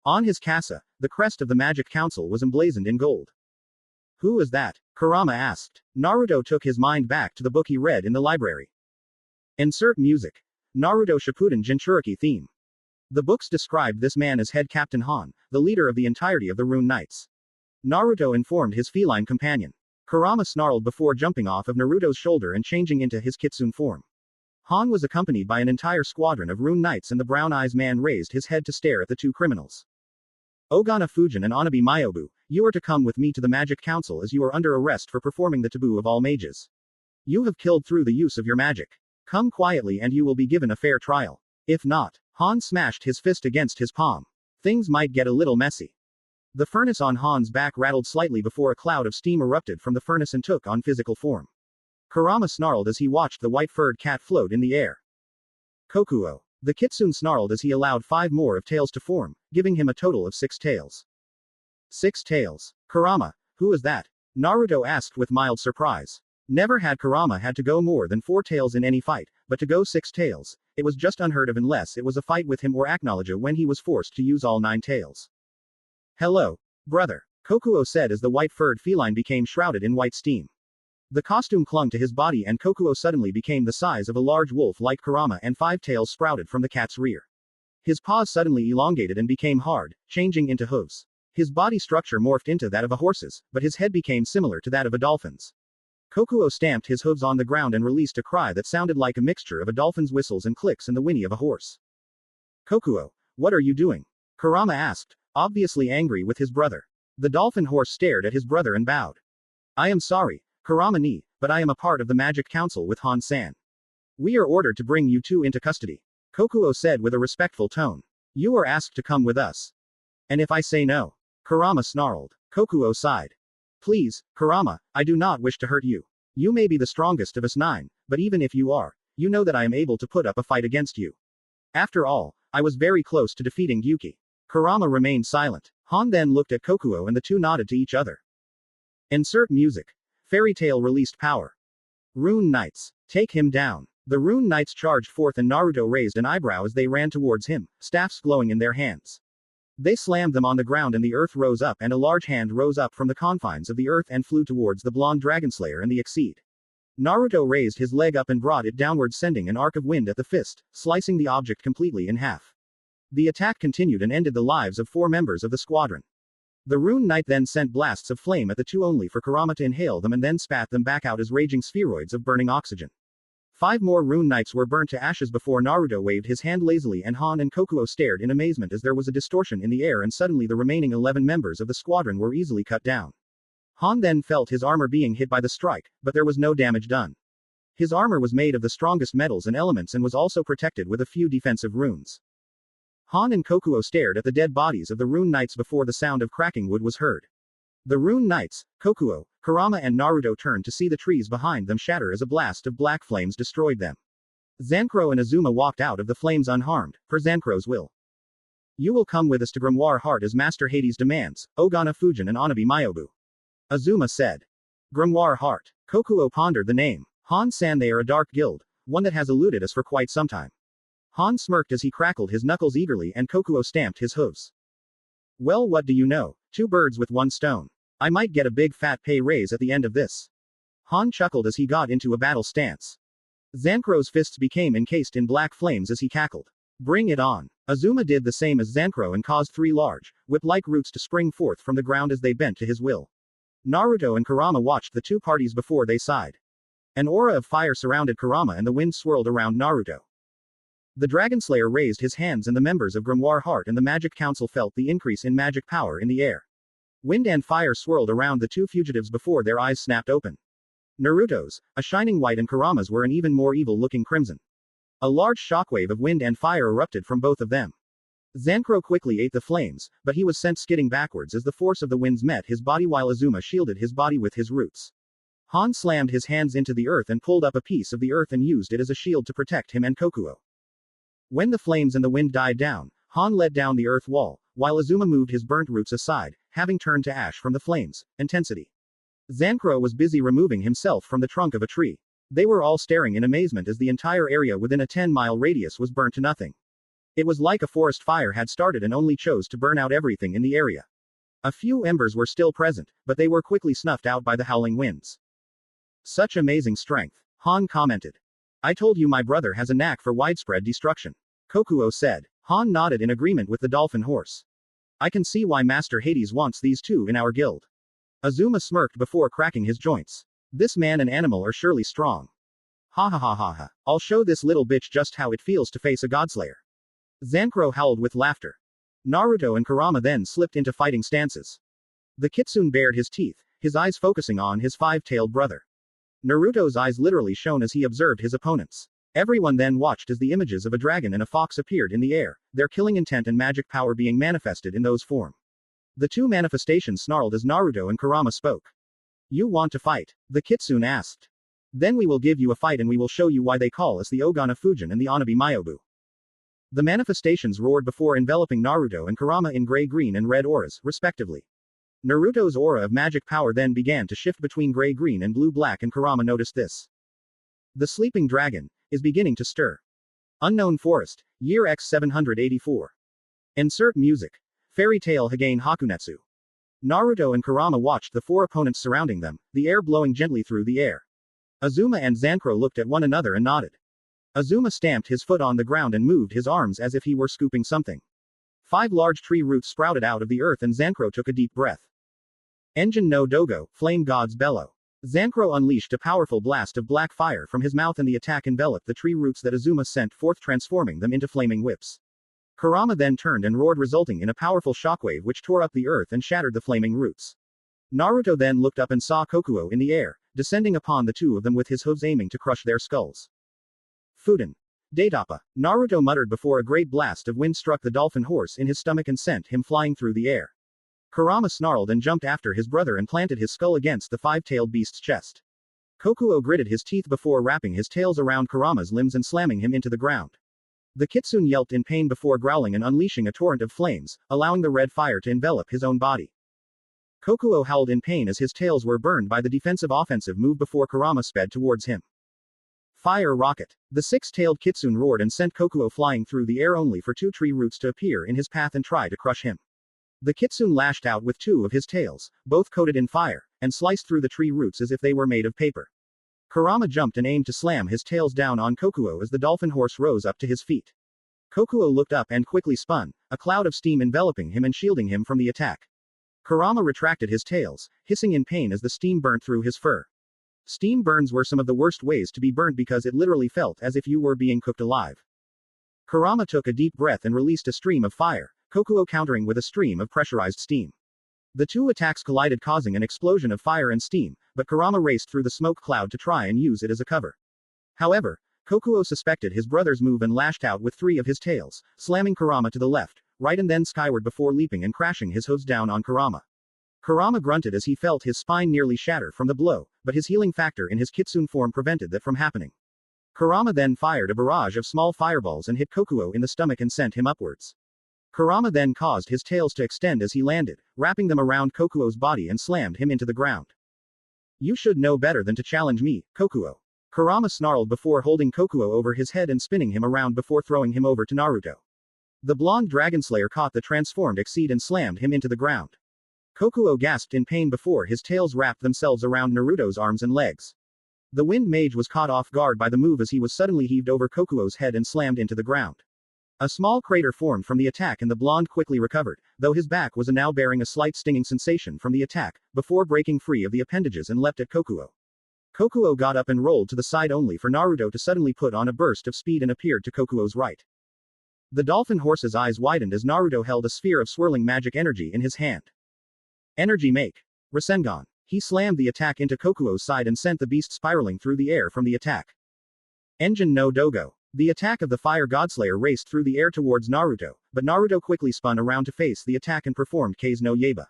On his casa, the crest of the Magic Council was emblazoned in gold. Who is that? Kurama asked. Naruto took his mind back to the book he read in the library. Insert music. Naruto Shippuden Jinchuriki theme. The books described this man as Head Captain Han, the leader of the entirety of the Rune Knights. Naruto informed his feline companion. Kurama snarled before jumping off of Naruto's shoulder and changing into his kitsune form. Han was accompanied by an entire squadron of Rune Knights and the Brown Eyes man raised his head to stare at the two criminals. Ogana Fujin and Anabi Myobu, you are to come with me to the Magic Council as you are under arrest for performing the taboo of all mages. You have killed through the use of your magic. Come quietly and you will be given a fair trial. If not, Han smashed his fist against his palm. Things might get a little messy. The furnace on Han's back rattled slightly before a cloud of steam erupted from the furnace and took on physical form. Kurama snarled as he watched the white-furred cat float in the air. Kokuo. The kitsune snarled as he allowed 5 more of tails to form, giving him a total of 6 tails. 6 tails. Kurama, who is that? Naruto asked with mild surprise. Never had Kurama had to go more than 4 tails in any fight, but to go 6 tails, it was just unheard of unless it was a fight with him or Acknowledge when he was forced to use all 9 tails. Hello, brother, Kokuo said as the white-furred feline became shrouded in white steam. The costume clung to his body and Kokuo suddenly became the size of a large wolf like Kurama and 5 tails sprouted from the cat's rear. His paws suddenly elongated and became hard, changing into hooves. His body structure morphed into that of a horse's, but his head became similar to that of a dolphin's. Kokuo stamped his hooves on the ground and released a cry that sounded like a mixture of a dolphin's whistles and clicks and the whinny of a horse. Kokuo, what are you doing? Kurama asked, obviously angry with his brother. The dolphin horse stared at his brother and bowed. I am sorry, Kurama ni, but I am a part of the Magic Council with Han-san. We are ordered to bring you two into custody, Kokuo said with a respectful tone. You are asked to come with us. And if I say no? Kurama snarled. Kokuo sighed. Please, Kurama, I do not wish to hurt you. You may be the strongest of us 9, but even if you are, you know that I am able to put up a fight against you. After all, I was very close to defeating Yuki. Kurama remained silent. Han then looked at Kokuo and the two nodded to each other. Insert music. Fairy Tail released power. Rune Knights. Take him down. The Rune Knights charged forth and Naruto raised an eyebrow as they ran towards him, staffs glowing in their hands. They slammed them on the ground and the earth rose up and a large hand rose up from the confines of the earth and flew towards the blonde Dragonslayer and the Exceed. Naruto raised his leg up and brought it downward, sending an arc of wind at the fist, slicing the object completely in half. The attack continued and ended the lives of 4 members of the squadron. The Rune Knight then sent blasts of flame at the 2 only for Kurama to inhale them and then spat them back out as raging spheroids of burning oxygen. 5 more Rune Knights were burnt to ashes before Naruto waved his hand lazily and Han and Kokuo stared in amazement as there was a distortion in the air and suddenly the remaining 11 members of the squadron were easily cut down. Han then felt his armor being hit by the strike, but there was no damage done. His armor was made of the strongest metals and elements and was also protected with a few defensive runes. Han and Kokuo stared at the dead bodies of the Rune Knights before the sound of cracking wood was heard. The Rune Knights, Kokuo, Kurama and Naruto turned to see the trees behind them shatter as a blast of black flames destroyed them. Zankro and Azuma walked out of the flames unharmed, per Zankro's will. You will come with us to Grimoire Heart as Master Hades demands, Ogana Fujin and Anabi Myobu. Azuma said. Grimoire Heart. Kokuo pondered the name. Han-san, they are a dark guild, one that has eluded us for quite some time. Han smirked as he crackled his knuckles eagerly and Kokuo stamped his hooves. Well, what do you know? 2 birds with 1 stone. I might get a big fat pay raise at the end of this. Han chuckled as he got into a battle stance. Zankro's fists became encased in black flames as he cackled. Bring it on. Azuma did the same as Zankro and caused 3 large, whip-like roots to spring forth from the ground as they bent to his will. Naruto and Kurama watched the 2 parties before they sighed. An aura of fire surrounded Kurama and the wind swirled around Naruto. The Dragonslayer raised his hands and the members of Grimoire Heart and the Magic Council felt the increase in magic power in the air. Wind and fire swirled around the 2 fugitives before their eyes snapped open. Naruto's, a shining white and Kurama's were an even more evil-looking crimson. A large shockwave of wind and fire erupted from both of them. Zankro quickly ate the flames, but he was sent skidding backwards as the force of the winds met his body while Azuma shielded his body with his roots. Han slammed his hands into the earth and pulled up a piece of the earth and used it as a shield to protect him and Kokuo. When the flames and the wind died down, Han let down the earth wall, while Azuma moved his burnt roots aside, having turned to ash from the flames. Intensity. Zankro was busy removing himself from the trunk of a tree. They were all staring in amazement as the entire area within a 10-mile radius was burnt to nothing. It was like a forest fire had started and only chose to burn out everything in the area. A few embers were still present, but they were quickly snuffed out by the howling winds. Such amazing strength. Han commented. I told you my brother has a knack for widespread destruction. Kokuo said. Han nodded in agreement with the dolphin horse. I can see why Master Hades wants these 2 in our guild. Azuma smirked before cracking his joints. This man and animal are surely strong. Ha ha ha ha ha. I'll show this little bitch just how it feels to face a godslayer. Zankro howled with laughter. Naruto and Kurama then slipped into fighting stances. The kitsune bared his teeth, his eyes focusing on his 5-tailed brother. Naruto's eyes literally shone as he observed his opponents. Everyone then watched as the images of a dragon and a fox appeared in the air, their killing intent and magic power being manifested in those form. The 2 manifestations snarled as Naruto and Kurama spoke. You want to fight? The kitsune asked. Then we will give you a fight and we will show you why they call us the Ogana Fujin and the Anabi Myobu. The manifestations roared before enveloping Naruto and Kurama in gray, green and red auras, respectively. Naruto's aura of magic power then began to shift between gray, green and blue, black and Kurama noticed this. The sleeping dragon is beginning to stir. Unknown Forest, year X 784. Insert music. Fairy Tale Hagain Hakunetsu. Naruto and Kurama watched the 4 opponents surrounding them, the air blowing gently through the air. Azuma and Zankro looked at one another and nodded. Azuma stamped his foot on the ground and moved his arms as if he were scooping something. 5 large tree roots sprouted out of the earth and Zankro took a deep breath. Engine no Dogo, Flame God's Bellow. Zankro unleashed a powerful blast of black fire from his mouth and the attack enveloped the tree roots that Azuma sent forth, transforming them into flaming whips. Kurama then turned and roared, resulting in a powerful shockwave which tore up the earth and shattered the flaming roots. Naruto then looked up and saw Kokuo in the air, descending upon the 2 of them with his hooves aiming to crush their skulls. Fuden. Datapa. Naruto muttered before a great blast of wind struck the dolphin horse in his stomach and sent him flying through the air. Kurama snarled and jumped after his brother and planted his skull against the 5-tailed beast's chest. Kokuo gritted his teeth before wrapping his tails around Kurama's limbs and slamming him into the ground. The kitsune yelped in pain before growling and unleashing a torrent of flames, allowing the red fire to envelop his own body. Kokuo howled in pain as his tails were burned by the defensive-offensive move before Kurama sped towards him. Fire rocket. The 6-tailed kitsune roared and sent Kokuo flying through the air only for 2 tree roots to appear in his path and try to crush him. The kitsune lashed out with two of his tails, both coated in fire, and sliced through the tree roots as if they were made of paper. Kurama jumped and aimed to slam his tails down on Kokuo as the dolphin horse rose up to his feet. Kokuo looked up and quickly spun, a cloud of steam enveloping him and shielding him from the attack. Kurama retracted his tails, hissing in pain as the steam burnt through his fur. Steam burns were some of the worst ways to be burnt because it literally felt as if you were being cooked alive. Kurama took a deep breath and released a stream of fire, Kokuo countering with a stream of pressurized steam. The two attacks collided, causing an explosion of fire and steam, but Kurama raced through the smoke cloud to try and use it as a cover. However, Kokuo suspected his brother's move and lashed out with three of his tails, slamming Kurama to the left, right and then skyward before leaping and crashing his hooves down on Kurama. Kurama grunted as he felt his spine nearly shatter from the blow, but his healing factor in his kitsune form prevented that from happening. Kurama then fired a barrage of small fireballs and hit Kokuo in the stomach and sent him upwards. Kurama then caused his tails to extend as he landed, wrapping them around Kokuo's body and slammed him into the ground. You should know better than to challenge me, Kokuo. Kurama snarled before holding Kokuo over his head and spinning him around before throwing him over to Naruto. The blonde Dragonslayer caught the transformed Exceed and slammed him into the ground. Kokuo gasped in pain before his tails wrapped themselves around Naruto's arms and legs. The wind mage was caught off guard by the move as he was suddenly heaved over Kokuo's head and slammed into the ground. A small crater formed from the attack and the blonde quickly recovered, though his back was now bearing a slight stinging sensation from the attack, before breaking free of the appendages and leapt at Kokuo. Kokuo got up and rolled to the side only for Naruto to suddenly put on a burst of speed and appeared to Kokuo's right. The dolphin horse's eyes widened as Naruto held a sphere of swirling magic energy in his hand. Energy make. Rasengan. He slammed the attack into Kokuo's side and sent the beast spiraling through the air from the attack. Engine no Dogo. The attack of the Fire Godslayer raced through the air towards Naruto, but Naruto quickly spun around to face the attack and performed Kei's no Yaiba.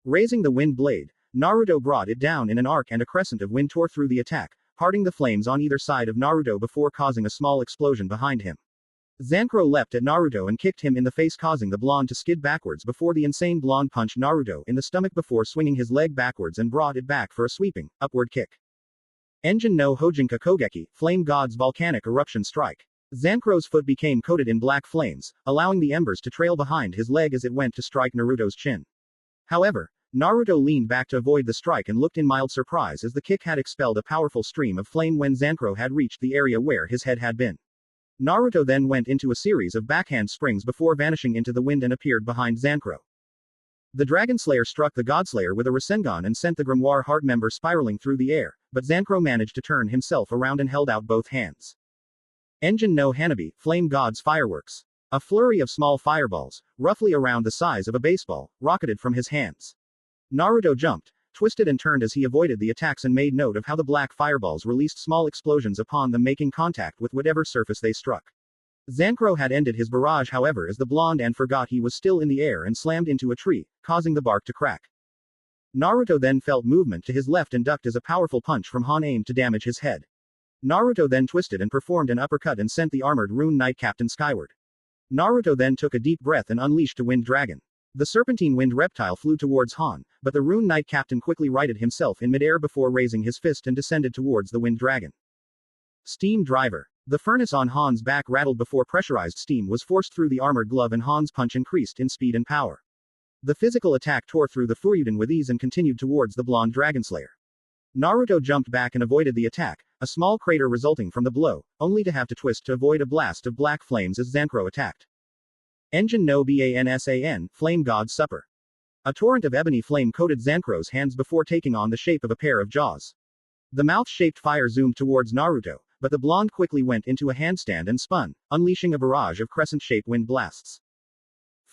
Raising the wind blade, Naruto brought it down in an arc and a crescent of wind tore through the attack, parting the flames on either side of Naruto before causing a small explosion behind him. Zankro leapt at Naruto and kicked him in the face, causing the blonde to skid backwards before the insane blonde punched Naruto in the stomach before swinging his leg backwards and brought it back for a sweeping, upward kick. Engine no Hojinka Kogeki, Flame God's Volcanic Eruption Strike. Zankro's foot became coated in black flames, allowing the embers to trail behind his leg as it went to strike Naruto's chin. However, Naruto leaned back to avoid the strike and looked in mild surprise as the kick had expelled a powerful stream of flame when Zankro had reached the area where his head had been. Naruto then went into a series of backhand springs before vanishing into the wind and appeared behind Zankro. The Dragonslayer struck the Godslayer with a Rasengan and sent the Grimoire Heart member spiraling through the air, but Zankro managed to turn himself around and held out both hands. Engine no Hanabi, Flame God's Fireworks. A flurry of small fireballs, roughly around the size of a baseball, rocketed from his hands. Naruto jumped, twisted and turned as he avoided the attacks and made note of how the black fireballs released small explosions upon them, making contact with whatever surface they struck. Zankro had ended his barrage however as the blonde and forgot he was still in the air and slammed into a tree, causing the bark to crack. Naruto then felt movement to his left and ducked as a powerful punch from Han aimed to damage his head. Naruto then twisted and performed an uppercut and sent the armored Rune Knight Captain skyward. Naruto then took a deep breath and unleashed a wind dragon. The serpentine wind reptile flew towards Han, but the Rune Knight Captain quickly righted himself in midair before raising his fist and descended towards the wind dragon. Steam driver. The furnace on Han's back rattled before pressurized steam was forced through the armored glove and Han's punch increased in speed and power. The physical attack tore through the Furyuden with ease and continued towards the blonde Dragonslayer. Naruto jumped back and avoided the attack, a small crater resulting from the blow, only to have to twist to avoid a blast of black flames as Zankro attacked. Engine no Bansan, Flame God's Supper. A torrent of ebony flame coated Zankro's hands before taking on the shape of a pair of jaws. The mouth-shaped fire zoomed towards Naruto, but the blonde quickly went into a handstand and spun, unleashing a barrage of crescent-shaped wind blasts.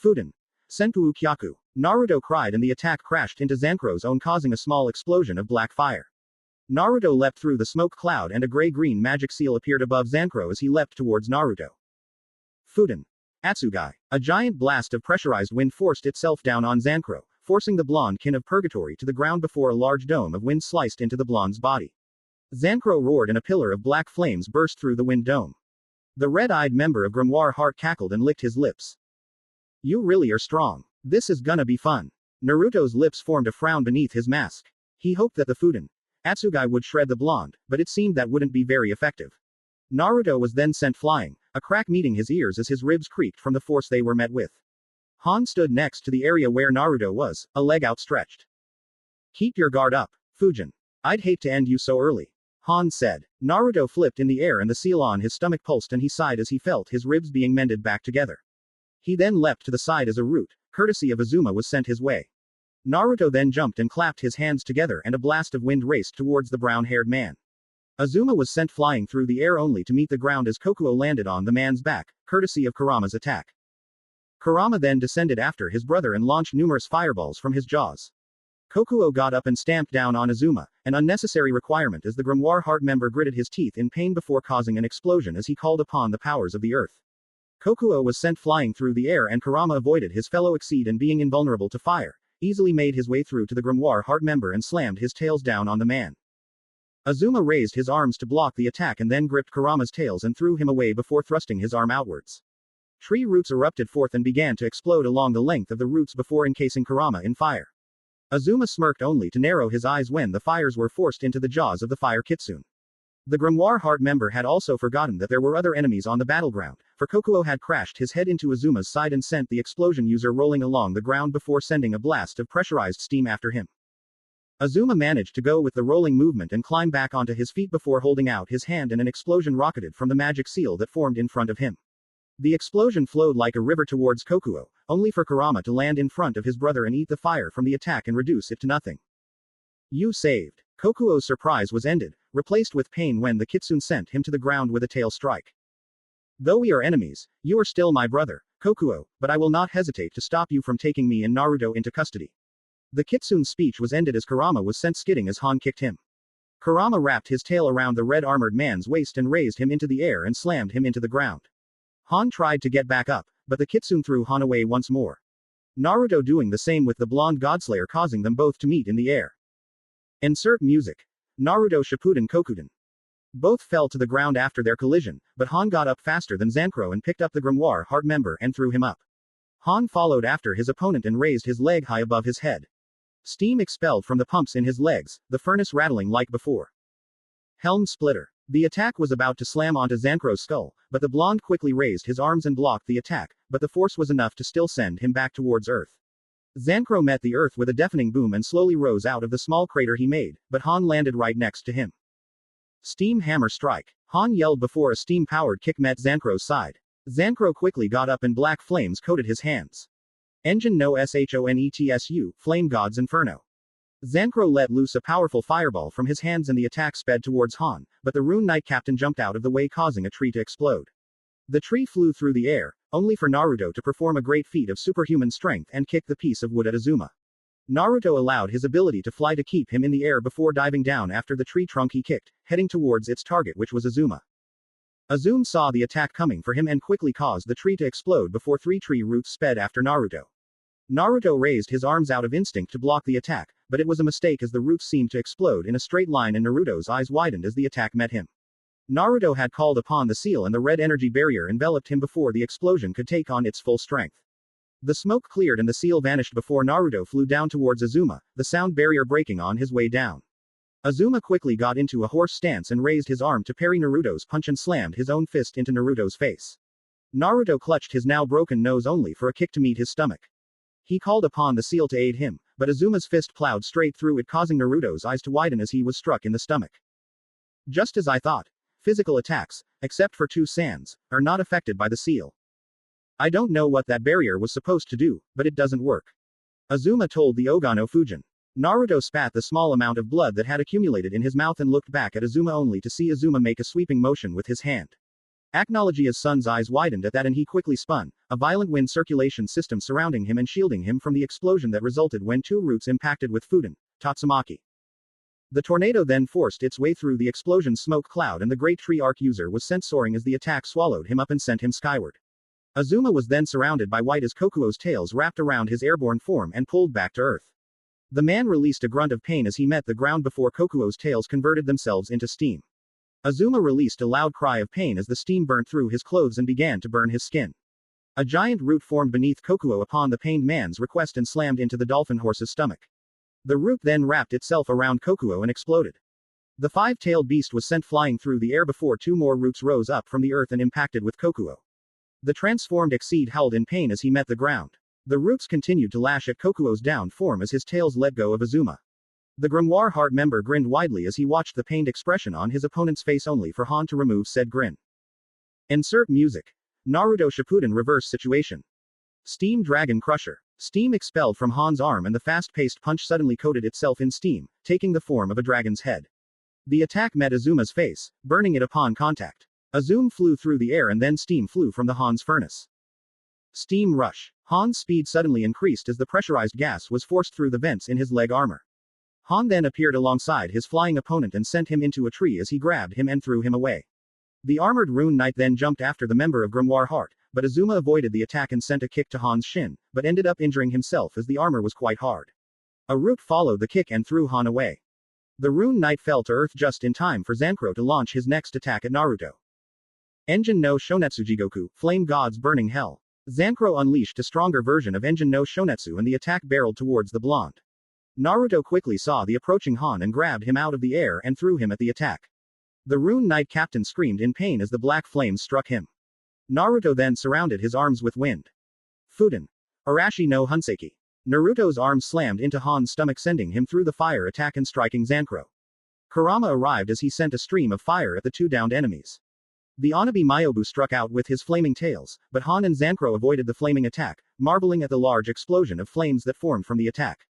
Fuden. Senpu Kyaku. Naruto cried and the attack crashed into Zankro's own, causing a small explosion of black fire. Naruto leapt through the smoke cloud and a gray-green magic seal appeared above Zankro as he leapt towards Naruto. Fuden. Atsugai. A giant blast of pressurized wind forced itself down on Zankro, forcing the blonde kin of purgatory to the ground before a large dome of wind sliced into the blonde's body. Zankro roared and a pillar of black flames burst through the wind dome. The red-eyed member of Grimoire Heart cackled and licked his lips. You really are strong. This is gonna be fun. Naruto's lips formed a frown beneath his mask. He hoped that the Fuden Atsugai would shred the blonde, but it seemed that wouldn't be very effective. Naruto was then sent flying, a crack meeting his ears as his ribs creaked from the force they were met with. Han stood next to the area where Naruto was, a leg outstretched. Keep your guard up, Fujin. I'd hate to end you so early. Han said. Naruto flipped in the air and the seal on his stomach pulsed and he sighed as he felt his ribs being mended back together. He then leapt to the side as a root, courtesy of Azuma, was sent his way. Naruto then jumped and clapped his hands together and a blast of wind raced towards the brown-haired man. Azuma was sent flying through the air only to meet the ground as Kokuo landed on the man's back, courtesy of Kurama's attack. Kurama then descended after his brother and launched numerous fireballs from his jaws. Kokuo got up and stamped down on Azuma, an unnecessary requirement as the Grimoire Heart member gritted his teeth in pain before causing an explosion as he called upon the powers of the earth. Kokuo was sent flying through the air and Kurama avoided his fellow exceed and being invulnerable to fire, easily made his way through to the Grimoire Heart member and slammed his tails down on the man. Azuma raised his arms to block the attack and then gripped Kurama's tails and threw him away before thrusting his arm outwards. Tree roots erupted forth and began to explode along the length of the roots before encasing Kurama in fire. Azuma smirked only to narrow his eyes when the fires were forced into the jaws of the fire kitsune. The Grimoire Heart member had also forgotten that there were other enemies on the battleground, for Kokuo had crashed his head into Azuma's side and sent the explosion user rolling along the ground before sending a blast of pressurized steam after him. Azuma managed to go with the rolling movement and climb back onto his feet before holding out his hand and an explosion rocketed from the magic seal that formed in front of him. The explosion flowed like a river towards Kokuo, only for Kurama to land in front of his brother and eat the fire from the attack and reduce it to nothing. You saved. Kokuo's surprise was ended, replaced with pain when the kitsune sent him to the ground with a tail strike. Though we are enemies, you are still my brother, Kokuo, but I will not hesitate to stop you from taking me and Naruto into custody. The kitsune's speech was ended as Kurama was sent skidding as Han kicked him. Kurama wrapped his tail around the red-armored man's waist and raised him into the air and slammed him into the ground. Han tried to get back up, but the kitsune threw Han away once more. Naruto doing the same with the blonde Godslayer, causing them both to meet in the air. Insert music. Naruto Shippuden Kokuden. Both fell to the ground after their collision, but Han got up faster than Zancro and picked up the Grimoire Heart member and threw him up. Han followed after his opponent and raised his leg high above his head. Steam expelled from the pumps in his legs, the furnace rattling like before. Helm Splitter. The attack was about to slam onto Zancro's skull, but the blonde quickly raised his arms and blocked the attack, but the force was enough to still send him back towards Earth. Zancro met the Earth with a deafening boom and slowly rose out of the small crater he made, but Han landed right next to him. Steam Hammer Strike. Han yelled before a steam-powered kick met Zancro's side. Zancro quickly got up and black flames coated his hands. Engine no Shonetsu, Flame God's Inferno. Zancro let loose a powerful fireball from his hands and the attack sped towards Han, but the Rune Knight captain jumped out of the way causing a tree to explode. The tree flew through the air, only for Naruto to perform a great feat of superhuman strength and kick the piece of wood at Azuma. Naruto allowed his ability to fly to keep him in the air before diving down after the tree trunk he kicked, heading towards its target, which was Azuma. Azuma saw the attack coming for him and quickly caused the tree to explode before 3 tree roots sped after Naruto. Naruto raised his arms out of instinct to block the attack, but it was a mistake as the roots seemed to explode in a straight line and Naruto's eyes widened as the attack met him. Naruto had called upon the seal and the red energy barrier enveloped him before the explosion could take on its full strength. The smoke cleared and the seal vanished before Naruto flew down towards Azuma, the sound barrier breaking on his way down. Azuma quickly got into a horse stance and raised his arm to parry Naruto's punch and slammed his own fist into Naruto's face. Naruto clutched his now broken nose only for a kick to meet his stomach. He called upon the seal to aid him, but Azuma's fist plowed straight through it causing Naruto's eyes to widen as he was struck in the stomach. Just as I thought. Physical attacks, except for 2 sands, are not affected by the seal. I don't know what that barrier was supposed to do, but it doesn't work. Azuma told the Ogano Fujin. Naruto spat the small amount of blood that had accumulated in his mouth and looked back at Azuma only to see Azuma make a sweeping motion with his hand. Acknowledge's son's eyes widened at that and he quickly spun, a violent wind circulation system surrounding him and shielding him from the explosion that resulted when 2 roots impacted with Fuden, Tatsumaki. The tornado then forced its way through the explosion smoke cloud and the great tree arc user was sent soaring as the attack swallowed him up and sent him skyward. Azuma was then surrounded by white as Kokuo's tails wrapped around his airborne form and pulled back to earth. The man released a grunt of pain as he met the ground before Kokuo's tails converted themselves into steam. Azuma released a loud cry of pain as the steam burnt through his clothes and began to burn his skin. A giant root formed beneath Kokuo upon the pained man's request and slammed into the dolphin horse's stomach. The root then wrapped itself around Kokuo and exploded. The 5-tailed beast was sent flying through the air before 2 more roots rose up from the earth and impacted with Kokuo. The transformed Exceed howled in pain as he met the ground. The roots continued to lash at Kokuo's downed form as his tails let go of Azuma. The Grimoire Heart member grinned widely as he watched the pained expression on his opponent's face only for Han to remove said grin. Insert music. Naruto Shippuden reverse situation. Steam Dragon Crusher. Steam expelled from Han's arm and the fast-paced punch suddenly coated itself in steam, taking the form of a dragon's head. The attack met Azuma's face, burning it upon contact. Azuma flew through the air and then steam flew from the Han's furnace. Steam Rush. Han's speed suddenly increased as the pressurized gas was forced through the vents in his leg armor. Han then appeared alongside his flying opponent and sent him into a tree as he grabbed him and threw him away. The armored Rune Knight then jumped after the member of Grimoire Heart, but Azuma avoided the attack and sent a kick to Han's shin, but ended up injuring himself as the armor was quite hard. A root followed the kick and threw Han away. The Rune Knight fell to earth just in time for Zankro to launch his next attack at Naruto. Engine no Shonetsujigoku, Flame God's Burning Hell. Zankro unleashed a stronger version of Engine no Shonetsu and the attack barreled towards the blonde. Naruto quickly saw the approaching Han and grabbed him out of the air and threw him at the attack. The Rune Knight captain screamed in pain as the black flames struck him. Naruto then surrounded his arms with wind. Fuden. Arashi no Hunseki. Naruto's arms slammed into Han's stomach sending him through the fire attack and striking Zankro. Kurama arrived as he sent a stream of fire at the two downed enemies. The Anabi Myobu struck out with his flaming tails, but Han and Zankro avoided the flaming attack, marveling at the large explosion of flames that formed from the attack.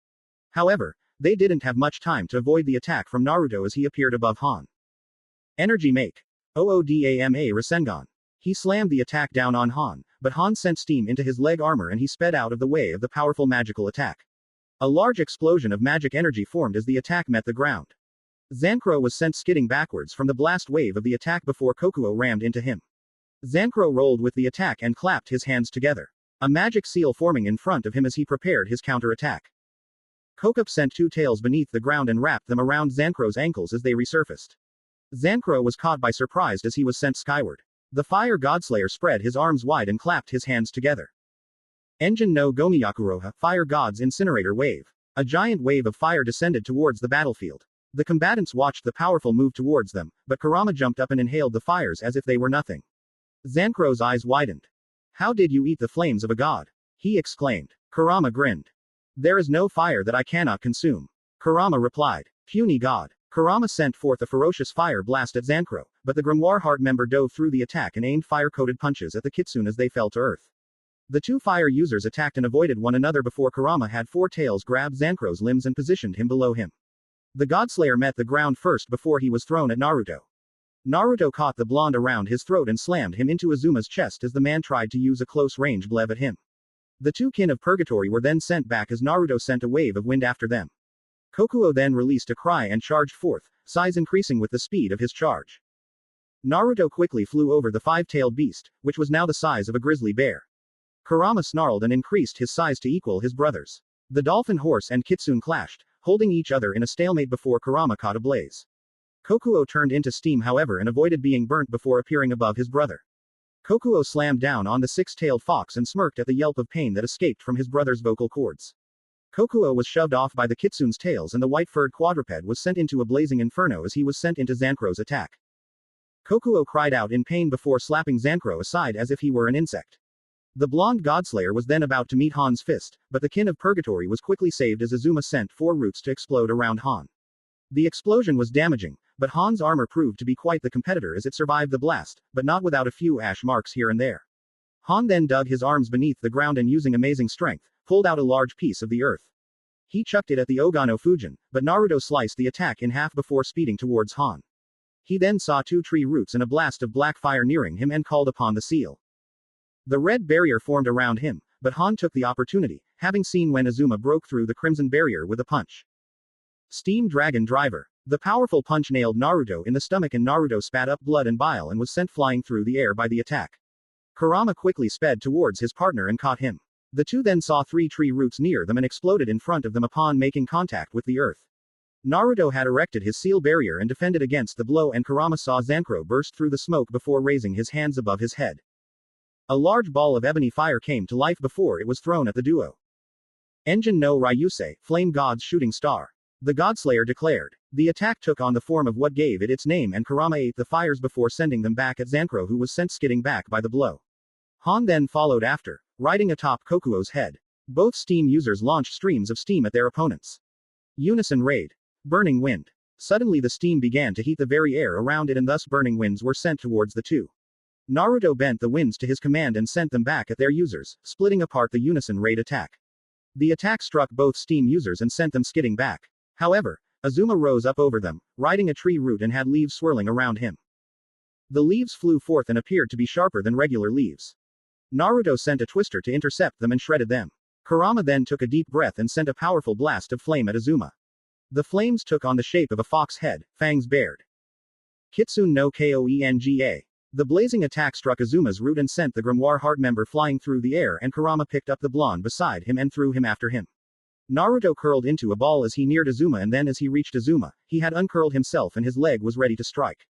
However, they didn't have much time to avoid the attack from Naruto as he appeared above Han. Energy Make. Oodama Rasengan. He slammed the attack down on Han, but Han sent steam into his leg armor and he sped out of the way of the powerful magical attack. A large explosion of magic energy formed as the attack met the ground. Zankro was sent skidding backwards from the blast wave of the attack before Kokuo rammed into him. Zankro rolled with the attack and clapped his hands together. A magic seal forming in front of him as he prepared his counter-attack. Kokup sent two tails beneath the ground and wrapped them around Zankro's ankles as they resurfaced. Zankro was caught by surprise as he was sent skyward. The Fire Godslayer spread his arms wide and clapped his hands together. Engine no Gomiyakuroha, Fire God's Incinerator Wave. A giant wave of fire descended towards the battlefield. The combatants watched the powerful move towards them, but Kurama jumped up and inhaled the fires as if they were nothing. Zankro's eyes widened. How did you eat the flames of a god? He exclaimed. Kurama grinned. There is no fire that I cannot consume. Kurama replied. Puny god. Kurama sent forth a ferocious fire blast at Zankro, but the Grimoire Heart member dove through the attack and aimed fire-coated punches at the kitsune as they fell to earth. The two fire users attacked and avoided one another before Kurama had four tails grab Zankro's limbs and positioned him below him. The Godslayer met the ground first before he was thrown at Naruto. Naruto caught the blonde around his throat and slammed him into Azuma's chest as the man tried to use a close-range glaive at him. The two kin of Purgatory were then sent back as Naruto sent a wave of wind after them. Kokuo then released a cry and charged forth, size increasing with the speed of his charge. Naruto quickly flew over the five-tailed beast, which was now the size of a grizzly bear. Kurama snarled and increased his size to equal his brothers. The dolphin horse and kitsune clashed, holding each other in a stalemate before Kurama caught a blaze. Kokuo turned into steam however and avoided being burnt before appearing above his brother. Kokuo slammed down on the six-tailed fox and smirked at the yelp of pain that escaped from his brother's vocal cords. Kokuo was shoved off by the kitsune's tails and the white-furred quadruped was sent into a blazing inferno as he was sent into Zankro's attack. Kokuo cried out in pain before slapping Zankro aside as if he were an insect. The blonde Godslayer was then about to meet Han's fist, but the kin of Purgatory was quickly saved as Azuma sent four roots to explode around Han. The explosion was damaging, but Han's armor proved to be quite the competitor as it survived the blast, but not without a few ash marks here and there. Han then dug his arms beneath the ground and using amazing strength, pulled out a large piece of the earth. He chucked it at the Ogano Fujin, but Naruto sliced the attack in half before speeding towards Han. He then saw two tree roots and a blast of black fire nearing him and called upon the seal. The red barrier formed around him, but Han took the opportunity, having seen when Azuma broke through the crimson barrier with a punch. Steam Dragon Driver. The powerful punch nailed Naruto in the stomach and Naruto spat up blood and bile and was sent flying through the air by the attack. Kurama quickly sped towards his partner and caught him. The two then saw three tree roots near them and exploded in front of them upon making contact with the earth. Naruto had erected his seal barrier and defended against the blow and Kurama saw Zankro burst through the smoke before raising his hands above his head. A large ball of ebony fire came to life before it was thrown at the duo. Engine no Ryusei, Flame God's Shooting Star. The Godslayer declared. The attack took on the form of what gave it its name and Kurama ate the fires before sending them back at Zankro who was sent skidding back by the blow. Han then followed after, riding atop Kokuo's head. Both steam users launched streams of steam at their opponents. Unison raid. Burning wind. Suddenly the steam began to heat the very air around it and thus burning winds were sent towards the two. Naruto bent the winds to his command and sent them back at their users, splitting apart the unison raid attack. The attack struck both steam users and sent them skidding back. However, Azuma rose up over them, riding a tree root and had leaves swirling around him. The leaves flew forth and appeared to be sharper than regular leaves. Naruto sent a twister to intercept them and shredded them. Kurama then took a deep breath and sent a powerful blast of flame at Azuma. The flames took on the shape of a fox head, fangs bared. Kitsune no Koenga. The blazing attack struck Azuma's root and sent the Grimoire Heart member flying through the air and Kurama picked up the blonde beside him and threw him after him. Naruto curled into a ball as he neared Azuma and then as he reached Azuma, he had uncurled himself and his leg was ready to strike.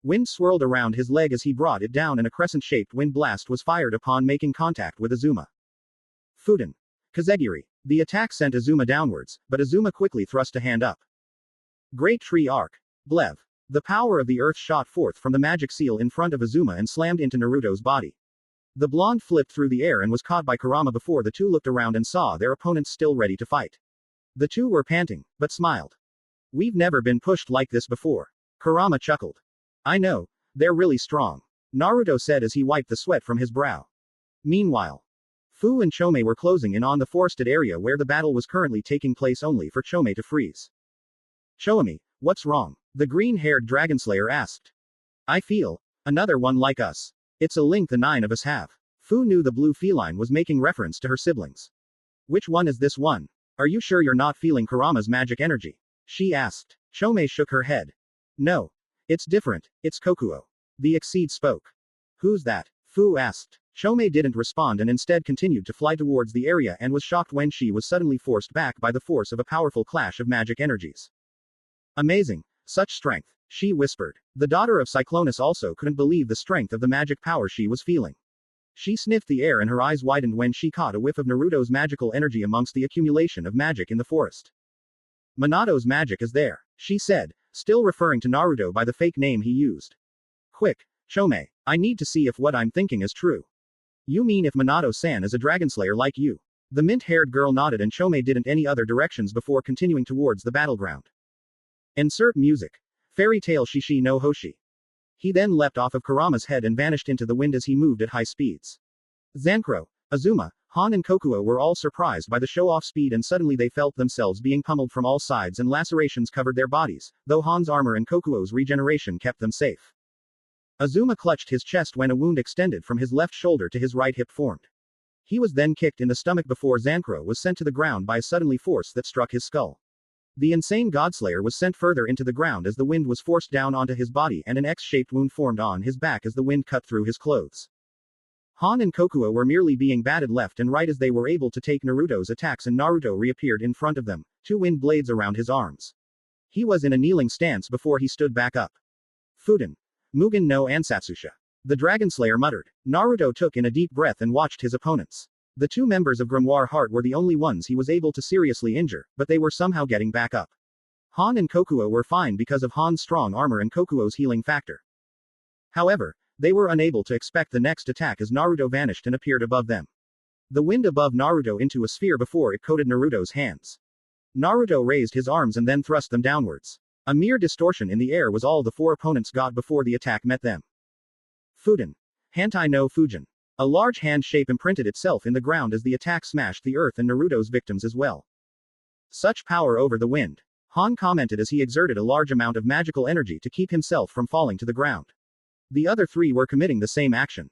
Wind swirled around his leg as he brought it down and a crescent-shaped wind blast was fired upon making contact with Azuma. Fuden. Kazegiri. The attack sent Azuma downwards, but Azuma quickly thrust a hand up. Great Tree Arc. Blev. The power of the earth shot forth from the magic seal in front of Azuma and slammed into Naruto's body. The blonde flipped through the air and was caught by Kurama before the two looked around and saw their opponents still ready to fight. The two were panting, but smiled. We've never been pushed like this before. Kurama chuckled. I know, they're really strong. Naruto said as he wiped the sweat from his brow. Meanwhile, Fu and Chome were closing in on the forested area where the battle was currently taking place only for Chome to freeze. Chome, what's wrong? The green-haired Dragonslayer asked. I feel another one like us. It's a link the 9 of us have. Fu knew the blue feline was making reference to her siblings. Which one is this one? Are you sure you're not feeling Kurama's magic energy? She asked. Chome shook her head. No. It's different, it's Kokuo. The Exceed spoke. Who's that? Fu asked. Chome didn't respond and instead continued to fly towards the area and was shocked when she was suddenly forced back by the force of a powerful clash of magic energies. Amazing. Such strength. She whispered. The daughter of Cyclonus also couldn't believe the strength of the magic power she was feeling. She sniffed the air and her eyes widened when she caught a whiff of Naruto's magical energy amongst the accumulation of magic in the forest. Minato's magic is there, she said, still referring to Naruto by the fake name he used. Quick, Chome, I need to see if what I'm thinking is true. You mean if Minato-san is a Dragonslayer like you? The mint-haired girl nodded and Chome didn't any other directions before continuing towards the battleground. Insert music. Fairy Tale Shishi no Hoshi. He then leapt off of Kurama's head and vanished into the wind as he moved at high speeds. Zankro, Azuma, Han and Kokuo were all surprised by the show-off speed and suddenly they felt themselves being pummeled from all sides and lacerations covered their bodies, though Han's armor and Kokuo's regeneration kept them safe. Azuma clutched his chest when a wound extended from his left shoulder to his right hip formed. He was then kicked in the stomach before Zankro was sent to the ground by a suddenly force that struck his skull. The insane Godslayer was sent further into the ground as the wind was forced down onto his body and an X-shaped wound formed on his back as the wind cut through his clothes. Han and Kokuo were merely being batted left and right as they were able to take Naruto's attacks and Naruto reappeared in front of them, 2 wind blades around his arms. He was in a kneeling stance before he stood back up. Fuden. Mugen no Ansatsusha. The Dragonslayer muttered. Naruto took in a deep breath and watched his opponents. The 2 members of Grimoire Heart were the only ones he was able to seriously injure, but they were somehow getting back up. Han and Kokuo were fine because of Han's strong armor and Kokuo's healing factor. However, they were unable to expect the next attack as Naruto vanished and appeared above them. The wind above Naruto into a sphere before it coated Naruto's hands. Naruto raised his arms and then thrust them downwards. A mere distortion in the air was all the 4 opponents got before the attack met them. Fuden. Hantai no Fujin. A large hand shape imprinted itself in the ground as the attack smashed the earth and Naruto's victims as well. Such power over the wind. Han commented as he exerted a large amount of magical energy to keep himself from falling to the ground. The other 3 were committing the same action.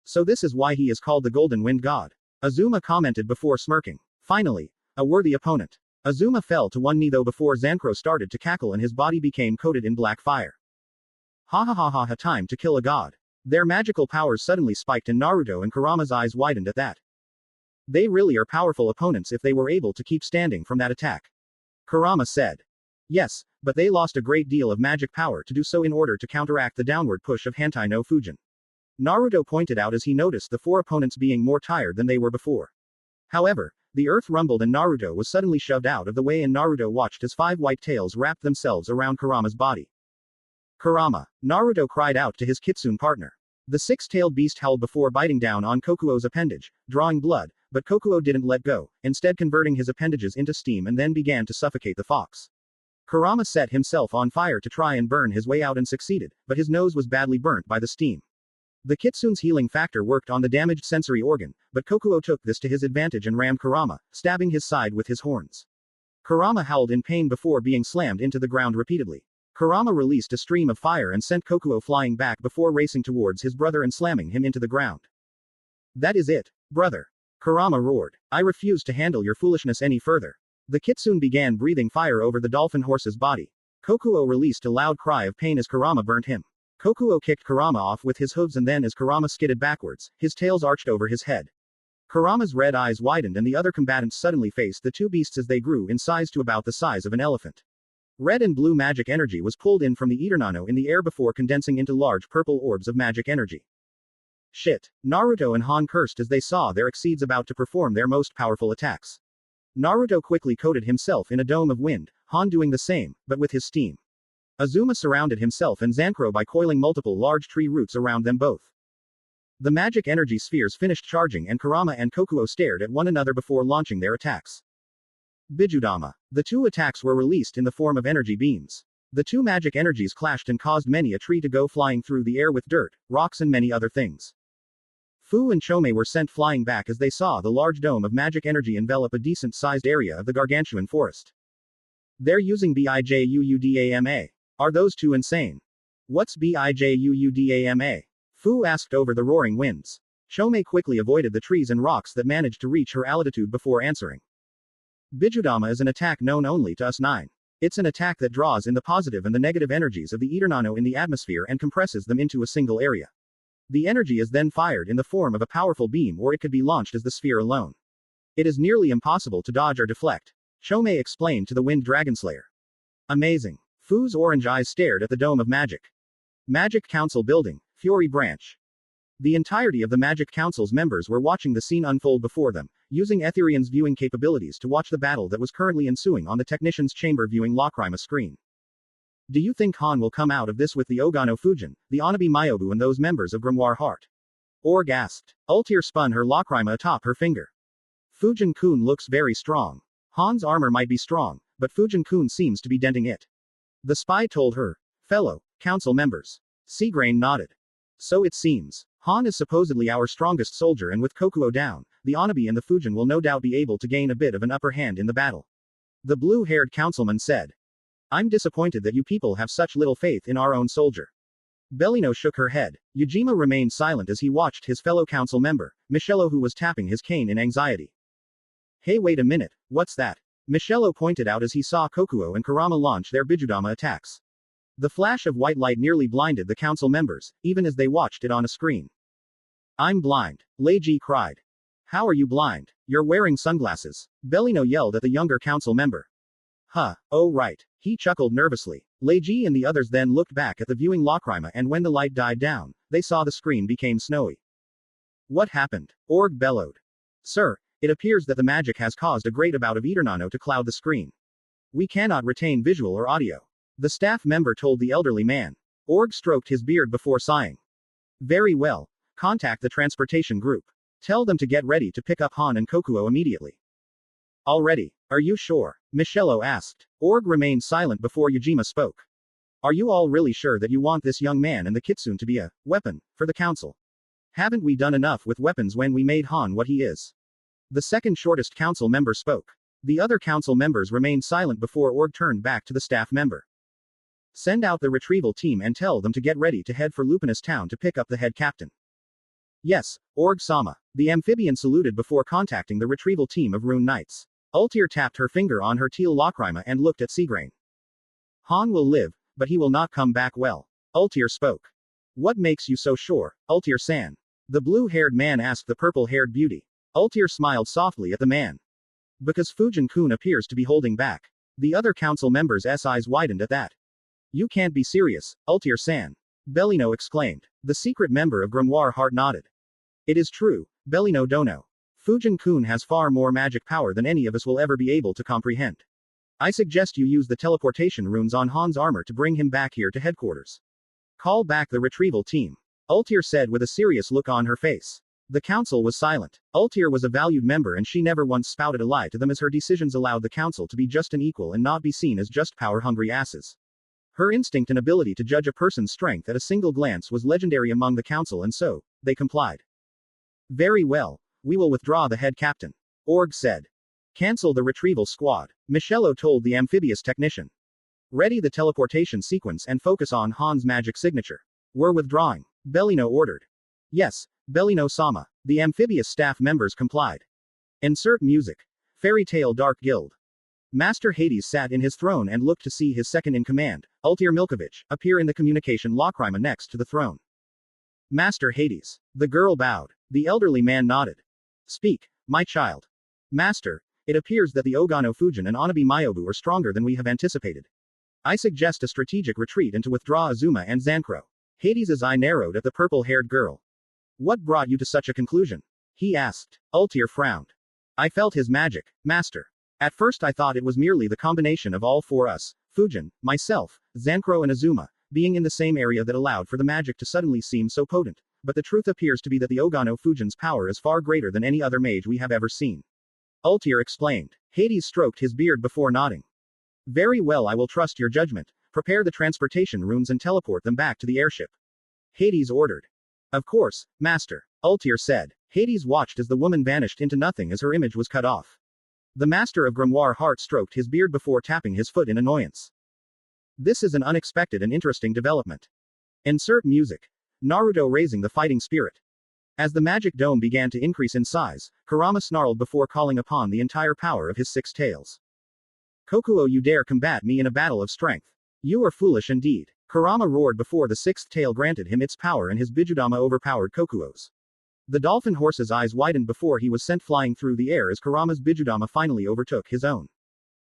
So this is why he is called the Golden Wind God. Azuma commented before smirking. Finally, a worthy opponent. Azuma fell to one knee though before Zankro started to cackle and his body became coated in black fire. Ha ha ha ha ha, time to kill a god. Their magical powers suddenly spiked and Naruto and Kurama's eyes widened at that. They really are powerful opponents if they were able to keep standing from that attack. Kurama said. Yes, but they lost a great deal of magic power to do so in order to counteract the downward push of Hantai no Fujin. Naruto pointed out as he noticed the 4 opponents being more tired than they were before. However, the earth rumbled and Naruto was suddenly shoved out of the way and Naruto watched as 5 white tails wrapped themselves around Kurama's body. Kurama. Naruto cried out to his kitsune partner. The 6-tailed beast howled before biting down on Kokuo's appendage, drawing blood, but Kokuo didn't let go, instead converting his appendages into steam and then began to suffocate the fox. Kurama set himself on fire to try and burn his way out and succeeded, but his nose was badly burnt by the steam. The kitsune's healing factor worked on the damaged sensory organ, but Kokuo took this to his advantage and rammed Kurama, stabbing his side with his horns. Kurama howled in pain before being slammed into the ground repeatedly. Kurama released a stream of fire and sent Kokuo flying back before racing towards his brother and slamming him into the ground. That is it, brother. Kurama roared. I refuse to handle your foolishness any further. The kitsune began breathing fire over the dolphin horse's body. Kokuo released a loud cry of pain as Kurama burnt him. Kokuo kicked Kurama off with his hooves and then as Kurama skidded backwards, his tails arched over his head. Kurama's red eyes widened and the other combatants suddenly faced the two beasts as they grew in size to about the size of an elephant. Red and blue magic energy was pulled in from the Eternano in the air before condensing into large purple orbs of magic energy. Shit. Naruto and Han cursed as they saw their exceeds about to perform their most powerful attacks. Naruto quickly coated himself in a dome of wind, Han doing the same, but with his steam. Azuma surrounded himself and Zankro by coiling multiple large tree roots around them both. The magic energy spheres finished charging and Kurama and Kokuo stared at one another before launching their attacks. Bijudama. The two attacks were released in the form of energy beams. The two magic energies clashed and caused many a tree to go flying through the air with dirt, rocks and many other things. Fu and Chome were sent flying back as they saw the large dome of magic energy envelop a decent-sized area of the gargantuan forest. They're using Bijudama. Are those two insane? What's Bijudama? Fu asked over the roaring winds. Chome quickly avoided the trees and rocks that managed to reach her altitude before answering. Bijudama is an attack known only to us 9. It's an attack that draws in the positive and the negative energies of the Eternano in the atmosphere and compresses them into a single area. The energy is then fired in the form of a powerful beam or it could be launched as the sphere alone. It is nearly impossible to dodge or deflect. Chome explained to the Wind Dragonslayer. Amazing. Fu's orange eyes stared at the dome of magic. Magic Council Building, Fury Branch. The entirety of the Magic Council's members were watching the scene unfold before them, using Etherian's viewing capabilities to watch the battle that was currently ensuing on the Technician's Chamber viewing Lacrima screen. Do you think Han will come out of this with the Ogano Fujin, the Onabi Myobu and those members of Grimoire Heart? Org asked. Ultier spun her Lacrima atop her finger. Fujin-kun looks very strong. Han's armor might be strong, but Fujin-kun seems to be denting it. The spy told her. Fellow council members. Seagrain nodded. So it seems. Han is supposedly our strongest soldier and with Kokuo down, the Onabi and the Fujin will no doubt be able to gain a bit of an upper hand in the battle. The blue-haired councilman said. I'm disappointed that you people have such little faith in our own soldier. Bellino shook her head. Yujima remained silent as he watched his fellow council member, Michello, who was tapping his cane in anxiety. Hey, wait a minute, what's that? Michello pointed out as he saw Kokuo and Kurama launch their Bijudama attacks. The flash of white light nearly blinded the council members, even as they watched it on a screen. I'm blind, Leiji cried. How are you blind? You're wearing sunglasses. Bellino yelled at the younger council member. Huh, oh right. He chuckled nervously. Leiji and the others then looked back at the viewing Lacrima and when the light died down, they saw the screen became snowy. What happened? Org bellowed. Sir, it appears that the magic has caused a great bout of Eternano to cloud the screen. We cannot retain visual or audio. The staff member told the elderly man. Org stroked his beard before sighing. Very well. Contact the transportation group. Tell them to get ready to pick up Han and Kokuo immediately. Already. Are you sure? Michello asked. Org remained silent before Yujima spoke. Are you all really sure that you want this young man and the kitsune to be a weapon for the council? Haven't we done enough with weapons when we made Han what he is? The second shortest council member spoke. The other council members remained silent before Org turned back to the staff member. Send out the retrieval team and tell them to get ready to head for Lupinus town to pick up the head captain. Yes, Org-sama. The amphibian saluted before contacting the retrieval team of Rune Knights. Ultier tapped her finger on her teal Lacrima and looked at Seagrain. Han will live, but he will not come back well. Ultier spoke. What makes you so sure, Ultier-san? The blue-haired man asked the purple-haired beauty. Ultier smiled softly at the man. Because Fujin-kun appears to be holding back. The other council members' eyes widened at that. You can't be serious, Ultier-san. Bellino exclaimed. The secret member of Grimoire Heart nodded. It is true, Bellino Dono. Fujin-kun has far more magic power than any of us will ever be able to comprehend. I suggest you use the teleportation runes on Han's armor to bring him back here to headquarters. Call back the retrieval team. Ultier said with a serious look on her face. The council was silent. Ultier was a valued member and she never once spouted a lie to them, as her decisions allowed the council to be just and equal and not be seen as just power-hungry asses. Her instinct and ability to judge a person's strength at a single glance was legendary among the council, and so, they complied. Very well. We will withdraw, the head captain. Org said. Cancel the retrieval squad. Michello told the amphibious technician. Ready the teleportation sequence and focus on Han's magic signature. We're withdrawing. Bellino ordered. Yes, Bellino-sama. The amphibious staff members complied. Insert music. Fairy Tale Dark Guild. Master Hades sat in his throne and looked to see his second-in-command, Ultier Milkovich, appear in the communication lockryma next to the throne. Master Hades. The girl bowed. The elderly man nodded. Speak, my child. Master, it appears that the Ogano Fujin and Anabi Mayobu are stronger than we have anticipated. I suggest a strategic retreat and to withdraw Azuma and Zancro. Hades' eye narrowed at the purple-haired girl. What brought you to such a conclusion? He asked. Ultier frowned. I felt his magic, master. At first I thought it was merely the combination of all four us, Fujin, myself, Zancro and Azuma, being in the same area that allowed for the magic to suddenly seem so potent, but the truth appears to be that the Ogano Fujin's power is far greater than any other mage we have ever seen. Ultier explained. Hades stroked his beard before nodding. Very well, I will trust your judgment. Prepare the transportation runes and teleport them back to the airship. Hades ordered. Of course, master. Ultier said. Hades watched as the woman vanished into nothing as her image was cut off. The master of Grimoire Heart stroked his beard before tapping his foot in annoyance. This is an unexpected and interesting development. Insert music. Naruto raising the fighting spirit. As the magic dome began to increase in size, Kurama snarled before calling upon the entire power of his six tails. Kokuo, you dare combat me in a battle of strength. You are foolish indeed. Kurama roared before the sixth tail granted him its power and his Bijudama overpowered Kokuo's. The dolphin horse's eyes widened before he was sent flying through the air as Kurama's Bijudama finally overtook his own.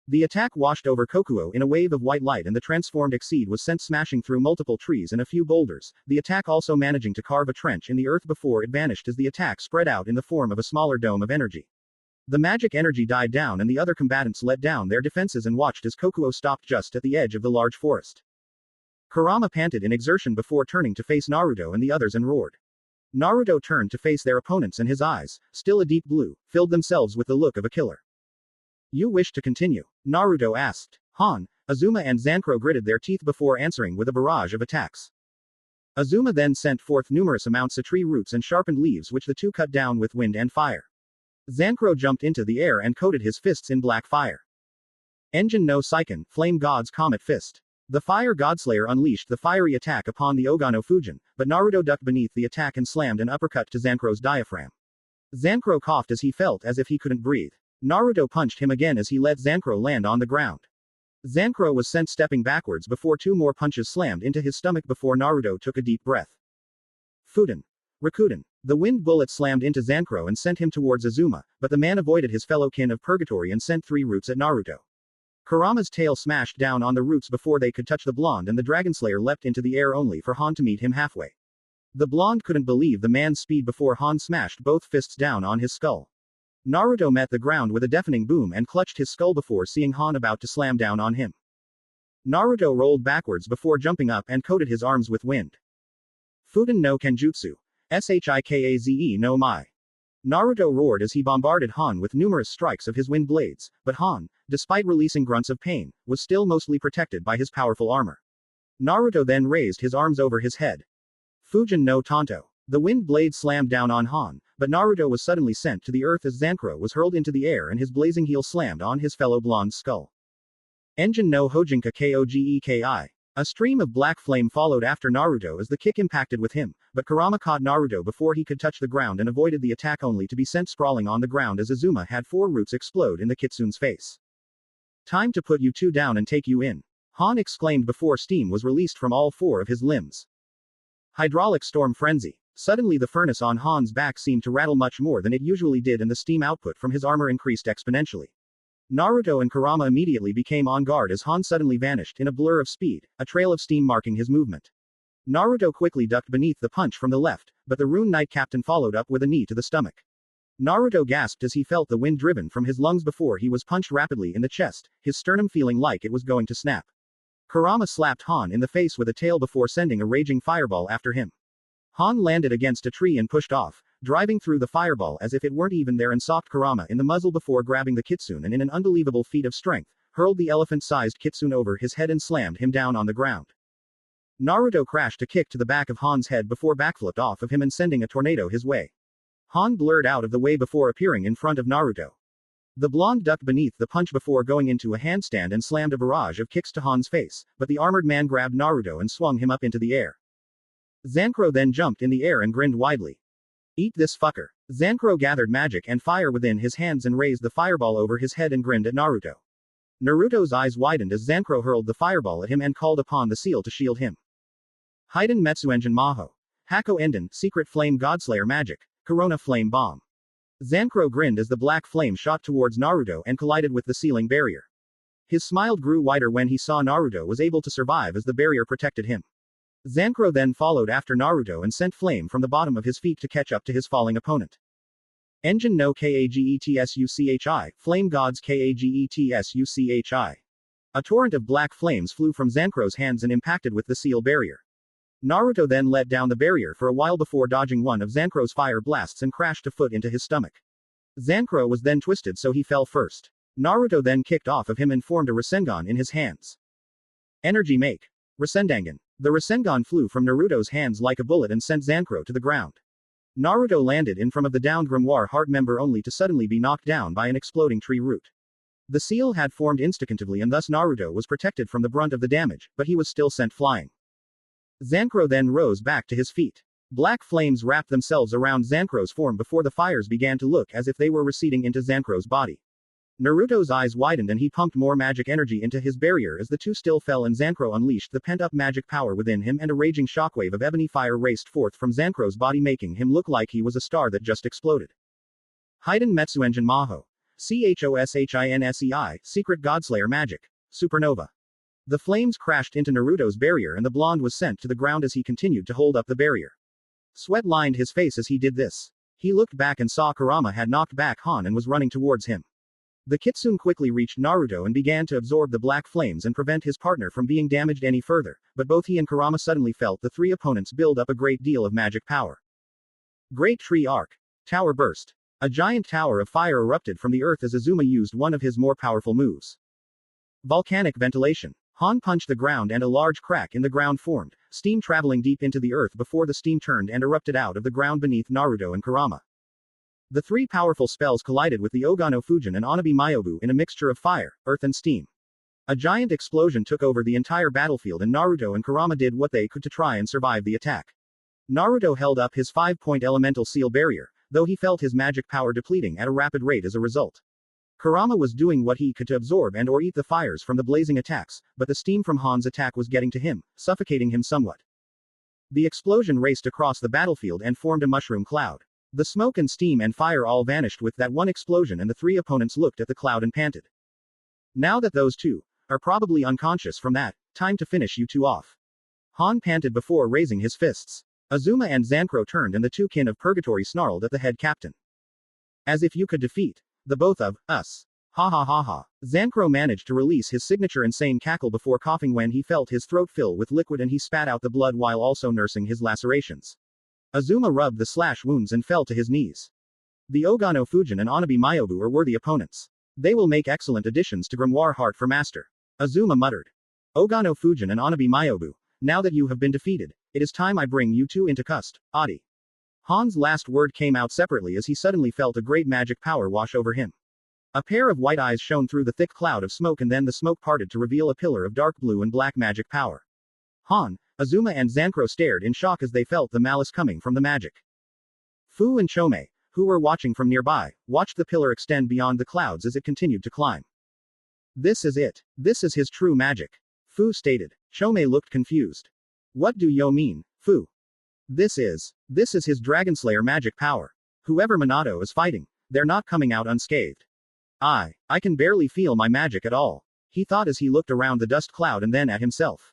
The attack washed over Kokuo in a wave of white light and the transformed Exceed was sent smashing through multiple trees and a few boulders, the attack also managing to carve a trench in the earth before it vanished as the attack spread out in the form of a smaller dome of energy. The magic energy died down and the other combatants let down their defenses and watched as Kokuo stopped just at the edge of the large forest. Kurama panted in exertion before turning to face Naruto and the others and roared. Naruto turned to face their opponents and his eyes, still a deep blue, filled themselves with the look of a killer. You wish to continue? Naruto asked. Han, Azuma and Zancro gritted their teeth before answering with a barrage of attacks. Azuma then sent forth numerous amounts of tree roots and sharpened leaves which the two cut down with wind and fire. Zancro jumped into the air and coated his fists in black fire. Engine no Seiken, Flame God's Comet Fist. The Fire Godslayer unleashed the fiery attack upon the Ogano Fujin, but Naruto ducked beneath the attack and slammed an uppercut to Zancro's diaphragm. Zancro coughed as he felt as if he couldn't breathe. Naruto punched him again as he let Zancro land on the ground. Zancro was sent stepping backwards before two more punches slammed into his stomach before Naruto took a deep breath. Fuden. Rakuten. The wind bullet slammed into Zancro and sent him towards Azuma, but the man avoided his fellow kin of purgatory and sent 3 roots at Naruto. Kurama's tail smashed down on the roots before they could touch the blonde and the Dragonslayer leapt into the air only for Han to meet him halfway. The blonde couldn't believe the man's speed before Han smashed both fists down on his skull. Naruto met the ground with a deafening boom and clutched his skull before seeing Han about to slam down on him. Naruto rolled backwards before jumping up and coated his arms with wind. Fuden no Kenjutsu. Shikaze no Mai. Naruto roared as he bombarded Han with numerous strikes of his wind blades, but Han, despite releasing grunts of pain, was still mostly protected by his powerful armor. Naruto then raised his arms over his head. Fujin no Tanto. The wind blade slammed down on Han, but Naruto was suddenly sent to the earth as Zancro was hurled into the air and his blazing heel slammed on his fellow blonde's skull. Engine no Hojinka Kogeki. A stream of black flame followed after Naruto as the kick impacted with him, but Kurama caught Naruto before he could touch the ground and avoided the attack only to be sent sprawling on the ground as Azuma had 4 roots explode in the kitsune's face. Time to put you 2 down and take you in. Han exclaimed before steam was released from all 4 of his limbs. Hydraulic storm frenzy. Suddenly the furnace on Han's back seemed to rattle much more than it usually did and the steam output from his armor increased exponentially. Naruto and Kurama immediately became on guard as Han suddenly vanished in a blur of speed, a trail of steam marking his movement. Naruto quickly ducked beneath the punch from the left, but the Rune Knight captain followed up with a knee to the stomach. Naruto gasped as he felt the wind driven from his lungs before he was punched rapidly in the chest, his sternum feeling like it was going to snap. Kurama slapped Han in the face with a tail before sending a raging fireball after him. Han landed against a tree and pushed off, driving through the fireball as if it weren't even there, and socked Kurama in the muzzle before grabbing the kitsune and in an unbelievable feat of strength, hurled the elephant-sized kitsune over his head and slammed him down on the ground. Naruto crashed a kick to the back of Han's head before backflipped off of him and sending a tornado his way. Han blurred out of the way before appearing in front of Naruto. The blonde ducked beneath the punch before going into a handstand and slammed a barrage of kicks to Han's face, but the armored man grabbed Naruto and swung him up into the air. Zankro then jumped in the air and grinned widely. Eat this fucker. Zankro gathered magic and fire within his hands and raised the fireball over his head and grinned at Naruto. Naruto's eyes widened as Zankro hurled the fireball at him and called upon the seal to shield him. Hiden Metsuenjin Maho. Haku Enden, Secret Flame Godslayer Magic. Corona Flame Bomb. Zankro grinned as the black flame shot towards Naruto and collided with the ceiling barrier. His smile grew wider when he saw Naruto was able to survive as the barrier protected him. Zankro then followed after Naruto and sent flame from the bottom of his feet to catch up to his falling opponent. Engine no Kagetsuchi, Flame Gods Kagetsuchi. A torrent of black flames flew from Zankro's hands and impacted with the seal barrier. Naruto then let down the barrier for a while before dodging one of Zankro's fire blasts and crashed a foot into his stomach. Zankro was then twisted so he fell first. Naruto then kicked off of him and formed a Rasengan in his hands. Energy Make. Rasendangan. The Rasengan flew from Naruto's hands like a bullet and sent Zankro to the ground. Naruto landed in front of the downed Grimoire Heart member only to suddenly be knocked down by an exploding tree root. The seal had formed instinctively and thus Naruto was protected from the brunt of the damage, but he was still sent flying. Zankro then rose back to his feet. Black flames wrapped themselves around Zankro's form before the fires began to look as if they were receding into Zankro's body. Naruto's eyes widened and he pumped more magic energy into his barrier as the two still fell and Zankro unleashed the pent-up magic power within him and a raging shockwave of ebony fire raced forth from Zankro's body making him look like he was a star that just exploded. Hiden Metsuenjin Maho. Choshinsei, Secret Godslayer Magic. Supernova. The flames crashed into Naruto's barrier and the blonde was sent to the ground as he continued to hold up the barrier. Sweat lined his face as he did this. He looked back and saw Kurama had knocked back Han and was running towards him. The kitsune quickly reached Naruto and began to absorb the black flames and prevent his partner from being damaged any further, but both he and Kurama suddenly felt the three opponents build up a great deal of magic power. Great Tree Arc. Tower Burst. A giant tower of fire erupted from the earth as Azuma used one of his more powerful moves. Volcanic Ventilation. Han punched the ground and a large crack in the ground formed, steam traveling deep into the earth before the steam turned and erupted out of the ground beneath Naruto and Kurama. The three powerful spells collided with the Ogano Fujin and Onabi Myobu in a mixture of fire, earth and steam. A giant explosion took over the entire battlefield and Naruto and Kurama did what they could to try and survive the attack. Naruto held up his 5-point elemental seal barrier, though he felt his magic power depleting at a rapid rate as a result. Kurama was doing what he could to absorb and or eat the fires from the blazing attacks, but the steam from Han's attack was getting to him, suffocating him somewhat. The explosion raced across the battlefield and formed a mushroom cloud. The smoke and steam and fire all vanished with that one explosion and the three opponents looked at the cloud and panted. Now that those two are probably unconscious from that, time to finish you two off. Han panted before raising his fists. Azuma and Zankro turned and the two kin of Purgatory snarled at the head captain. As if you could defeat the both of us. Ha ha ha ha. Zankro managed to release his signature insane cackle before coughing when he felt his throat fill with liquid and he spat out the blood while also nursing his lacerations. Azuma rubbed the slash wounds and fell to his knees. The Ogano Fujin and Onabi Myobu are worthy opponents. They will make excellent additions to Grimoire Heart for Master. Azuma muttered. Ogano Fujin and Onabi Myobu, now that you have been defeated, it is time I bring you two into custody. Han's last word came out separately as he suddenly felt a great magic power wash over him. A pair of white eyes shone through the thick cloud of smoke and then the smoke parted to reveal a pillar of dark blue and black magic power. Han, Azuma and Zankro stared in shock as they felt the malice coming from the magic. Fu and Chome, who were watching from nearby, watched the pillar extend beyond the clouds as it continued to climb. This is it. This is his true magic. Fu stated. Chome looked confused. What do you mean, Fu? This is his Dragonslayer magic power. Whoever Minato is fighting, they're not coming out unscathed. I can barely feel my magic at all, he thought as he looked around the dust cloud and then at himself.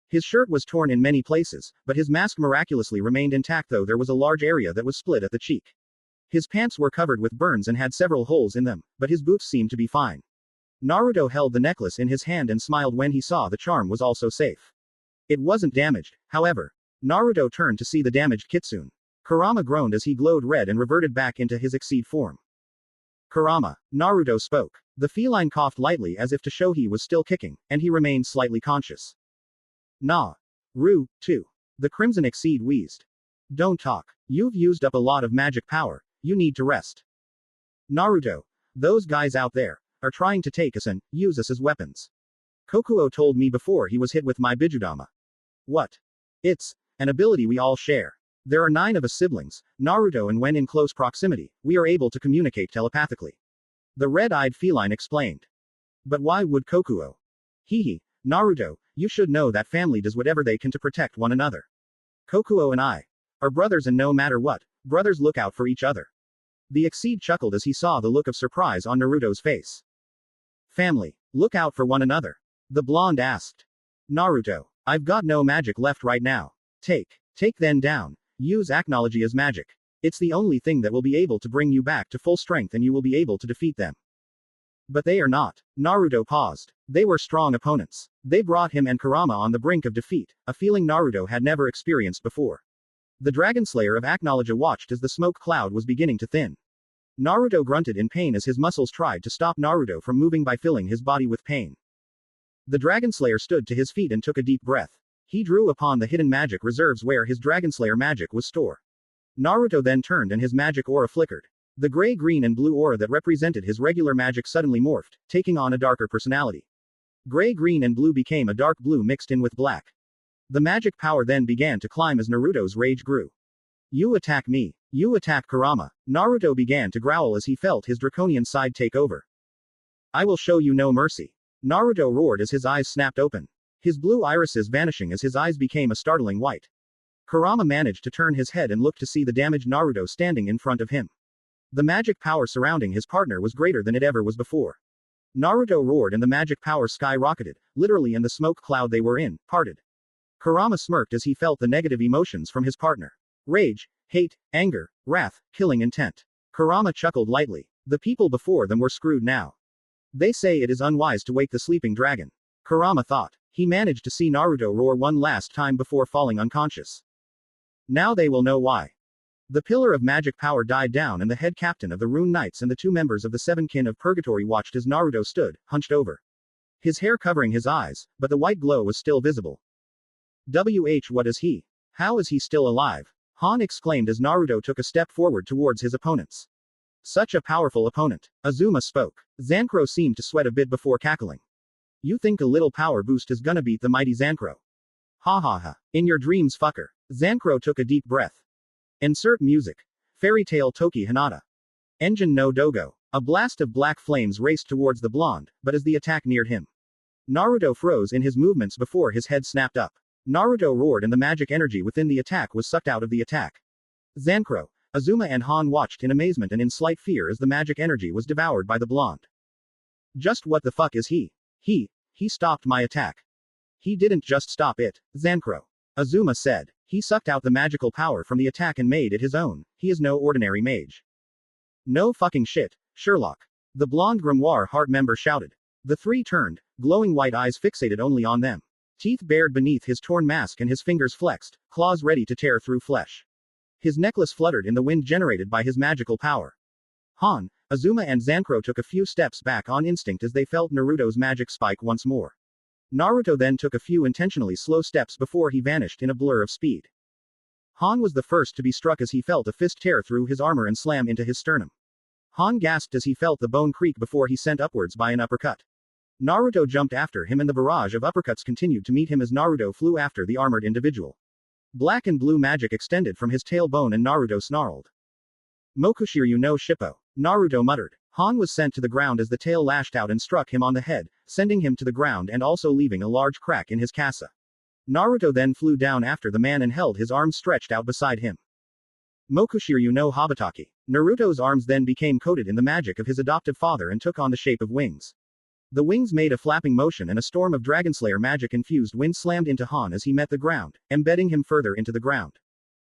His shirt was torn in many places, but his mask miraculously remained intact though there was a large area that was split at the cheek. His pants were covered with burns and had several holes in them, but his boots seemed to be fine. Naruto held the necklace in his hand and smiled when he saw the charm was also safe. It wasn't damaged, however. Naruto turned to see the damaged kitsune. Kurama groaned as he glowed red and reverted back into his Exceed form. Kurama. Naruto spoke. The feline coughed lightly as if to show he was still kicking, and he remained slightly conscious. Nah. Ru, too. The Crimson Exceed wheezed. Don't talk. You've used up a lot of magic power, you need to rest. Naruto. Those guys out there are trying to take us and use us as weapons. Kokuo told me before he was hit with my Bijudama. What? It's an ability we all share. There are 9 of us siblings, Naruto, and when in close proximity, we are able to communicate telepathically. The red-eyed feline explained. But why would Kokuo? Hehe. Naruto, you should know that family does whatever they can to protect one another. Kokuo and I are brothers, and no matter what, brothers look out for each other. The Exceed chuckled as he saw the look of surprise on Naruto's face. Family, look out for one another. The blonde asked. Naruto, I've got no magic left right now. Take them down. Use Acknowledge as magic. It's the only thing that will be able to bring you back to full strength and you will be able to defeat them. But they are not. Naruto paused. They were strong opponents. They brought him and Kurama on the brink of defeat, a feeling Naruto had never experienced before. The Dragonslayer of Acknowledge watched as the smoke cloud was beginning to thin. Naruto grunted in pain as his muscles tried to stop Naruto from moving by filling his body with pain. The Dragonslayer stood to his feet and took a deep breath. He drew upon the hidden magic reserves where his Dragonslayer magic was stored. Naruto then turned and his magic aura flickered. The gray, green, and blue aura that represented his regular magic suddenly morphed, taking on a darker personality. Gray, green, and blue became a dark blue mixed in with black. The magic power then began to climb as Naruto's rage grew. You attack me. You attack Kurama. Naruto began to growl as he felt his draconian side take over. I will show you no mercy. Naruto roared as his eyes snapped open. His blue irises vanishing as his eyes became a startling white. Kurama managed to turn his head and look to see the damaged Naruto standing in front of him. The magic power surrounding his partner was greater than it ever was before. Naruto roared and the magic power skyrocketed, literally, and the smoke cloud they were in parted. Kurama smirked as he felt the negative emotions from his partner. Rage, hate, anger, wrath, killing intent. Kurama chuckled lightly. The people before them were screwed now. They say it is unwise to wake the sleeping dragon. Kurama thought. He managed to see Naruto roar one last time before falling unconscious. Now they will know why. The pillar of magic power died down and the head captain of the Rune Knights and the 2 members of the 7 kin of Purgatory watched as Naruto stood, hunched over. His hair covering his eyes, but the white glow was still visible. What is he? How is he still alive? Han exclaimed as Naruto took a step forward towards his opponents. Such a powerful opponent. Azuma spoke. Zankro seemed to sweat a bit before cackling. You think a little power boost is gonna beat the mighty Zankro? Ha ha ha. In your dreams, fucker. Zankro took a deep breath. Insert music. Fairy Tale Toki Hinata. Engine no Dogo. A blast of black flames raced towards the blonde, but as the attack neared him, Naruto froze in his movements before his head snapped up. Naruto roared and the magic energy within the attack was sucked out of the attack. Zankro, Azuma and Han watched in amazement and in slight fear as the magic energy was devoured by the blonde. Just what the fuck is he? He stopped my attack. He didn't just stop it, Zankro. Azuma said. He sucked out the magical power from the attack and made it his own. He is no ordinary mage. No fucking shit, Sherlock. The blonde grimoire heart member shouted. The 3 turned, glowing white eyes fixated only on them. Teeth bared beneath his torn mask and his fingers flexed, claws ready to tear through flesh. His necklace fluttered in the wind generated by his magical power. Han, Azuma and Zankro took a few steps back on instinct as they felt Naruto's magic spike once more. Naruto then took a few intentionally slow steps before he vanished in a blur of speed. Han was the first to be struck as he felt a fist tear through his armor and slam into his sternum. Han gasped as he felt the bone creak before he sent upwards by an uppercut. Naruto jumped after him and the barrage of uppercuts continued to meet him as Naruto flew after the armored individual. Black and blue magic extended from his tailbone and Naruto snarled. Mokushiryu no Shippo. Naruto muttered. Han was sent to the ground as the tail lashed out and struck him on the head, sending him to the ground and also leaving a large crack in his kasa. Naruto then flew down after the man and held his arms stretched out beside him. Mokushiryu no Habataki. Naruto's arms then became coated in the magic of his adoptive father and took on the shape of wings. The wings made a flapping motion and a storm of Dragonslayer magic-infused wind slammed into Han as he met the ground, embedding him further into the ground.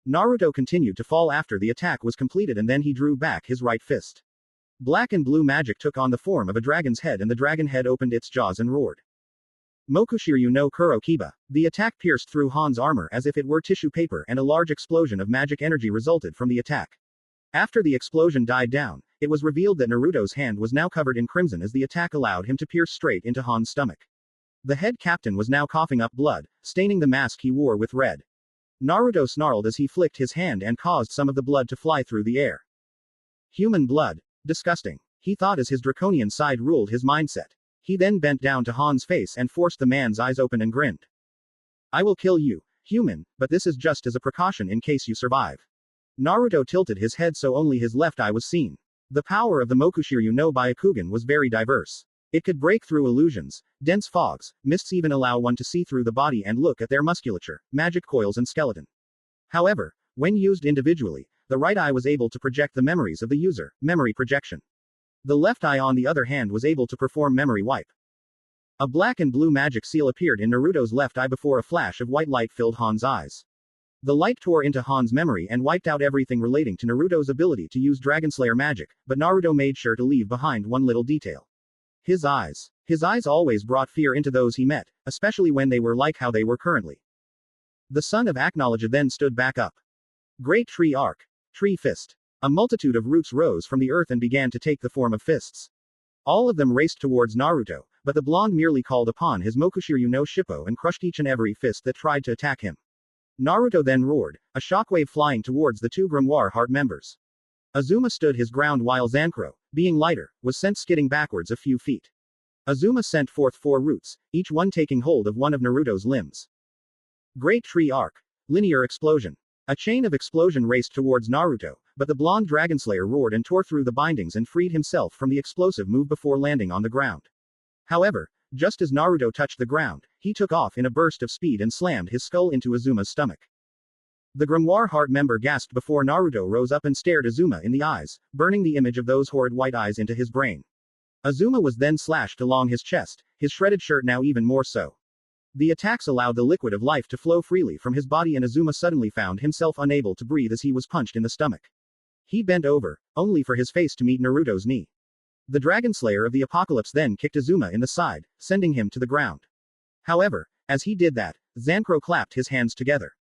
Naruto continued to fall after the attack was completed and then he drew back his right fist. Black and blue magic took on the form of a dragon's head and the dragon head opened its jaws and roared. Mokushiryu no Kuro Kiba. The attack pierced through Han's armor as if it were tissue paper, and a large explosion of magic energy resulted from the attack. After the explosion died down, it was revealed that Naruto's hand was now covered in crimson as the attack allowed him to pierce straight into Han's stomach. The head captain was now coughing up blood, staining the mask he wore with red. Naruto snarled as he flicked his hand and caused some of the blood to fly through the air. Human blood. Disgusting. He thought as his draconian side ruled his mindset. He then bent down to Han's face and forced the man's eyes open and grinned. I will kill you, human, but this is just as a precaution in case you survive. Naruto tilted his head so only his left eye was seen. The power of the Mokushiryu no Byakugan was very diverse. It could break through illusions, dense fogs, mists, even allow one to see through the body and look at their musculature, magic coils and skeleton. However, when used individually, the right eye was able to project the memories of the user, memory projection. The left eye on the other hand was able to perform memory wipe. A black and blue magic seal appeared in Naruto's left eye before a flash of white light filled Han's eyes. The light tore into Han's memory and wiped out everything relating to Naruto's ability to use Dragonslayer magic, but Naruto made sure to leave behind one little detail. His eyes. His eyes always brought fear into those he met, especially when they were like how they were currently. The son of Acknowledge then stood back up. Great Tree Arc. Tree Fist. A multitude of roots rose from the earth and began to take the form of fists. All of them raced towards Naruto, but the blonde merely called upon his Mokushiryu no Shippo and crushed each and every fist that tried to attack him. Naruto then roared, a shockwave flying towards the two Grimoire Heart members. Azuma stood his ground while Zankro, being lighter, was sent skidding backwards a few feet. Azuma sent forth 4 roots, each one taking hold of one of Naruto's limbs. Great Tree Arc. Linear Explosion. A chain of explosion raced towards Naruto, but the blonde Dragonslayer roared and tore through the bindings and freed himself from the explosive move before landing on the ground. However, just as Naruto touched the ground, he took off in a burst of speed and slammed his skull into Azuma's stomach. The Grimoire Heart member gasped before Naruto rose up and stared Azuma in the eyes, burning the image of those horrid white eyes into his brain. Azuma was then slashed along his chest, his shredded shirt now even more so. The attacks allowed the liquid of life to flow freely from his body and Azuma suddenly found himself unable to breathe as he was punched in the stomach. He bent over, only for his face to meet Naruto's knee. The Dragonslayer of the Apocalypse then kicked Azuma in the side, sending him to the ground. However, as he did that, Zankro clapped his hands together.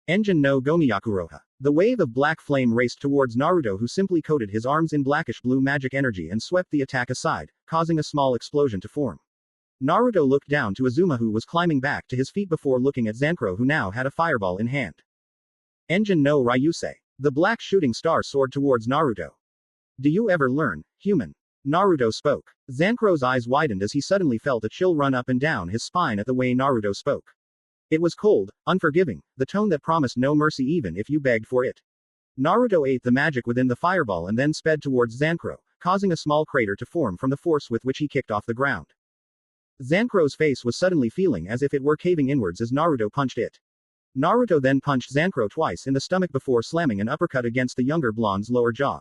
Engine no Gomiyakuroha. The wave of black flame raced towards Naruto, who simply coated his arms in blackish blue magic energy and swept the attack aside, causing a small explosion to form. Naruto looked down to Azuma, who was climbing back to his feet before looking at Zankro, who now had a fireball in hand. Engine no Ryusei. The black shooting star soared towards Naruto. Do you ever learn, human? Naruto spoke. Zankro's eyes widened as he suddenly felt a chill run up and down his spine at the way Naruto spoke. It was cold, unforgiving, the tone that promised no mercy even if you begged for it. Naruto ate the magic within the fireball and then sped towards Zankro, causing a small crater to form from the force with which he kicked off the ground. Zankro's face was suddenly feeling as if it were caving inwards as Naruto punched it. Naruto then punched Zankro twice in the stomach before slamming an uppercut against the younger blonde's lower jaw.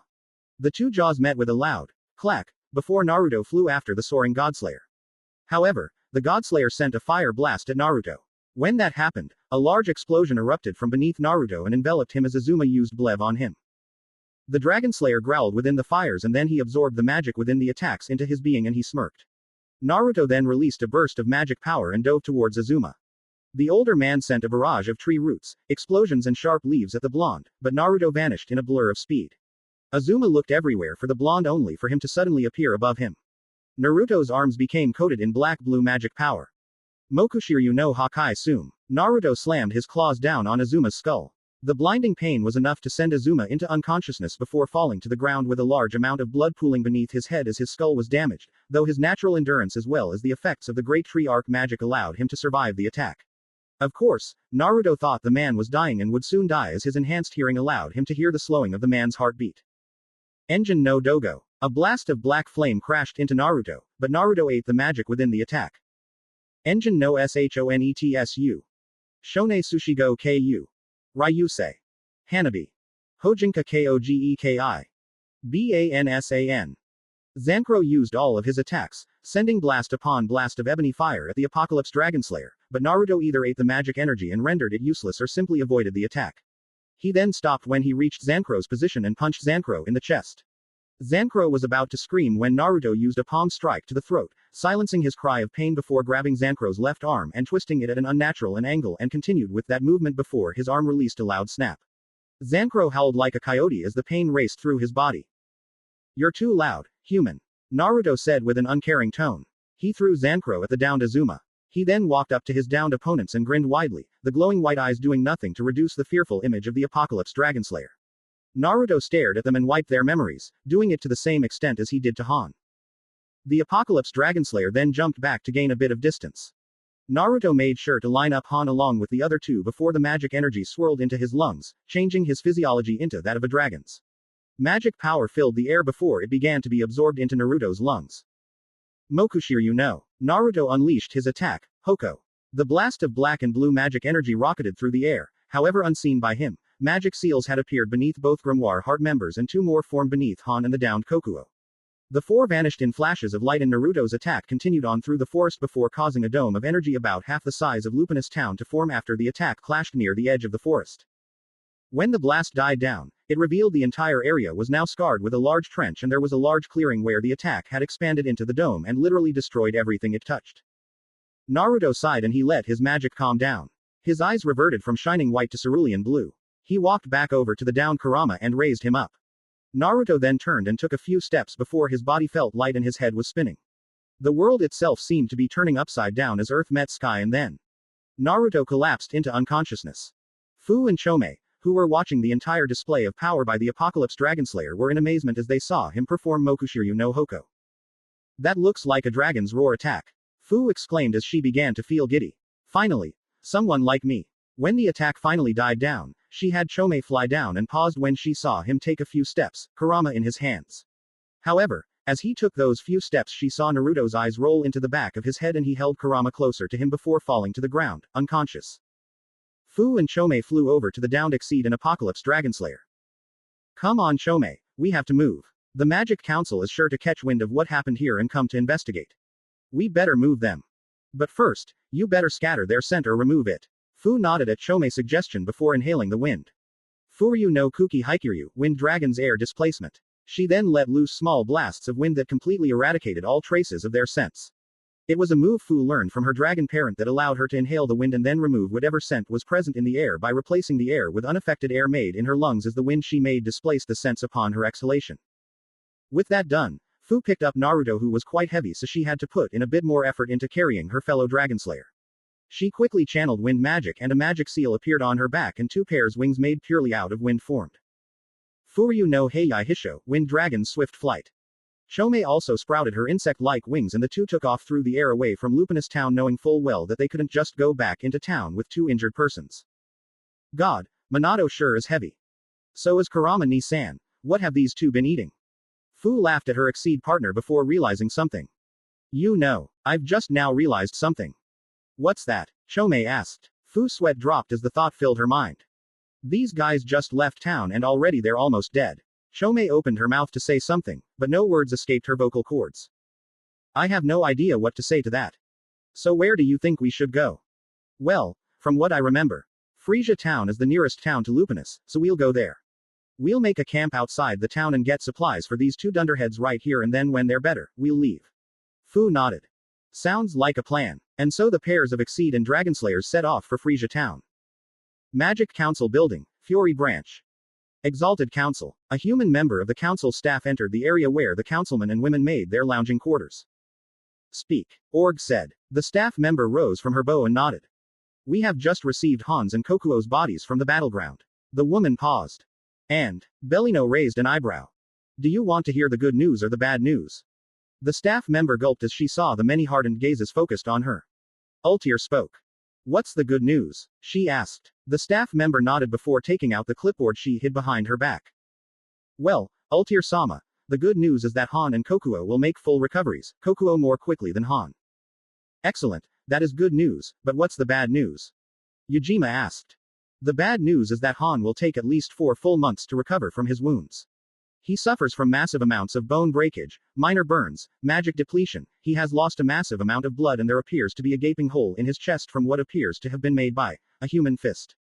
The two jaws met with a loud clack before Naruto flew after the soaring Godslayer. However, the Godslayer sent a fire blast at Naruto. When that happened, a large explosion erupted from beneath Naruto and enveloped him as Azuma used Blev on him. The Dragonslayer growled within the fires and then he absorbed the magic within the attacks into his being and he smirked. Naruto then released a burst of magic power and dove towards Azuma. The older man sent a barrage of tree roots, explosions and sharp leaves at the blonde, but Naruto vanished in a blur of speed. Azuma looked everywhere for the blonde only for him to suddenly appear above him. Naruto's arms became coated in black-blue magic power. Mokushiryu no Hakai Sum. Naruto slammed his claws down on Azuma's skull. The blinding pain was enough to send Azuma into unconsciousness before falling to the ground with a large amount of blood pooling beneath his head as his skull was damaged, though his natural endurance as well as the effects of the Great Tree Arc magic allowed him to survive the attack. Of course, Naruto thought the man was dying and would soon die as his enhanced hearing allowed him to hear the slowing of the man's heartbeat. Engine no Dogo. A blast of black flame crashed into Naruto, but Naruto ate the magic within the attack. Engine no Shonetsu. Shone Sushigo Ku. Ryusei. Hanabi. Hojinka Kogeki. Bansan. Zankro used all of his attacks, sending blast upon blast of ebony fire at the Apocalypse Dragonslayer, but Naruto either ate the magic energy and rendered it useless or simply avoided the attack. He then stopped when he reached Zankro's position and punched Zankro in the chest. Zancro was about to scream when Naruto used a palm strike to the throat, silencing his cry of pain before grabbing Zancro's left arm and twisting it at an unnatural angle and continued with that movement before his arm released a loud snap. Zancro howled like a coyote as the pain raced through his body. "You're too loud, human," Naruto said with an uncaring tone. He threw Zancro at the downed Azuma. He then walked up to his downed opponents and grinned widely, the glowing white eyes doing nothing to reduce the fearful image of the Apocalypse Dragonslayer. Naruto stared at them and wiped their memories, doing it to the same extent as he did to Han. The Apocalypse Dragonslayer then jumped back to gain a bit of distance. Naruto made sure to line up Han along with the other two before the magic energy swirled into his lungs, changing his physiology into that of a dragon's. Magic power filled the air before it began to be absorbed into Naruto's lungs. Mokushiryu no. Naruto unleashed his attack, Hoko. The blast of black and blue magic energy rocketed through the air, however unseen by him. Magic seals had appeared beneath both Grimoire Heart members and two more formed beneath Han and the downed Kokuo. The four vanished in flashes of light and Naruto's attack continued on through the forest before causing a dome of energy about half the size of Lupinus town to form after the attack clashed near the edge of the forest. When the blast died down, it revealed the entire area was now scarred with a large trench and there was a large clearing where the attack had expanded into the dome and literally destroyed everything it touched. Naruto sighed and he let his magic calm down. His eyes reverted from shining white to cerulean blue. He walked back over to the downed Kurama and raised him up. Naruto then turned and took a few steps before his body felt light and his head was spinning. The world itself seemed to be turning upside down as earth met sky and then Naruto collapsed into unconsciousness. Fu and Chome, who were watching the entire display of power by the Apocalypse Dragonslayer, were in amazement as they saw him perform Mokushiryu no Hoko. "That looks like a dragon's roar attack," Fu exclaimed as she began to feel giddy. "Finally, someone like me." When the attack finally died down, she had Chome fly down and paused when she saw him take a few steps, Kurama in his hands. However, as he took those few steps, she saw Naruto's eyes roll into the back of his head and he held Kurama closer to him before falling to the ground, unconscious. Fu and Chome flew over to the downed Exceed and Apocalypse Dragonslayer. "Come on, Chome, we have to move. The Magic Council is sure to catch wind of what happened here and come to investigate. We better move them. But first, you better scatter their scent or remove it." Fu nodded at Chome's suggestion before inhaling the wind. Furyu no Kuki Haikiryu, wind dragon's air displacement. She then let loose small blasts of wind that completely eradicated all traces of their scents. It was a move Fu learned from her dragon parent that allowed her to inhale the wind and then remove whatever scent was present in the air by replacing the air with unaffected air made in her lungs as the wind she made displaced the scents upon her exhalation. With that done, Fu picked up Naruto, who was quite heavy, so she had to put in a bit more effort into carrying her fellow Dragonslayer. She quickly channeled wind magic and a magic seal appeared on her back and two pairs wings made purely out of wind formed. Furyu no Heiyai Hisho, wind dragon's swift flight. Chome also sprouted her insect-like wings and the two took off through the air away from Lupinus town, knowing full well that they couldn't just go back into town with two injured persons. God, Minato sure is heavy. So is Kurama ni-san. What have these two been eating? Fu laughed at her Exceed partner before realizing something. You know, I've just now realized something. What's that? Chome asked. Fu's sweat dropped as the thought filled her mind. These guys just left town and already they're almost dead. Chome opened her mouth to say something, but no words escaped her vocal cords. I have no idea what to say to that. So where do you think we should go? Well, from what I remember, Friia town is the nearest town to Lupinus, so we'll go there. We'll make a camp outside the town and get supplies for these two dunderheads right here, and then when they're better, we'll leave. Fu nodded. Sounds like a plan. And so the pairs of Exceed and Dragonslayers set off for Friia town. Magic Council Building, Fury Branch. Exalted Council. A human member of the council staff entered the area where the councilmen and women made their lounging quarters. Speak. Org said. The staff member rose from her bow and nodded. We have just received Han's and Kokuo's bodies from the battleground. The woman paused. And Bellino raised an eyebrow. Do you want to hear the good news or the bad news? The staff member gulped as she saw the many hardened gazes focused on her. Ultier spoke. What's the good news? She asked. The staff member nodded before taking out the clipboard she hid behind her back. Well, Ultier-sama, the good news is that Han and Kokuo will make full recoveries, Kokuo more quickly than Han. Excellent, that is good news, but what's the bad news? Yujima asked. The bad news is that Han will take at least 4 full months to recover from his wounds. He suffers from massive amounts of bone breakage, minor burns, magic depletion, he has lost a massive amount of blood and there appears to be a gaping hole in his chest from what appears to have been made by a human fist.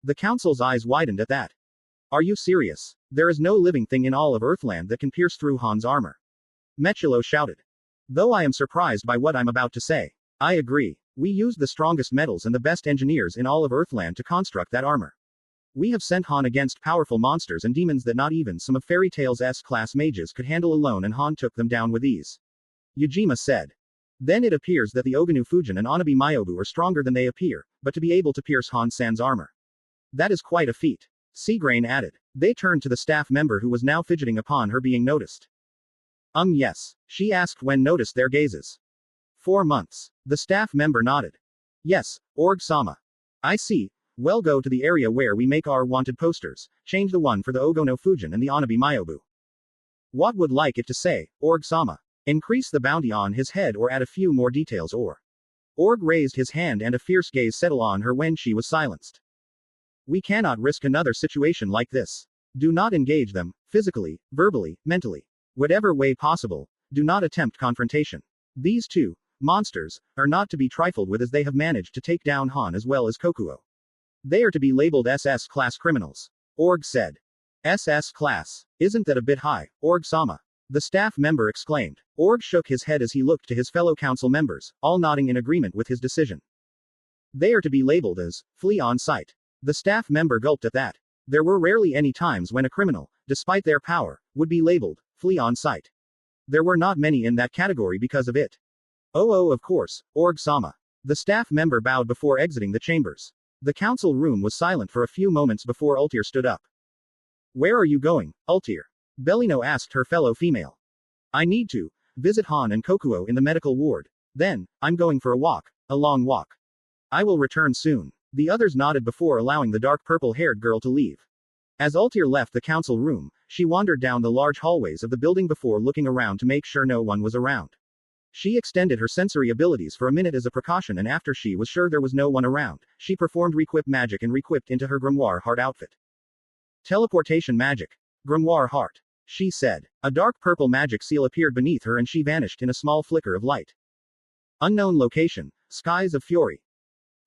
The council's eyes widened at that. Are you serious? There is no living thing in all of Earthland that can pierce through Han's armor. Mechilo shouted. Though I am surprised by what I'm about to say. I agree. We used the strongest metals and the best engineers in all of Earthland to construct that armor. We have sent Han against powerful monsters and demons that not even some of Fairy Tail's S-class mages could handle alone, and Han took them down with ease. Yujima said. Then it appears that the Oganu Fujin and Anabi Myobu are stronger than they appear, but to be able to pierce Han-san's armor. That is quite a feat. Seagrain added. They turned to the staff member who was now fidgeting upon her being noticed. Yes. She asked when noticed their gazes. 4 months. The staff member nodded. Yes, Org-sama. I see. Well, go to the area where we make our wanted posters, change the one for the Ogono Fujin and the Anabi Myobu. What would like it to say, Org-sama? Increase the bounty on his head or add a few more details or. Org raised his hand and a fierce gaze settled on her when she was silenced. We cannot risk another situation like this. Do not engage them, physically, verbally, mentally. Whatever way possible, do not attempt confrontation. These two monsters are not to be trifled with, as they have managed to take down Han as well as Kokuo. They are to be labeled SS class criminals. Org said. SS class. Isn't that a bit high, Org-sama? The staff member exclaimed. Org shook his head as he looked to his fellow council members, all nodding in agreement with his decision. They are to be labeled as flee on sight. The staff member gulped at that. There were rarely any times when a criminal, despite their power, would be labeled flee on sight. There were not many in that category because of it. Oh, of course, Org-sama. The staff member bowed before exiting the chambers. The council room was silent for a few moments before Ultier stood up. Where are you going, Ultier? Bellino asked her fellow female. I need to visit Han and Kokuo in the medical ward. Then, I'm going for a long walk. I will return soon. The others nodded before allowing the dark purple-haired girl to leave. As Ultier left the council room, she wandered down the large hallways of the building before looking around to make sure no one was around. She extended her sensory abilities for a minute as a precaution, and after she was sure there was no one around, she performed requip magic and requipped into her grimoire heart outfit. Teleportation magic. Grimoire heart. She said. A dark purple magic seal appeared beneath her and she vanished in a small flicker of light. Unknown location. Skies of Fury.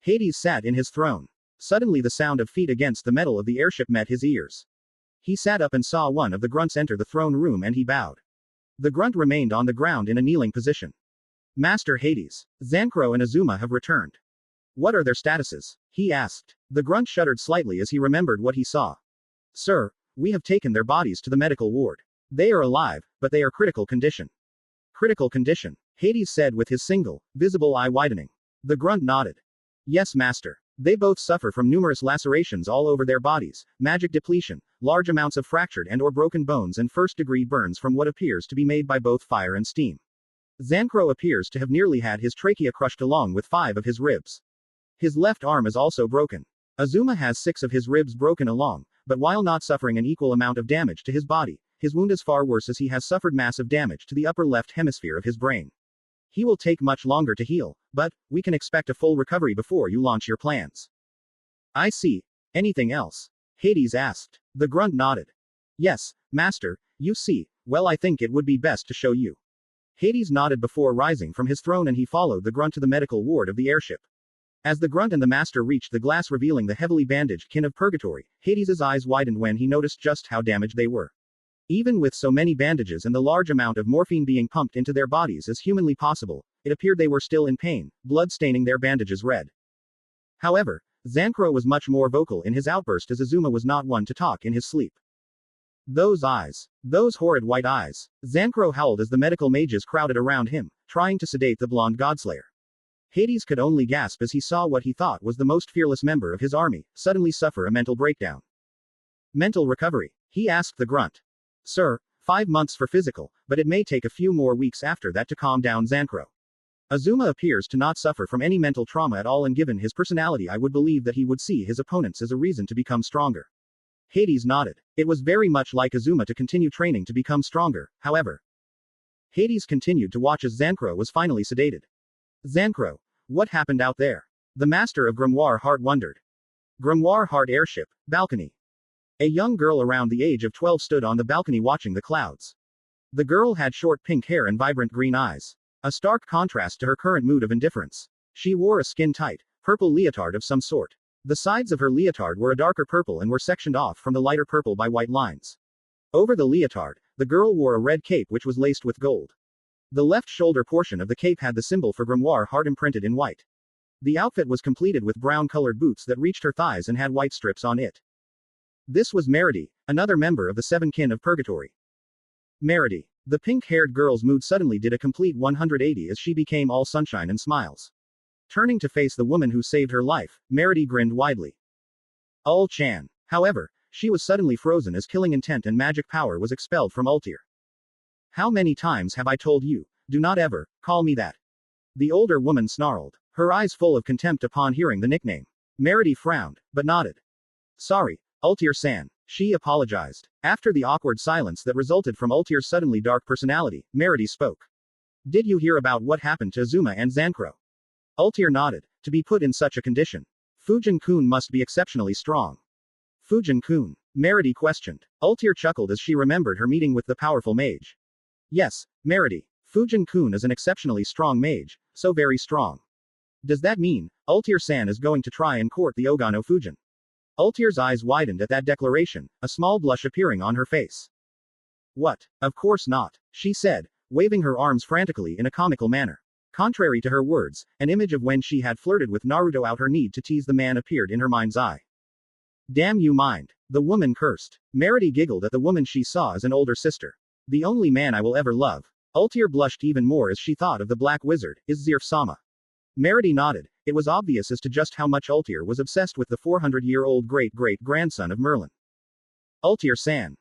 Hades sat in his throne. Suddenly the sound of feet against the metal of the airship met his ears. He sat up and saw one of the grunts enter the throne room and he bowed. The grunt remained on the ground in a kneeling position. Master Hades, Zancro and Azuma have returned. What are their statuses? He asked. The grunt shuddered slightly as he remembered what he saw. Sir, we have taken their bodies to the medical ward. They are alive, but they are critical condition. Critical condition, Hades said with his single, visible eye widening. The grunt nodded. Yes, master. They both suffer from numerous lacerations all over their bodies, magic depletion, large amounts of fractured and or broken bones, and first-degree burns from what appears to be made by both fire and steam. Zancro appears to have nearly had his trachea crushed along with 5 of his ribs. His left arm is also broken. Azuma has 6 of his ribs broken along, but while not suffering an equal amount of damage to his body, his wound is far worse as he has suffered massive damage to the upper left hemisphere of his brain. He will take much longer to heal, but we can expect a full recovery before you launch your plans. I see. Anything else? Hades asked. The grunt nodded. Yes, master, you see. Well, I think it would be best to show you. Hades nodded before rising from his throne and he followed the grunt to the medical ward of the airship. As the grunt and the master reached the glass revealing the heavily bandaged kin of purgatory, Hades' eyes widened when he noticed just how damaged they were. Even with so many bandages and the large amount of morphine being pumped into their bodies as humanly possible, it appeared they were still in pain, blood staining their bandages red. However, Zancro was much more vocal in his outburst as Azuma was not one to talk in his sleep. Those eyes. Those horrid white eyes. Zancro howled as the medical mages crowded around him, trying to sedate the blonde godslayer. Hades could only gasp as he saw what he thought was the most fearless member of his army suddenly suffer a mental breakdown. Mental recovery. He asked the grunt. Sir, 5 months for physical, but it may take a few more weeks after that to calm down Zancro. Azuma appears to not suffer from any mental trauma at all, and given his personality I would believe that he would see his opponents as a reason to become stronger. Hades nodded. It was very much like Azuma to continue training to become stronger, however. Hades continued to watch as Zancro was finally sedated. Zancro, what happened out there? The master of Grimoire Heart wondered. Grimoire Heart airship, balcony. A young girl around the age of 12 stood on the balcony watching the clouds. The girl had short pink hair and vibrant green eyes. A stark contrast to her current mood of indifference. She wore a skin-tight, purple leotard of some sort. The sides of her leotard were a darker purple and were sectioned off from the lighter purple by white lines. Over the leotard, the girl wore a red cape which was laced with gold. The left shoulder portion of the cape had the symbol for grimoire heart imprinted in white. The outfit was completed with brown-colored boots that reached her thighs and had white strips on it. This was Meredy, another member of the Seven Kin of Purgatory. Meredy. The pink-haired girl's mood suddenly did a complete 180 as she became all sunshine and smiles. Turning to face the woman who saved her life, Meredy grinned widely. Ul-chan. However, she was suddenly frozen as killing intent and magic power was expelled from Ultier. How many times have I told you, do not ever call me that? The older woman snarled, her eyes full of contempt upon hearing the nickname. Meredy frowned, but nodded. Sorry, Ultier-san, she apologized. After the awkward silence that resulted from Ultier's suddenly dark personality, Meredy spoke. Did you hear about what happened to Azuma and Zankro? Ultier nodded. To be put in such a condition, Fujin-kun must be exceptionally strong. Fujin-kun? Meredy questioned. Ultier chuckled as she remembered her meeting with the powerful mage. Yes, Meredy. Fujin-kun is an exceptionally strong mage, so very strong. Does that mean, Ultier-san is going to try and court the Ogano Fujin? Ultier's eyes widened at that declaration, a small blush appearing on her face. What? Of course not, she said, waving her arms frantically in a comical manner. Contrary to her words, an image of when she had flirted with Naruto out her need to tease the man appeared in her mind's eye. Damn you mind. The woman cursed. Meredy giggled at the woman she saw as an older sister. The only man I will ever love. Ultier blushed even more as she thought of the Black Wizard, Izir-sama. Meredy nodded. It was obvious as to just how much Ultier was obsessed with the 400-year-old great-great-grandson of Merlin. Ultier-san.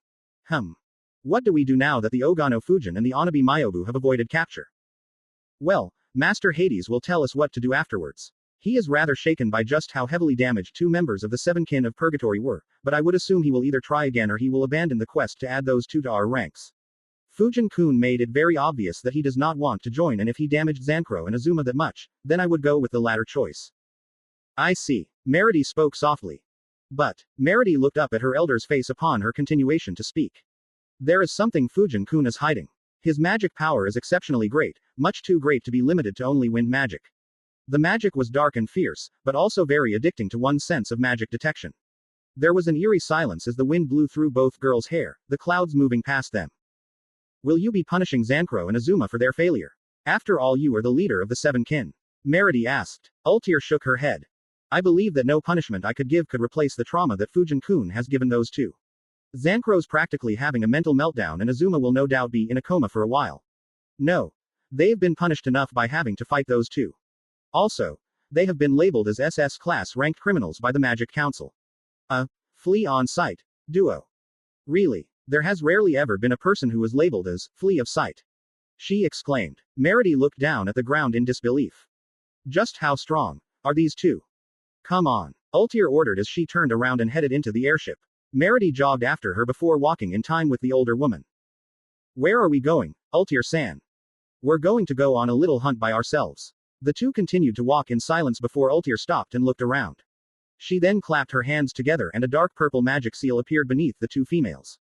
What do we do now that the Ogano Fujin and the Onabi Myobu have avoided capture? Well, Master Hades will tell us what to do afterwards. He is rather shaken by just how heavily damaged two members of the Seven Kin of Purgatory were, but I would assume he will either try again or he will abandon the quest to add those two to our ranks. Fujin-kun made it very obvious that he does not want to join, and if he damaged Zankro and Azuma that much, then I would go with the latter choice. I see. Meredy spoke softly. But, Meredy looked up at her elder's face upon her continuation to speak. There is something Fujin-kun is hiding. His magic power is exceptionally great, much too great to be limited to only wind magic. The magic was dark and fierce, but also very addicting to one's sense of magic detection. There was an eerie silence as the wind blew through both girls' hair, the clouds moving past them. Will you be punishing Zankro and Azuma for their failure? After all, you are the leader of the Seven Kin. Meredy asked. Ultier shook her head. I believe that no punishment I could give could replace the trauma that Fujin-kun has given those two. Zankro's practically having a mental meltdown and Azuma will no doubt be in a coma for a while. No. They've been punished enough by having to fight those two. Also, they have been labeled as SS class ranked criminals by the Magic Council. Flea on sight. Duo. Really? There has rarely ever been a person who was labeled as flea of sight. She exclaimed. Meredy looked down at the ground in disbelief. Just how strong are these two? Come on. Ultier ordered as she turned around and headed into the airship. Meredy jogged after her before walking in time with the older woman. Where are we going, Ultier-san? We're going to go on a little hunt by ourselves. The two continued to walk in silence before Ultier stopped and looked around. She then clapped her hands together and a dark purple magic seal appeared beneath the two females.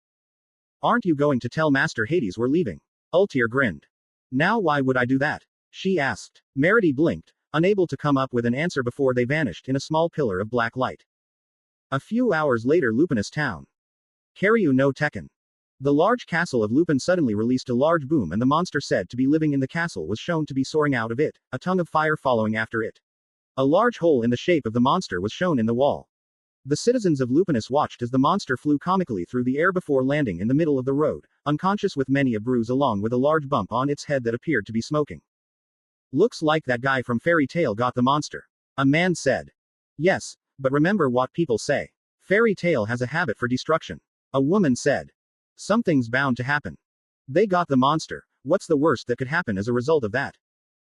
Aren't you going to tell Master Hades we're leaving? Ultier grinned. Now why would I do that? She asked. Meredy blinked, unable to come up with an answer before they vanished in a small pillar of black light. A few hours later, Lupinus town. Karyu no Tekken. The large castle of Lupin suddenly released a large boom and the monster said to be living in the castle was shown to be soaring out of it, a tongue of fire following after it. A large hole in the shape of the monster was shown in the wall. The citizens of Lupinus watched as the monster flew comically through the air before landing in the middle of the road, unconscious with many a bruise along with a large bump on its head that appeared to be smoking. Looks like that guy from Fairy Tail got the monster. A man said. Yes, but remember what people say. Fairy Tail has a habit for destruction. A woman said. Something's bound to happen. They got the monster. What's the worst that could happen as a result of that?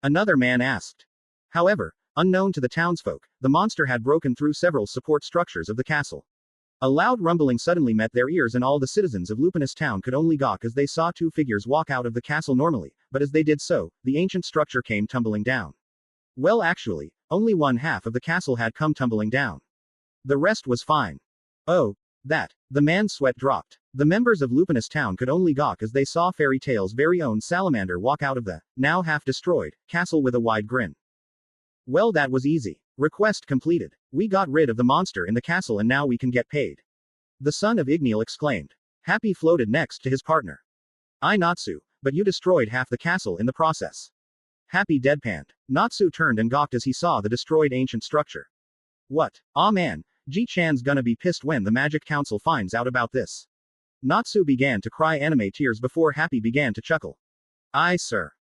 Another man asked. However, unknown to the townsfolk, the monster had broken through several support structures of the castle. A loud rumbling suddenly met their ears and all the citizens of Lupinus town could only gawk as they saw two figures walk out of the castle normally, but as they did so, the ancient structure came tumbling down. Well, actually, only one half of the castle had come tumbling down. The rest was fine. Oh, that. The man's sweat dropped. The members of Lupinus town could only gawk as they saw Fairy Tail's very own salamander walk out of the, now half destroyed, castle with a wide grin. Well, that was easy. Request completed. We got rid of the monster in the castle and now we can get paid. The son of Igneel exclaimed. Happy floated next to his partner. I Natsu, but you destroyed half the castle in the process. Happy deadpanned. Natsu turned and gawked as he saw the destroyed ancient structure. What? Aw man, Ji-chan's gonna be pissed when the Magic Council finds out about this. Natsu began to cry anime tears before Happy began to chuckle. Aye sir.